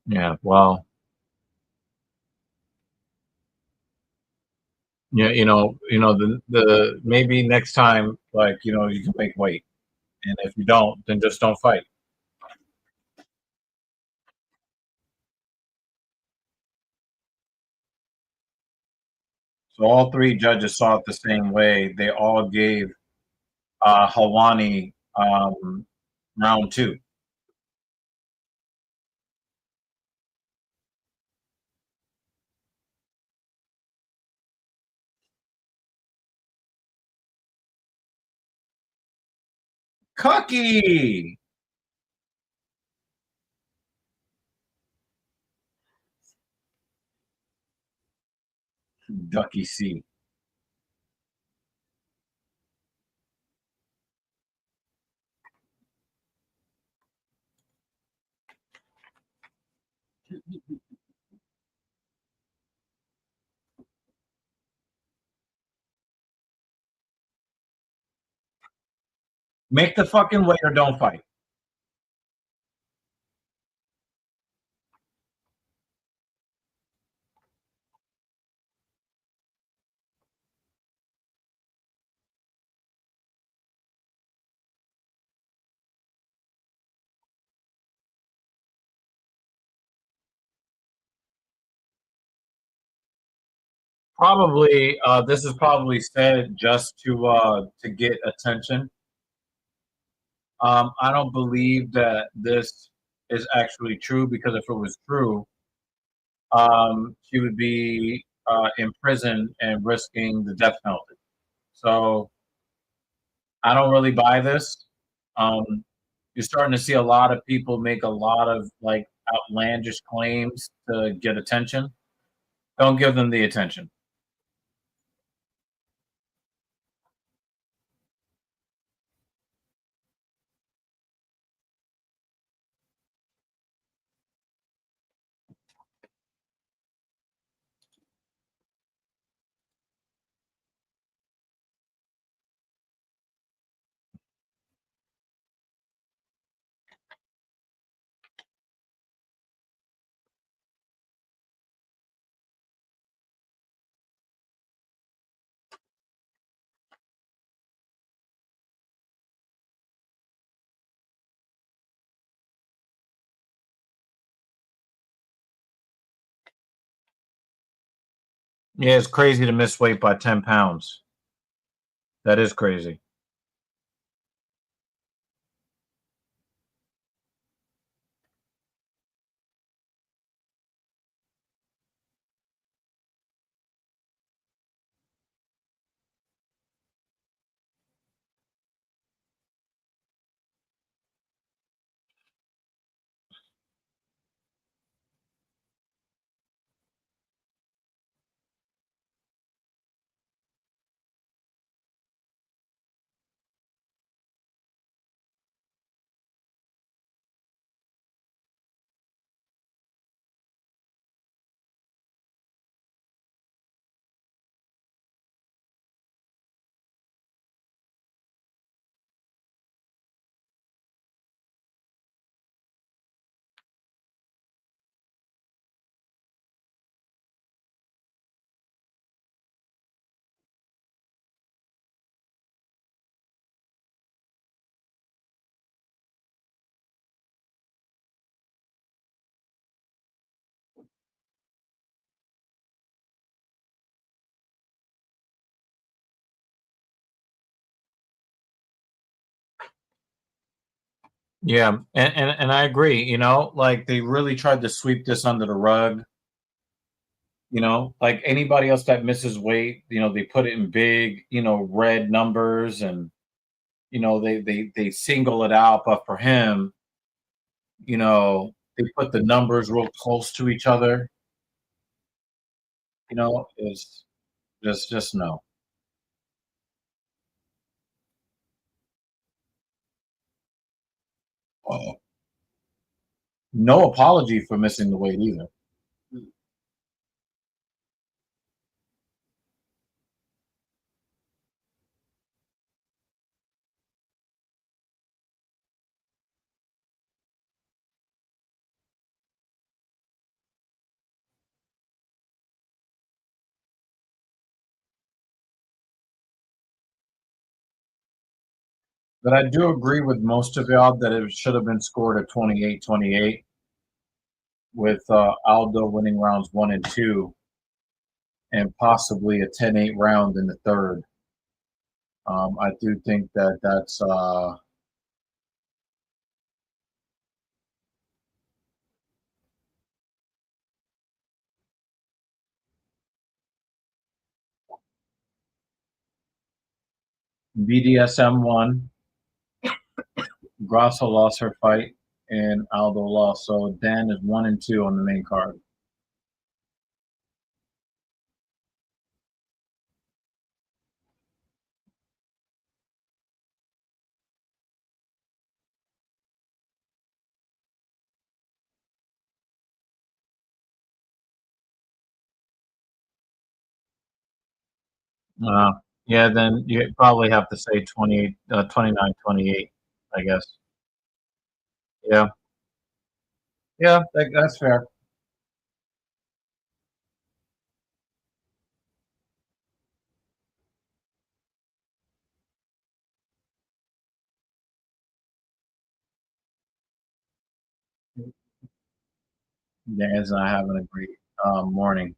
Yeah. Well. Yeah. The maybe next time, like you can make weight, and if you don't, then just don't fight. So all 3 judges saw it the same way. They all gave Helwani round 2. Cookie! Ducky C. Make the fucking weight or don't fight. Probably, this is probably said just to get attention I don't believe that this is actually true, because if it was true, she would be in prison and risking the death penalty. So I don't really buy this. Um, you're starting to see a lot of people make a lot of like outlandish claims to get attention. Don't give them the attention. Yeah, it's crazy to miss weight by 10 pounds. That is crazy. Yeah, and I agree. You know, like they really tried to sweep this under the rug. You know, like anybody else that misses weight, you know, they put it in big, you know, red numbers, and you know they single it out. But for him, you know, they put the numbers real close to each other. You know, is just no. No apology for missing the weight either. But I do agree with most of y'all that it should have been scored at 28-28, with Aldo winning rounds 1 and 2, and possibly a 10-8 round in the third. I do think that that's BDSM won. Grasso lost her fight, and Aldo lost. So Dan is 1 and 2 on the main card. Uh, yeah, then you probably have to say 28, 29-28, I guess. Yeah, yeah, that's fair. Dan's not having a great morning.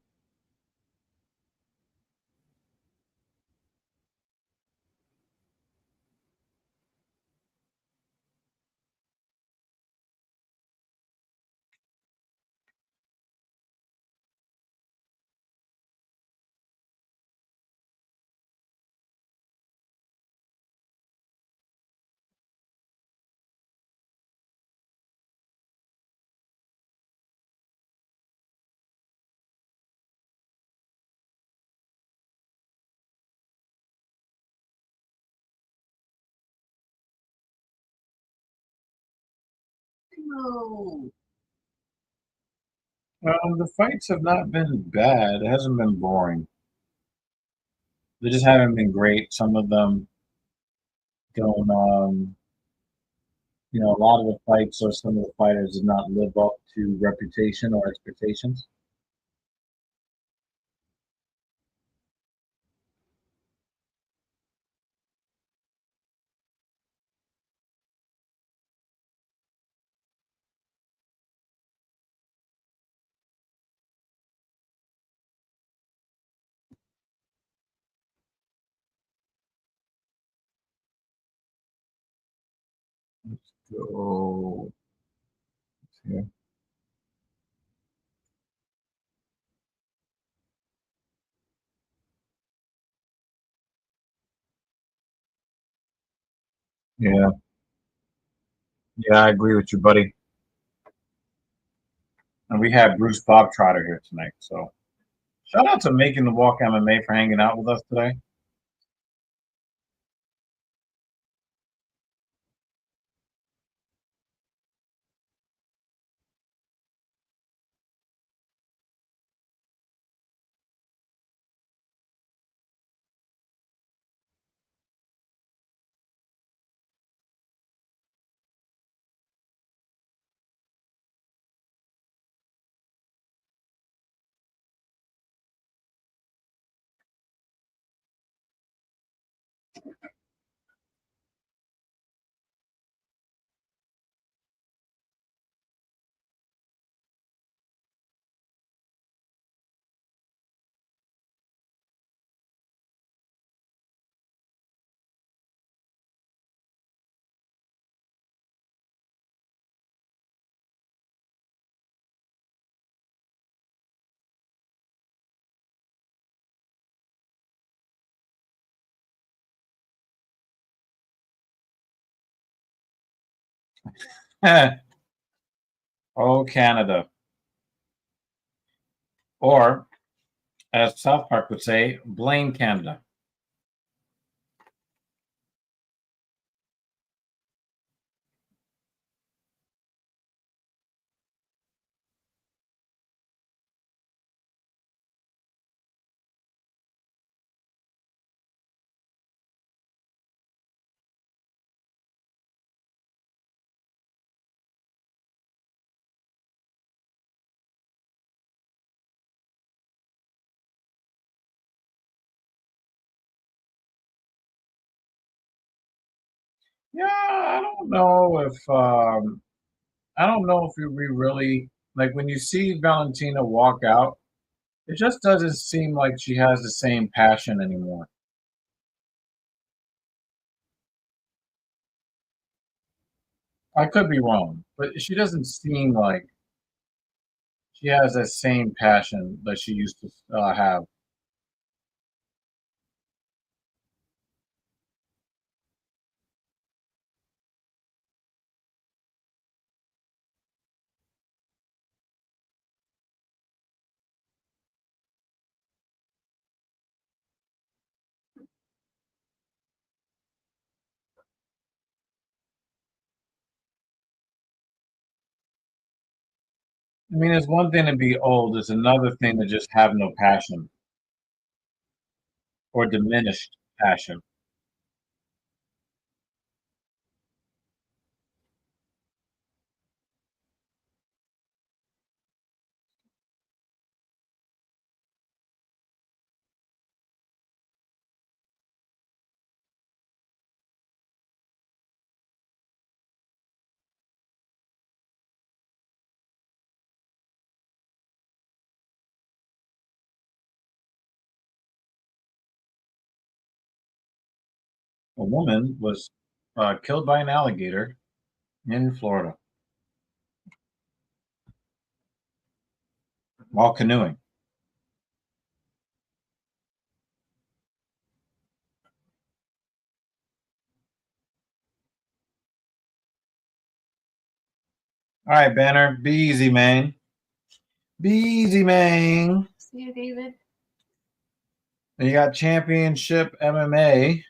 No. The fights have not been bad. It hasn't been boring. They just haven't been great. Some of them don't. A lot of the fights or some of the fighters did not live up to reputation or expectations. Let's go. Here. Yeah. Yeah, I agree with you, buddy. And we have Bruce Bob Trotter here tonight. So shout out to Making the Walk MMA for hanging out with us today. Oh, Canada. Or, as South Park would say, blame Canada. Yeah, I don't know if we really like when you see Valentina walk out, it just doesn't seem like she has the same passion anymore. I could be wrong, but she doesn't seem like she has that same passion that she used to have. I mean, it's one thing to be old; it's another thing to just have no passion or diminished passion. A woman was killed by an alligator in Florida while canoeing. All right, Banner, be easy, man. Be easy, man. See you, David. And you got Championship MMA.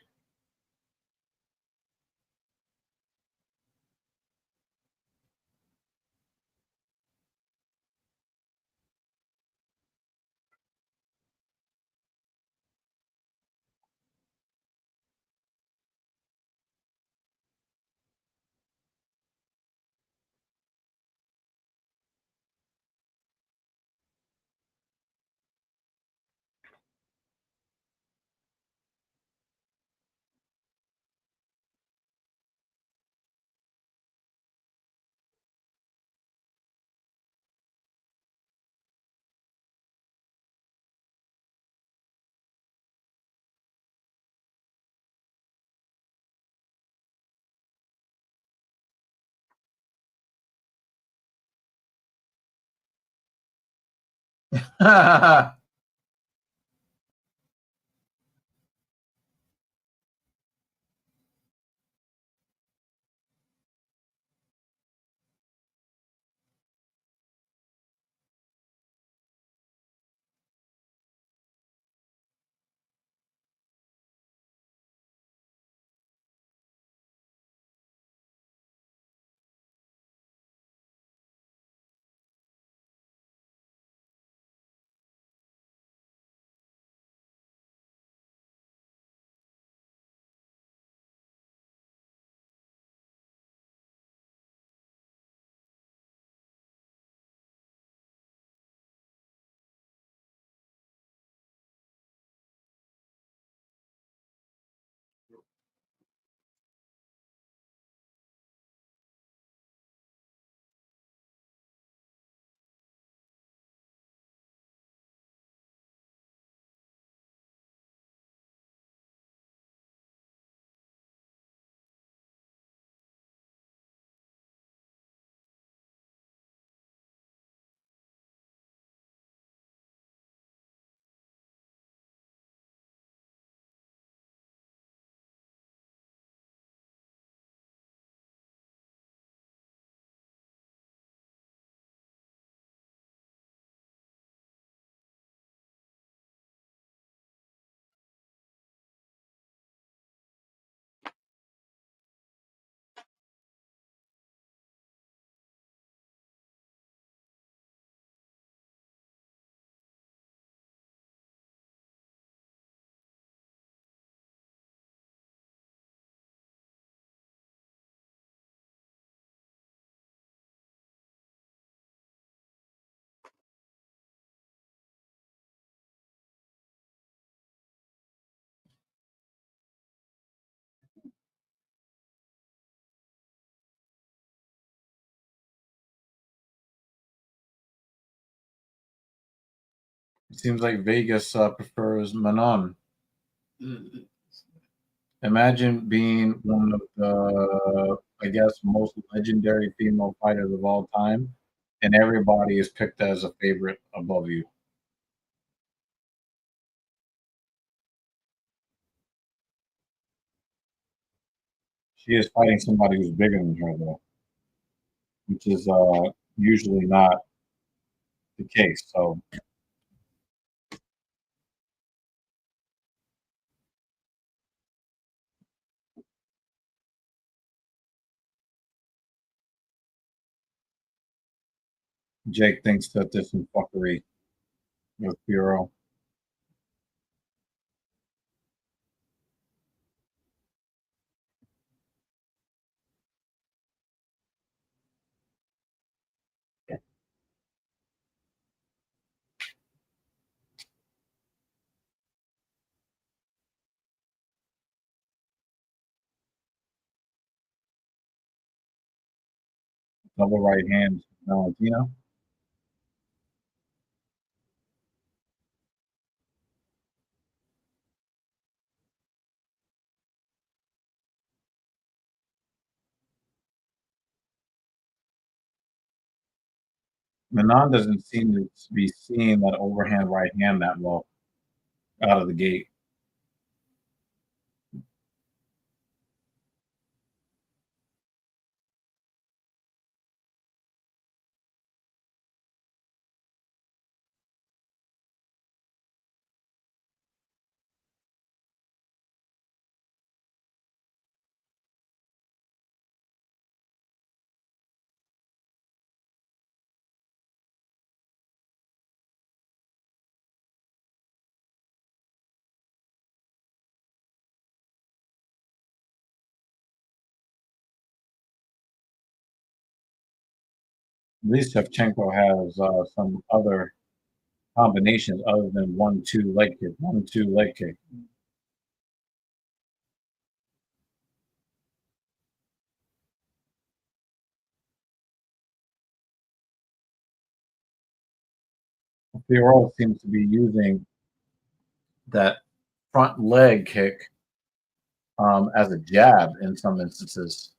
It seems like Vegas prefers Manon. Mm. Imagine being one of the, I guess, most legendary female fighters of all time, and everybody is picked as a favorite above you. She is fighting somebody who's bigger than her, though, which is usually not the case. So Jake thinks that there's some fuckery with Fiorot. Double right hand, Valentina. Manon doesn't seem to be seeing that overhand right hand that well out of the gate. At least Shevchenko has some other combinations other than 1-2 leg kick, 1-2 leg kick. Fiorot seems to be using that front leg kick as a jab in some instances.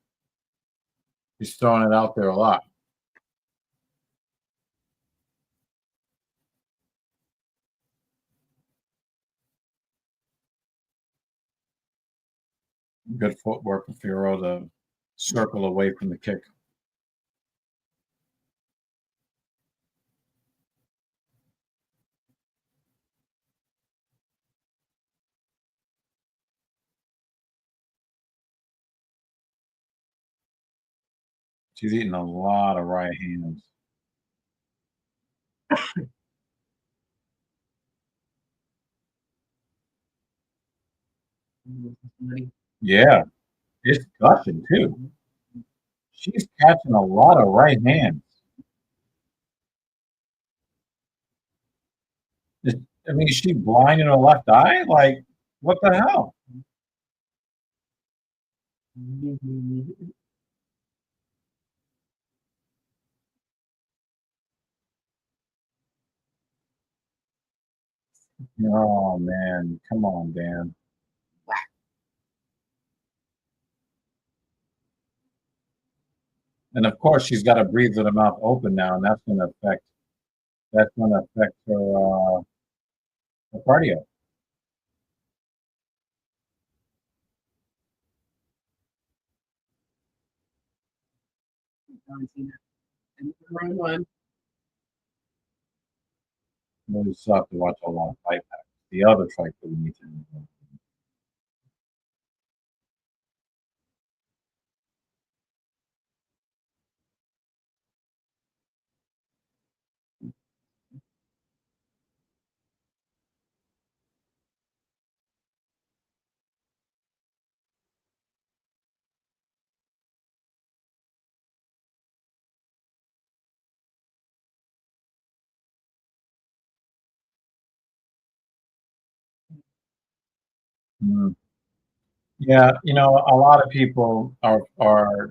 He's throwing it out there a lot. Good footwork from Fiorot to circle away from the kick. She's eating a lot of right hands. Yeah, it's gushing too. She's catching a lot of right hands. I mean, is she blind in her left eye? Like, what the hell? Oh man, come on, Dan. And of course, she's got to breathe with her mouth open now, and that's going to affect her cardio. Valentina. And the wrong one. We still have to watch a lot of fight back. The other fight that we need to do. Mm. Yeah, a lot of people are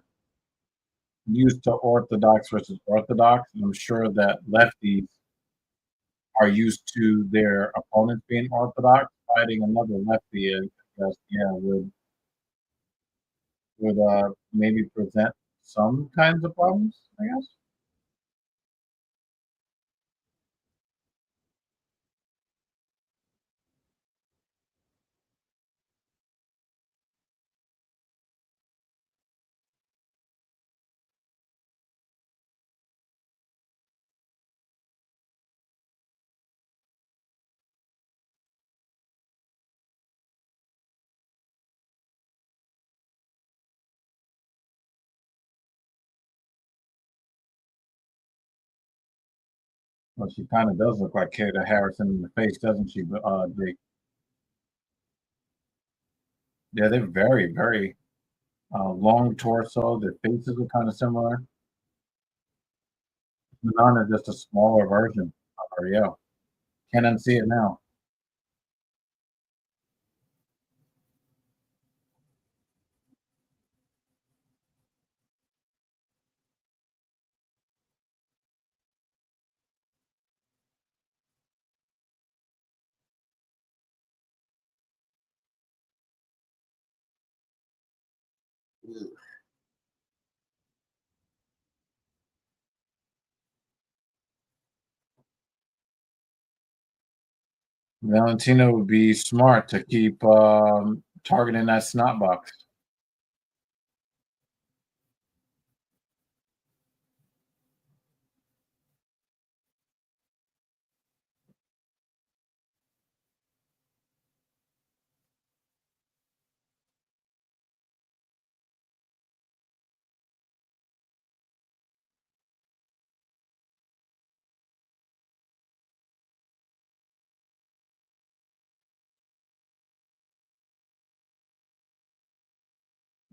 used to orthodox versus orthodox, and I'm sure that lefties are used to their opponents being orthodox. Fighting another lefty is just would maybe present some kinds of problems, I guess. Well, she kind of does look like Kata Harrison in the face, doesn't she? Jake? Yeah, they're very, very long torso. Their faces are kind of similar. Manon is just a smaller version of her. Yeah, can't unsee it now. Valentina would be smart to keep targeting that snot box.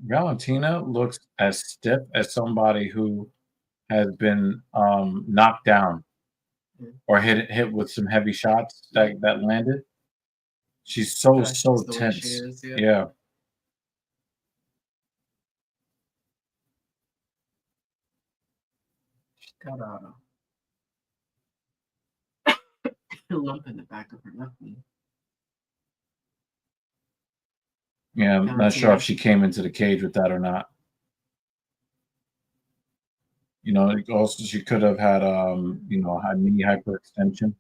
Valentina looks as stiff as somebody who has been knocked down or hit with some heavy shots that landed. She's so That's so just the way she tense. is, yeah. Yeah. She's got a lump in the back of her left knee. Yeah, I'm not sure Valentina. if she came into the cage with that or not. Also she could have had had knee hyperextension.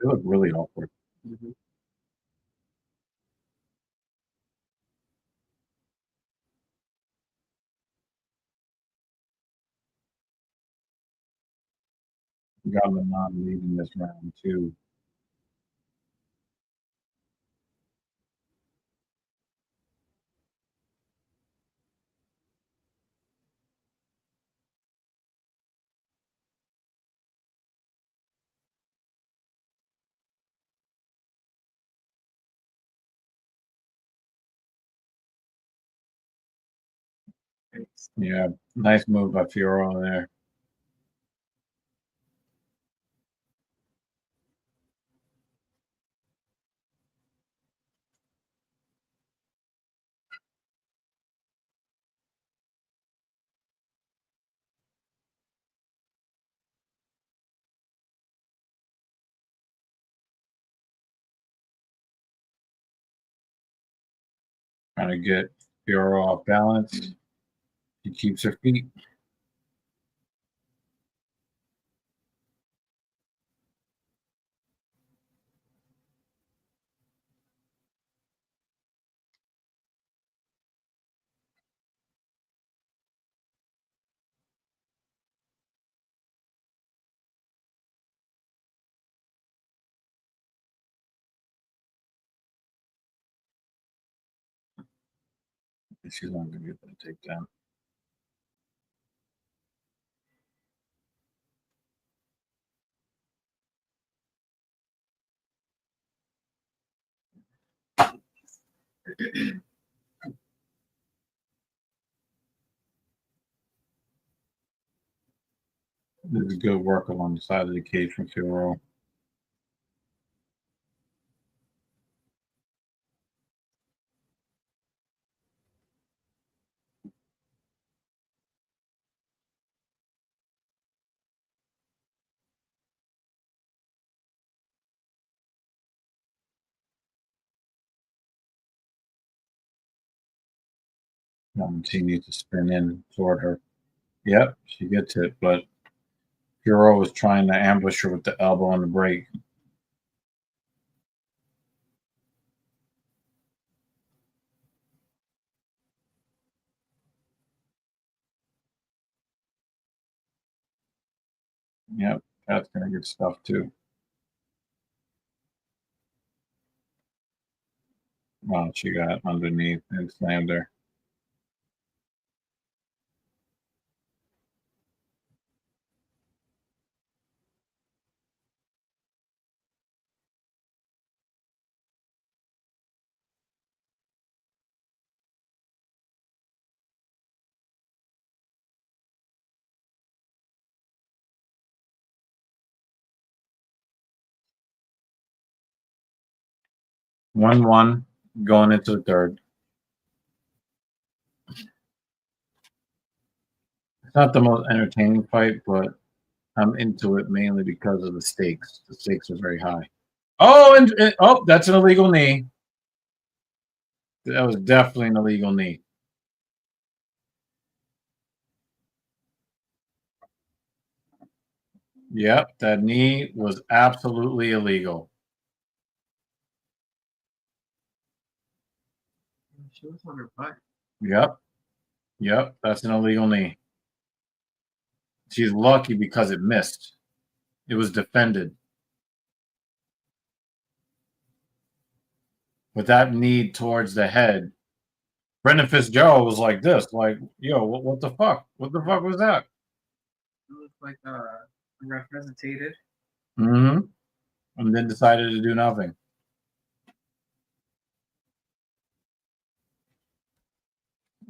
They look really awkward. Mm-hmm. We got Manon leading this round too. Yeah, nice move by Fiorot there. Trying to get Fiorot off balance. She keeps her feet. She's not going to be able to take down. This is good work along the side of the cage from Fiorot. She needs to spin in toward her. Yep, she gets it, but Fiorot was trying to ambush her with the elbow on the break. Yep, that's going to get stuffed too. Well, she got underneath and slammed her. One going into the third. It's not the most entertaining fight, but I'm into it mainly because of the stakes. The stakes are very high. Oh, and oh, that's an illegal knee. That was definitely an illegal knee. Yep, that knee was absolutely illegal. She was on her butt. Yep, that's an illegal knee. She's lucky because it missed. It was defended. With that knee towards the head, Brendan Fitzgerald was like this, like, yo, what the fuck? What the fuck was that? It looked like the ref hesitated. Mm-hmm. And then decided to do nothing.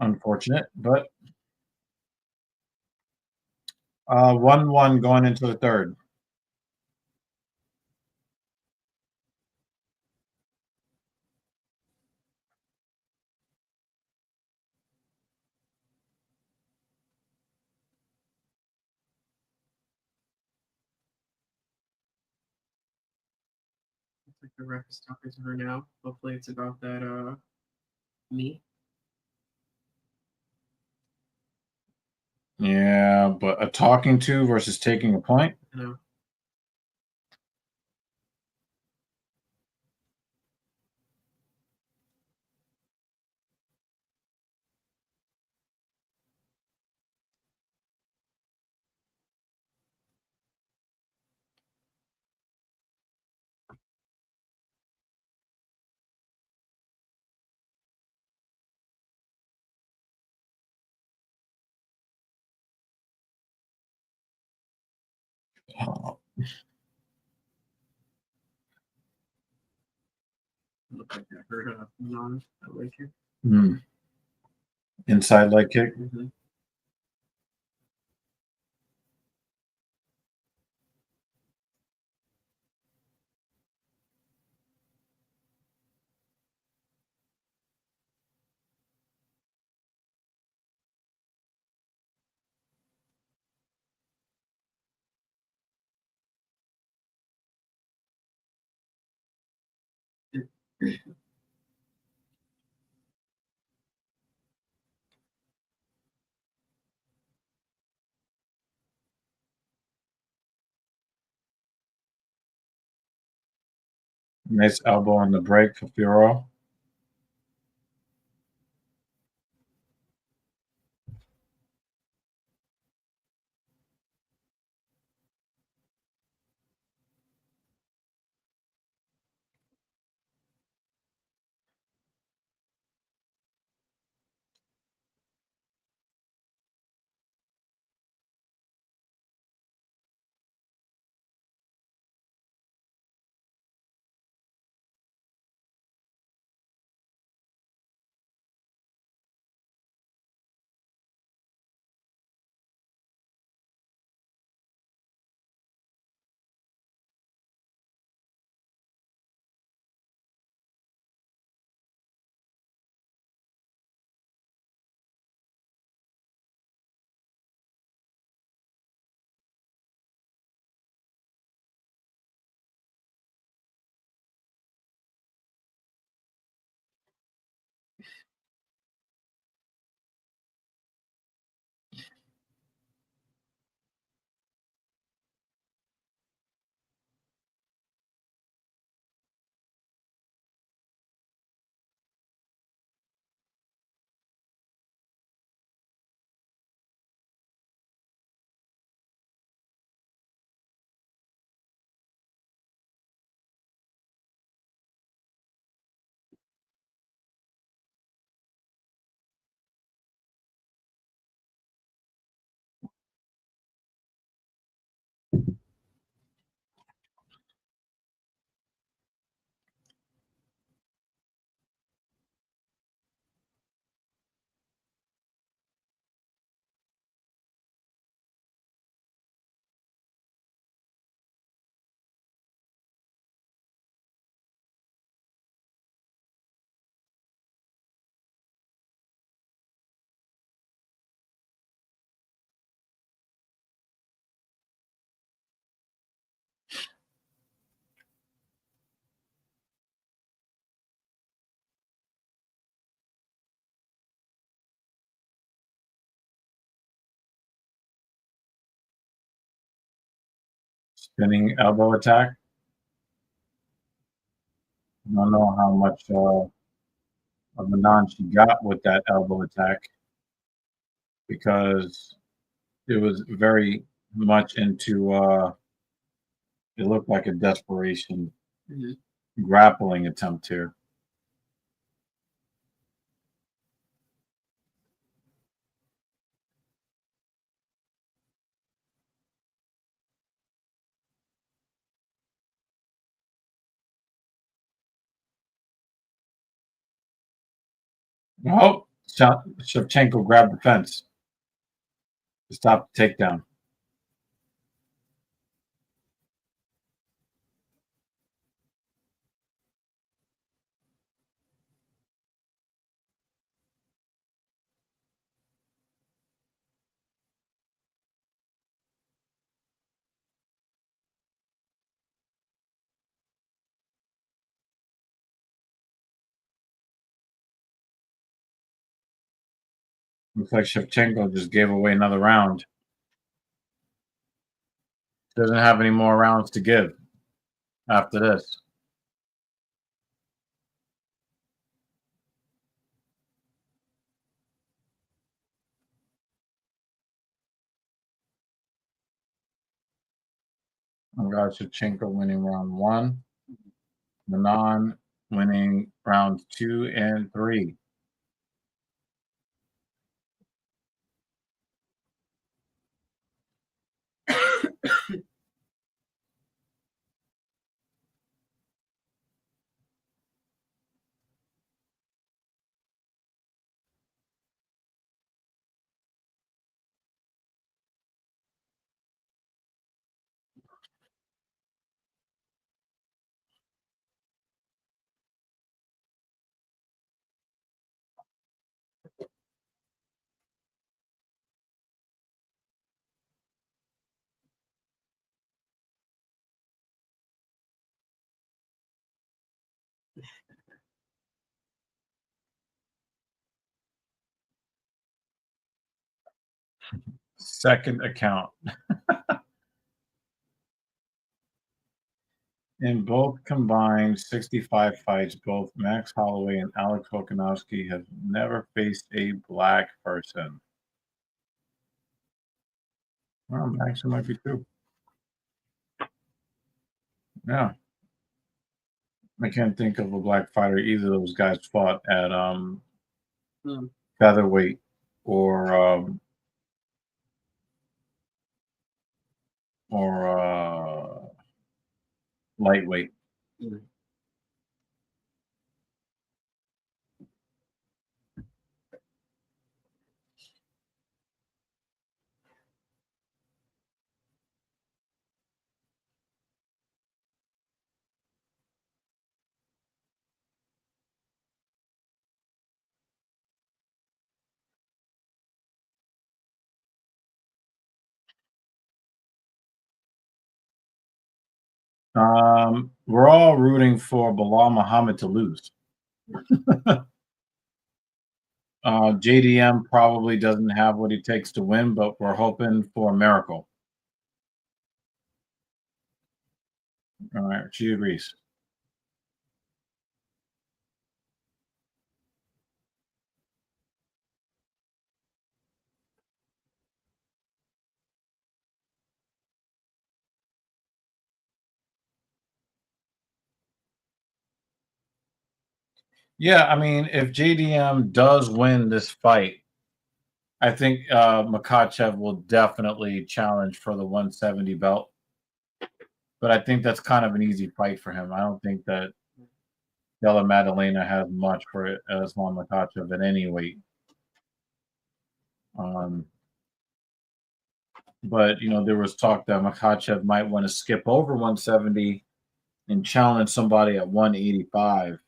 Unfortunate, but 1-1 going into the third. Looks like the ref is talking to her now. Hopefully it's about that knee. Yeah, but a talking to versus taking a point. No. I've heard of Manon. I like it. Inside leg kick. Mm-hmm. Nice elbow on the break for Fiorot. Spinning elbow attack. I don't know how much of Manon she got with that elbow attack because it was very much into it looked like a desperation grappling attempt here. Oh, Shevchenko grabbed the fence to stop the takedown. Looks like Shevchenko just gave away another round. Doesn't have any more rounds to give after this. I got Shevchenko winning round 1. Manon winning rounds 2 and 3. Second account. In both combined 65 fights, both Max Holloway and Alex Volkanovski have never faced a black person. Well, Max, it might be true. Yeah. I can't think of a black fighter either of those guys fought at featherweight or lightweight. We're all rooting for Belal Mohammad to lose. JDM probably doesn't have what it takes to win, but we're hoping for a miracle. All right, she agrees. Yeah, I mean, if JDM does win this fight, I think Makhachev will definitely challenge for the 170 belt. But I think that's kind of an easy fight for him. I don't think that Della Maddalena has much for Islam Makhachev at any weight. But there was talk that Makhachev might want to skip over 170 and challenge somebody at 185.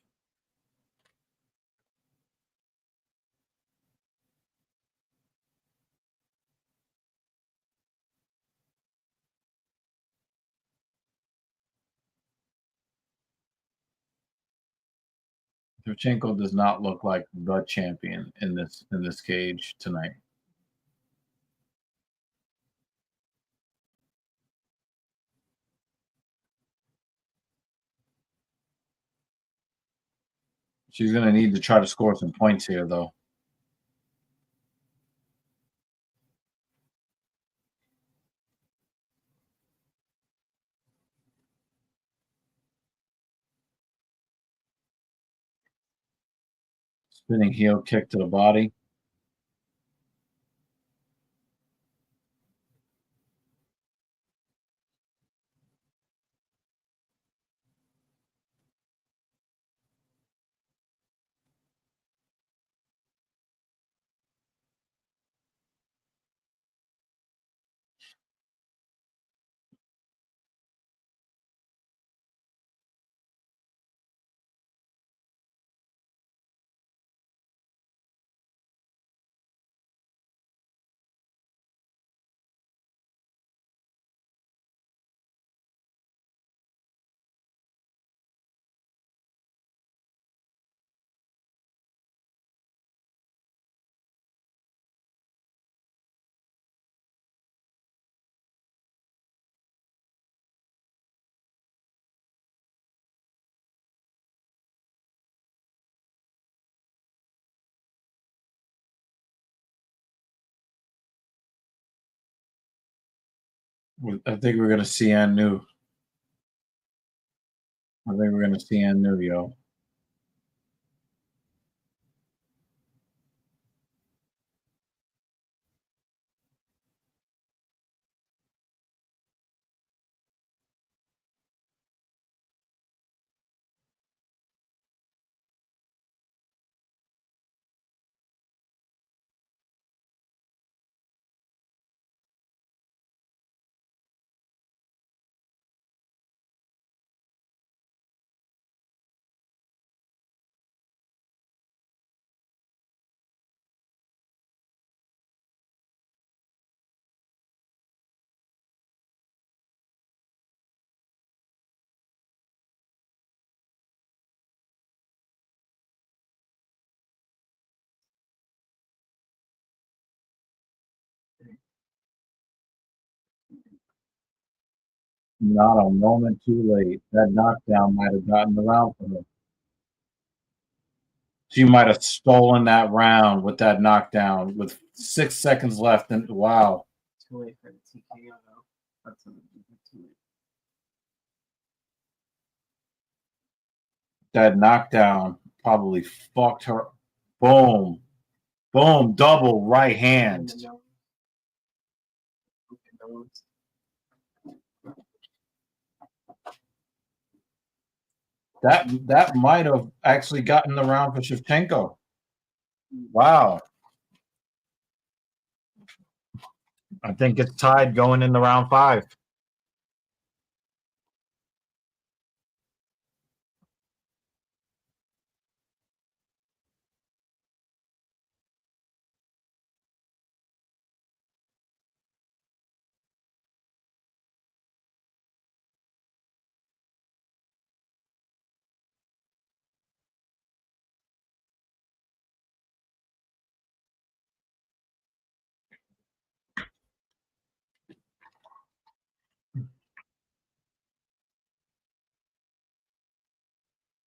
Shevchenko does not look like the champion in this cage tonight. She's going to need to try to score some points here, though. Spinning heel kick to the body. I think we're going to see Anu. I think we're going to see Anu, yo. Not a moment too late. That knockdown might have gotten the round for her. She might have stolen that round with that knockdown with 6 seconds left. And wow. Too late for the TKO though. That's too late. That knockdown probably fucked her. Boom. Boom. Double right hand. That might have actually gotten the round for Shevchenko. Wow. I think it's tied going into round 5.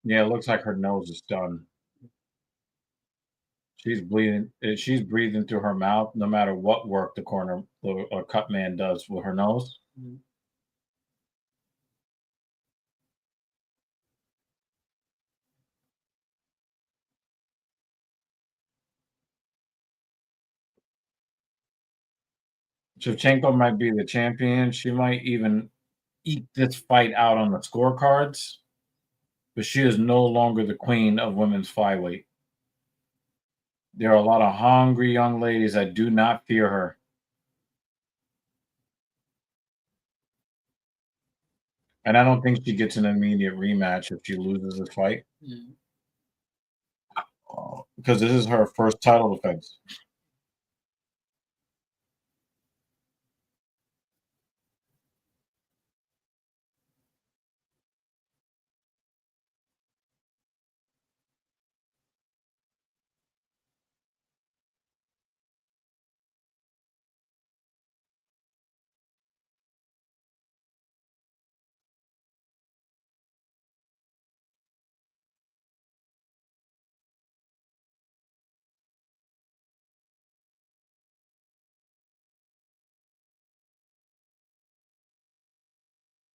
Yeah, it looks like her nose is done. She's bleeding. She's breathing through her mouth, no matter what work the corner or cut man does with her nose. Mm-hmm. Shevchenko might be the champion. She might even eat this fight out on the scorecards, but she is no longer the queen of women's flyweight. There are a lot of hungry young ladies that do not fear her. And I don't think she gets an immediate rematch if she loses this fight. Mm-hmm. Because this is her first title defense.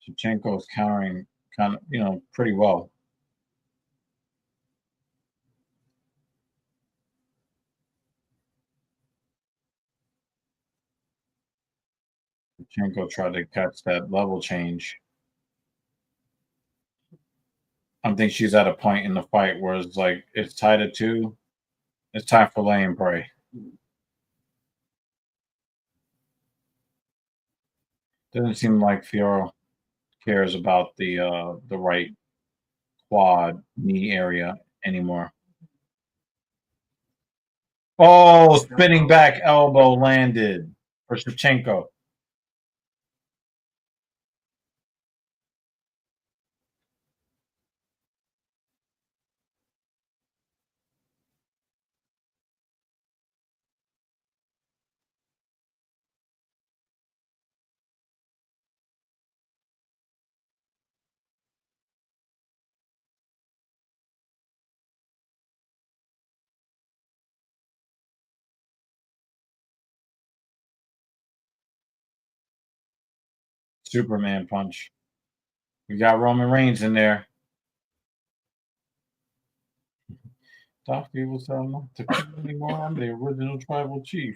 Shevchenko is countering kind of, pretty well. Shevchenko tried to catch that level change. I think she's at a point in the fight where it's like it's tied at 2. It's time for lay and pray. Doesn't seem like Fiorot cares about the right quad knee area anymore. Oh, spinning back elbow landed for Shevchenko. Superman punch. We got Roman Reigns in there. Dr. Evil said I'm not the king anymore. I'm the original tribal chief.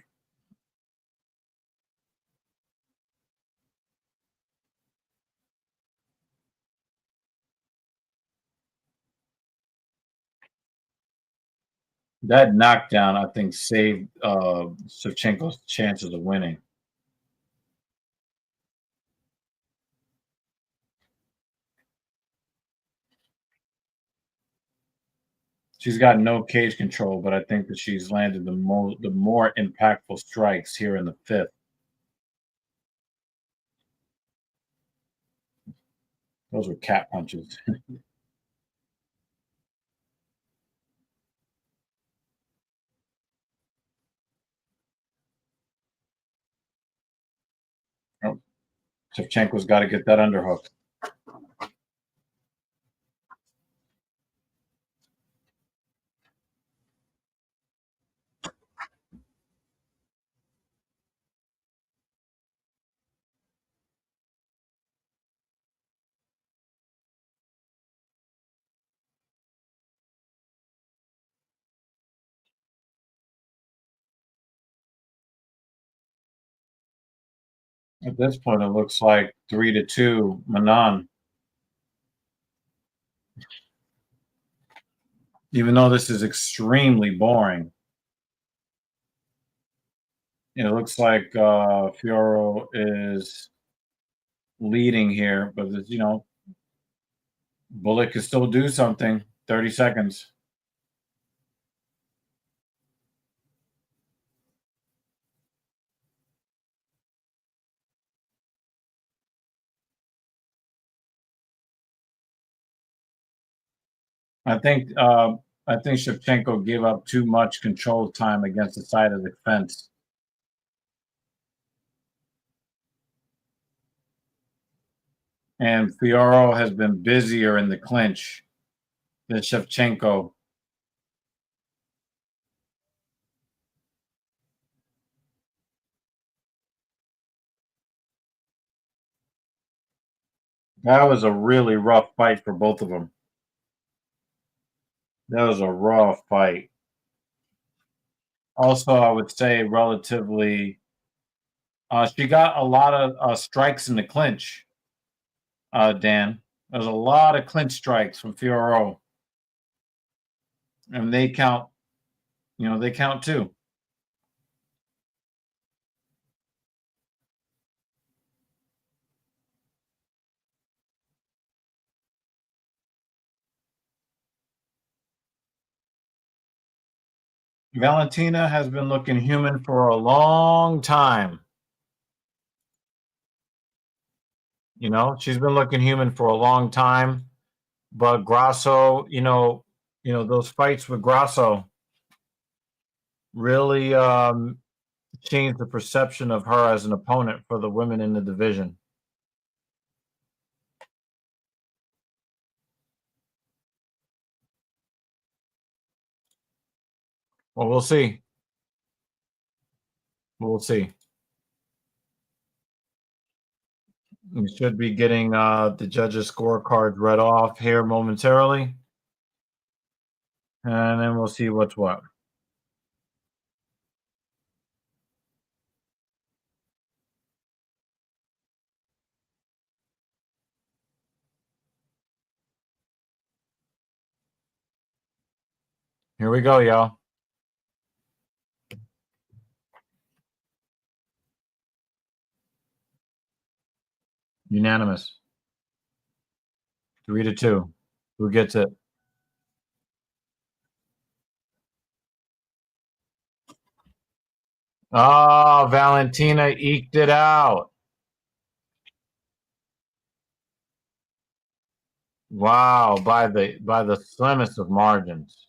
That knockdown, I think, saved Shevchenko's chances of winning. She's got no cage control, but I think that she's landed the more impactful strikes here in the 5th. Those were cat punches. Oh, Shevchenko's got to get that underhook. At this point, it looks like 3-2, Manon. Even though this is extremely boring, it looks like Fiorot is leading here, but Bullet can still do something. 30 seconds. I think Shevchenko gave up too much control time against the side of the fence. And Fiorot has been busier in the clinch than Shevchenko. That was a really rough fight for both of them. That was a rough fight. Also, I would say relatively, she got a lot of strikes in the clinch, Dan. There's a lot of clinch strikes from Fiorot. And they count, they count too. Valentina has been looking human for a long time. She's been looking human for a long time. But Grasso, those fights with Grasso really changed the perception of her as an opponent for the women in the division. Well, we'll see. We'll see. We should be getting the judges' scorecards read off here momentarily. And then we'll see what's what. Here we go, y'all. Unanimous. 3-2. Who gets it? Oh, Valentina eked it out. Wow, by the slimmest of margins.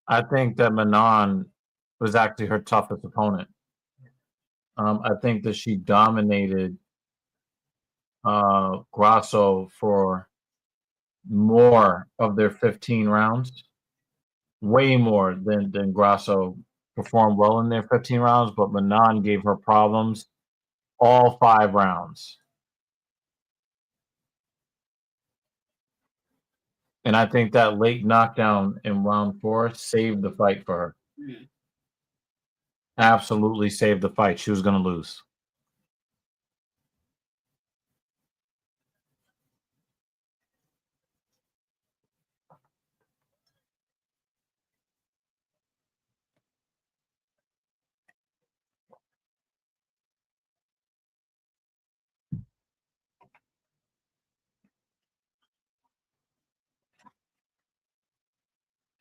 I think that Manon was actually her toughest opponent. I think that she dominated Grasso for more of their 15 rounds, way more than Grasso performed well in their 15 rounds, but Manon gave her problems all 5 rounds. And I think that late knockdown in round 4 saved the fight for her. Absolutely saved the fight. She was going to lose.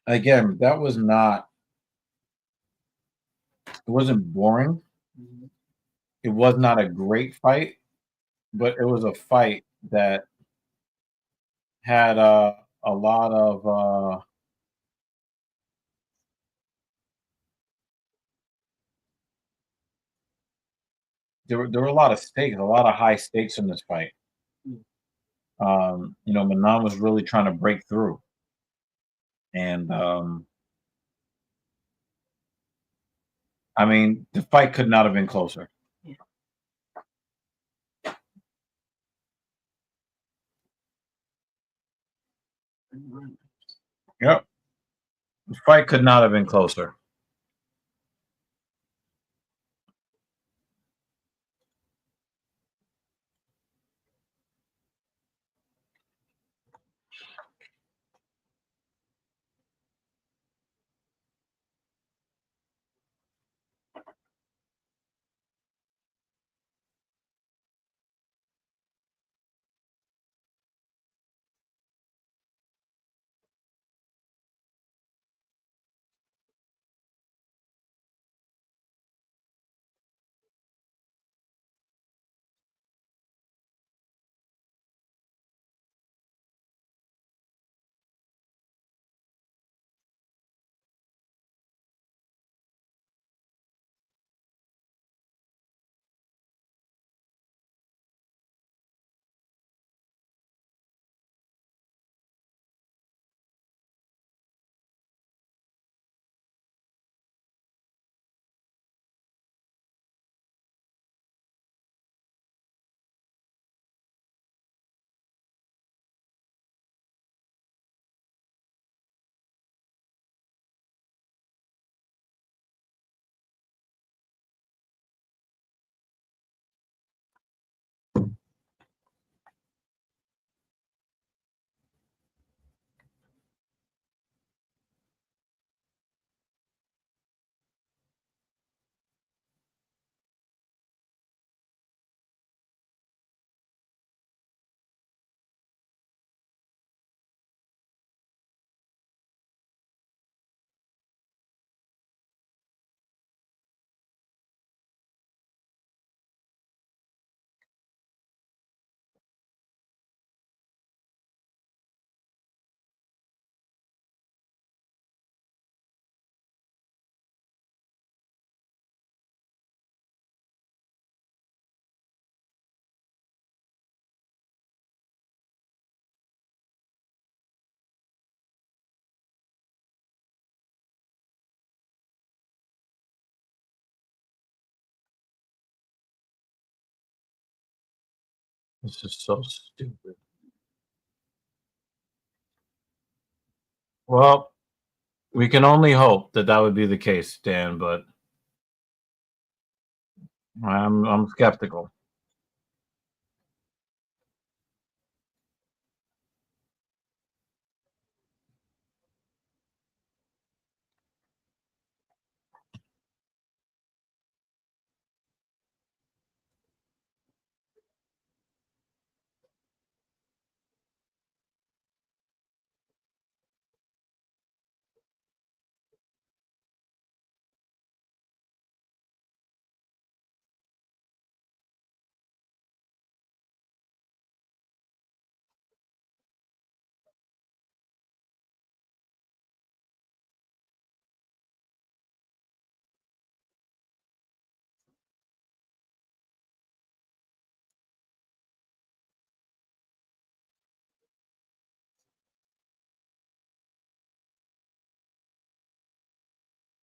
Again, that was not It wasn't boring. It was not a great fight, but it was a fight that had a lot of there were a lot of stakes, a lot of high stakes in this fight. Manon was really trying to break through, and I mean, the fight could not have been closer. Yep, the fight could not have been closer. This is so stupid. Well, we can only hope that that would be the case, Dan, but I'm skeptical.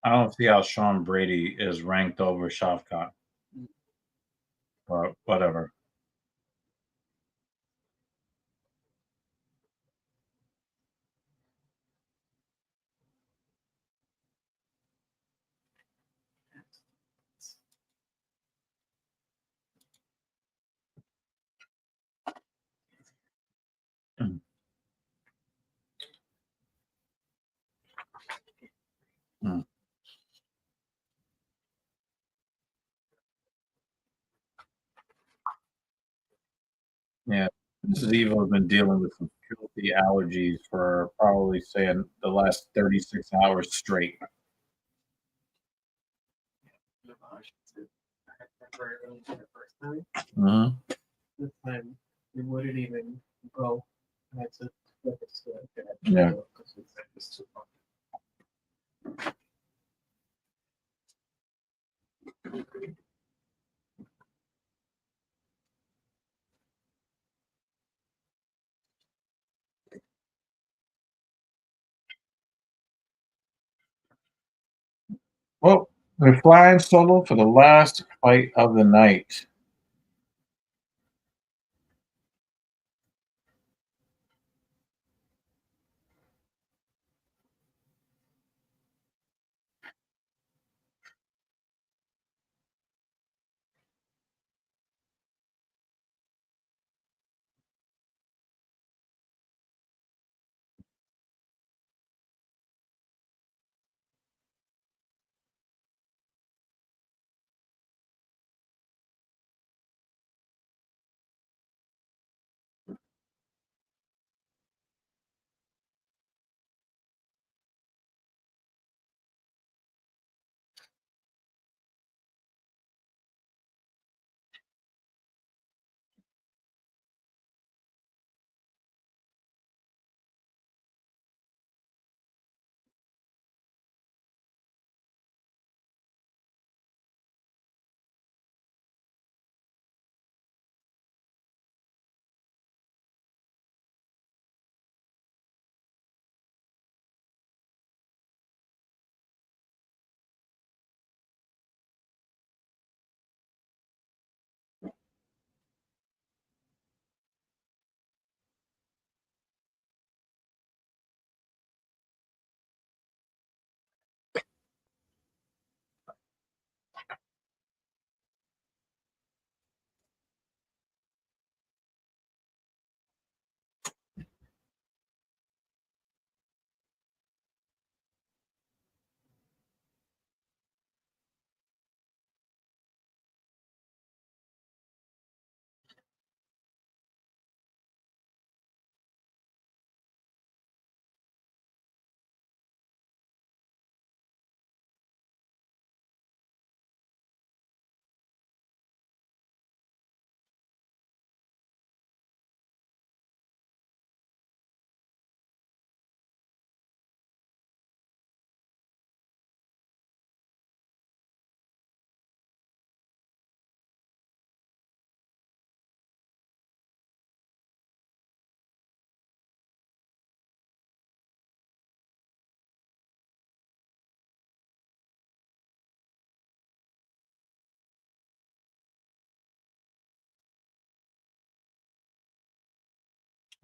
I don't see how Sean Brady is ranked over Shavkat, but whatever. Mm. Mm. Yeah, Mrs. Evil has been dealing with some filthy allergies for probably saying the last 36 hours straight. watched it. I had never really did the first time. Mhm. This time, it wouldn't even go. I had to flip it to it. Yeah. Because it's too far. Well, we're flying solo for the last fight of the night.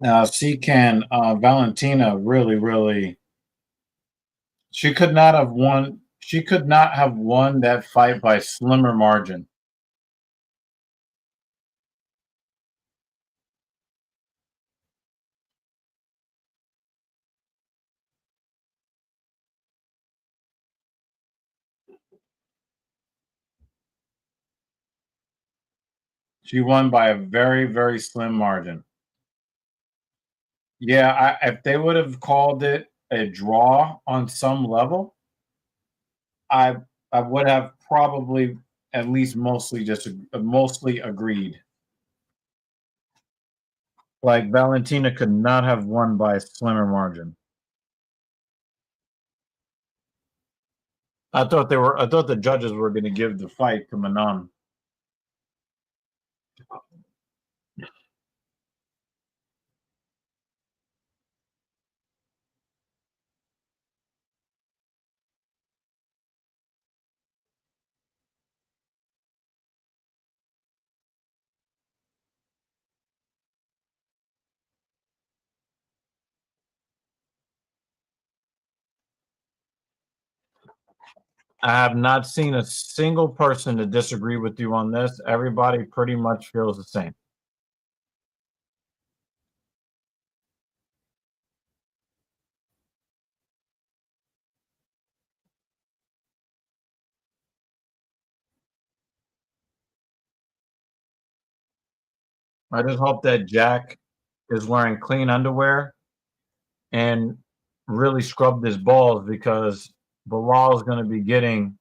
Now, Valentina really, she could not have won. She could not have won that fight by slimmer margin. She won by a very slim margin. Yeah, if they would have called it a draw on some level, I would have probably at least mostly agreed. Like Valentina could not have won by a slimmer margin. I thought the judges were going to give the fight to Manon. I have not seen a single person to disagree with you on this. Everybody pretty much feels the same. I just hope that Jack is wearing clean underwear and really scrubbed his balls, because Belal is going to be getting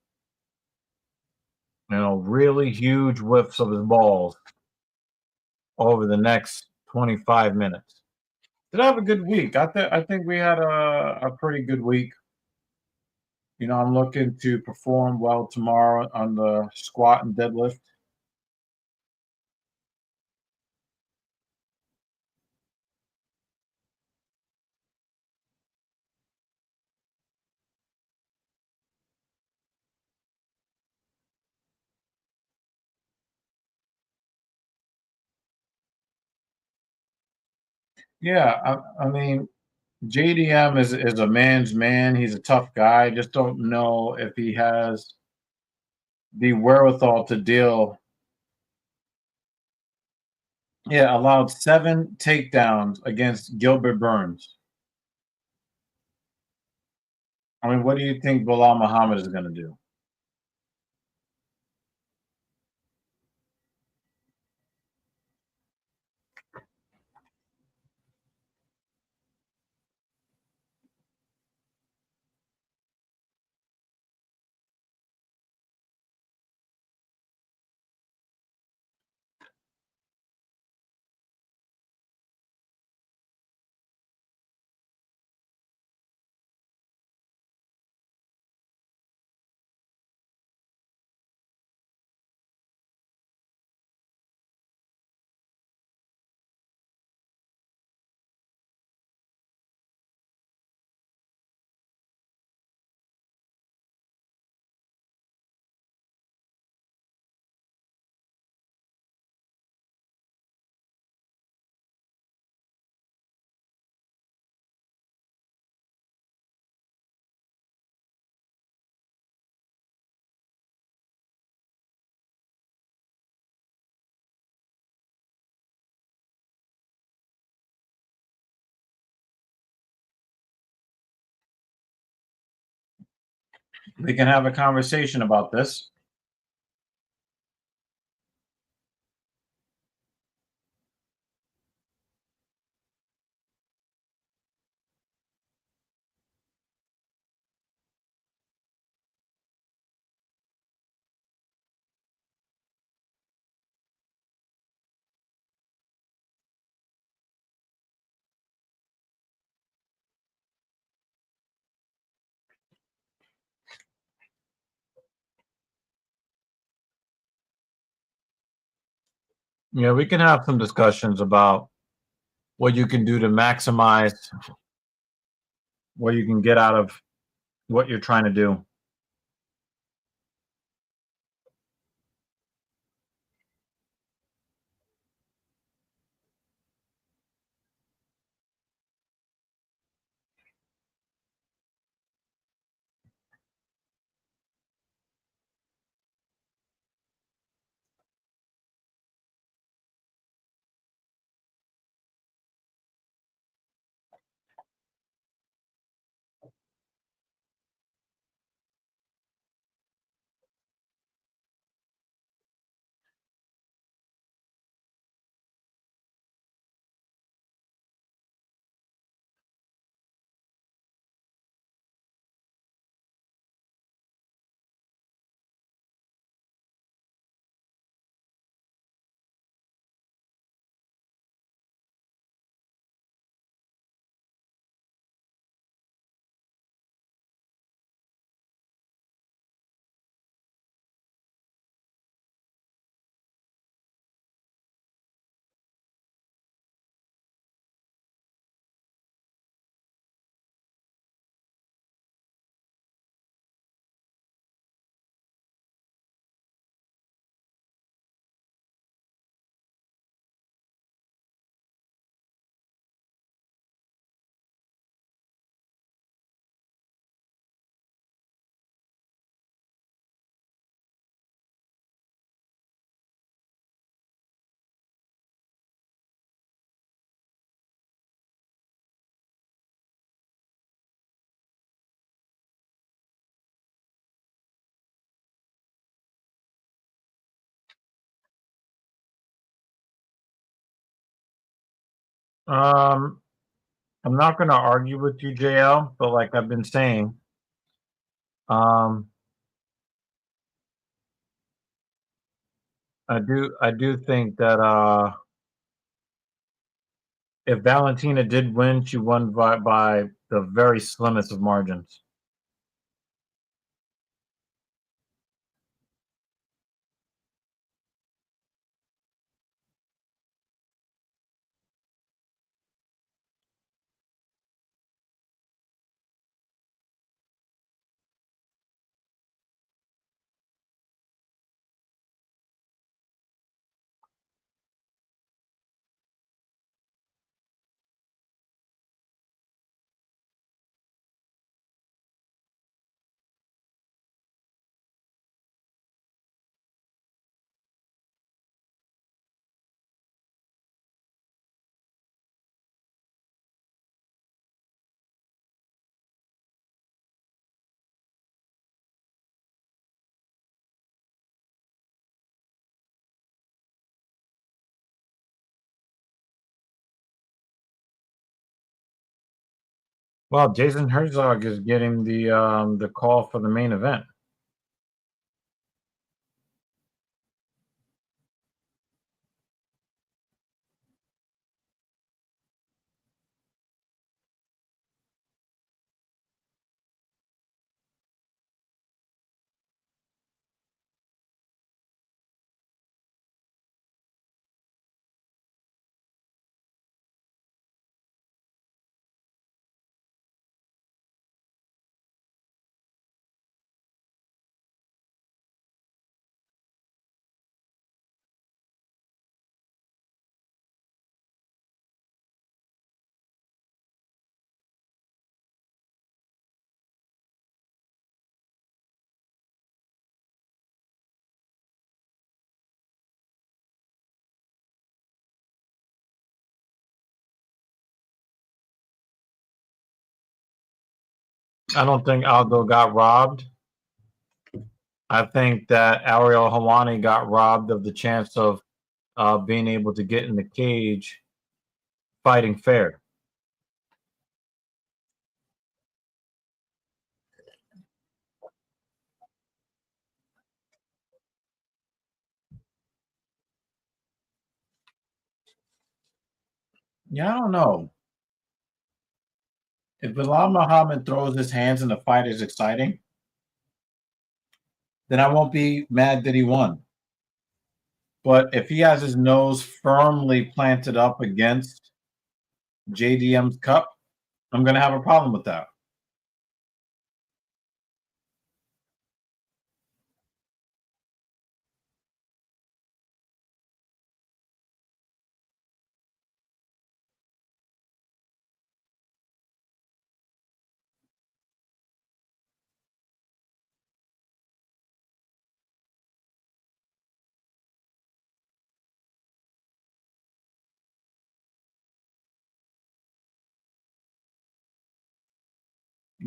really huge whiffs of his balls over the next 25 minutes. Did I have a good week? I think we had a pretty good week. I'm looking to perform well tomorrow on the squat and deadlift. Yeah, I mean, JDM is a man's man. He's a tough guy. Just don't know if he has the wherewithal to deal. Yeah, allowed 7 takedowns against Gilbert Burns. I mean, what do you think Belal Mohammad is going to do? We can have a conversation about this. Yeah, we can have some discussions about what you can do to maximize what you can get out of what you're trying to do. I'm not going to argue with you, JL, but like I've been saying, I do think that if Valentina did win, she won by the very slimmest of margins. Well, Jason Herzog is getting the call for the main event. I don't think Aldo got robbed. I think that Ariel Helwani got robbed of the chance of being able to get in the cage fighting fair. Yeah, I don't know. If Belal Muhammad throws his hands and the fight is exciting, then I won't be mad that he won. But if he has his nose firmly planted up against JDM's cup, I'm going to have a problem with that.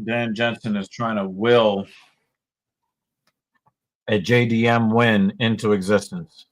Dan Jensen is trying to will a JDM win into existence.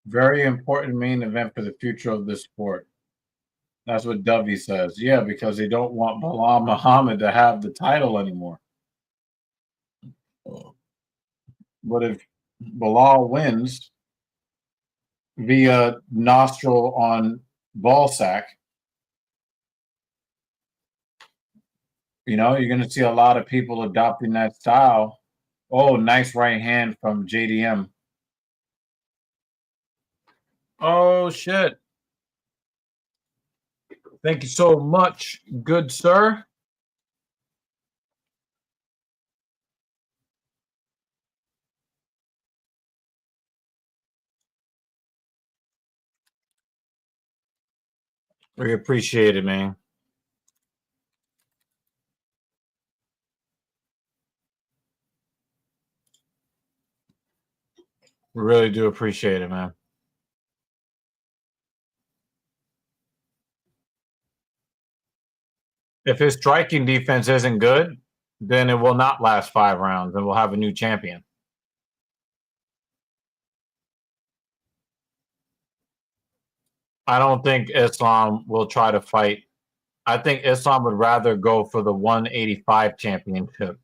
very important main event for the future of this sport. That's what Dovey says. Yeah, because they don't want Belal Muhammad to have the title anymore. But if Belal wins via nostril on ball sack, You know, you're going to see a lot of people adopting that style. Oh, nice right hand from JDM. Oh shit. Thank you so much, good sir. We appreciate it, man. We really do appreciate it, man. If his striking defense isn't good, then it will not last 5 rounds and we'll have a new champion. I don't think Islam will try to fight. I think Islam would rather go for the 185 championship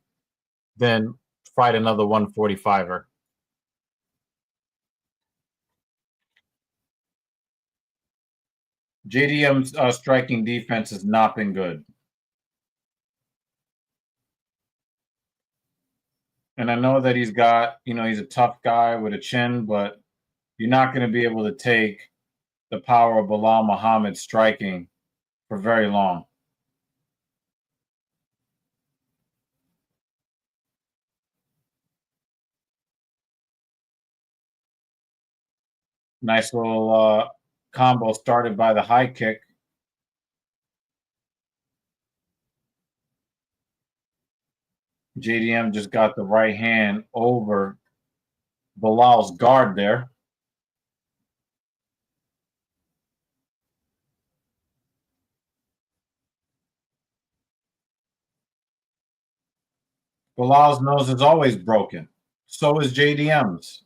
than fight another 145er. JDM's striking defense has not been good. And I know that he's got, you know, he's a tough guy with a chin, but you're not going to be able to take the power of Belal Muhammad striking for very long. Nice little combo started by the high kick. JDM just got the right hand over Belal's guard there. Belal's nose is always broken. So is JDM's.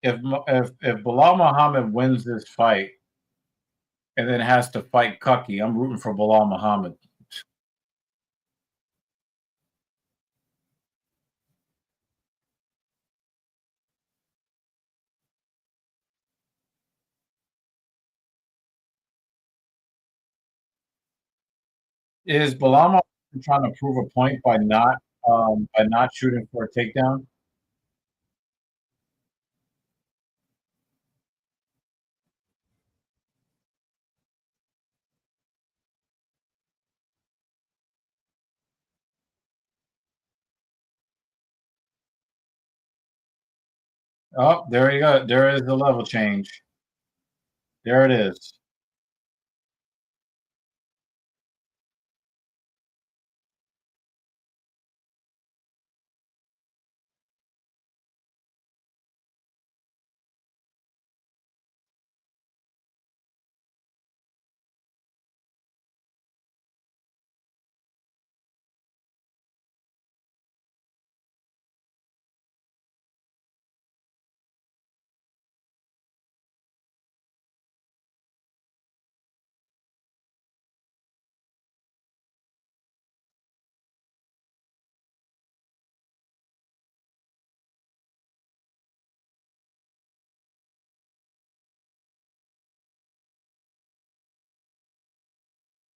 If Belal Muhammad wins this fight and then has to fight Cucky, I'm rooting for Belal Muhammad. Is Belal Muhammad trying to prove a point by not shooting for a takedown? Oh, there you go. There is the level change. There it is.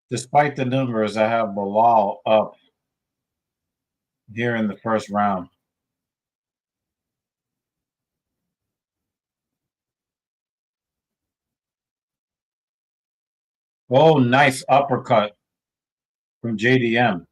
Despite the numbers, I have Belal up here in the first round. Oh, nice uppercut from JDM.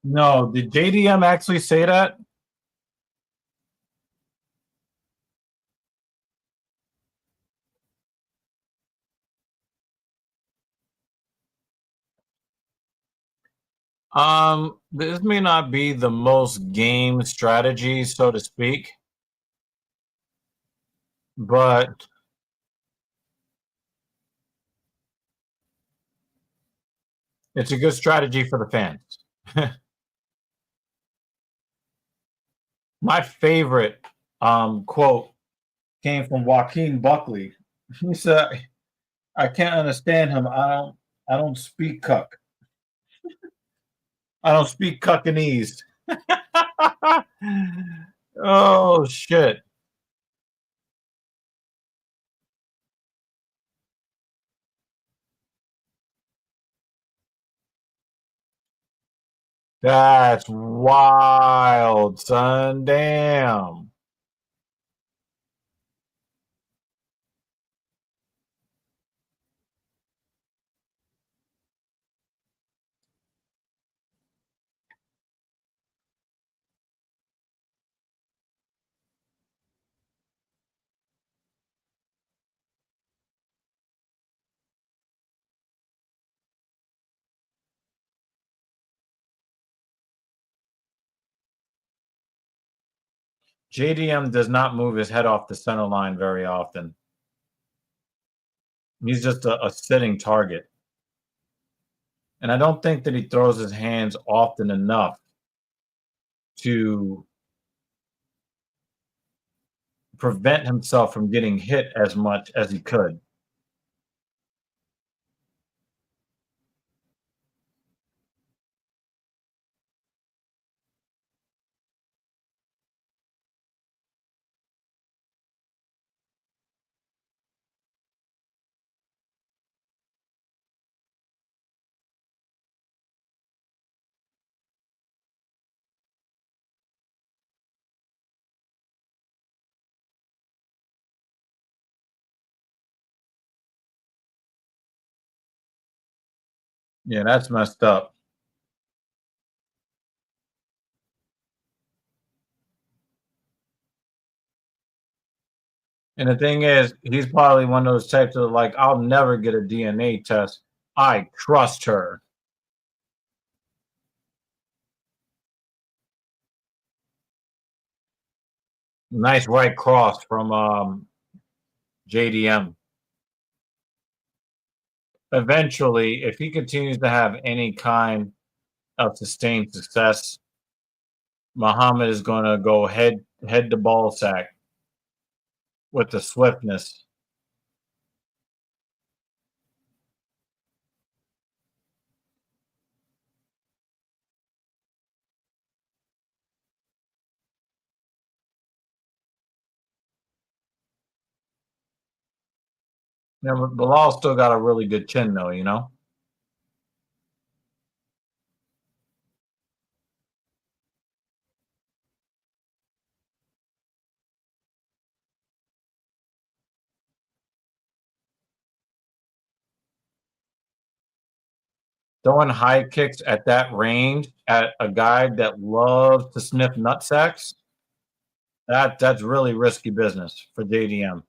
No, did JDM actually say that? This may not be the most game strategy, so to speak. but it's a good strategy for the fans. My favorite quote came from Joaquin Buckley. He said, "I can't understand him. I don't speak cuck. I don't speak cuckanese." Oh shit. That's wild, son. Damn. JDM does not move his head off the center line very often. He's just a sitting target. And I don't think that he throws his hands often enough to prevent himself from getting hit as much as he could. Yeah, that's messed up. And the thing is, he's probably one of those types of like, I'll never get a DNA test. I trust her. Nice right cross from JDM. Eventually, if he continues to have any kind of sustained success, Mohammad is going to go head to ball sack with the swiftness. Yeah, but Belal still got a really good chin, though, you know? Throwing high kicks at that range at a guy that loves to sniff nutsacks, that's really risky business for JDM.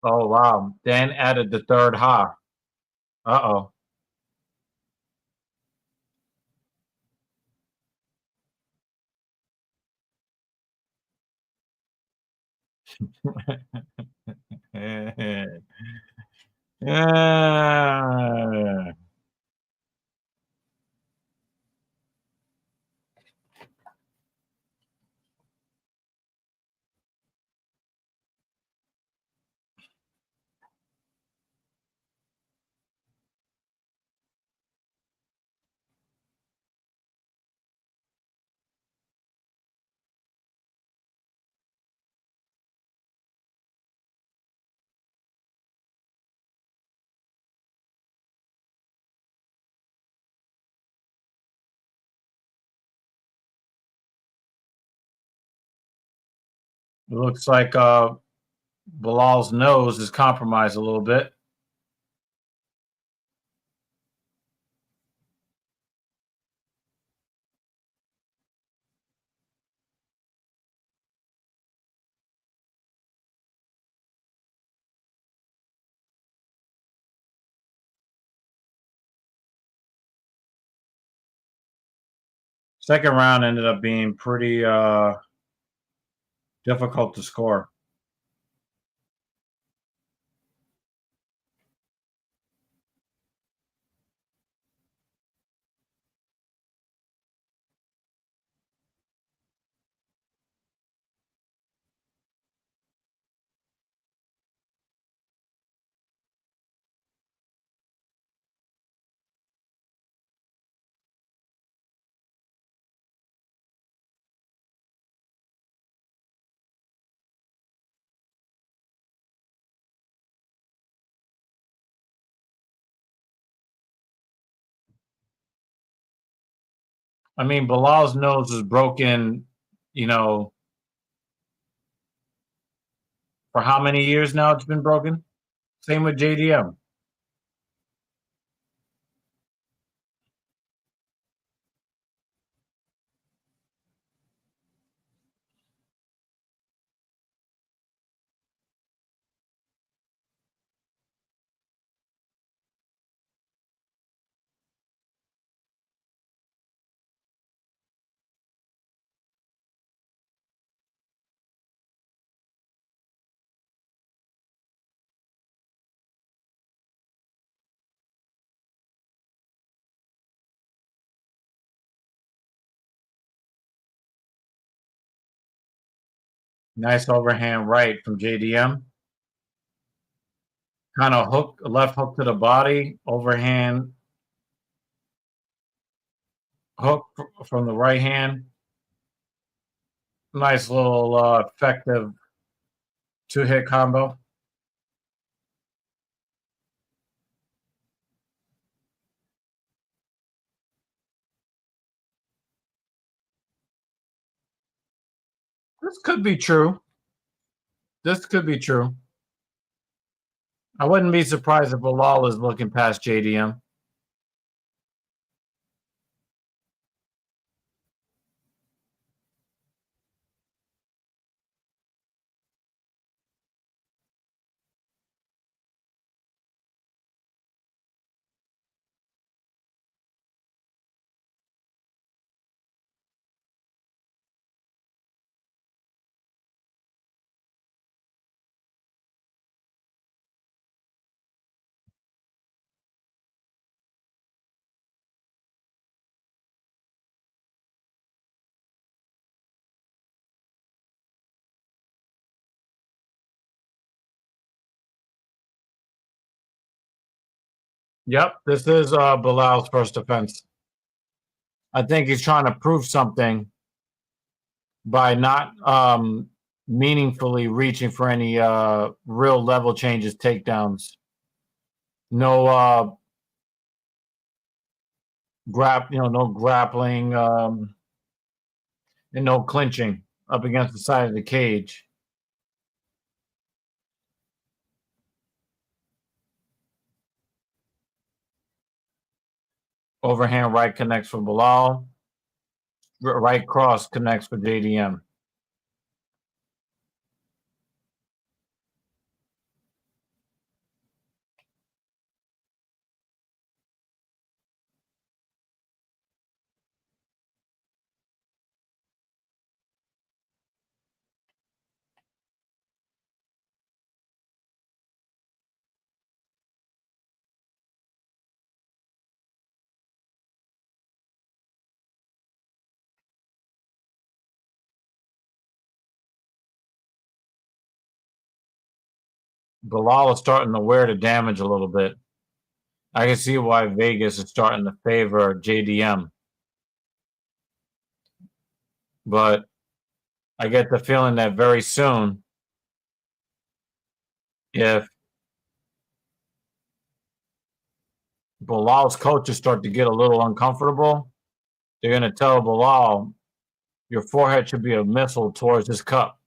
Oh, wow. Dan added the third ha. Uh-oh. Yeah. It looks like Bilal's nose is compromised a little bit. Second round ended up being pretty difficult to score. I mean, Bilal's nose is broken, you know, for how many years now it's been broken? Same with JDM. Nice overhand right from JDM. Kind of hook, left hook to the body, overhand hook from the right hand. Nice little effective two-hit combo. This could be true. This could be true. I wouldn't be surprised if Belal is looking past JDM. Yep, this is Bilal's first offense. I think he's trying to prove something by not meaningfully reaching for any real level changes, takedowns. No no grappling, and no clinching up against the side of the cage. Overhand right connects for Belal. Right cross connects for JDM. Belal is starting to wear the damage a little bit. I can see why Vegas is starting to favor JDM. But I get the feeling that very soon, if Belal's coaches start to get a little uncomfortable, they're going to tell Belal, your forehead should be a missile towards this cup.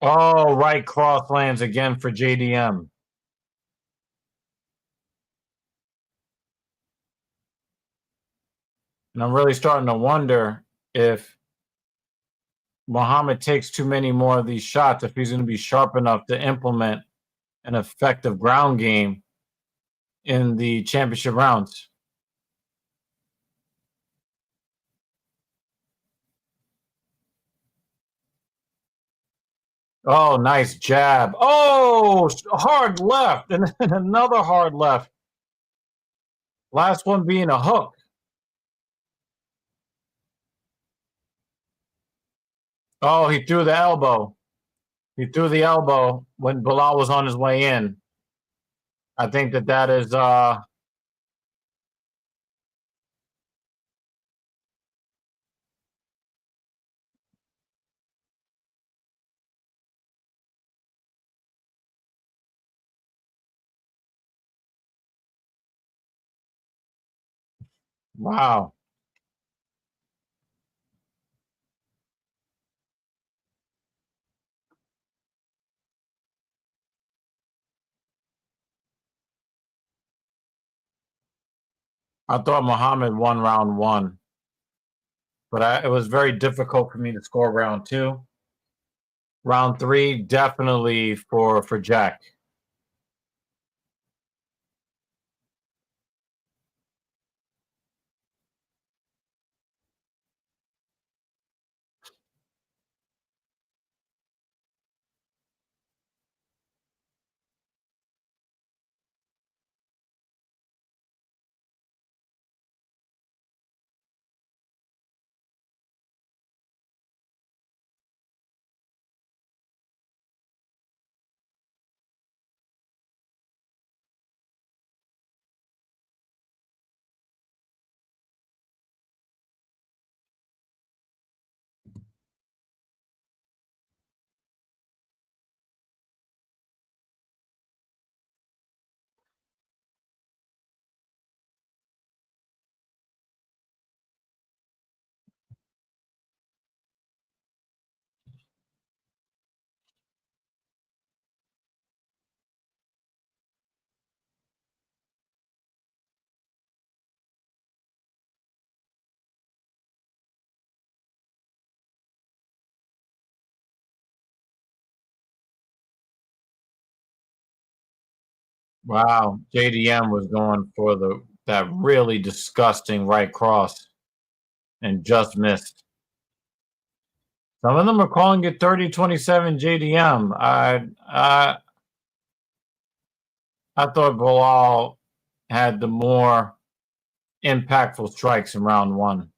Oh, right cross lands again for JDM. And I'm really starting to wonder if Mohammad takes too many more of these shots, if he's going to be sharp enough to implement an effective ground game in the championship rounds. Oh, nice jab. Oh, hard left and then another hard left. Last one being a hook. Oh, he threw the elbow. He threw the elbow when Belal was on his way in. I think that is wow. I thought Mohammad won round one, but it was very difficult for me to score round two. Round three, definitely for Jack. Wow, JDM was going for that really disgusting right cross and just missed. Some of them are calling it 30-27 JDM. I thought Belal had the more impactful strikes in round one.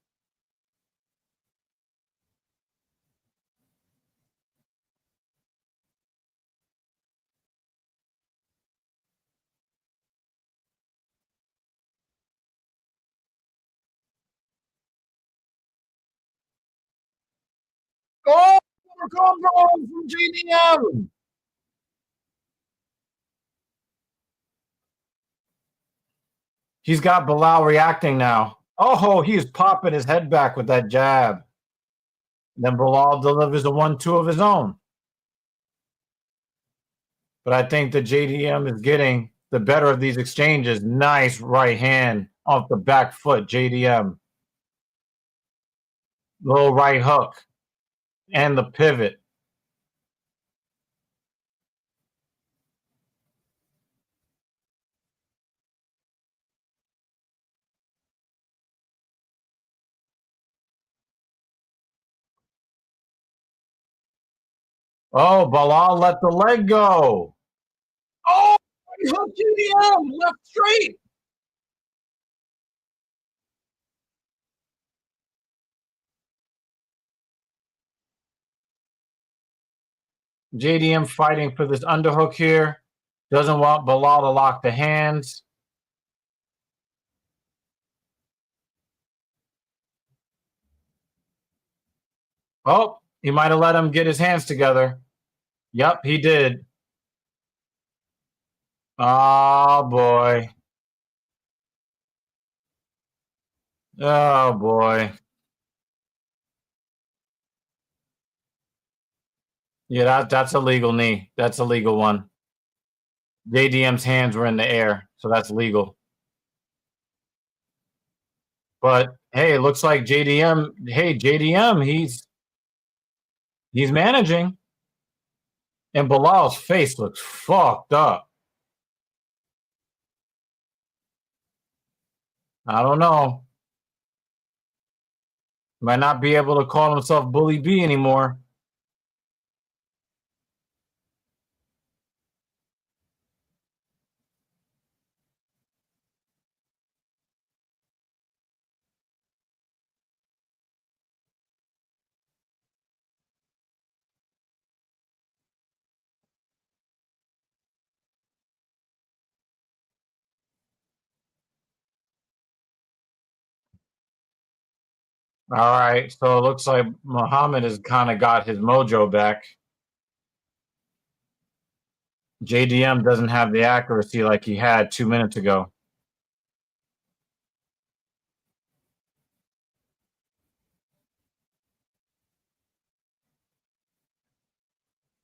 Oh, combo from JDM. He's got Belal reacting now. Oh, he's popping his head back with that jab. Then Belal delivers a 1-2 of his own. But I think that JDM is getting the better of these exchanges. Nice right hand off the back foot, JDM. Little right hook and the pivot. Oh, Belal let the leg go. Oh, he hooked JDM left straight. JDM fighting for this underhook here. Doesn't want Belal to lock the hands. Oh, he might have let him get his hands together. Yep, he did. Oh, boy. Oh, boy. Yeah, that's a legal knee. That's a legal one. JDM's hands were in the air, so that's legal. But hey, it looks like JDM. Hey, JDM, he's managing, and Belal's face looks fucked up. I don't know. Might not be able to call himself Bully B anymore. All right, so it looks like Mohammad has kind of got his mojo back. JDM doesn't have the accuracy like he had 2 minutes ago.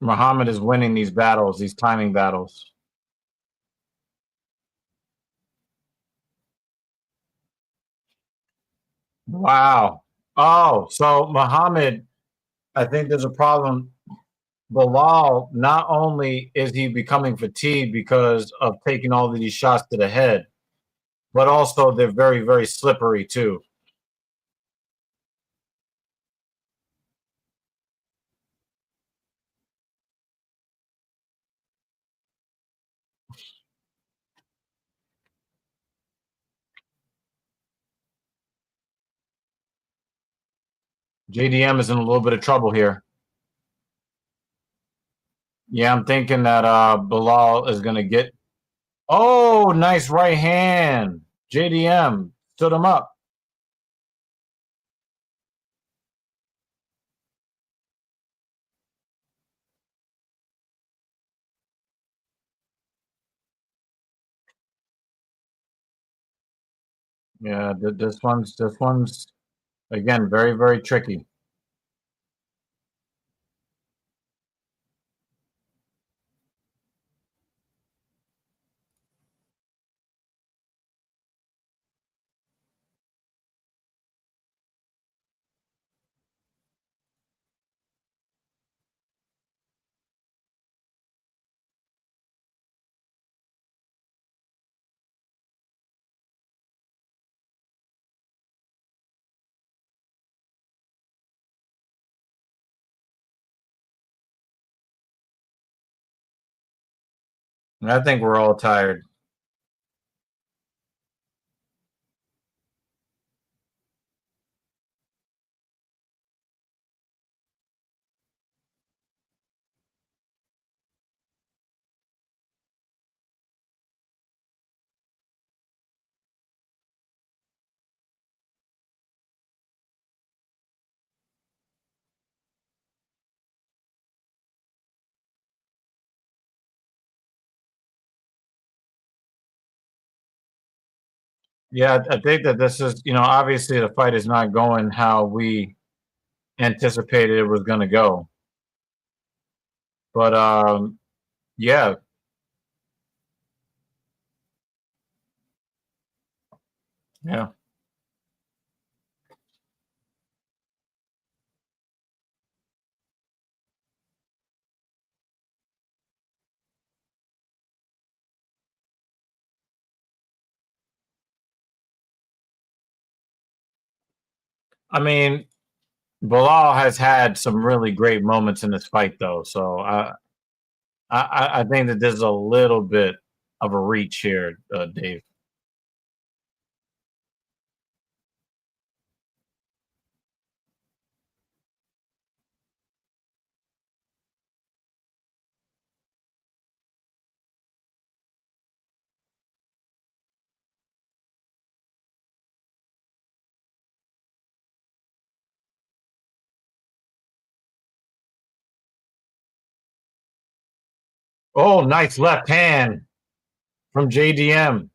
Mohammad is winning these battles, these timing battles. Wow. Oh, so Mohammad, I think there's a problem. Belal, not only is he becoming fatigued because of taking all of these shots to the head, but also they're very, very slippery too. JDM is in a little bit of trouble here. Yeah, I'm thinking that Belal is going to get. Oh, nice right hand. JDM stood him up. Yeah, this one's again very, very tricky. And I think we're all tired. Yeah, I think that this is, obviously the fight is not going how we anticipated it was going to go. But yeah. Yeah. I mean, Belal has had some really great moments in this fight, though. So I think that there's a little bit of a reach here, Dave. Oh, nice left hand from JDM.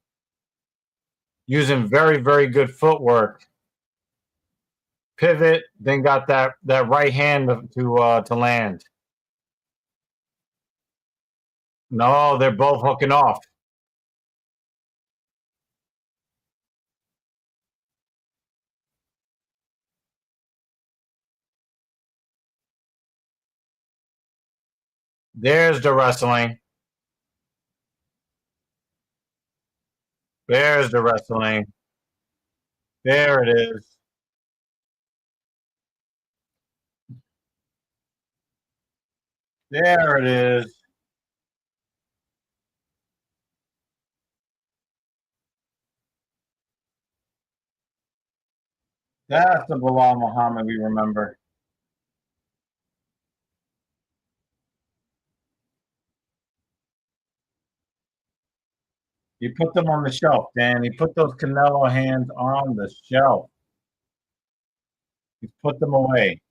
Using very, very good footwork. Pivot, then got that right hand to land. No, they're both hooking off. There's the wrestling. There's the wrestling. There it is. There it is. That's the Belal Muhammad we remember. You put them on the shelf, Dan. He put those Canelo hands on the shelf. He put them away.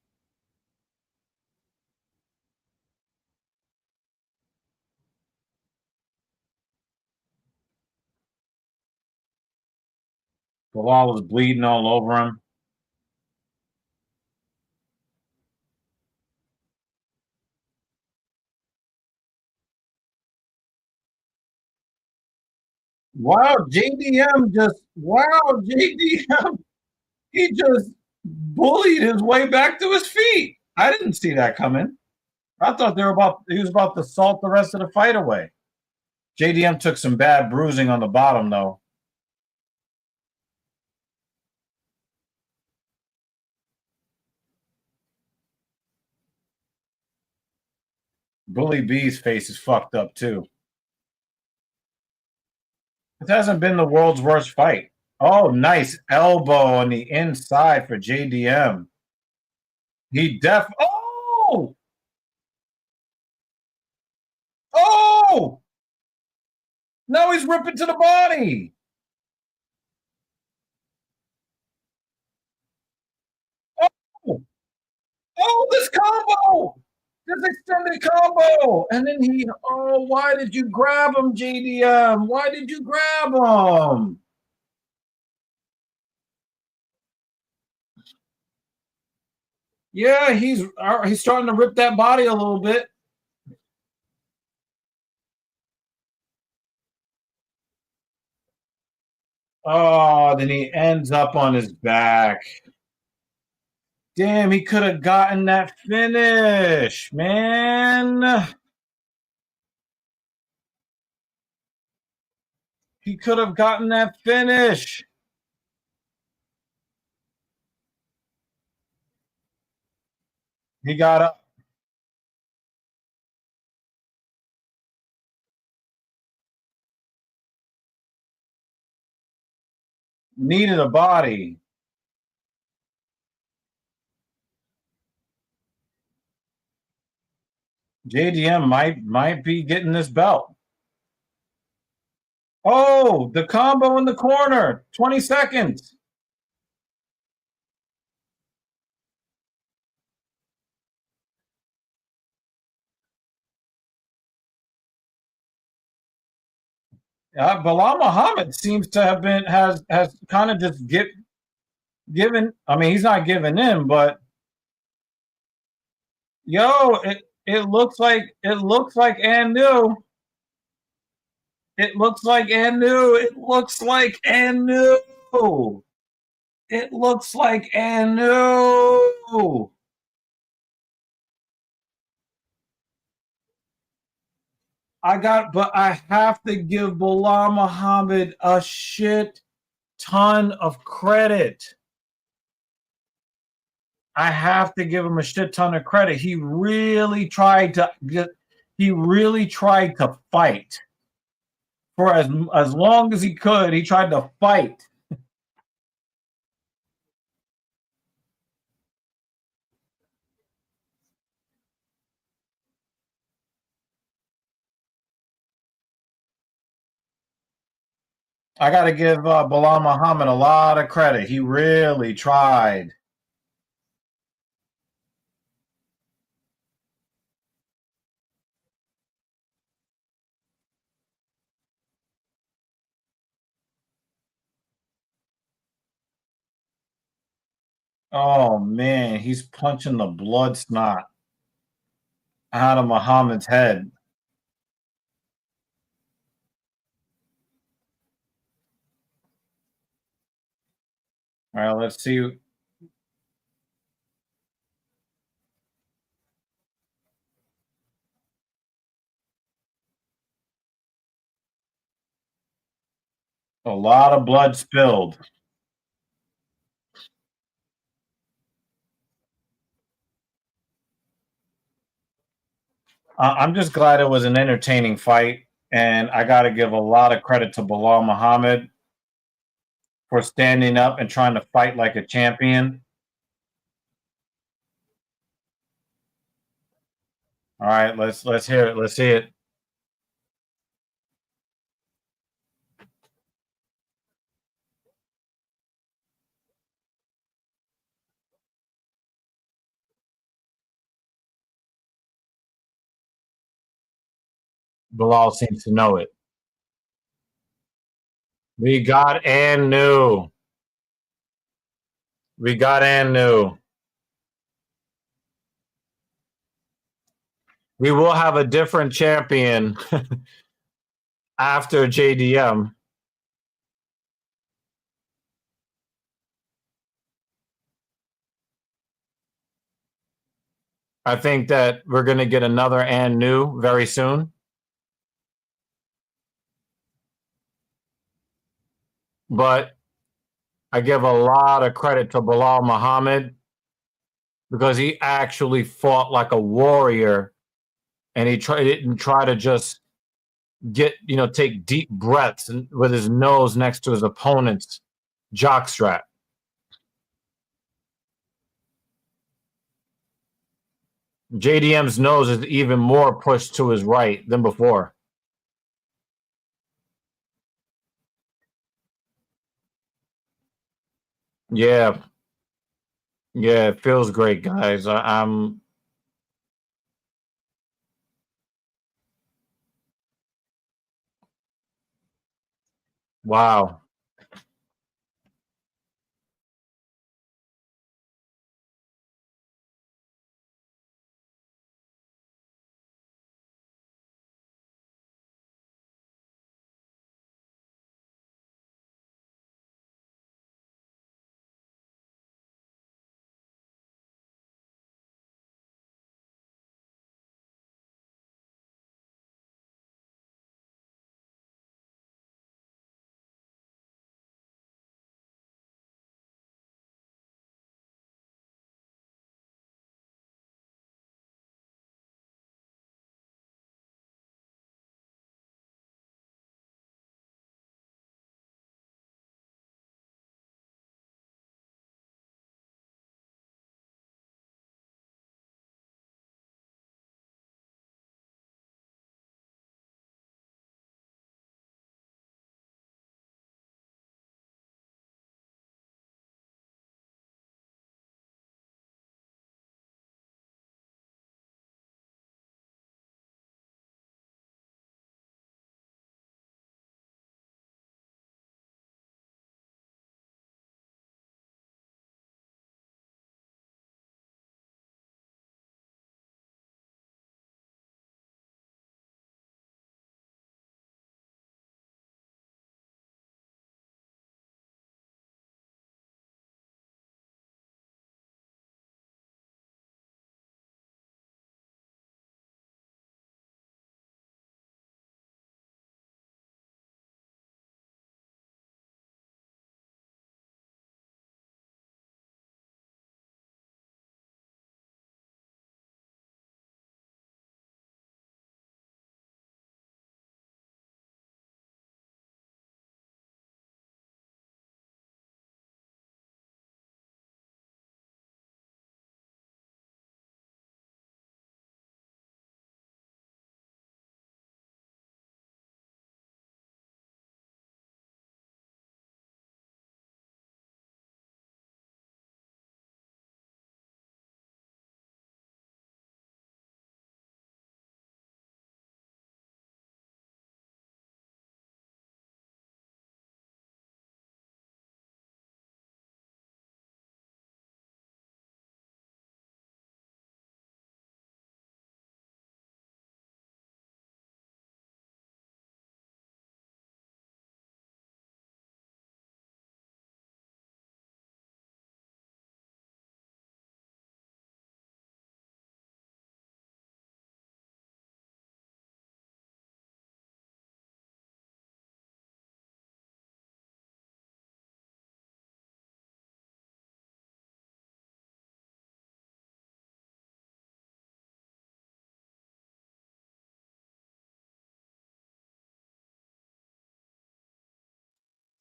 Belal was bleeding all over him. Wow, JDM he just bullied his way back to his feet. I didn't see that coming. I thought he was about to salt the rest of the fight away. JDM took some bad bruising on the bottom, though. Bully B's face is fucked up, too. It hasn't been the world's worst fight. Oh, nice elbow on the inside for JDM. Oh! Oh! Now he's ripping to the body. Oh! Oh, this combo! This extended combo! And then why did you grab him, JDM? Why did you grab him? Yeah, he's starting to rip that body a little bit. Oh, then he ends up on his back. Damn, he could have gotten that finish, man. He could have gotten that finish. He got up. Needed a body. JDM might be getting this belt. Oh, the combo in the corner. 20 seconds. Belal Muhammad seems to have has kind of just given. I mean, he's not giving in, but it looks like Anu. It looks like Anu. It looks like Anu. It looks like Anu. But I have to give Belal Muhammad a shit ton of credit. I have to give him a shit ton of credit. He really tried to fight for as long as he could. He tried to fight. I got to give Belal Muhammad a lot of credit. He really tried. Oh, man, he's punching the blood snot out of Muhammad's head. All right, let's see. A lot of blood spilled. I'm just glad it was an entertaining fight, and I got to give a lot of credit to Belal Muhammad for standing up and trying to fight like a champion. All right, let's hear it. Let's see it. Belal seems to know it. We got and new. We got and new. We will have a different champion after JDM. I think that we're going to get another and new very soon. But I give a lot of credit to Belal Muhammad because he actually fought like a warrior, and he didn't try to just take deep breaths and with his nose next to his opponent's jockstrap. JDM's nose is even more pushed to his right than before. Yeah. Yeah, it feels great, guys. I'm wow.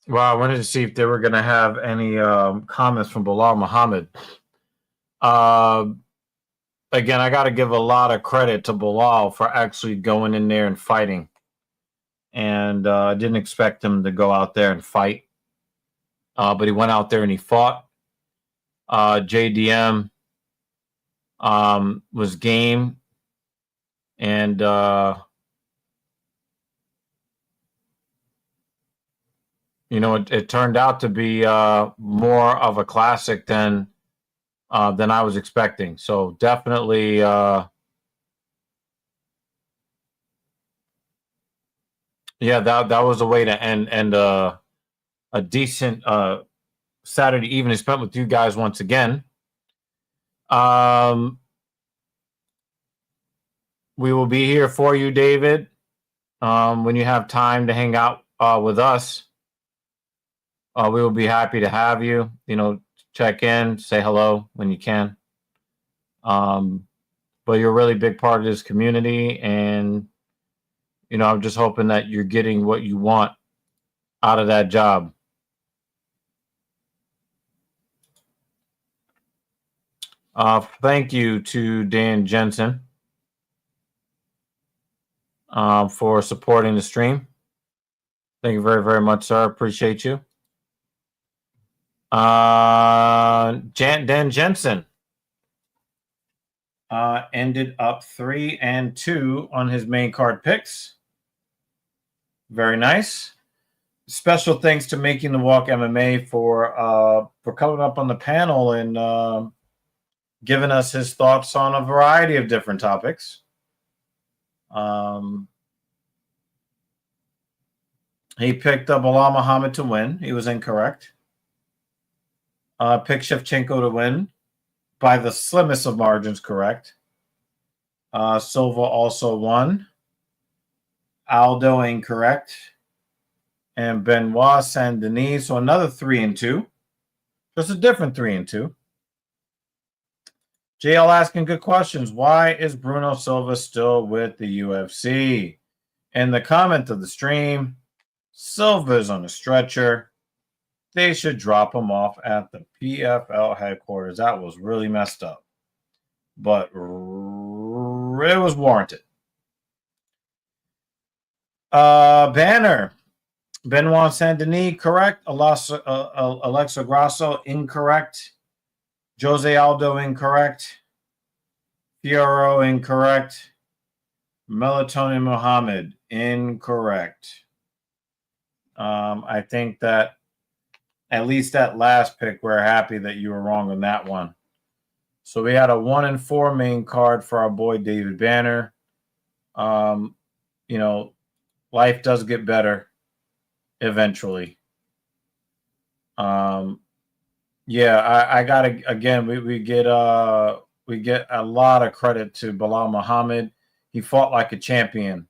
Well, I wanted to see if they were going to have any comments from Belal Mohammad. Again, I got to give a lot of credit to Belal for actually going in there and fighting. And I didn't expect him to go out there and fight. But he went out there and he fought. JDM was game. And it turned out to be more of a classic than I was expecting. So definitely, that was a way to end a decent Saturday evening spent with you guys once again. We will be here for you, David, when you have time to hang out with us. We will be happy to have you. Check in, say hello when you can. But you're a really big part of this community, and I'm just hoping that you're getting what you want out of that job. Thank you to Dan Jensen for supporting the stream. Thank you very, very much, sir. Appreciate you. Dan Jensen ended up 3-2 on his main card picks. Very nice. Special thanks to Making the Walk MMA for coming up on the panel and giving us his thoughts on a variety of different topics. He picked up Belal Mohammad to win. He was incorrect. Picked Shevchenko to win by the slimmest of margins, correct. Silva also won. Aldo incorrect. And Benoit Saint Denis. So another 3-2. Just a different 3-2. JL asking good questions. Why is Bruno Silva still with the UFC? In the comment of the stream, Silva is on a stretcher. They should drop him off at the PFL headquarters. That was really messed up. But it was warranted. Banner. Benoit Saint Denis, correct. Alexa Grasso, incorrect. Jose Aldo, incorrect. Fiorot, incorrect. Melatonin Mohammad, incorrect. I think that at least that last pick, we're happy that you were wrong on that one. So we had a 1-4 main card for our boy David Banner. Life does get better eventually. I gotta, again, we get a lot of credit to Belal Mohammad. He fought like a champion.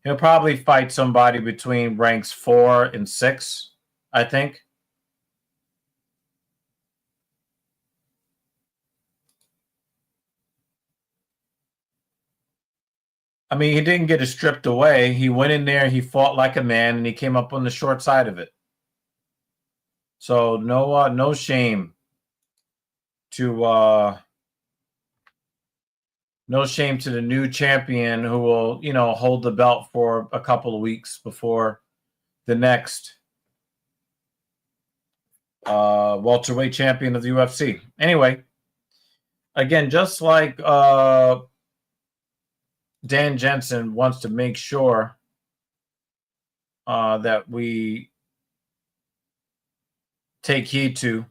He'll probably fight somebody between ranks 4 and 6, I think. I mean, he didn't get it stripped away. He went in there, he fought like a man, and he came up on the short side of it. So no shame to the new champion who will, hold the belt for a couple of weeks before the next welterweight champion of the UFC. Anyway, again, just like Dan Jensen wants to make sure that we take heed to,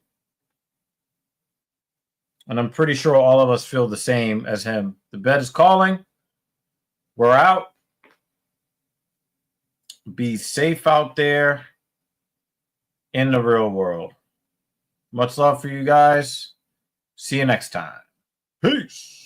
and I'm pretty sure all of us feel the same as him. The bet is calling. We're out. Be safe out there in the real world. Much love for you guys. See you next time. Peace.